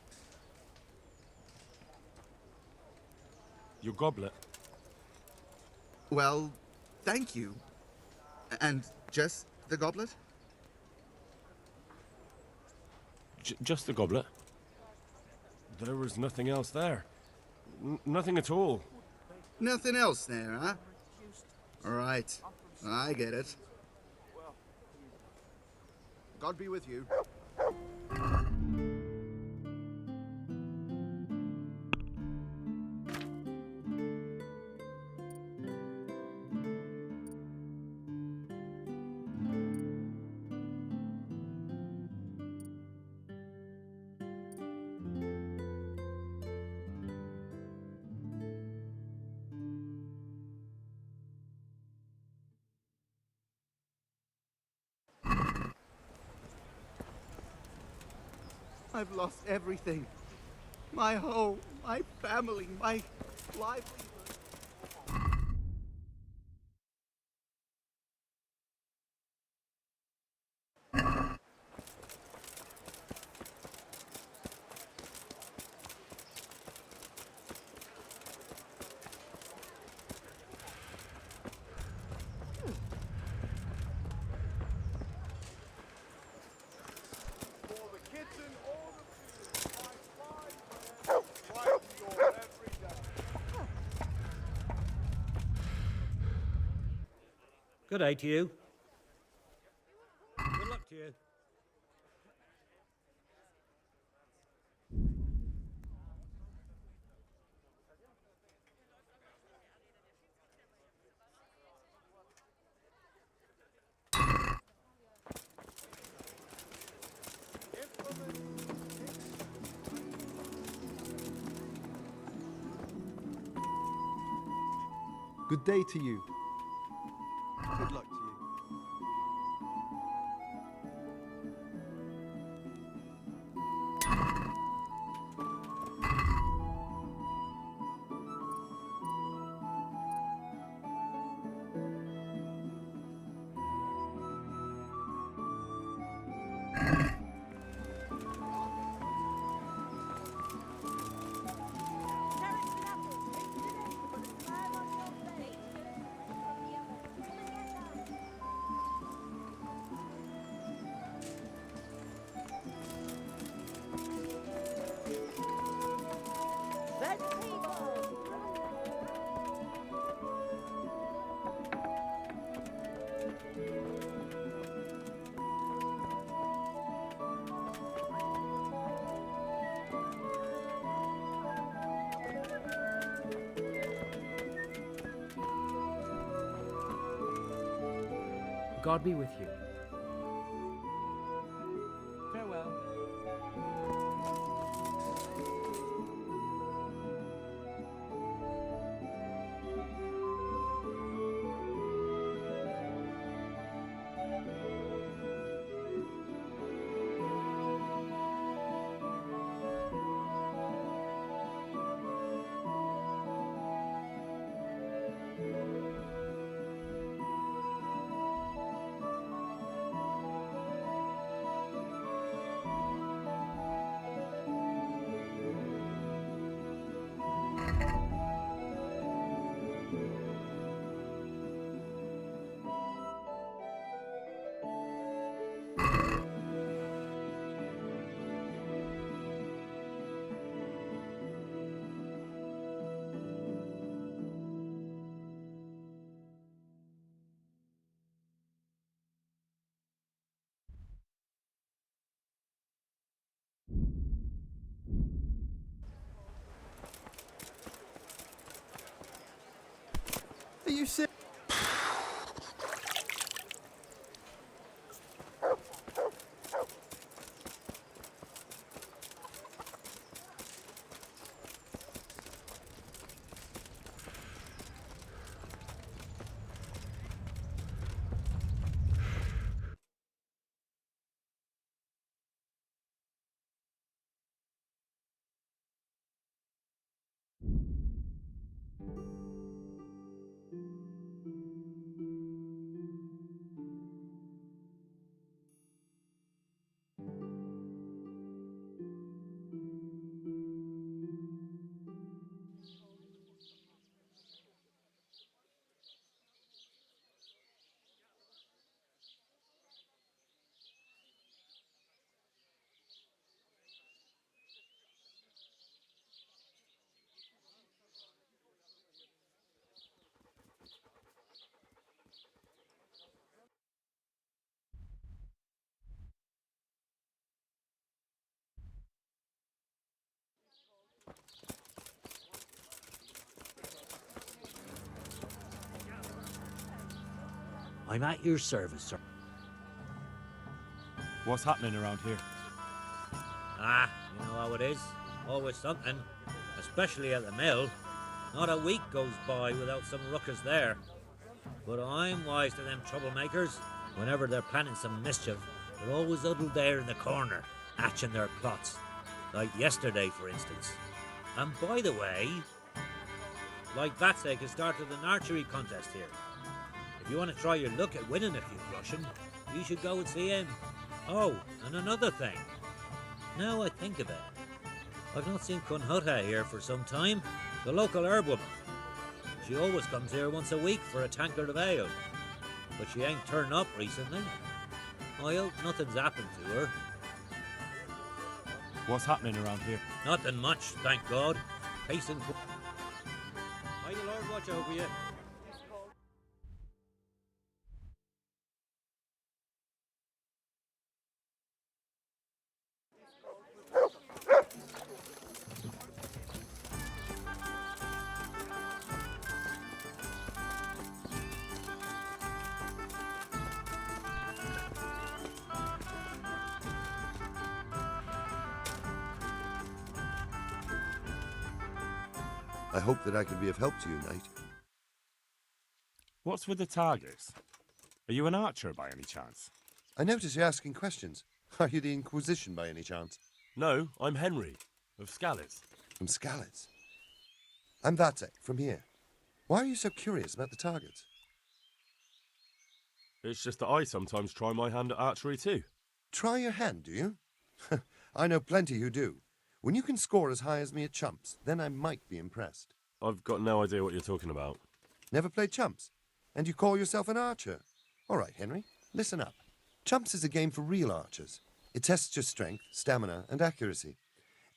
Your goblet. Well, thank you. And just the goblet? Just the goblet. There was nothing else there. Nothing at all. Nothing else there, huh? All right. I get it. God be with you. I've lost everything. My home, my family, my livelihood. Good day to you. Good luck to you. Good day to you. Good luck to you. God be with you. Farewell. I'm at your service, sir. What's happening around here? Ah, you know how it is. Always something. Especially at the mill. Not a week goes by without some ruckus there. But I'm wise to them troublemakers. Whenever they're planning some mischief, they're always huddled there in the corner, hatching their plots. Like yesterday, for instance. And by the way, like Vatsek has started an archery contest here. If you want to try your luck at winning a few Russian, you should go and see him. Oh, and another thing. Now I think about it, I've not seen Kunhuta here for some time, the local herb woman. She always comes here once a week for a tankard of ale, but she ain't turned up recently. I hope nothing's happened to her. What's happening around here? Nothing much, thank God. Peace and quiet. May the Lord watch over you. I hope that I can be of help to you, Knight. What's with the targets? Are you an archer by any chance? I notice you're asking questions. Are you the Inquisition by any chance? No, I'm Henry, of Skalitz. From Skalitz? I'm Vatsek, from here. Why are you so curious about the targets? It's just that I sometimes try my hand at archery too. Try your hand, do you? I know plenty who do. When you can score as high as me at chumps, then I might be impressed. I've got no idea what you're talking about. Never played chumps? And you call yourself an archer? All right, Henry, listen up. Chumps is a game for real archers. It tests your strength, stamina, and accuracy.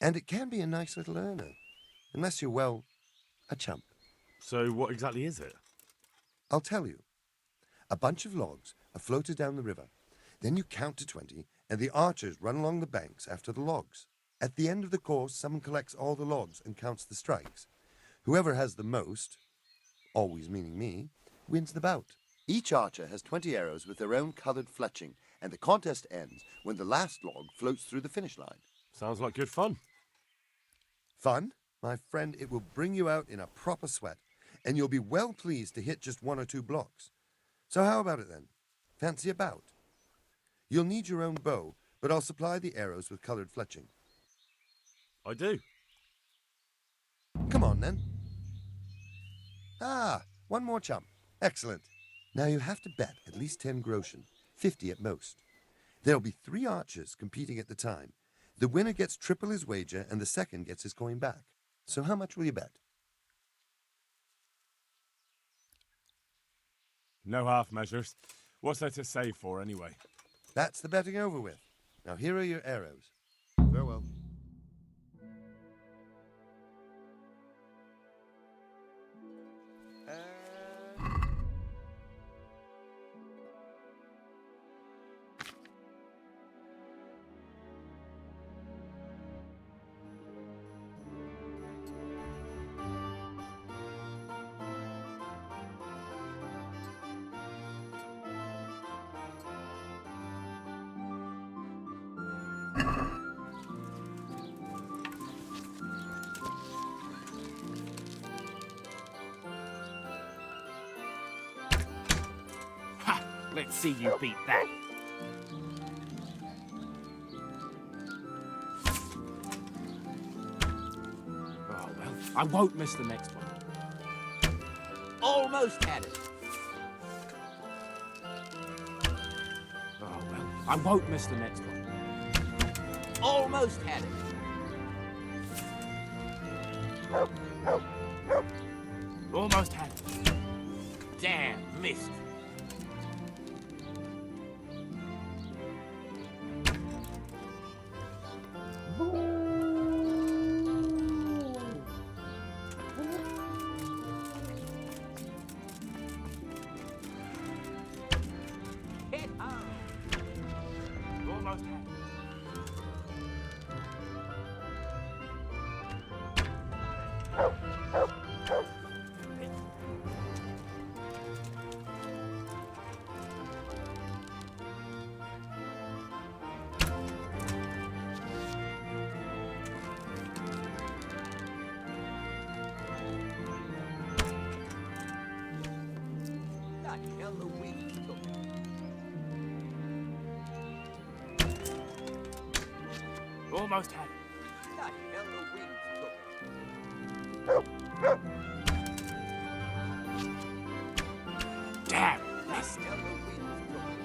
And it can be a nice little earner. Unless you're, well, a chump. So what exactly is it? I'll tell you. A bunch of logs are floated down the river. Then you count to 20, and the archers run along the banks after the logs. At the end of the course, someone collects all the logs and counts the strikes. Whoever has the most, always meaning me, wins the bout. Each archer has 20 arrows with their own coloured fletching, and the contest ends when the last log floats through the finish line. Sounds like good fun. Fun? My friend, it will bring you out in a proper sweat, and you'll be well pleased to hit just 1 or 2 blocks. So how about it then? Fancy a bout? You'll need your own bow, but I'll supply the arrows with coloured fletching. I do. Come on, then. Ah, 1 more chump. Excellent. Now you have to bet at least 10 groschen, 50 at most. There'll be 3 archers competing at the time. The winner gets triple his wager, and the second gets his coin back. So how much will you bet? No half measures. What's there to save for, anyway? That's the betting over with. Now here are your arrows. Farewell. Let's see you beat that. Oh, well, I won't miss the next one. Almost had it. Oh, well, I won't miss the next one. Almost had it. Almost had it. Damn, missed. Hit hard. Almost had it. Almost had it. Bloody hell, the wind took it. Damn, missed. Hell, the wind took it.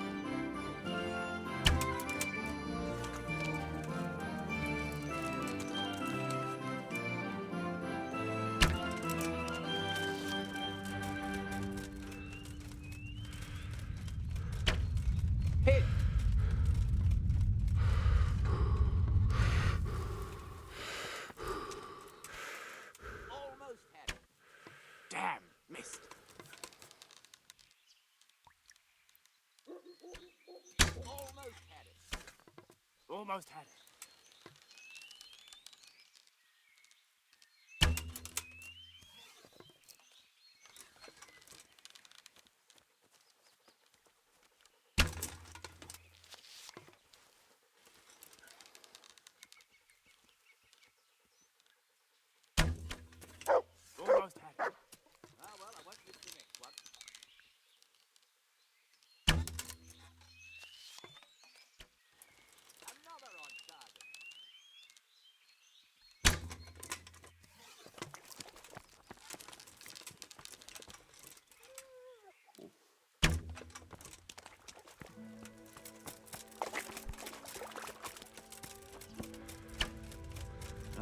Hit! Almost had it. Damn, missed. Almost had it. Almost had it. Almost had it. Ah, well, I won't miss the next one. Another on target.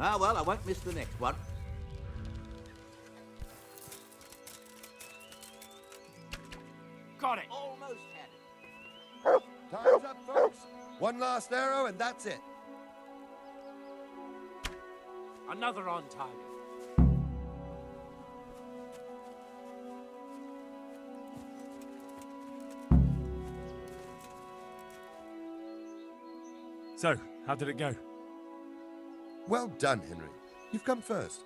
Ah, well, I won't miss the next one. Got it. Almost had it. Time's up, folks. One last arrow, and that's it. Another on target. So, how did it go? Well done, Henry. You've come first.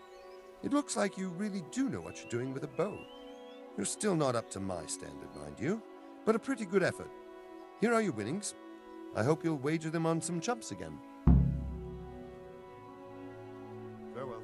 It looks like you really do know what you're doing with a bow. You're still not up to my standard, mind you, but a pretty good effort. Here are your winnings. I hope you'll wager them on some chumps again. Farewell.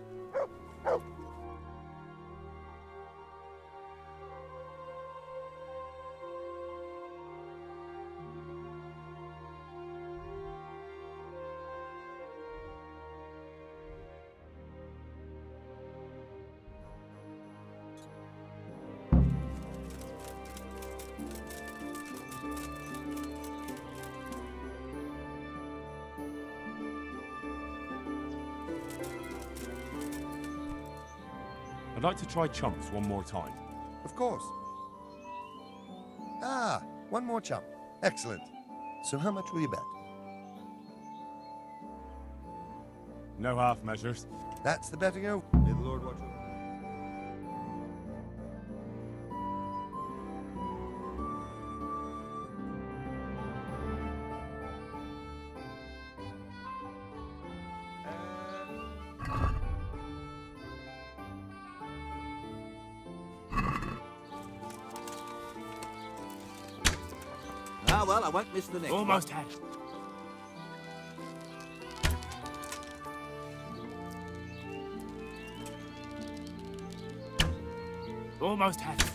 I'd like to try chumps one more time. Of course. Ah, one more chump. Excellent. So how much will you bet? No half measures. That's the betting over. May the Lord watch over. Ah, well, I won't miss the next one. Almost had it. Almost had it.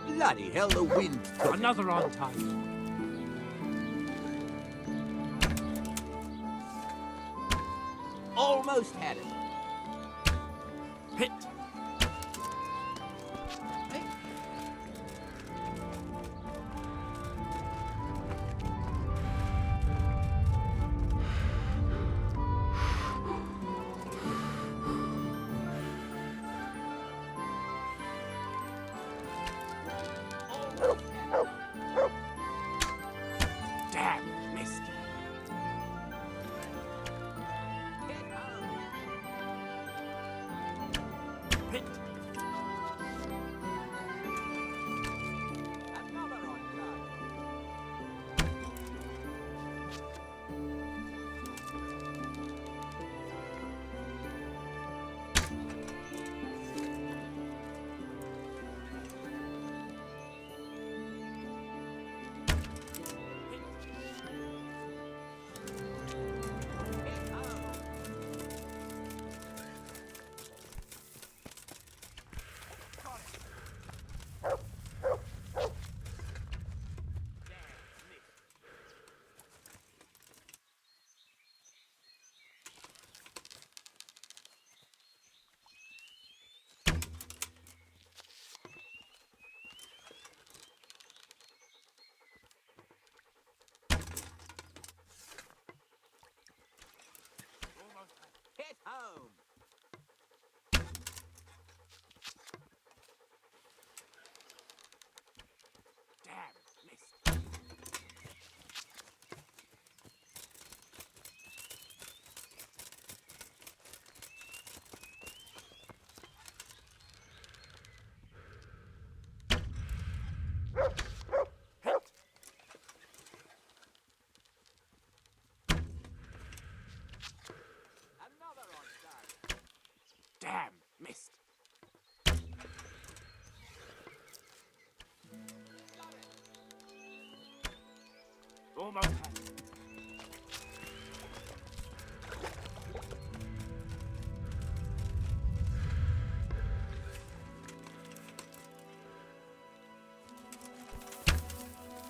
Bloody hell, the wind took it. Another on target. Almost had it. Hit. Damn, missed. Damn, missed. Almost had it.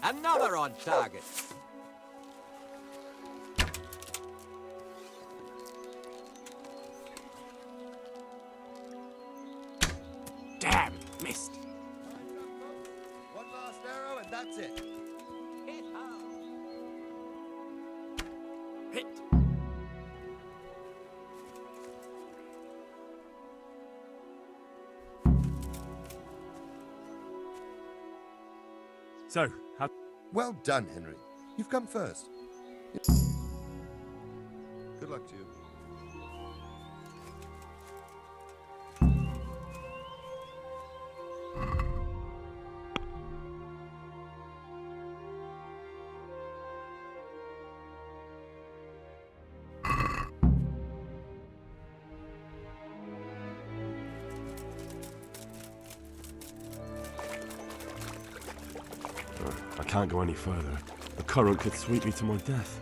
Another on target. Damn, missed. One last arrow and that's it. Hit hard. Hit. So, how... Well done, Henry. You've come first. Good luck to you. I can't go any further. The current could sweep me to my death.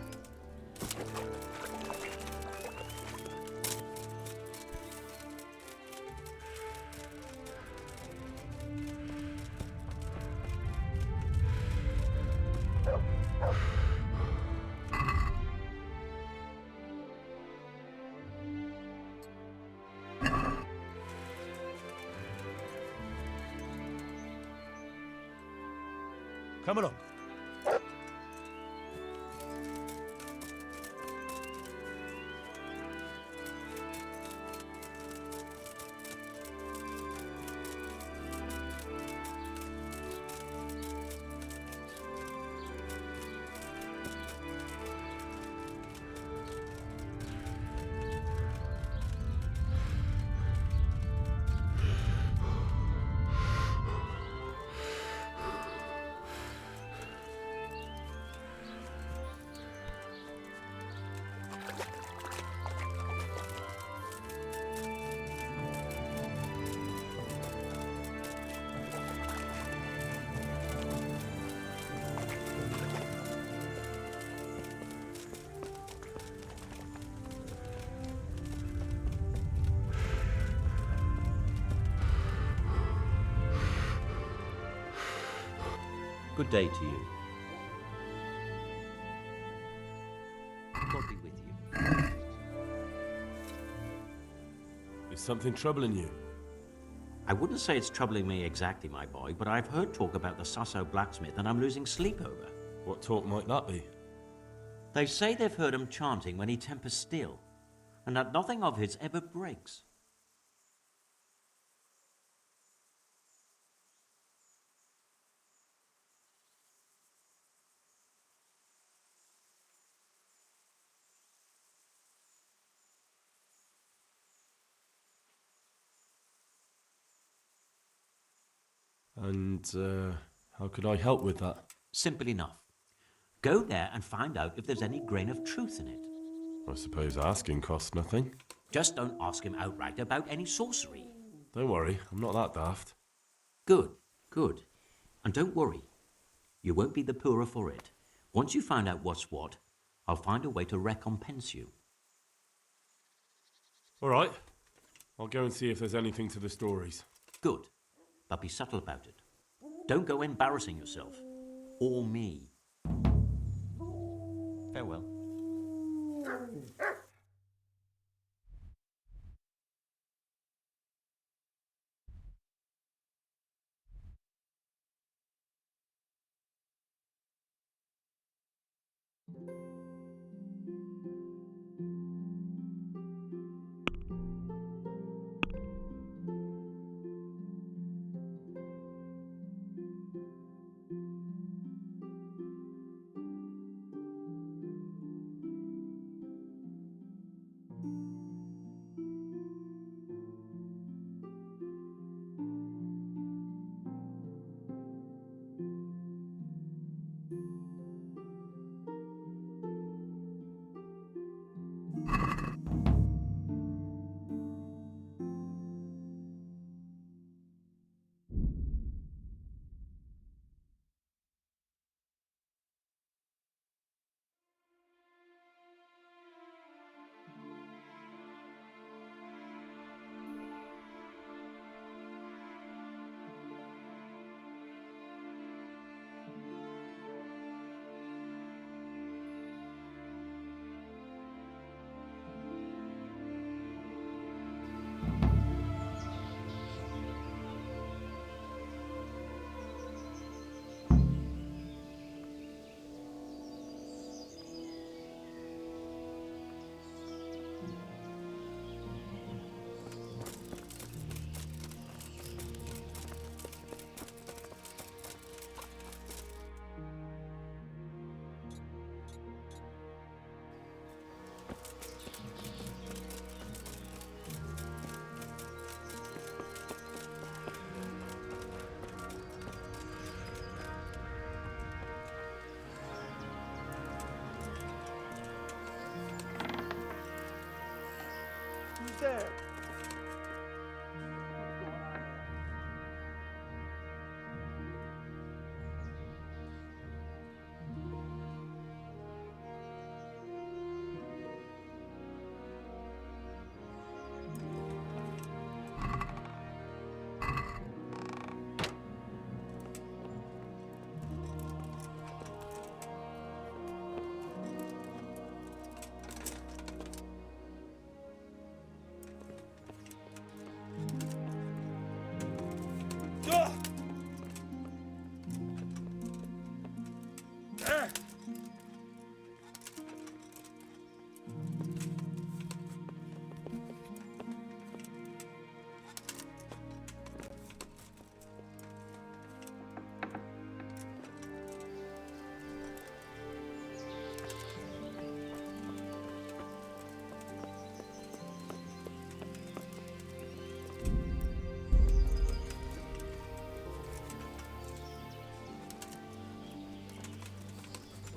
Come along. Good day to you. God be with you. Is something troubling you? I wouldn't say it's troubling me exactly, my boy, but I've heard talk about the Sasso blacksmith and I'm losing sleep over. What talk might that be? They say they've heard him chanting when he tempers steel, and that nothing of his ever breaks. And, how could I help with that? Simple enough. Go there and find out if there's any grain of truth in it. I suppose asking costs nothing. Just don't ask him outright about any sorcery. Don't worry, I'm not that daft. Good, good. And don't worry. You won't be the poorer for it. Once you find out what's what, I'll find a way to recompense you. All right. I'll go and see if there's anything to the stories. Good. But be subtle about it. Don't go embarrassing yourself. Or me. Farewell. there?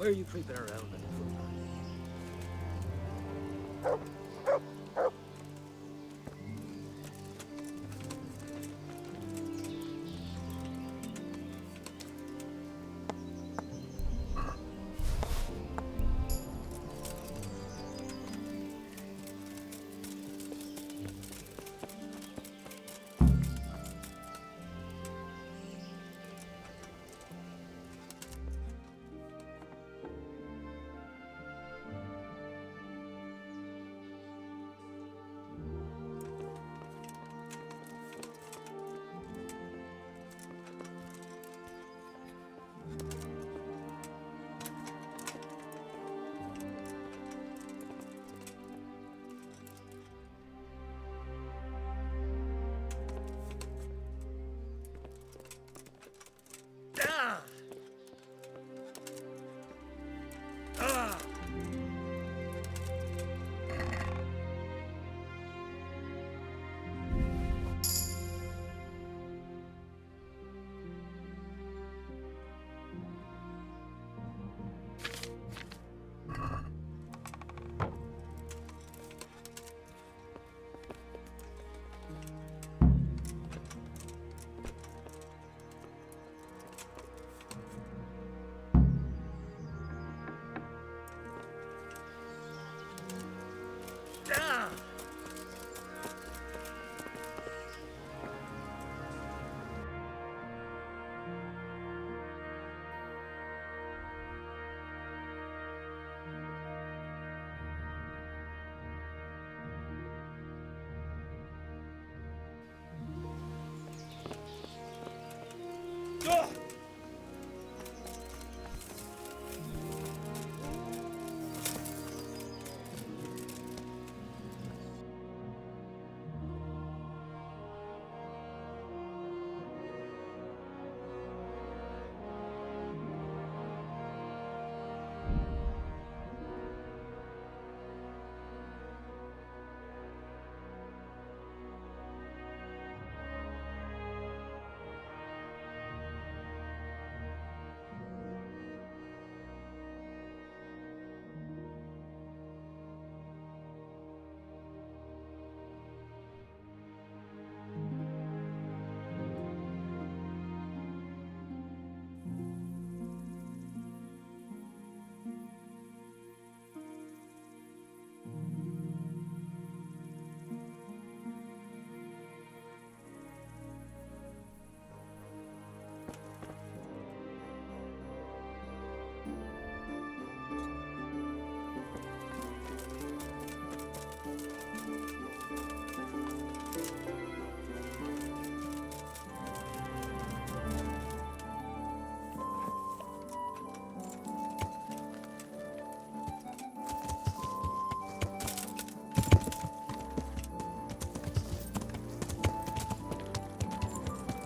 Where are you creeping around in the footpath?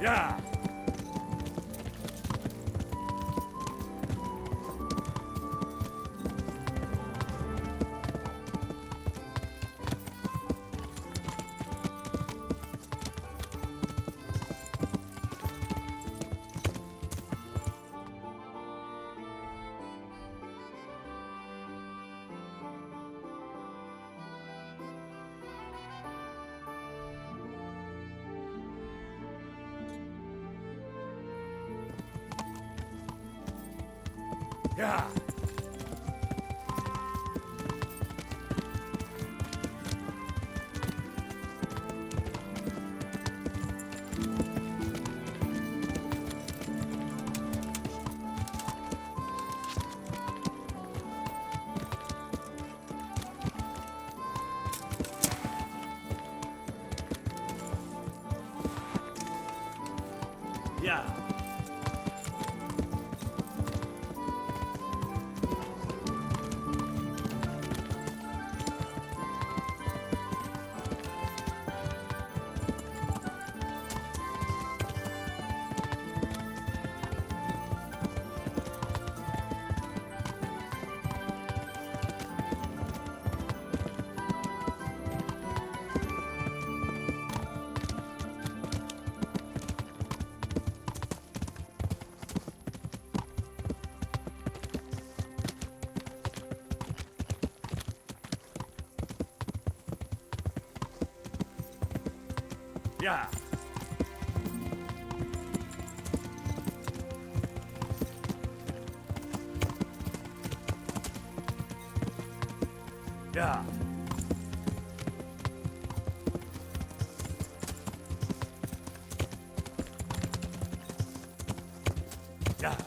Yeah! Yeah. Yeah. Yeah. Yeah. Yeah.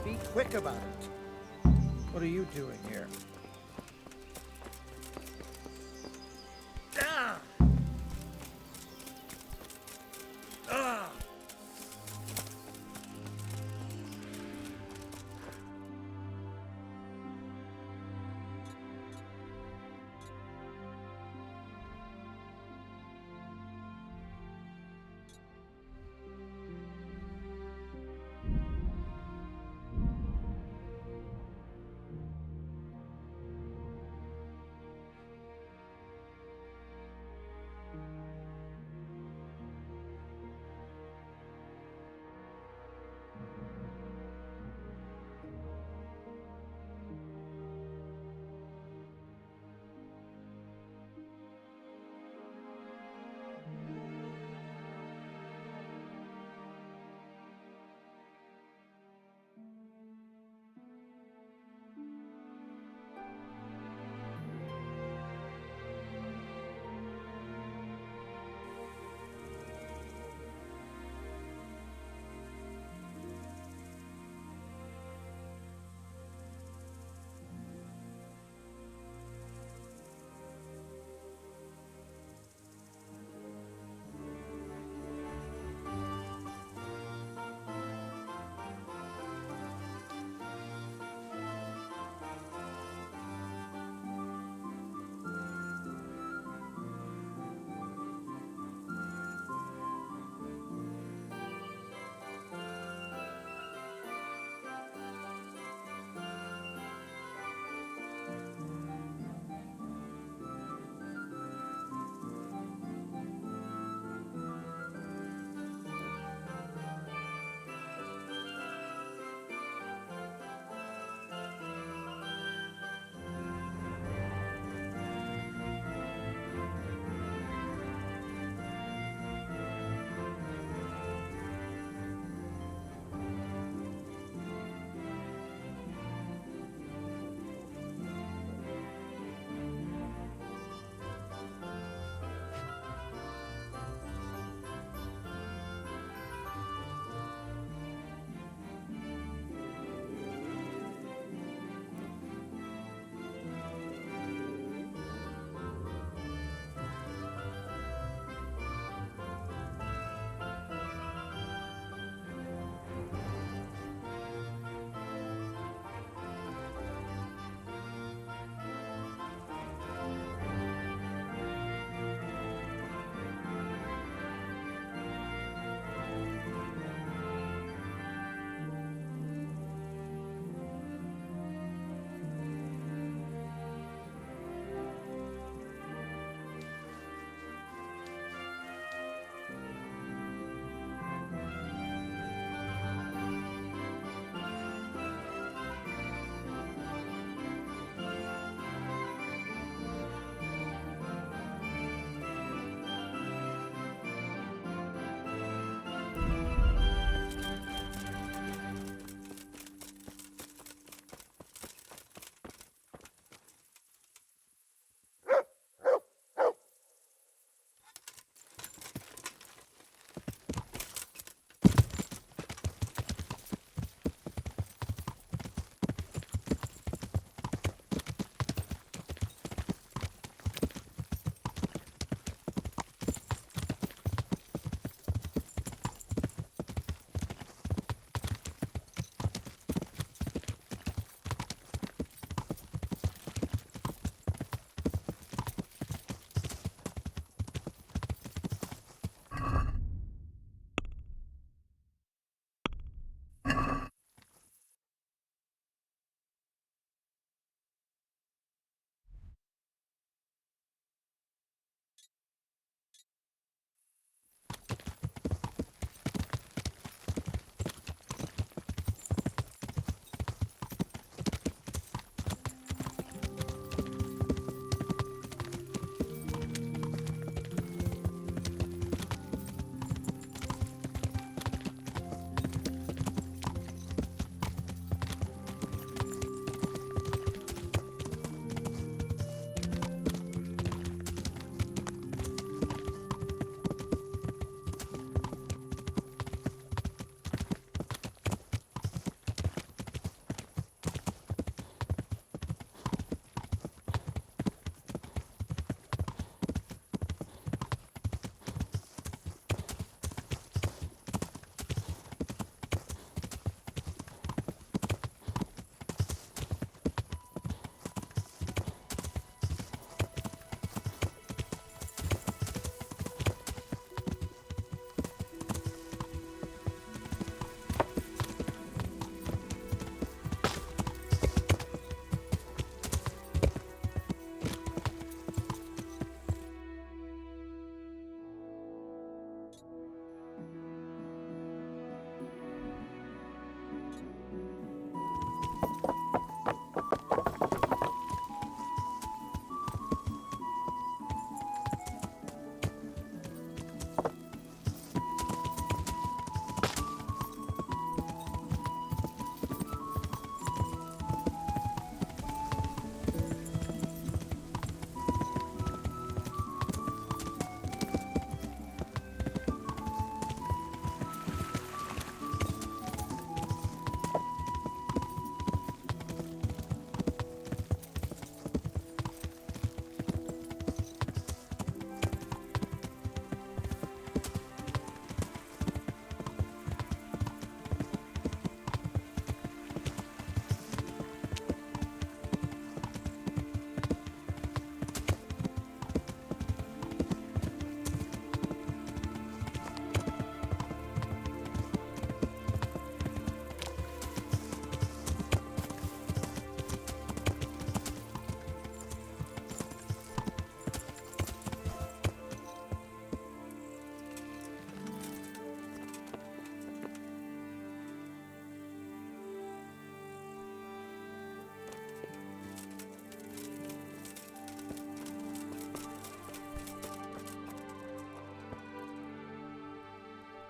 Be quick about it. What are you doing here?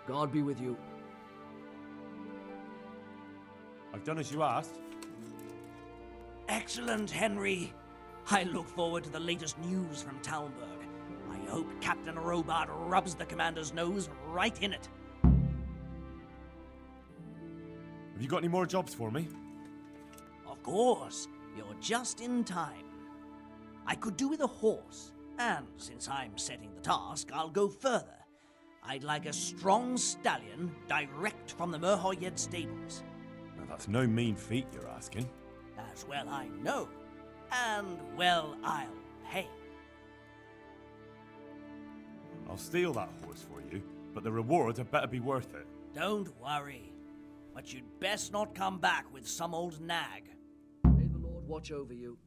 God be with you. I've done as you asked. Excellent, Henry. I look forward to the latest news from Talmberg. I hope Captain Robart rubs the commander's nose right in it. Have you got any more jobs for me? Of course, you're just in time. I could do with a horse, and since I'm setting the task, I'll go further. I'd like a strong stallion direct from the Merhoyed stables. Now, that's no mean feat you're asking. As well I know, and well I'll pay. I'll steal that horse for you, but the rewards had better be worth it. Don't worry, but you'd best not come back with some old nag. May the Lord watch over you.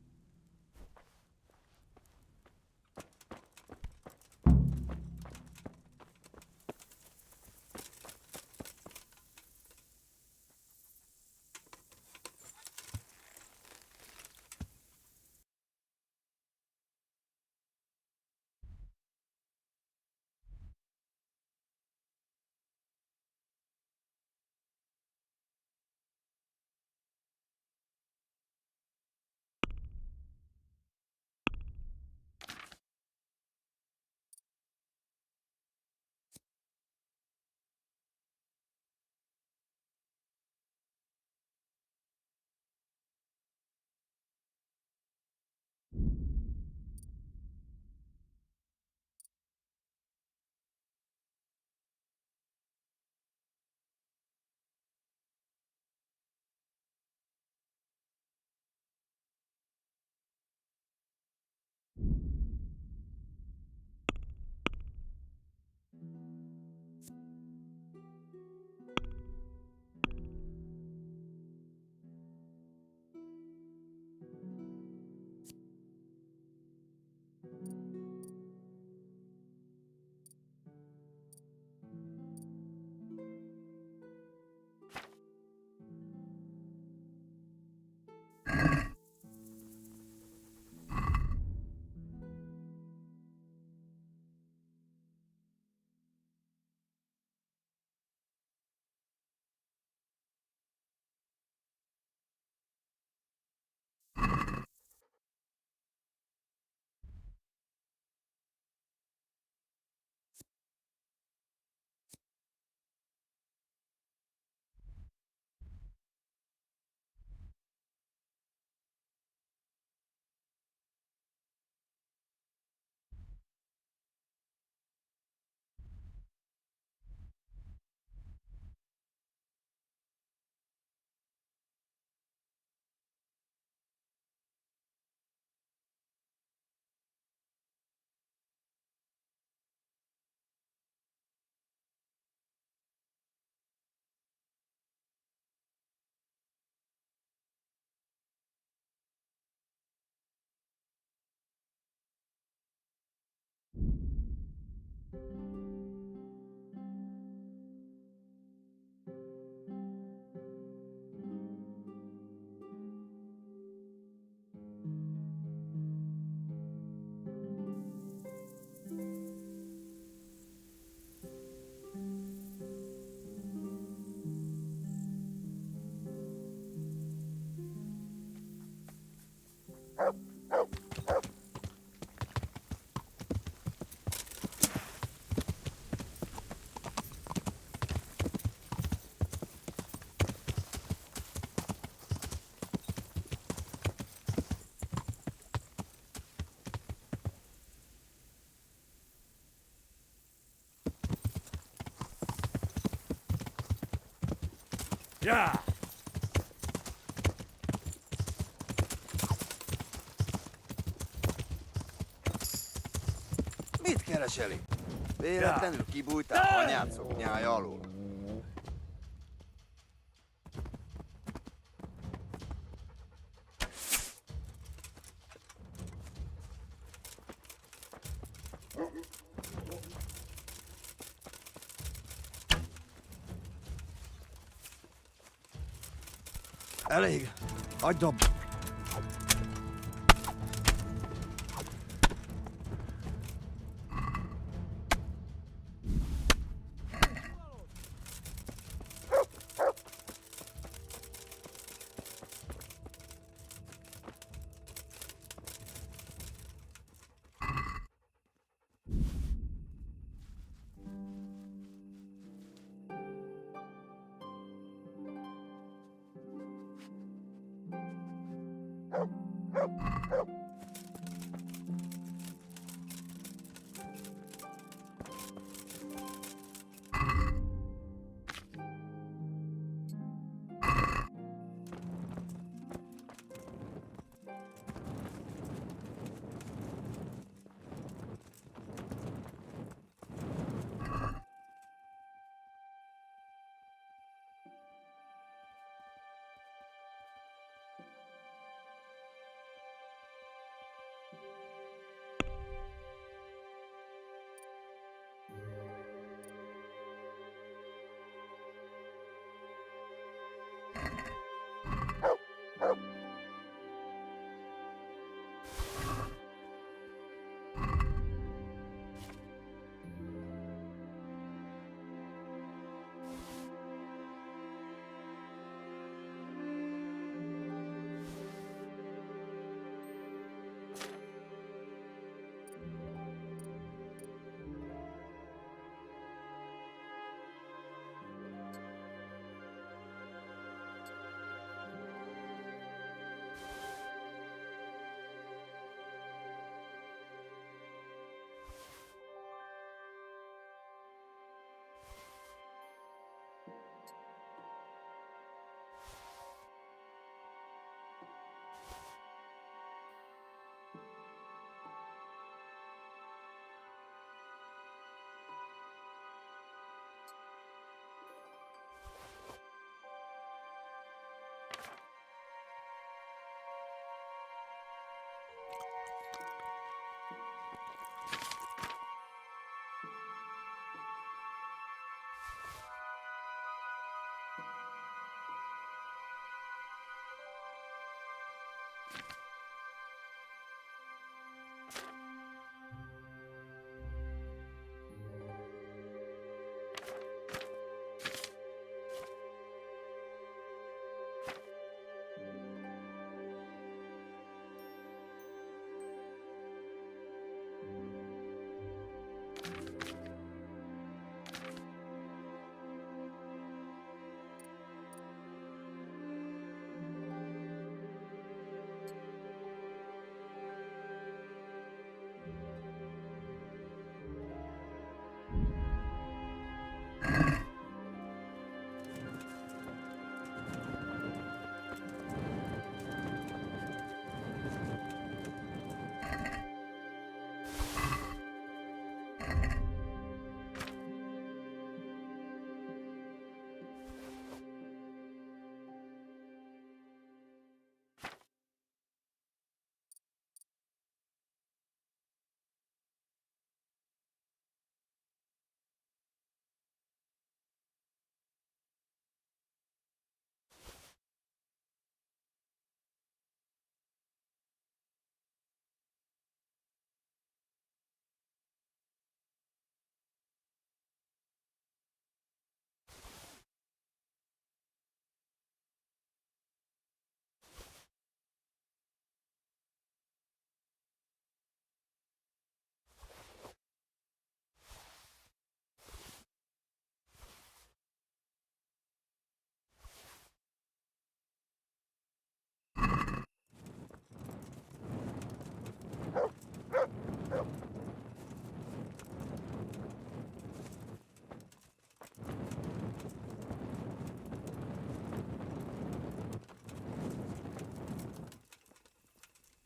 Yeah! Mit kereseli? Véletlenül kibújtál anyád szoknyája alól? Elég. Hagyd abba.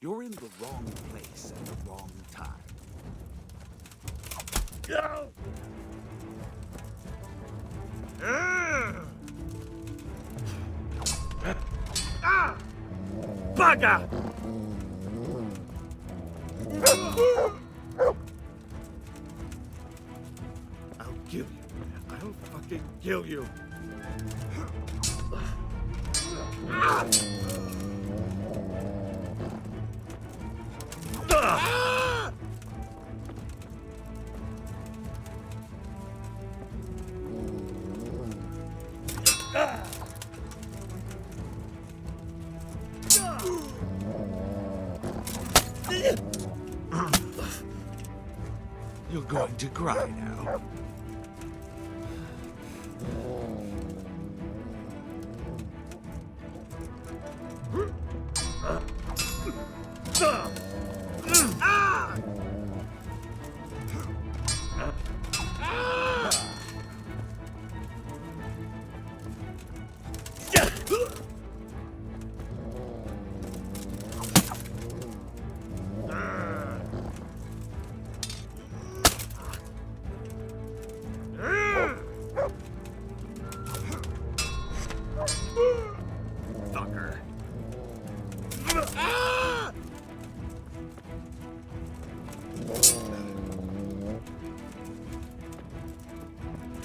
You're in the wrong place at the wrong time. Go! Bugger! I'll kill you. I'll fucking kill you. You're going to cry now.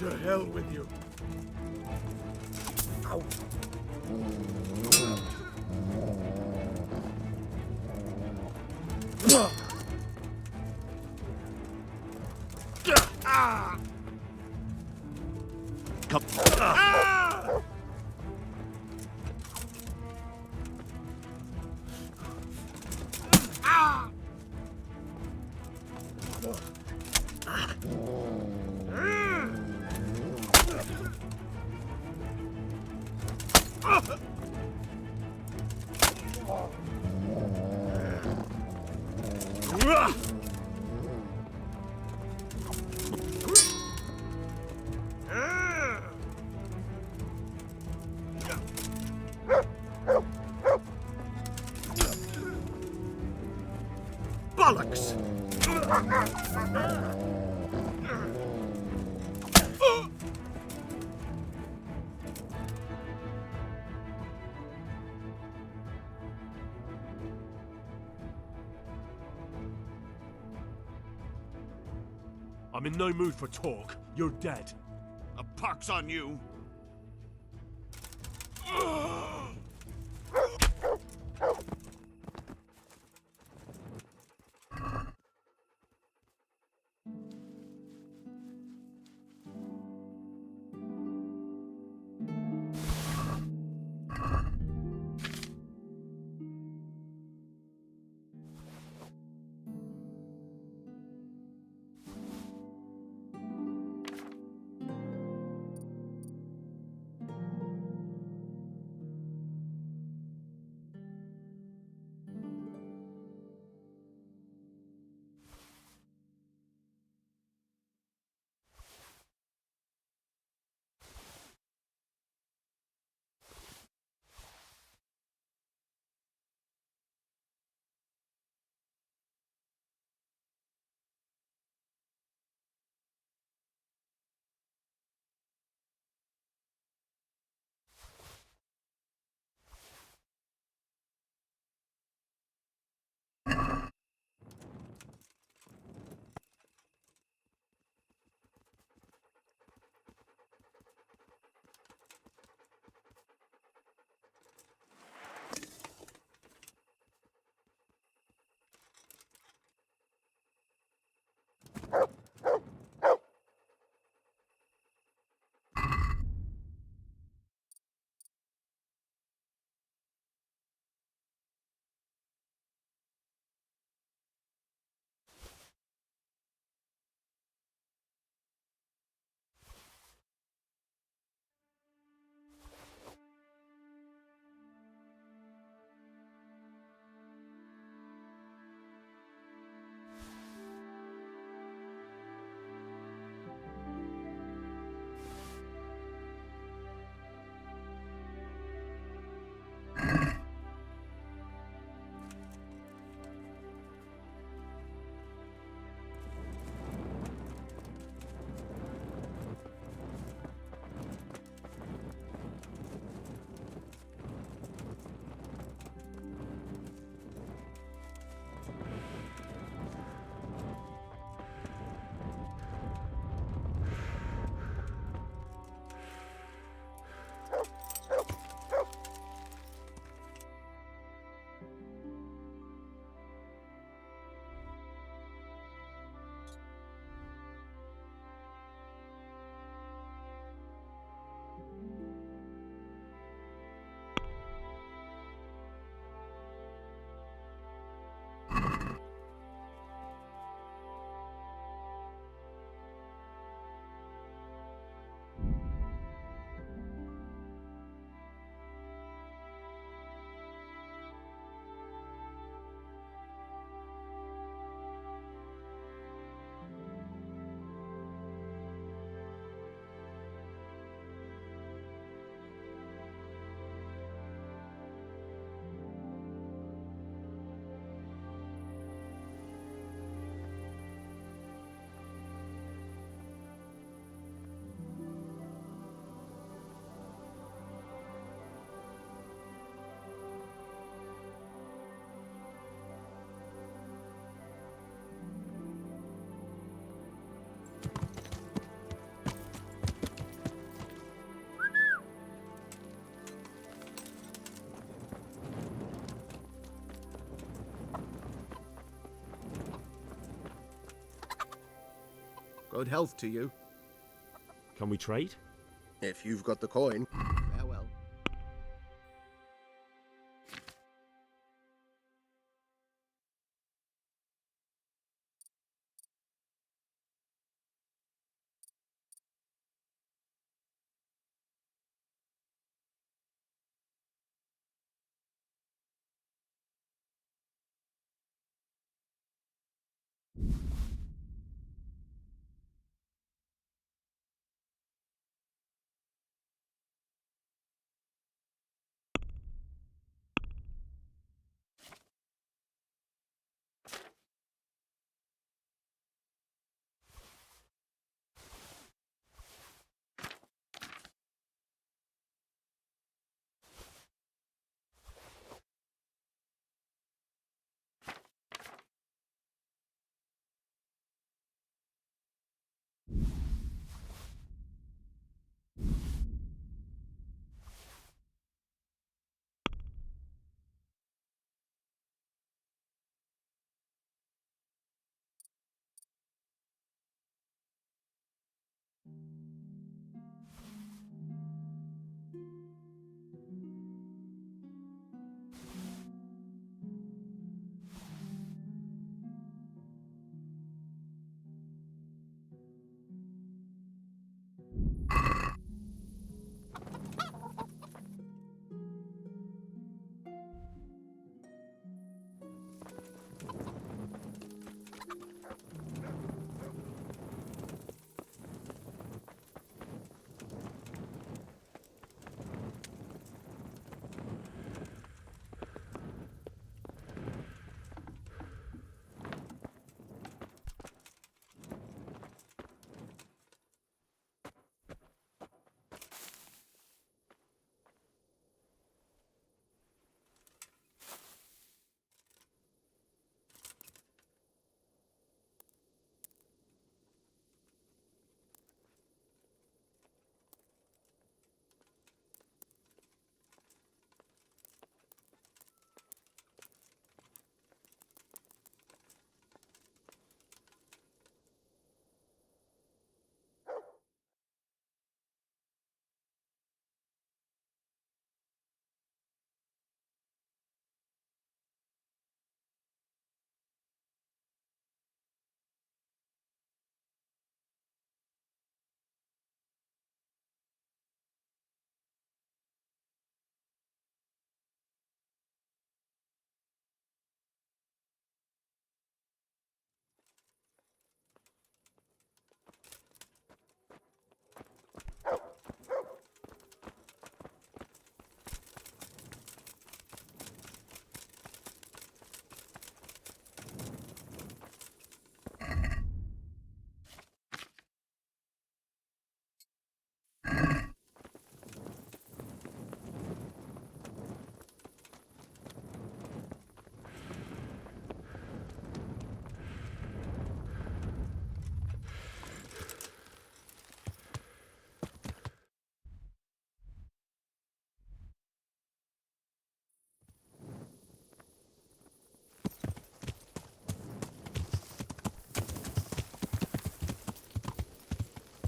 To hell with you. Ow. Ah! Come. Ah! Ah! Bollocks! I'm in no mood for talk. You're dead. A pox on you. Good health to you. Can we trade? If you've got the coin. Farewell.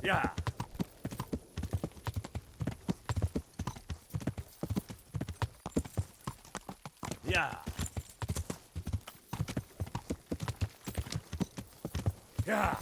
Yeah. Yeah. Yeah.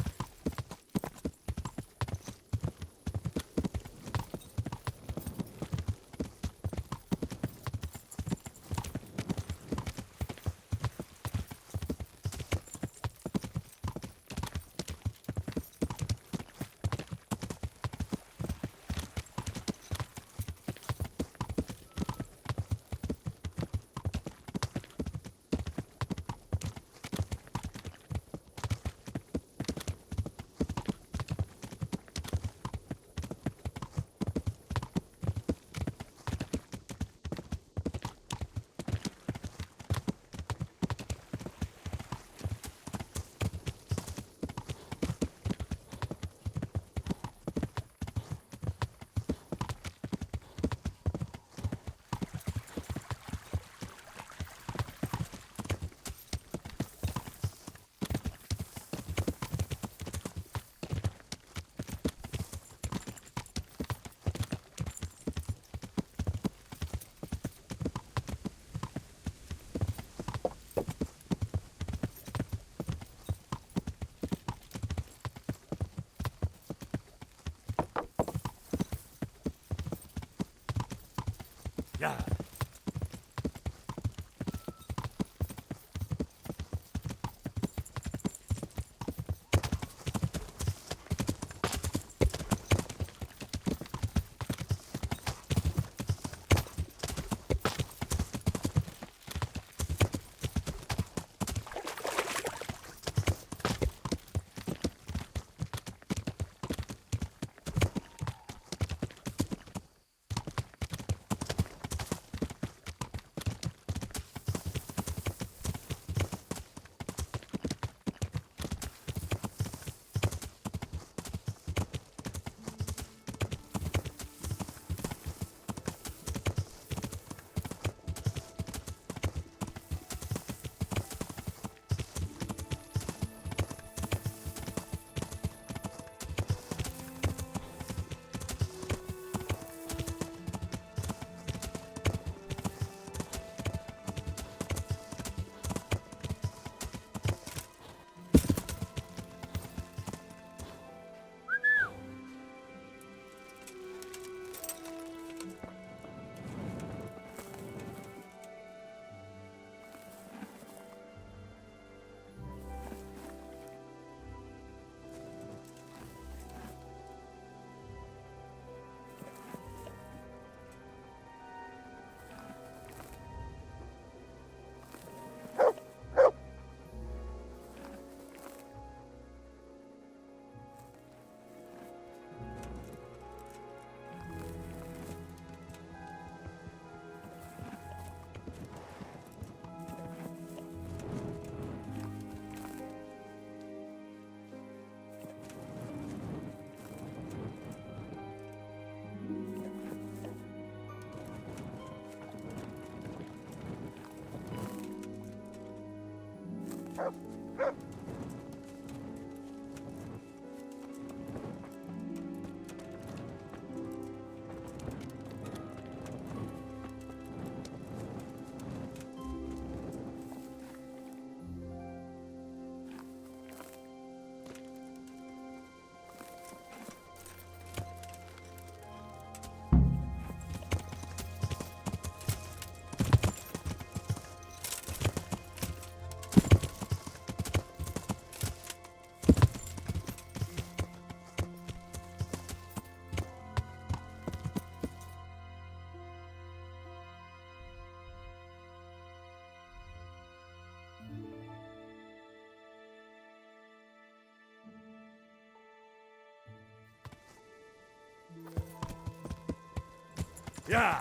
Yeah.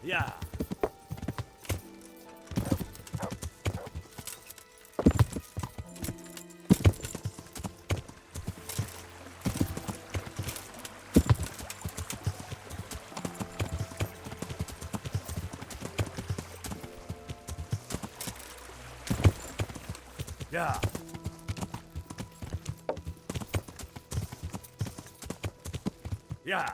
Yeah. Yeah. Yeah.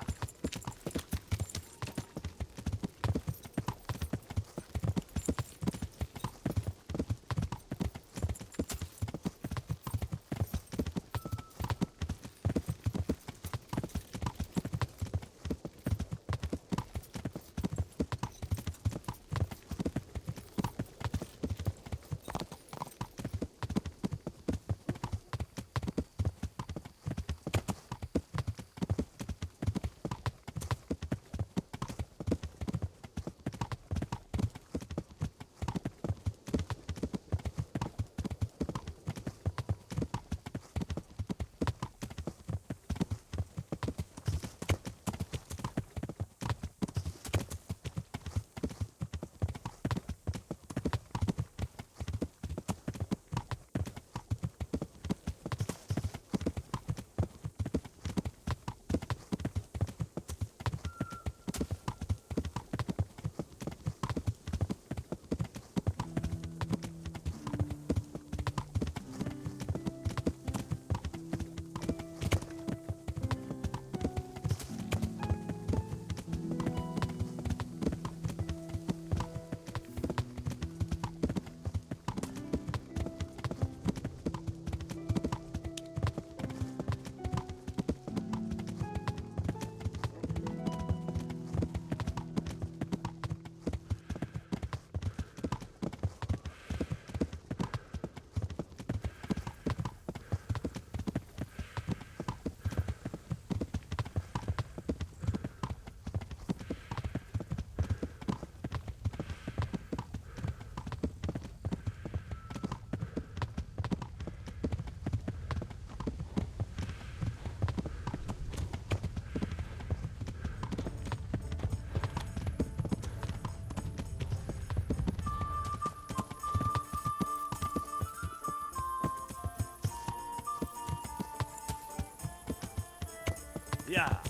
Yeah.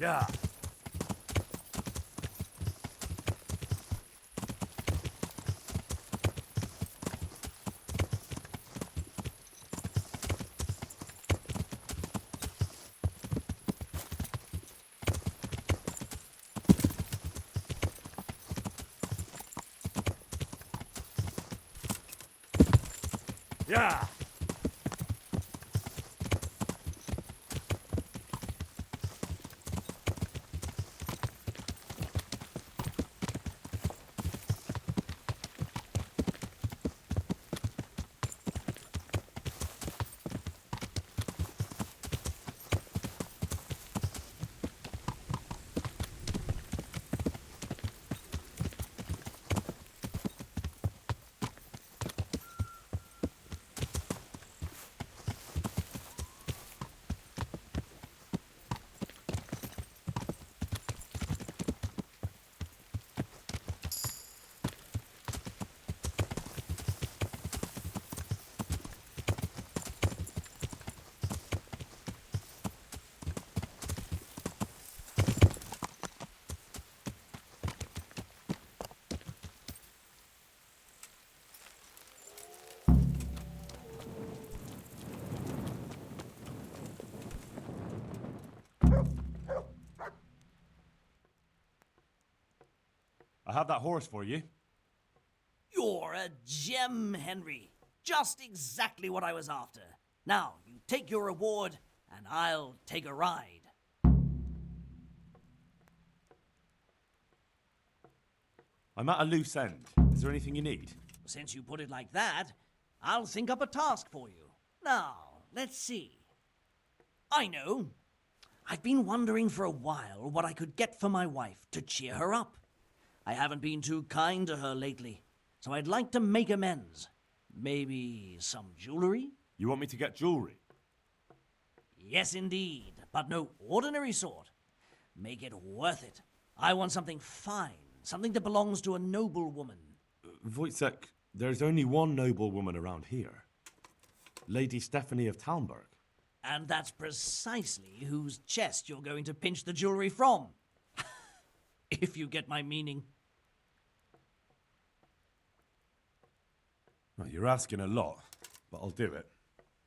Yeah. Yeah. have that horse for you. You're a gem, Henry. Just exactly what I was after. Now, you take your reward, and I'll take a ride. I'm at a loose end. Is there anything you need? Since you put it like that, I'll think up a task for you. Now, let's see. I know. I've been wondering for a while what I could get for my wife to cheer her up. I haven't been too kind to her lately, so I'd like to make amends. Maybe some jewelry? You want me to get jewelry? Yes, indeed, but no ordinary sort. Make it worth it. I want something fine, something that belongs to a noble woman. Wojciech, there's only one noble woman around here. Lady Stephanie of Talmberg. And that's precisely whose chest you're going to pinch the jewelry from. If you get my meaning. Well, you're asking a lot, but I'll do it.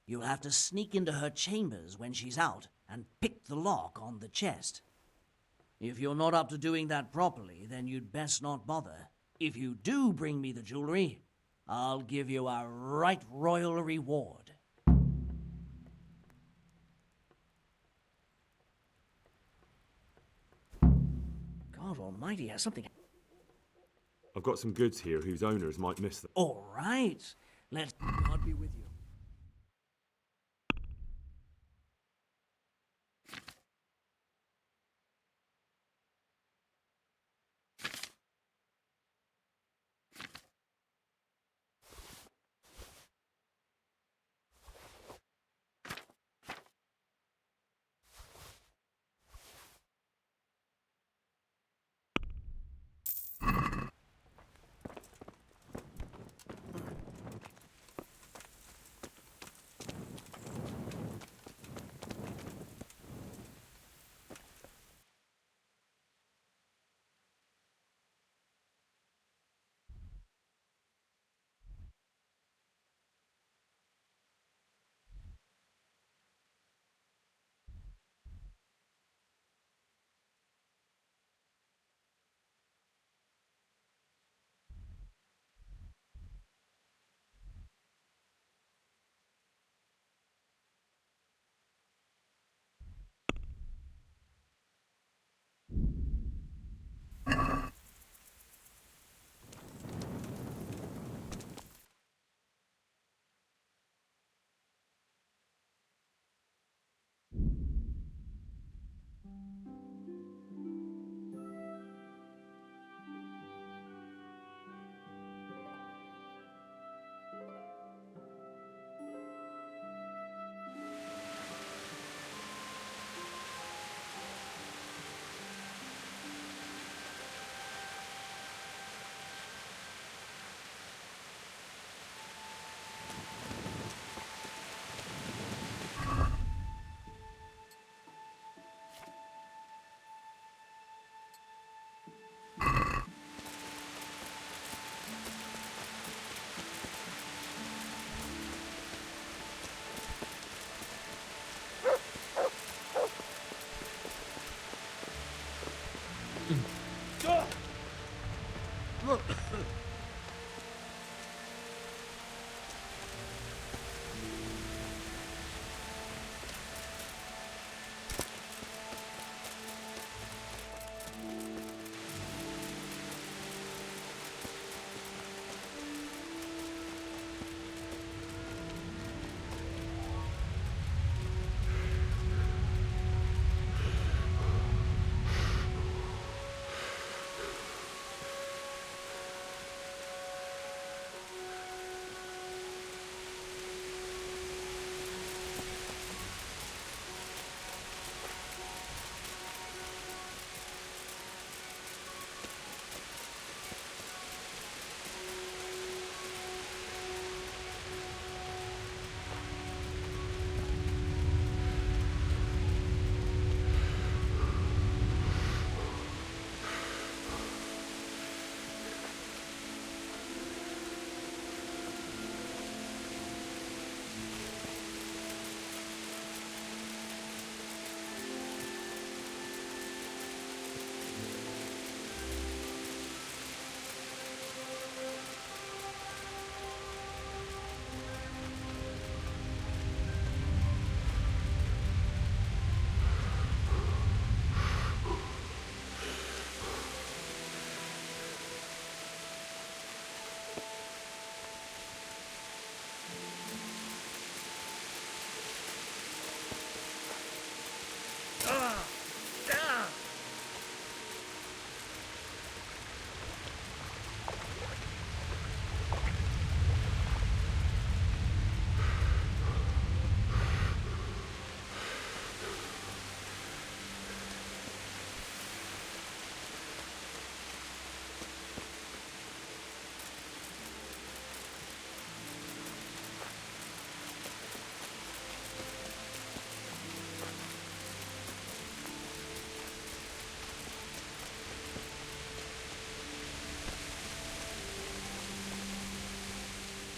You'll have to sneak into her chambers when she's out and pick the lock on the chest. If you're not up to doing that properly, then you'd best not bother. If you do bring me the jewelry, I'll give you a right royal reward. God almighty, has something... I've got some goods here whose owners might miss them. All right. Let God be with you.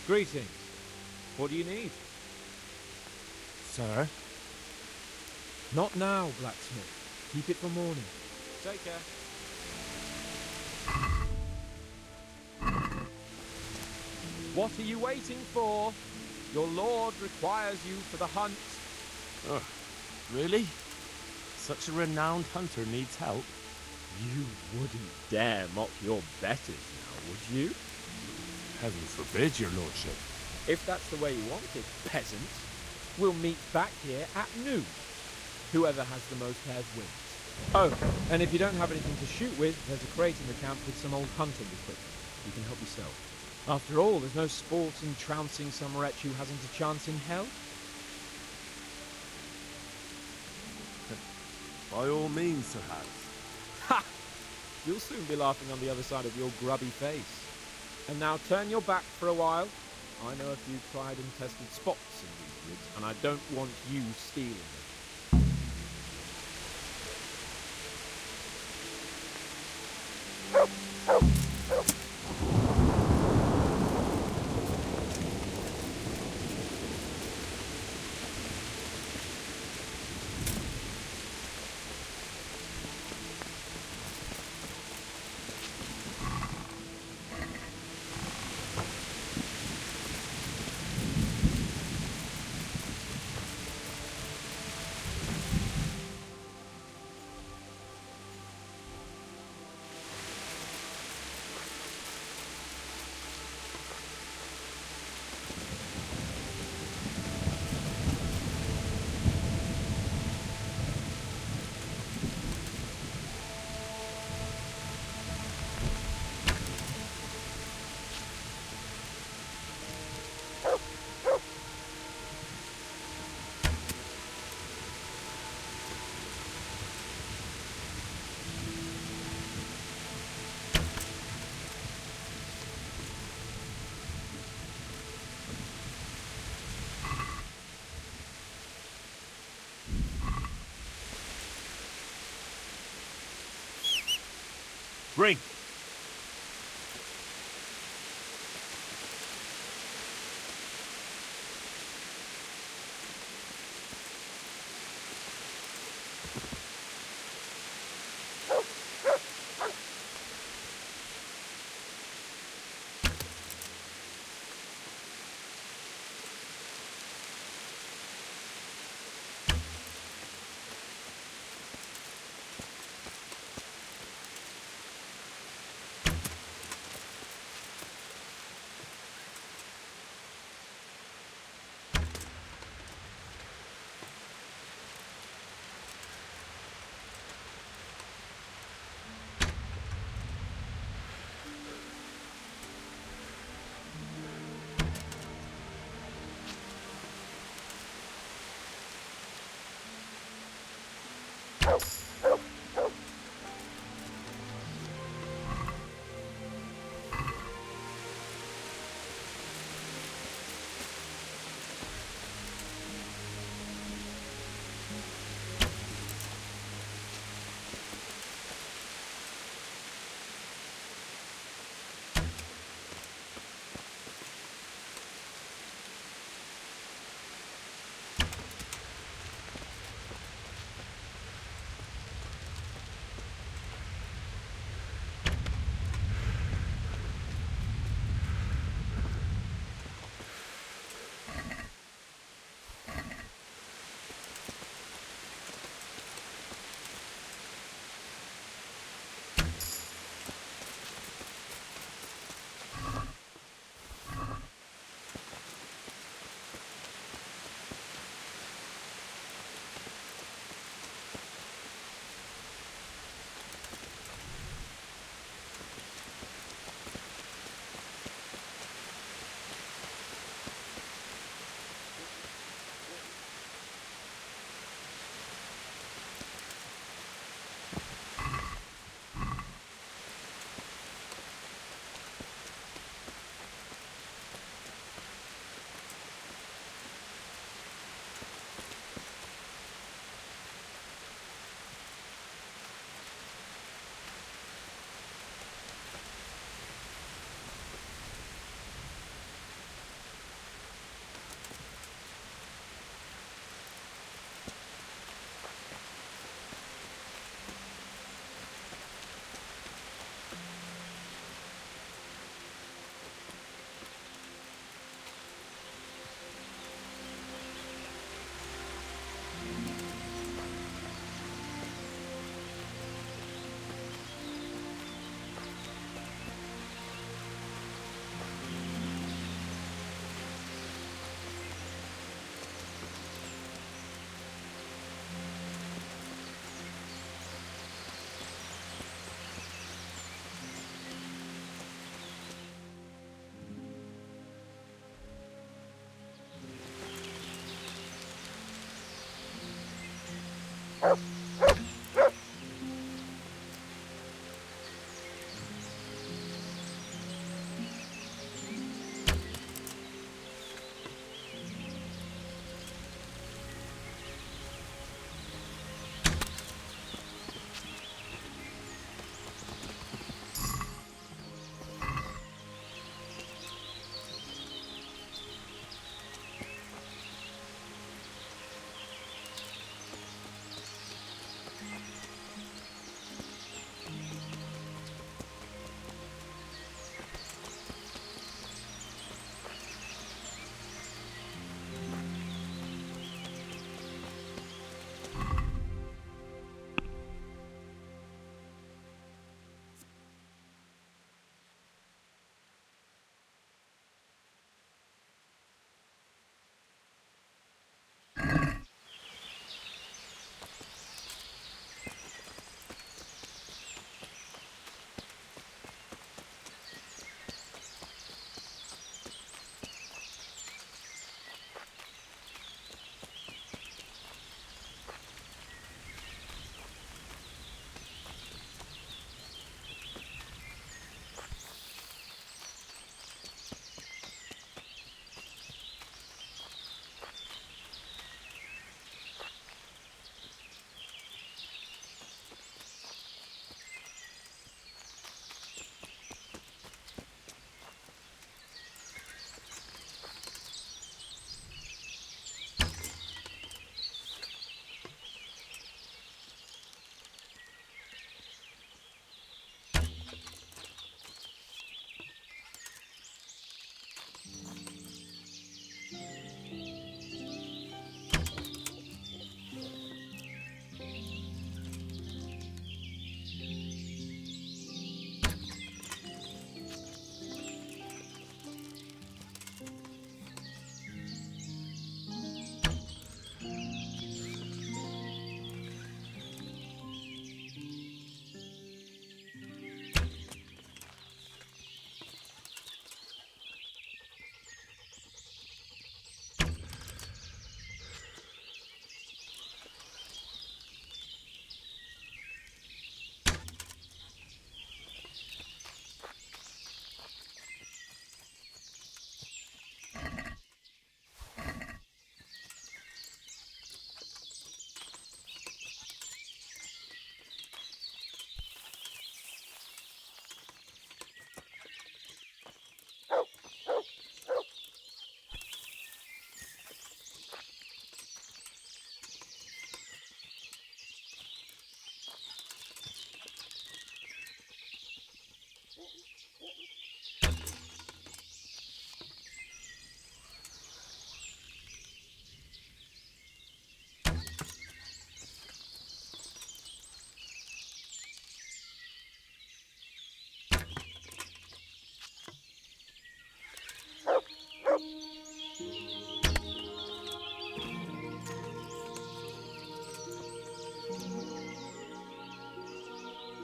Greetings. What do you need? Sir? Not now, blacksmith. Keep it for morning. Take care. What are you waiting for? Your lord requires you for the hunt. Ugh, really? Such a renowned hunter needs help? You wouldn't dare mock your betters now, would you? Heaven forbid, your lordship. If that's the way you want it, peasant, we'll meet back here at noon. Whoever has the most hairs wins. Oh, and if you don't have anything to shoot with, there's a crate in the camp with some old hunting equipment. You can help yourself. After all, there's no sport in trouncing some wretch who hasn't a chance in hell. By all means, Sir Hans. Ha! You'll soon be laughing on the other side of your grubby face. And now turn your back for a while. I know a few tried and tested spots in these woods, and I don't want you stealing them. Bring!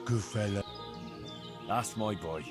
Good fella. That's my boy.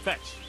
Fetch.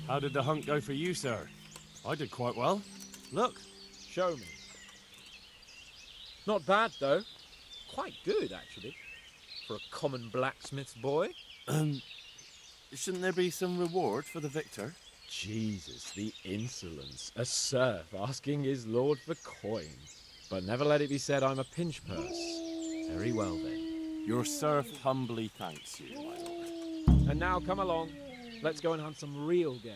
How did the hunt go for you, sir? I did quite well. Look. Show me. Not bad, though. Quite good, actually. For a common blacksmith's boy. Shouldn't there be some reward for the victor? Jesus, the insolence. A serf asking his lord for coin. But never let it be said I'm a pinch purse. Very well, then. Your serf humbly thanks you, my lord. And now, come along. Let's go and hunt some real game.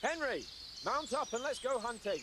Henry, mount up and let's go hunting.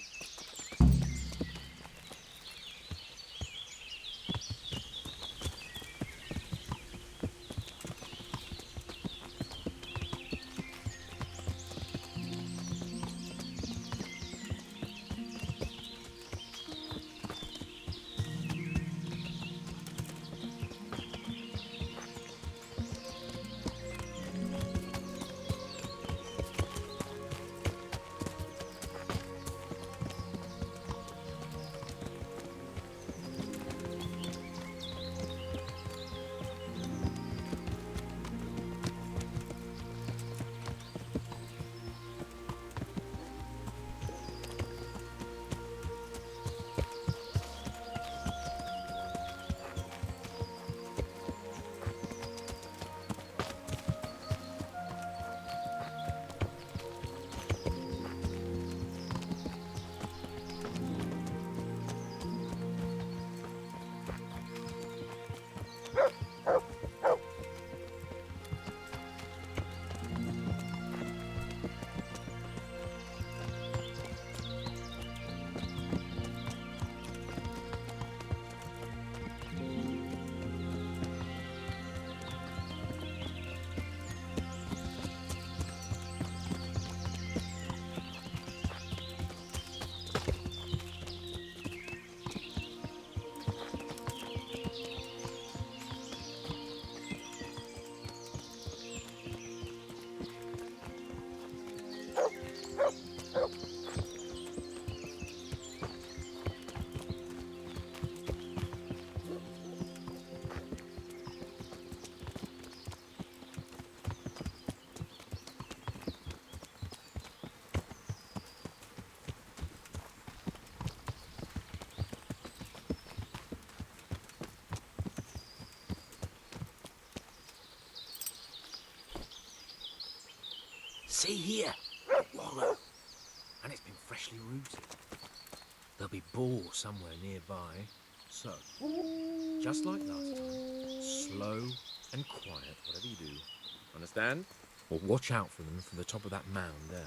See here, a wallow. And it's been freshly rooted. There'll be boar somewhere nearby. So, just like last time, slow and quiet, whatever you do. Understand? Or watch out for them from the top of that mound there.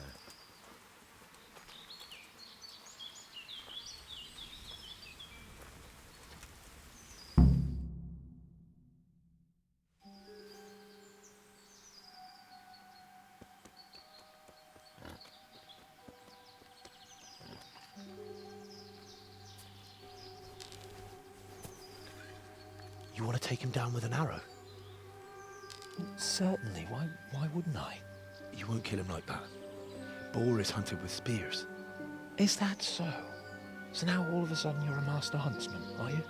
You want to take him down with an arrow? Certainly. Why wouldn't I? You won't kill him like that. Boar is hunted with spears. Is that so? So now all of a sudden you're a master huntsman, are you?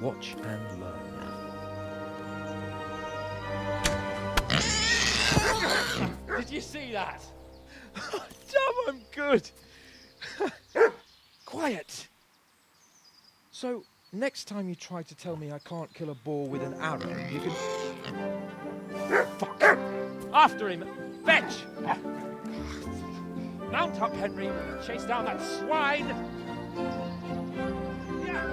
Watch and learn. Did you see that? Damn, I'm good. Quiet. So, next time you try to tell me I can't kill a boar with an arrow, you can... Fuck! After him! Fetch! Mount up, Henry! Chase down that swine! Yeah!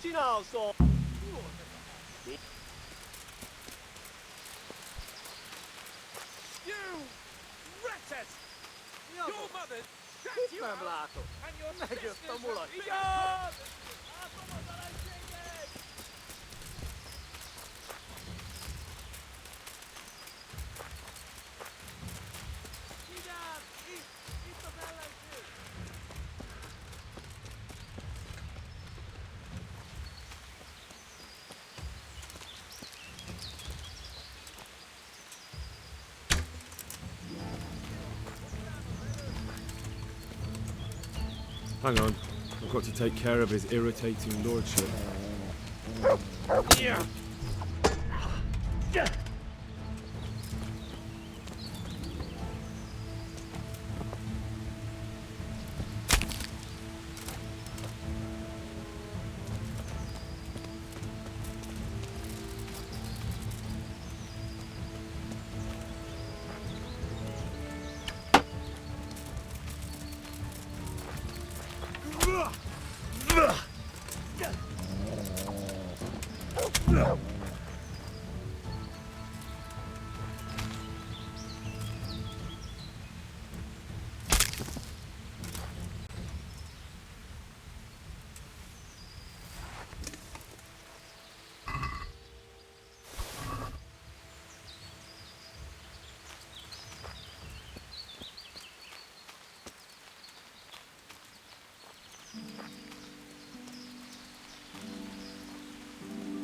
You wretches! Your mother trapped you out, and your sisters have been... Hang on. I've got to take care of his irritating lordship. Yeah.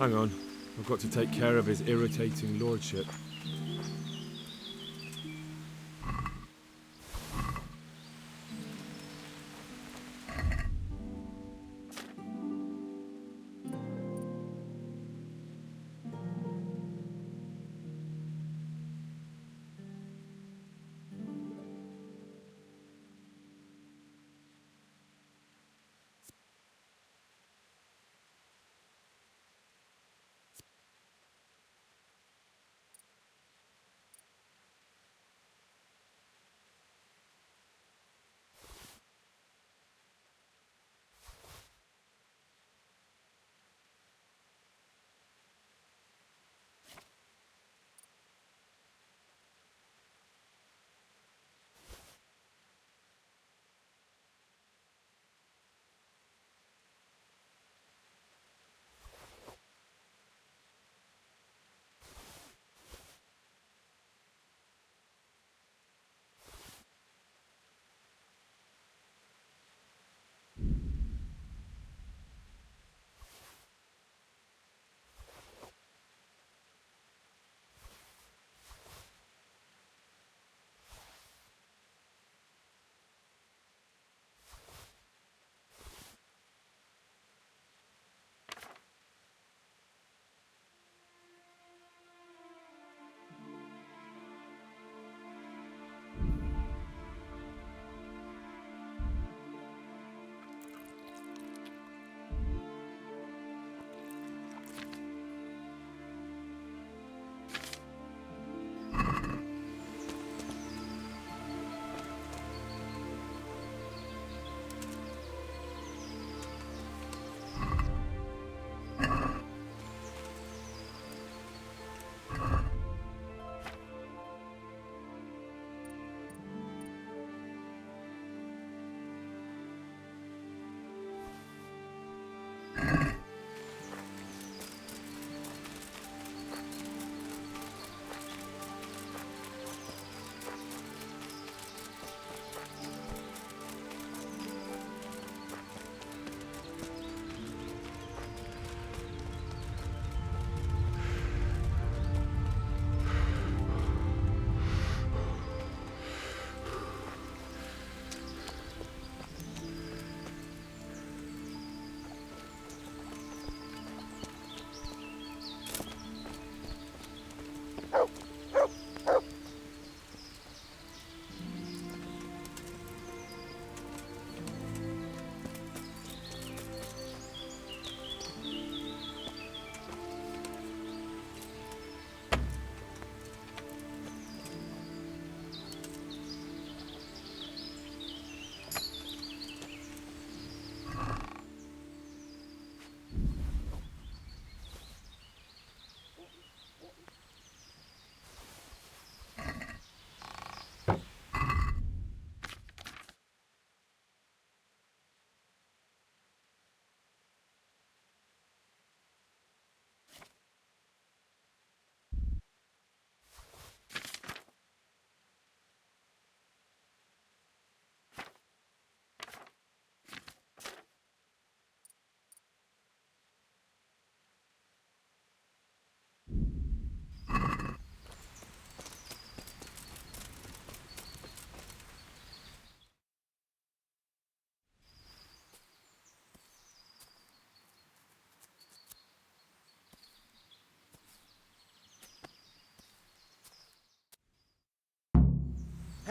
Hang on. I've got to take care of his irritating lordship.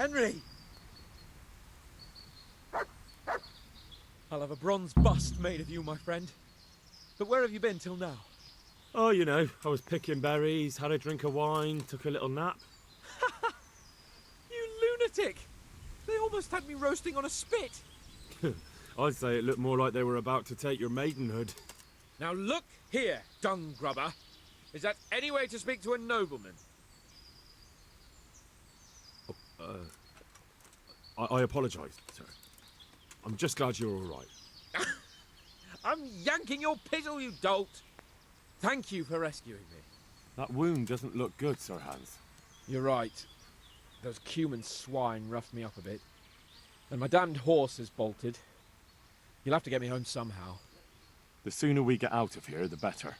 Henry! I'll have a bronze bust made of you, my friend. But where have you been till now? Oh, you know, I was picking berries, had a drink of wine, took a little nap. You lunatic! They almost had me roasting on a spit. I'd say it looked more like they were about to take your maidenhood. Now look here, dung grubber. Is that any way to speak to a nobleman? I apologise, sir. I'm just glad you're all right. I'm yanking your pizzle, you dolt! Thank you for rescuing me. That wound doesn't look good, Sir Hans. You're right. Those Cuman swine roughed me up a bit. And my damned horse has bolted. You'll have to get me home somehow. The sooner we get out of here, the better.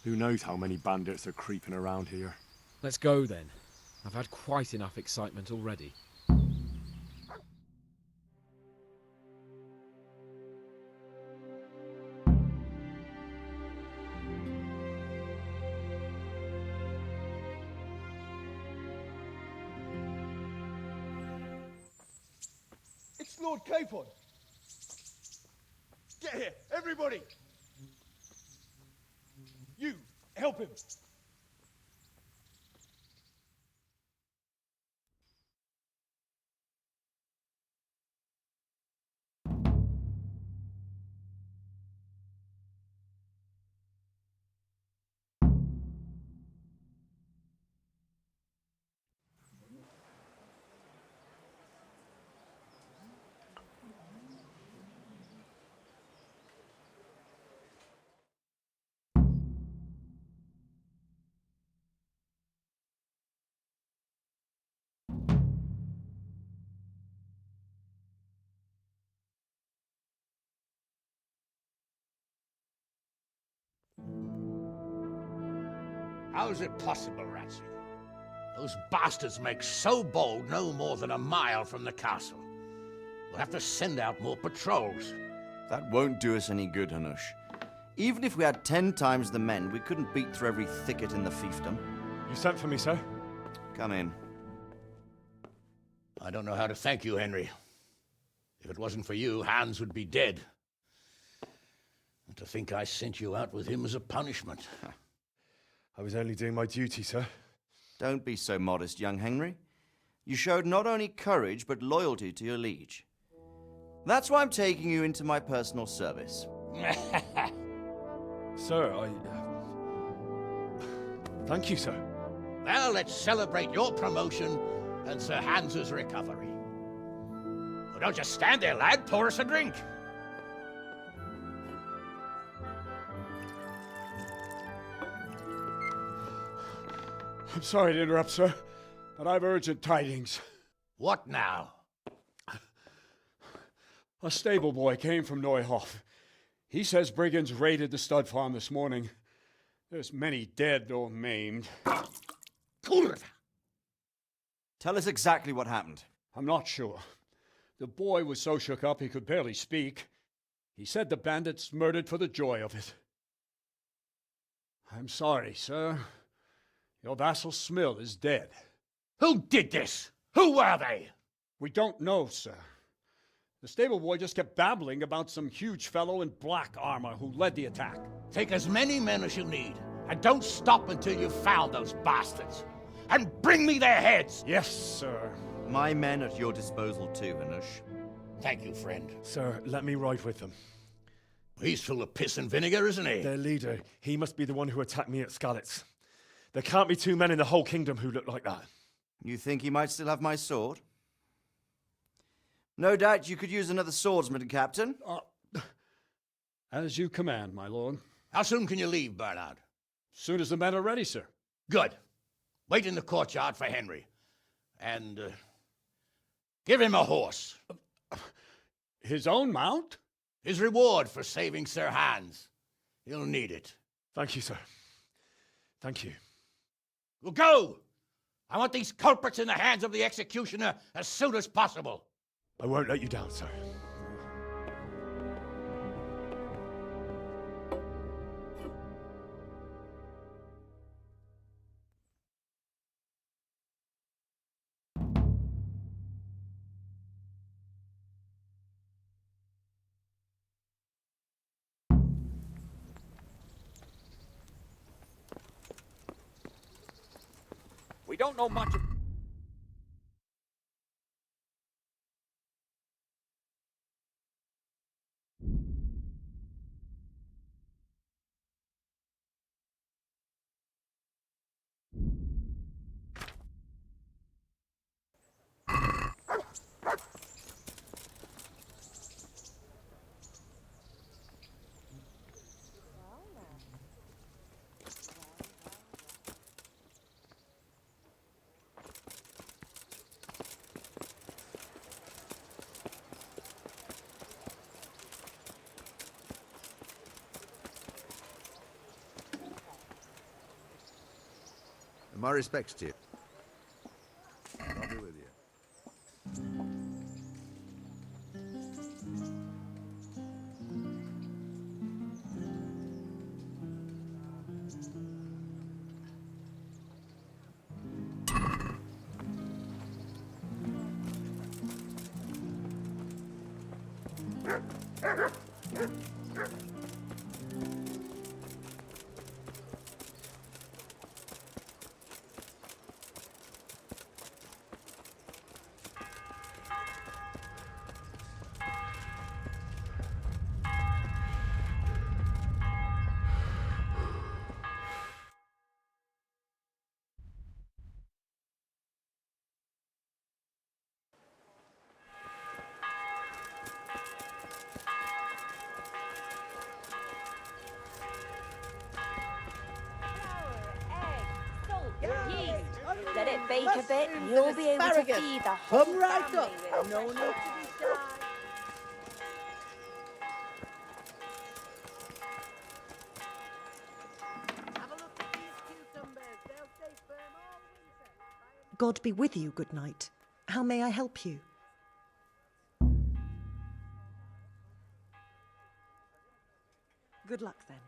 Who knows how many bandits are creeping around here. Let's go then. I've had quite enough excitement already. It's Lord Capon. Get here, everybody. You, help him. How is it possible, Ratsy? Those bastards make so bold no more than a mile from the castle. We'll have to send out more patrols. That won't do us any good, Hanush. Even if we had 10 times the men, we couldn't beat through every thicket in the fiefdom. You sent for me, sir? Come in. I don't know how to thank you, Henry. If it wasn't for you, Hans would be dead. And to think I sent you out with him as a punishment. I was only doing my duty, sir. Don't be so modest, young Henry. You showed not only courage, but loyalty to your liege. That's why I'm taking you into my personal service. Sir, thank you, sir. Well, let's celebrate your promotion and Sir Hans's recovery. Well, don't just stand there, lad. Pour us a drink. I'm sorry to interrupt, sir, but I've urgent tidings. What now? A stable boy came from Neuhof. He says brigands raided the stud farm this morning. There's many dead or maimed. Kurva! Tell us exactly what happened. I'm not sure. The boy was so shook up he could barely speak. He said the bandits murdered for the joy of it. I'm sorry, sir. Your vassal Smill is dead. Who did this? Who were they? We don't know, sir. The stable boy just kept babbling about some huge fellow in black armor who led the attack. Take as many men as you need, and don't stop until you've found those bastards. And bring me their heads! Yes, sir. My men at your disposal too, Hanush. Thank you, friend. Sir, let me ride with them. He's full of piss and vinegar, isn't he? Their leader, he must be the one who attacked me at Skalitz. There can't be 2 men in the whole kingdom who look like that. You think he might still have my sword? No doubt you could use another swordsman, Captain. As you command, my lord. How soon can you leave, Bernard? Soon as the men are ready, sir. Good. Wait in the courtyard for Henry. And give him a horse. His own mount? His reward for saving Sir Hans. He'll need it. Thank you, sir. Thank you. Well, go! I want these culprits in the hands of the executioner as soon as possible. I won't let you down, sir. We don't know much. And my respects to you. I'll be with you. Yeast. Let it bake a bit and you'll be able to feed the whole Come right family up. with No fresh need to be food. shy. Have a look at these cucumbers. They'll stay firm all winter. God be with you, good night. How may I help you? Good luck then.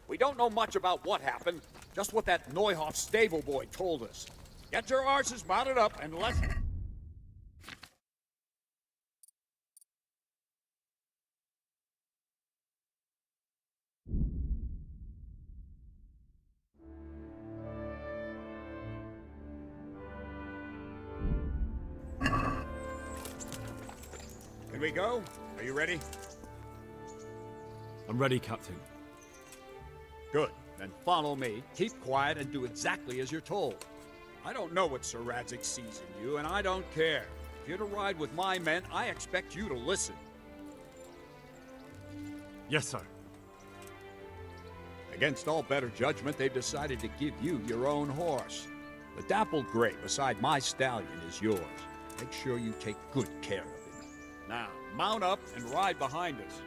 We don't know much about what happened, just what that Neuhoff stable boy told us. Get your arses mounted up and let's... Can we go? Are you ready? I'm ready, Captain. Good. Then follow me, keep quiet, and do exactly as you're told. I don't know what Sir Radzik sees in you, and I don't care. If you're to ride with my men, I expect you to listen. Yes, sir. Against all better judgment, they've decided to give you your own horse. The dappled gray beside my stallion is yours. Make sure you take good care of him. Now, mount up and ride behind us.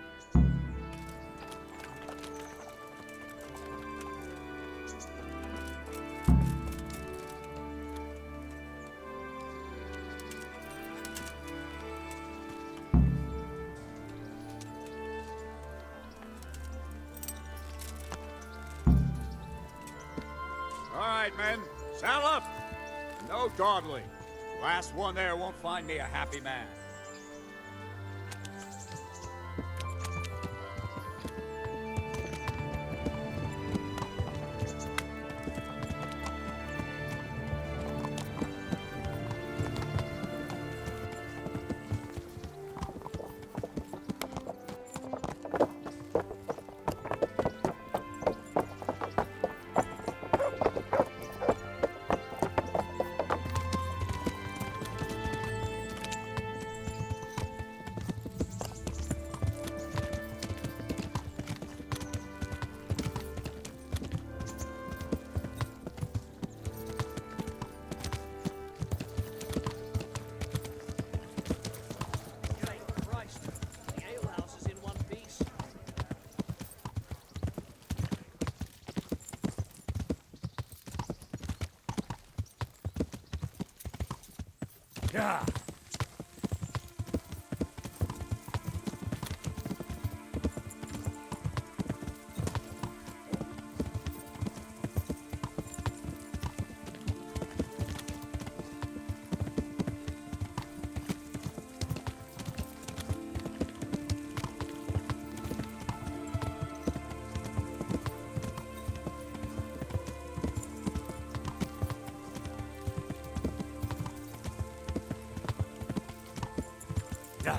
All right, men, saddle up! No dawdling. Last one there won't find me a happy man. Yeah. Yeah.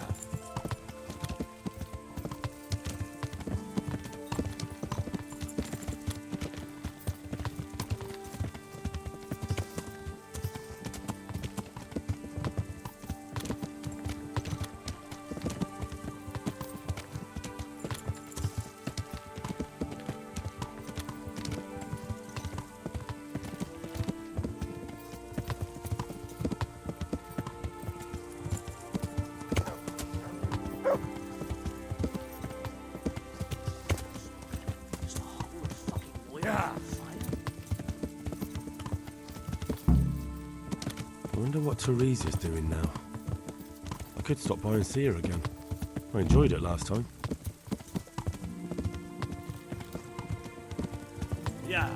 I wonder what Teresa's doing now. I could stop by and see her again. I enjoyed it last time. Yeah.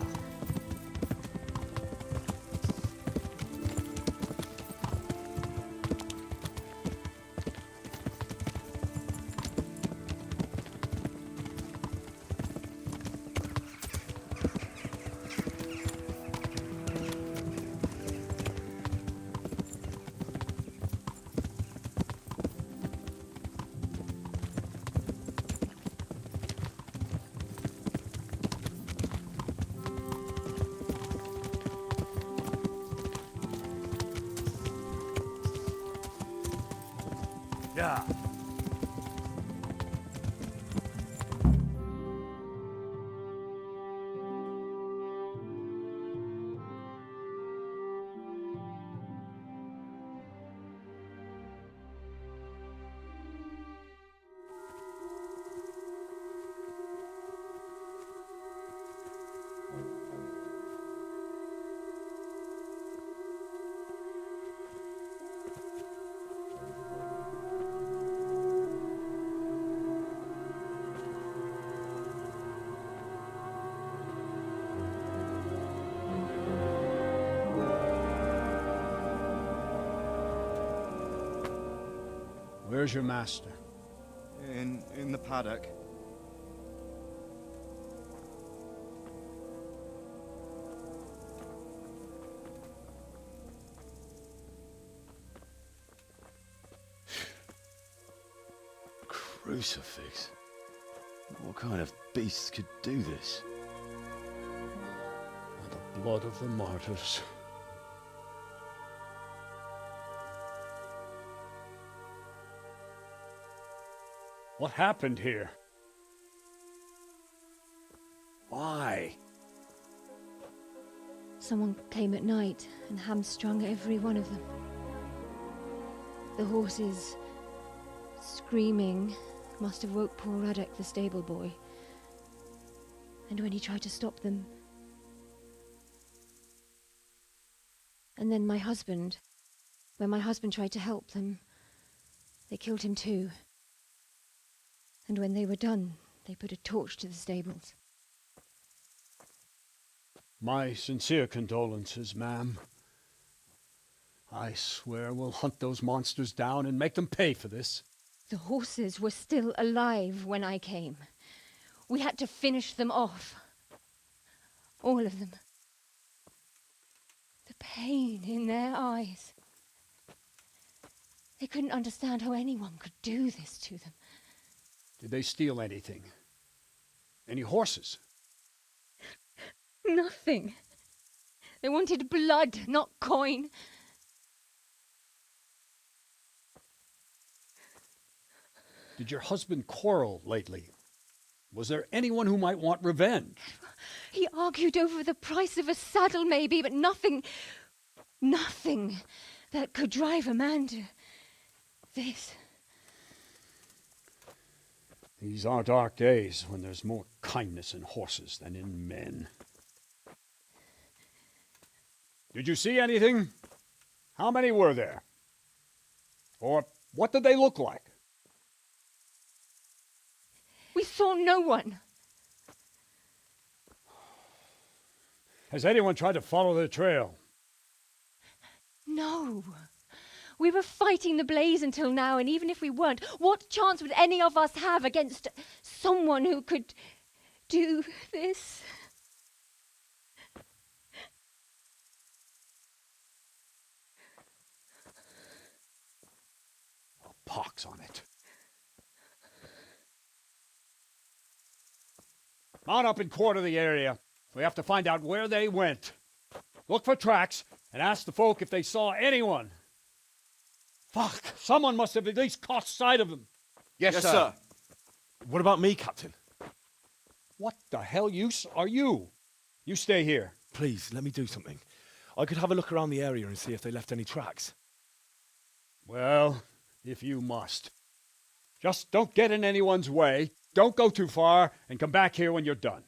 Yeah. Where's your master? In the paddock. Crucifix? What kind of beast could do this? The blood of the martyrs. What happened here? Why? Someone came at night and hamstrung every one of them. The horses, screaming, must have woke poor Radek, the stable boy. And when he tried to stop them... And then my husband, when my husband tried to help them, they killed him too. And when they were done, they put a torch to the stables. My sincere condolences, ma'am. I swear we'll hunt those monsters down and make them pay for this. The horses were still alive when I came. We had to finish them off. All of them. The pain in their eyes. They couldn't understand how anyone could do this to them. Did they steal anything? Any horses? Nothing. They wanted blood, not coin. Did your husband quarrel lately? Was there anyone who might want revenge? He argued over the price of a saddle, maybe, but nothing that could drive a man to this. These are dark days when there's more kindness in horses than in men. Did you see anything? How many were there? Or what did they look like? We saw no one. Has anyone tried to follow the trail? No. We were fighting the blaze until now, and even if we weren't, what chance would any of us have against someone who could do this? A pox on it. Mount up and quarter the area. We have to find out where they went. Look for tracks and ask the folk if they saw anyone. Fuck! Someone must have at least caught sight of them. Yes, sir. What about me, Captain? What the hell use are you? You stay here. Please, let me do something. I could have a look around the area and see if they left any tracks. Well, if you must. Just don't get in anyone's way, don't go too far, and come back here when you're done.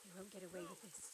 You won't get away with this.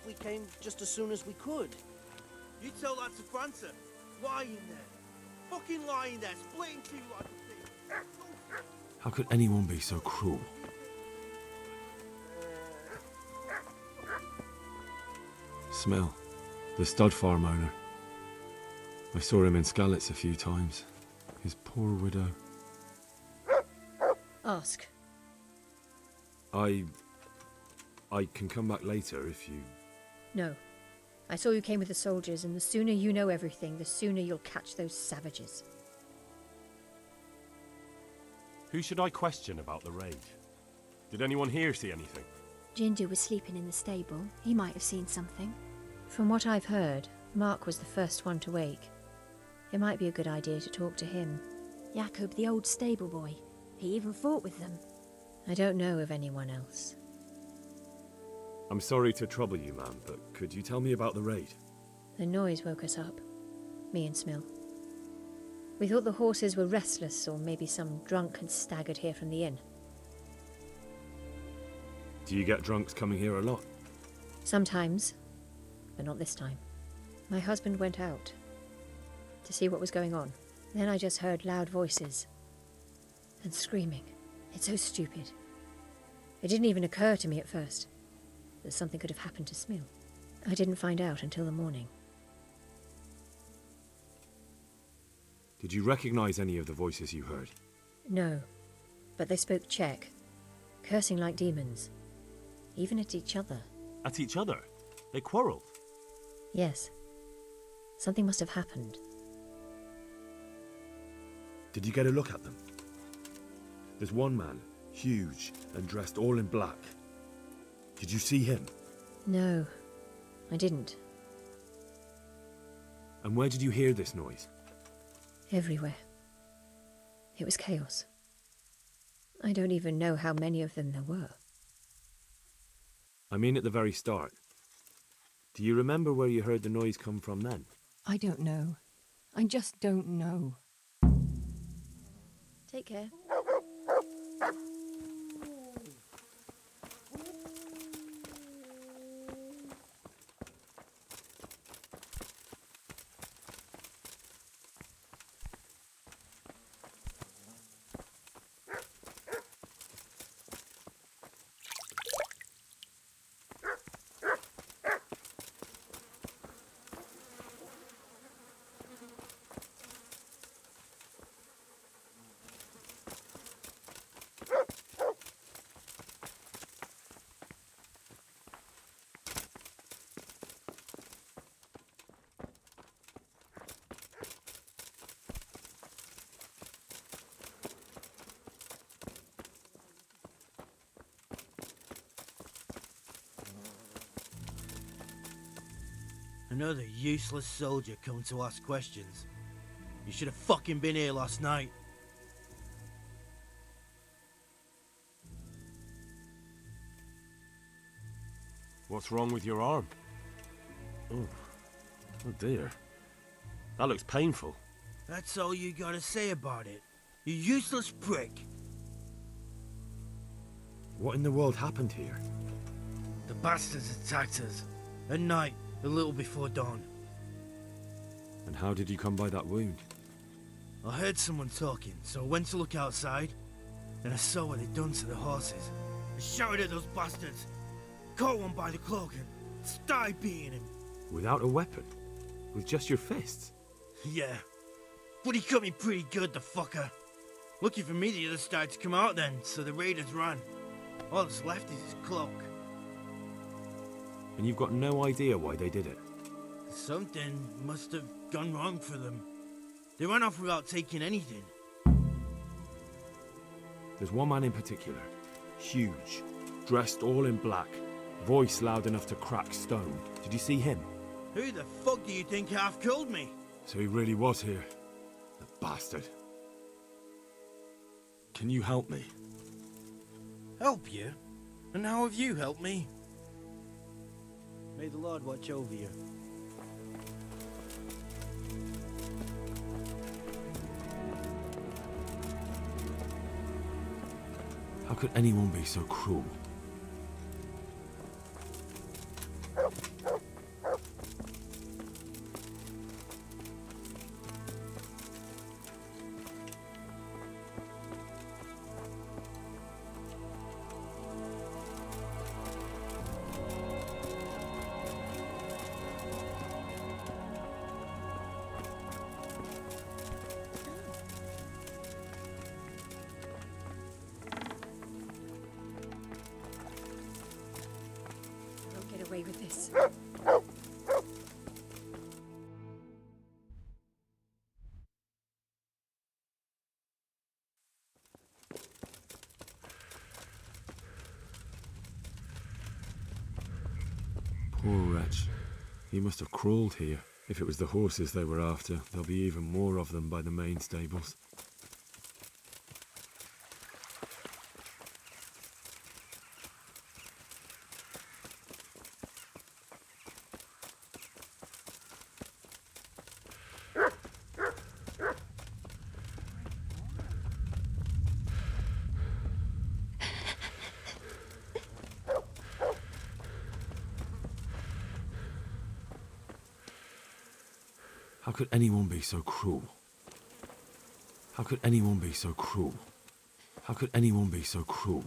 we came just as soon as we could. You tell that to França. Lying there. Fucking lying there, splitting to you like a pig. How could anyone be so cruel? Smell. The stud farm owner. I saw him in Skalitz a few times. His poor widow. Ask. I can come back later if you... No. I saw you came with the soldiers, and the sooner you know everything, the sooner you'll catch those savages. Who should I question about the raid? Did anyone here see anything? Ginger was sleeping in the stable. He might have seen something. From what I've heard, Mark was the first one to wake. It might be a good idea to talk to him. Jakob, the old stable boy. He even fought with them. I don't know of anyone else. I'm sorry to trouble you, ma'am, but could you tell me about the raid? The noise woke us up. Me and Smill. We thought the horses were restless, or maybe some drunk had staggered here from the inn. Do you get drunks coming here a lot? Sometimes, but not this time. My husband went out to see what was going on. Then I just heard loud voices and screaming. It's so stupid. It didn't even occur to me at first that something could have happened to Smill. I didn't find out until the morning. Did you recognize any of the voices you heard? No, but they spoke Czech, cursing like demons, even at each other. At each other? They quarreled? Yes. Something must have happened. Did you get a look at them? There's one man, huge and dressed all in black. Did you see him? No, I didn't. And where did you hear this noise? Everywhere. It was chaos. I don't even know how many of them there were. I mean at the very start. Do you remember where you heard the noise come from then? I don't know. I just don't know. Take care. Another useless soldier coming to ask questions. You should have fucking been here last night. What's wrong with your arm? Oh dear. That looks painful. That's all you gotta say about it. You useless prick. What in the world happened here? The bastards attacked us. At night, a little before dawn. And how did you come by that wound? I heard someone talking, so I went to look outside. Then I saw what they'd done to the horses. I shouted at those bastards. Caught one by the cloak and started beating him. Without a weapon? With just your fists? Yeah. But he cut me pretty good, the fucker. Lucky for me the others started to come out then, so the raiders ran. All that's left is his cloak. And you've got no idea why they did it? Something must have gone wrong for them. They ran off without taking anything. There's one man in particular. Huge. Dressed all in black. Voice loud enough to crack stone. Did you see him? Who the fuck do you think half killed me? So he really was here. The bastard. Can you help me? Help you? And how have you helped me? May the Lord watch over you. How could anyone be so cruel? away with this. Poor wretch. He must have crawled here. If it was the horses they were after, there'll be even more of them by the main stables. How could anyone be so cruel? How could anyone be so cruel? How could anyone be so cruel?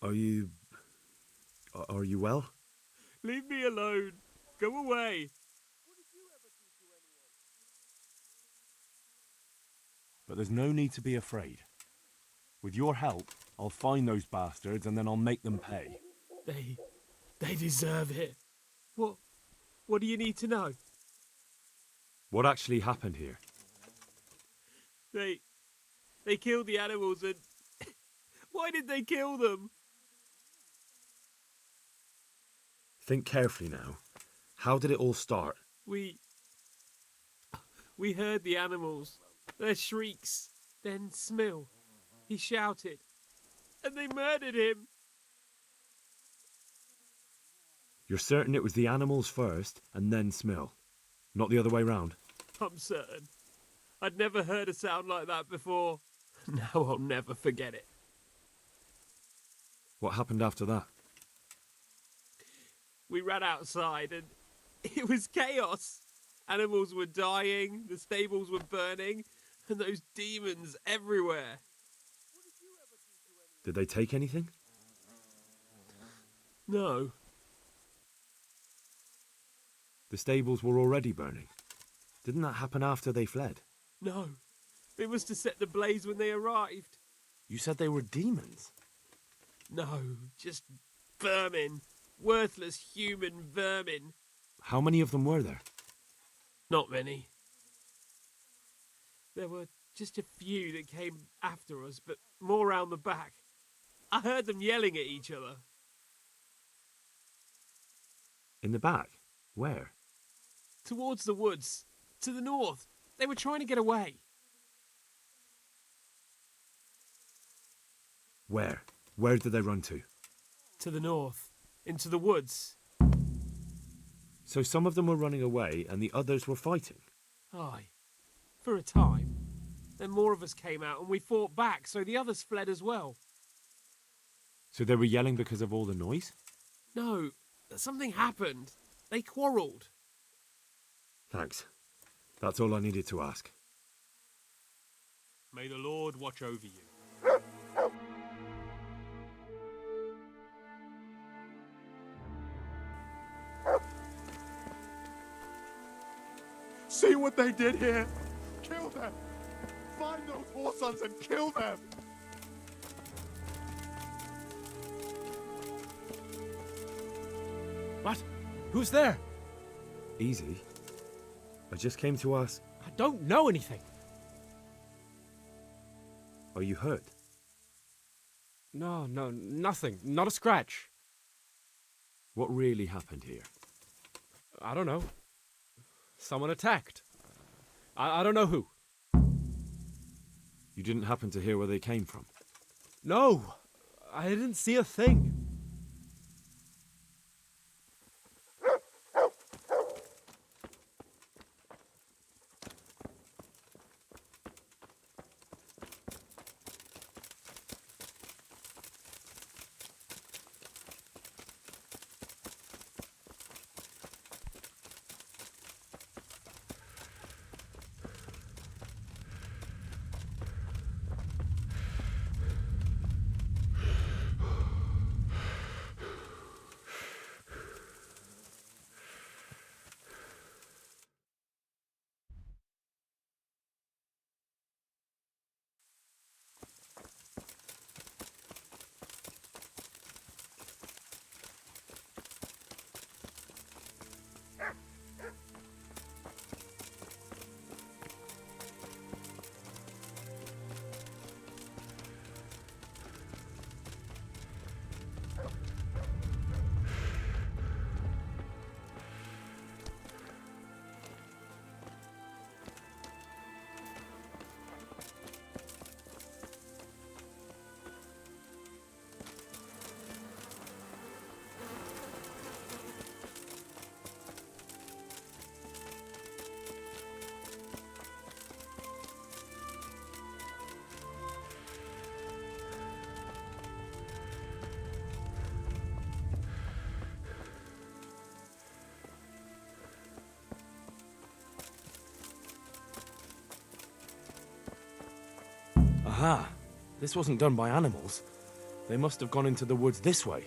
Are you well? Leave me alone. Go away. But there's no need to be afraid. With your help, I'll find those bastards and then I'll make them pay. They deserve it. What do you need to know? What actually happened here? They killed the animals and... Why did they kill them? Think carefully now. How did it all start? We heard the animals, their shrieks, then Smill. He shouted, and they murdered him. You're certain it was the animals first and then Smill? Not the other way round? I'm certain. I'd never heard a sound like that before. Now I'll never forget it. What happened after that? We ran outside and it was chaos. Animals were dying, the stables were burning, and those demons everywhere. Did they take anything? No. The stables were already burning. Didn't that happen after they fled? No. It was to set the blaze when they arrived. You said they were demons? No, just vermin. Worthless human vermin. How many of them were there? Not many. There were just a few that came after us, but more round the back. I heard them yelling at each other. In the back? Where? Towards the woods. To the north. They were trying to get away. Where? Where did they run to? To the north. Into the woods. So some of them were running away and the others were fighting? Aye. For a time. Then more of us came out and we fought back, so the others fled as well. So they were yelling because of all the noise? No, something happened. They quarrelled. Thanks. That's all I needed to ask. May the Lord watch over you. See what they did here? Kill them! Find those whoresons and kill them! What? Who's there? Easy. I just came to ask... I don't know anything. Are you hurt? No, nothing. Not a scratch. What really happened here? I don't know. Someone attacked. I don't know who. You didn't happen to hear where they came from? No, I didn't see a thing. Aha! This wasn't done by animals. They must have gone into the woods this way.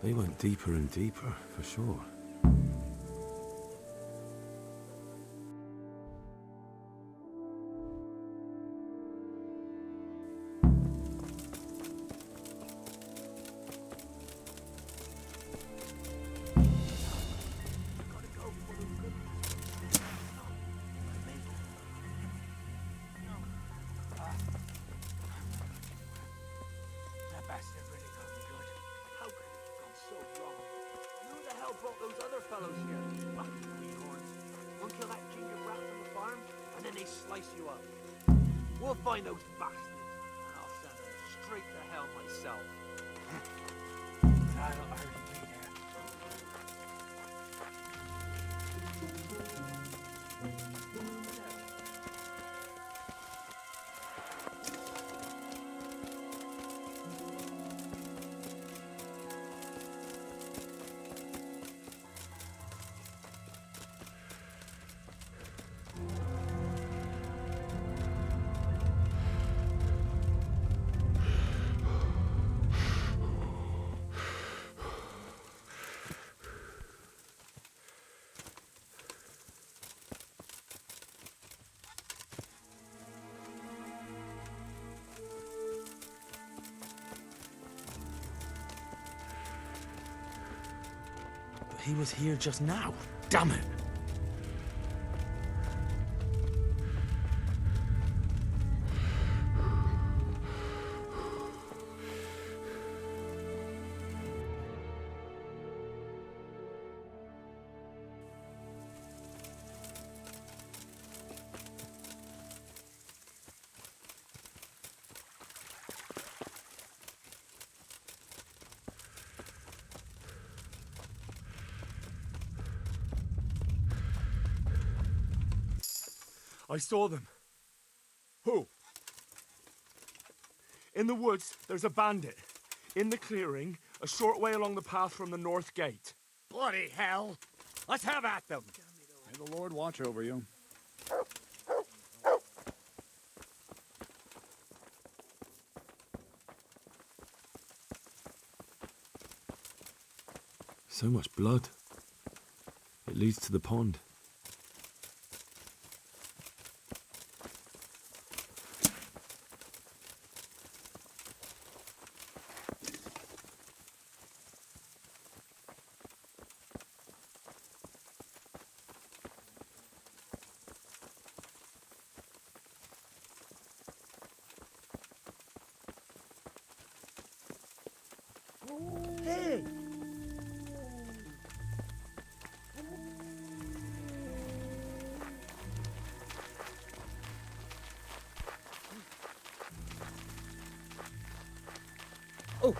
They went deeper and deeper, for sure. That bastard really got me good. How could it have gone so wrong? And who the hell brought those other fellows here? Fucking greenhorns. One kill that ginger brat from the farm, and then they slice you up. We'll find those bastards, and I'll send them straight to hell myself. That'll already be there. But he was here just now. Damn it! I saw them. Who? In the woods, there's a bandit. In the clearing, a short way along the path from the north gate. Bloody hell! Let's have at them! May the Lord watch over you. So much blood. It leads to the pond. Hey! Oh!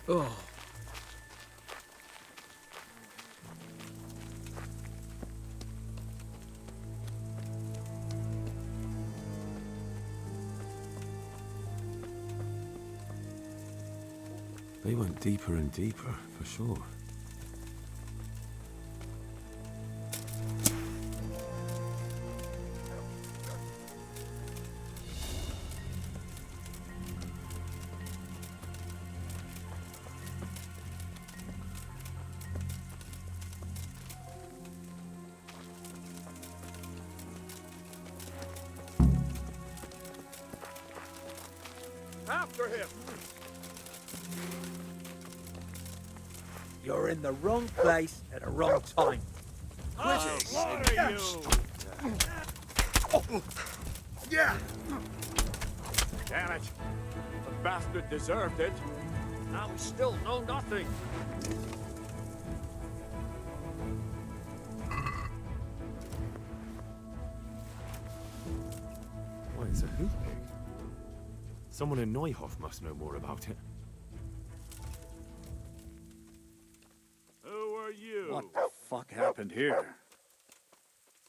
Oh! They went deeper and deeper, for sure. After him! You're in the wrong place at the wrong time. Oh, what are you? Yeah! Damn it! The bastard deserved it. Now we still know nothing. Why, it's a hoop pig. Someone in Neuhof must know more about it. fuck happened here?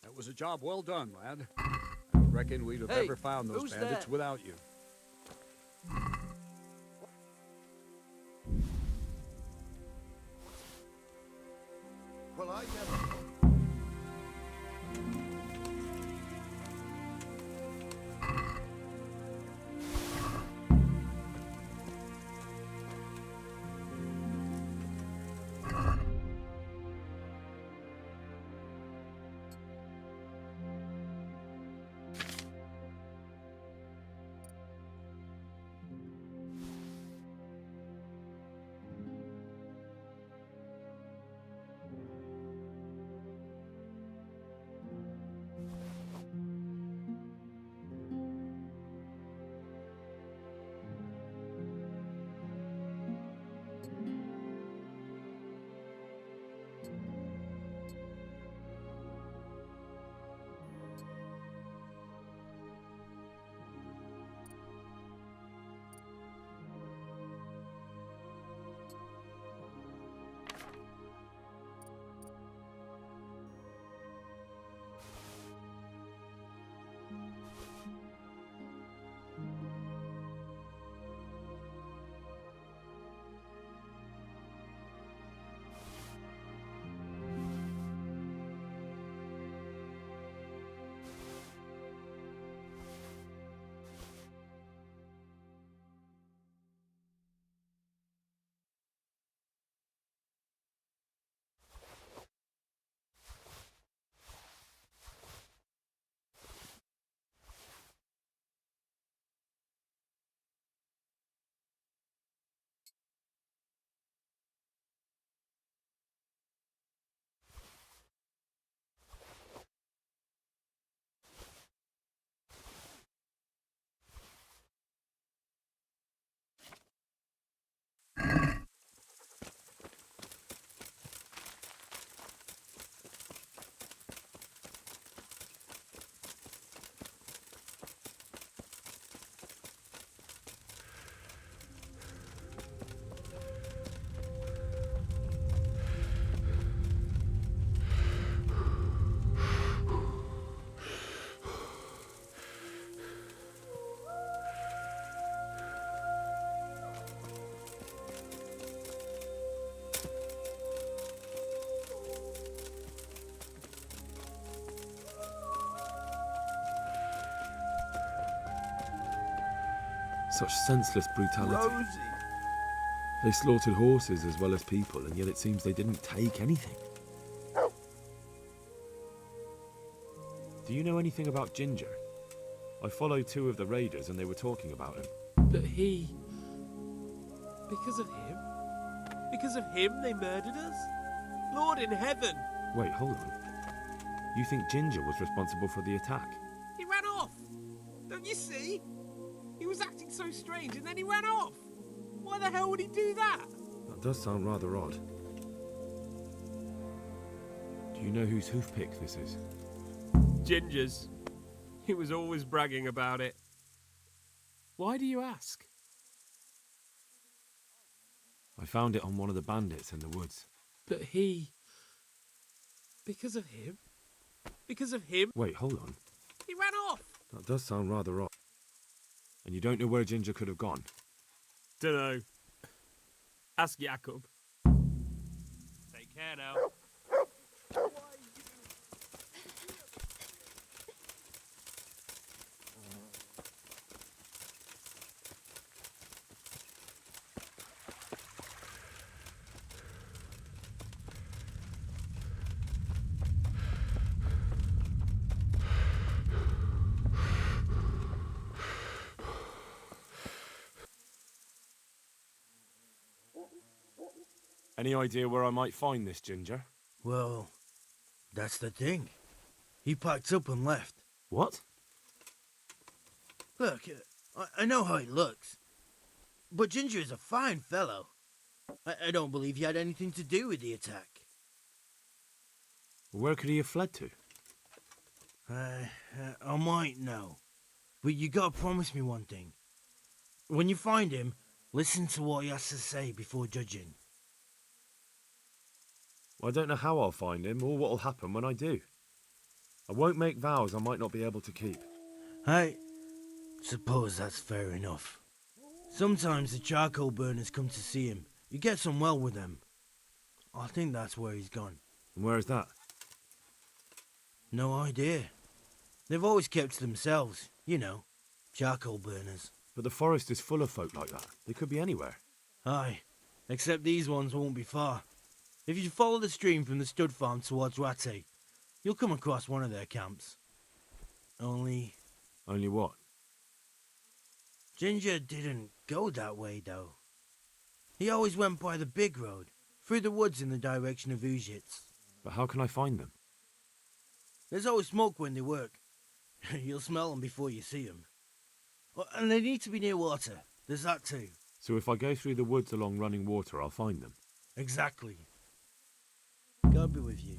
That was a job well done, lad. I reckon we'd have Hey, never found those who's bandits there? without you. Well, I never... Such senseless brutality. Rosie! They slaughtered horses as well as people, and yet it seems they didn't take anything. Do you know anything about Ginger? I followed two of the raiders and they were talking about him. But he... Because of him? Because of him they murdered us? Lord in heaven! Wait, hold on. You think Ginger was responsible for the attack? He ran off! Don't you see? He was acting so strange and then he ran off! Why the hell would he do that? That does sound rather odd. Do you know whose hoofpick this is? Ginger's. He was always bragging about it. Why do you ask? I found it on one of the bandits in the woods. But he... Because of him? Because of him? Wait, hold on. He ran off! That does sound rather odd. And you don't know where Ginger could have gone? Dunno. Ask Jakob. Take care now. Any idea where I might find this Ginger? Well, that's the thing. He packed up and left. What? Look, I know how he looks. But Ginger is a fine fellow. I don't believe he had anything to do with the attack. Where could he have fled to? I might know. But you gotta promise me one thing. When you find him, listen to what he has to say before judging. I don't know how I'll find him or what'll happen when I do. I won't make vows I might not be able to keep. I suppose that's fair enough. Sometimes the charcoal burners come to see him. He gets on well with them. I think that's where he's gone. And where is that? No idea. They've always kept to themselves, you know, charcoal burners. But the forest is full of folk like that. They could be anywhere. Aye, except these ones won't be far. If you follow the stream from the stud farm towards Rattay, you'll come across one of their camps. Only what? Ginger didn't go that way, though. He always went by the big road, through the woods in the direction of Uzhitz. But how can I find them? There's always smoke when they work. You'll smell them before you see them. And they need to be near water. There's that too. So if I go through the woods along running water, I'll find them? Exactly. God be with you.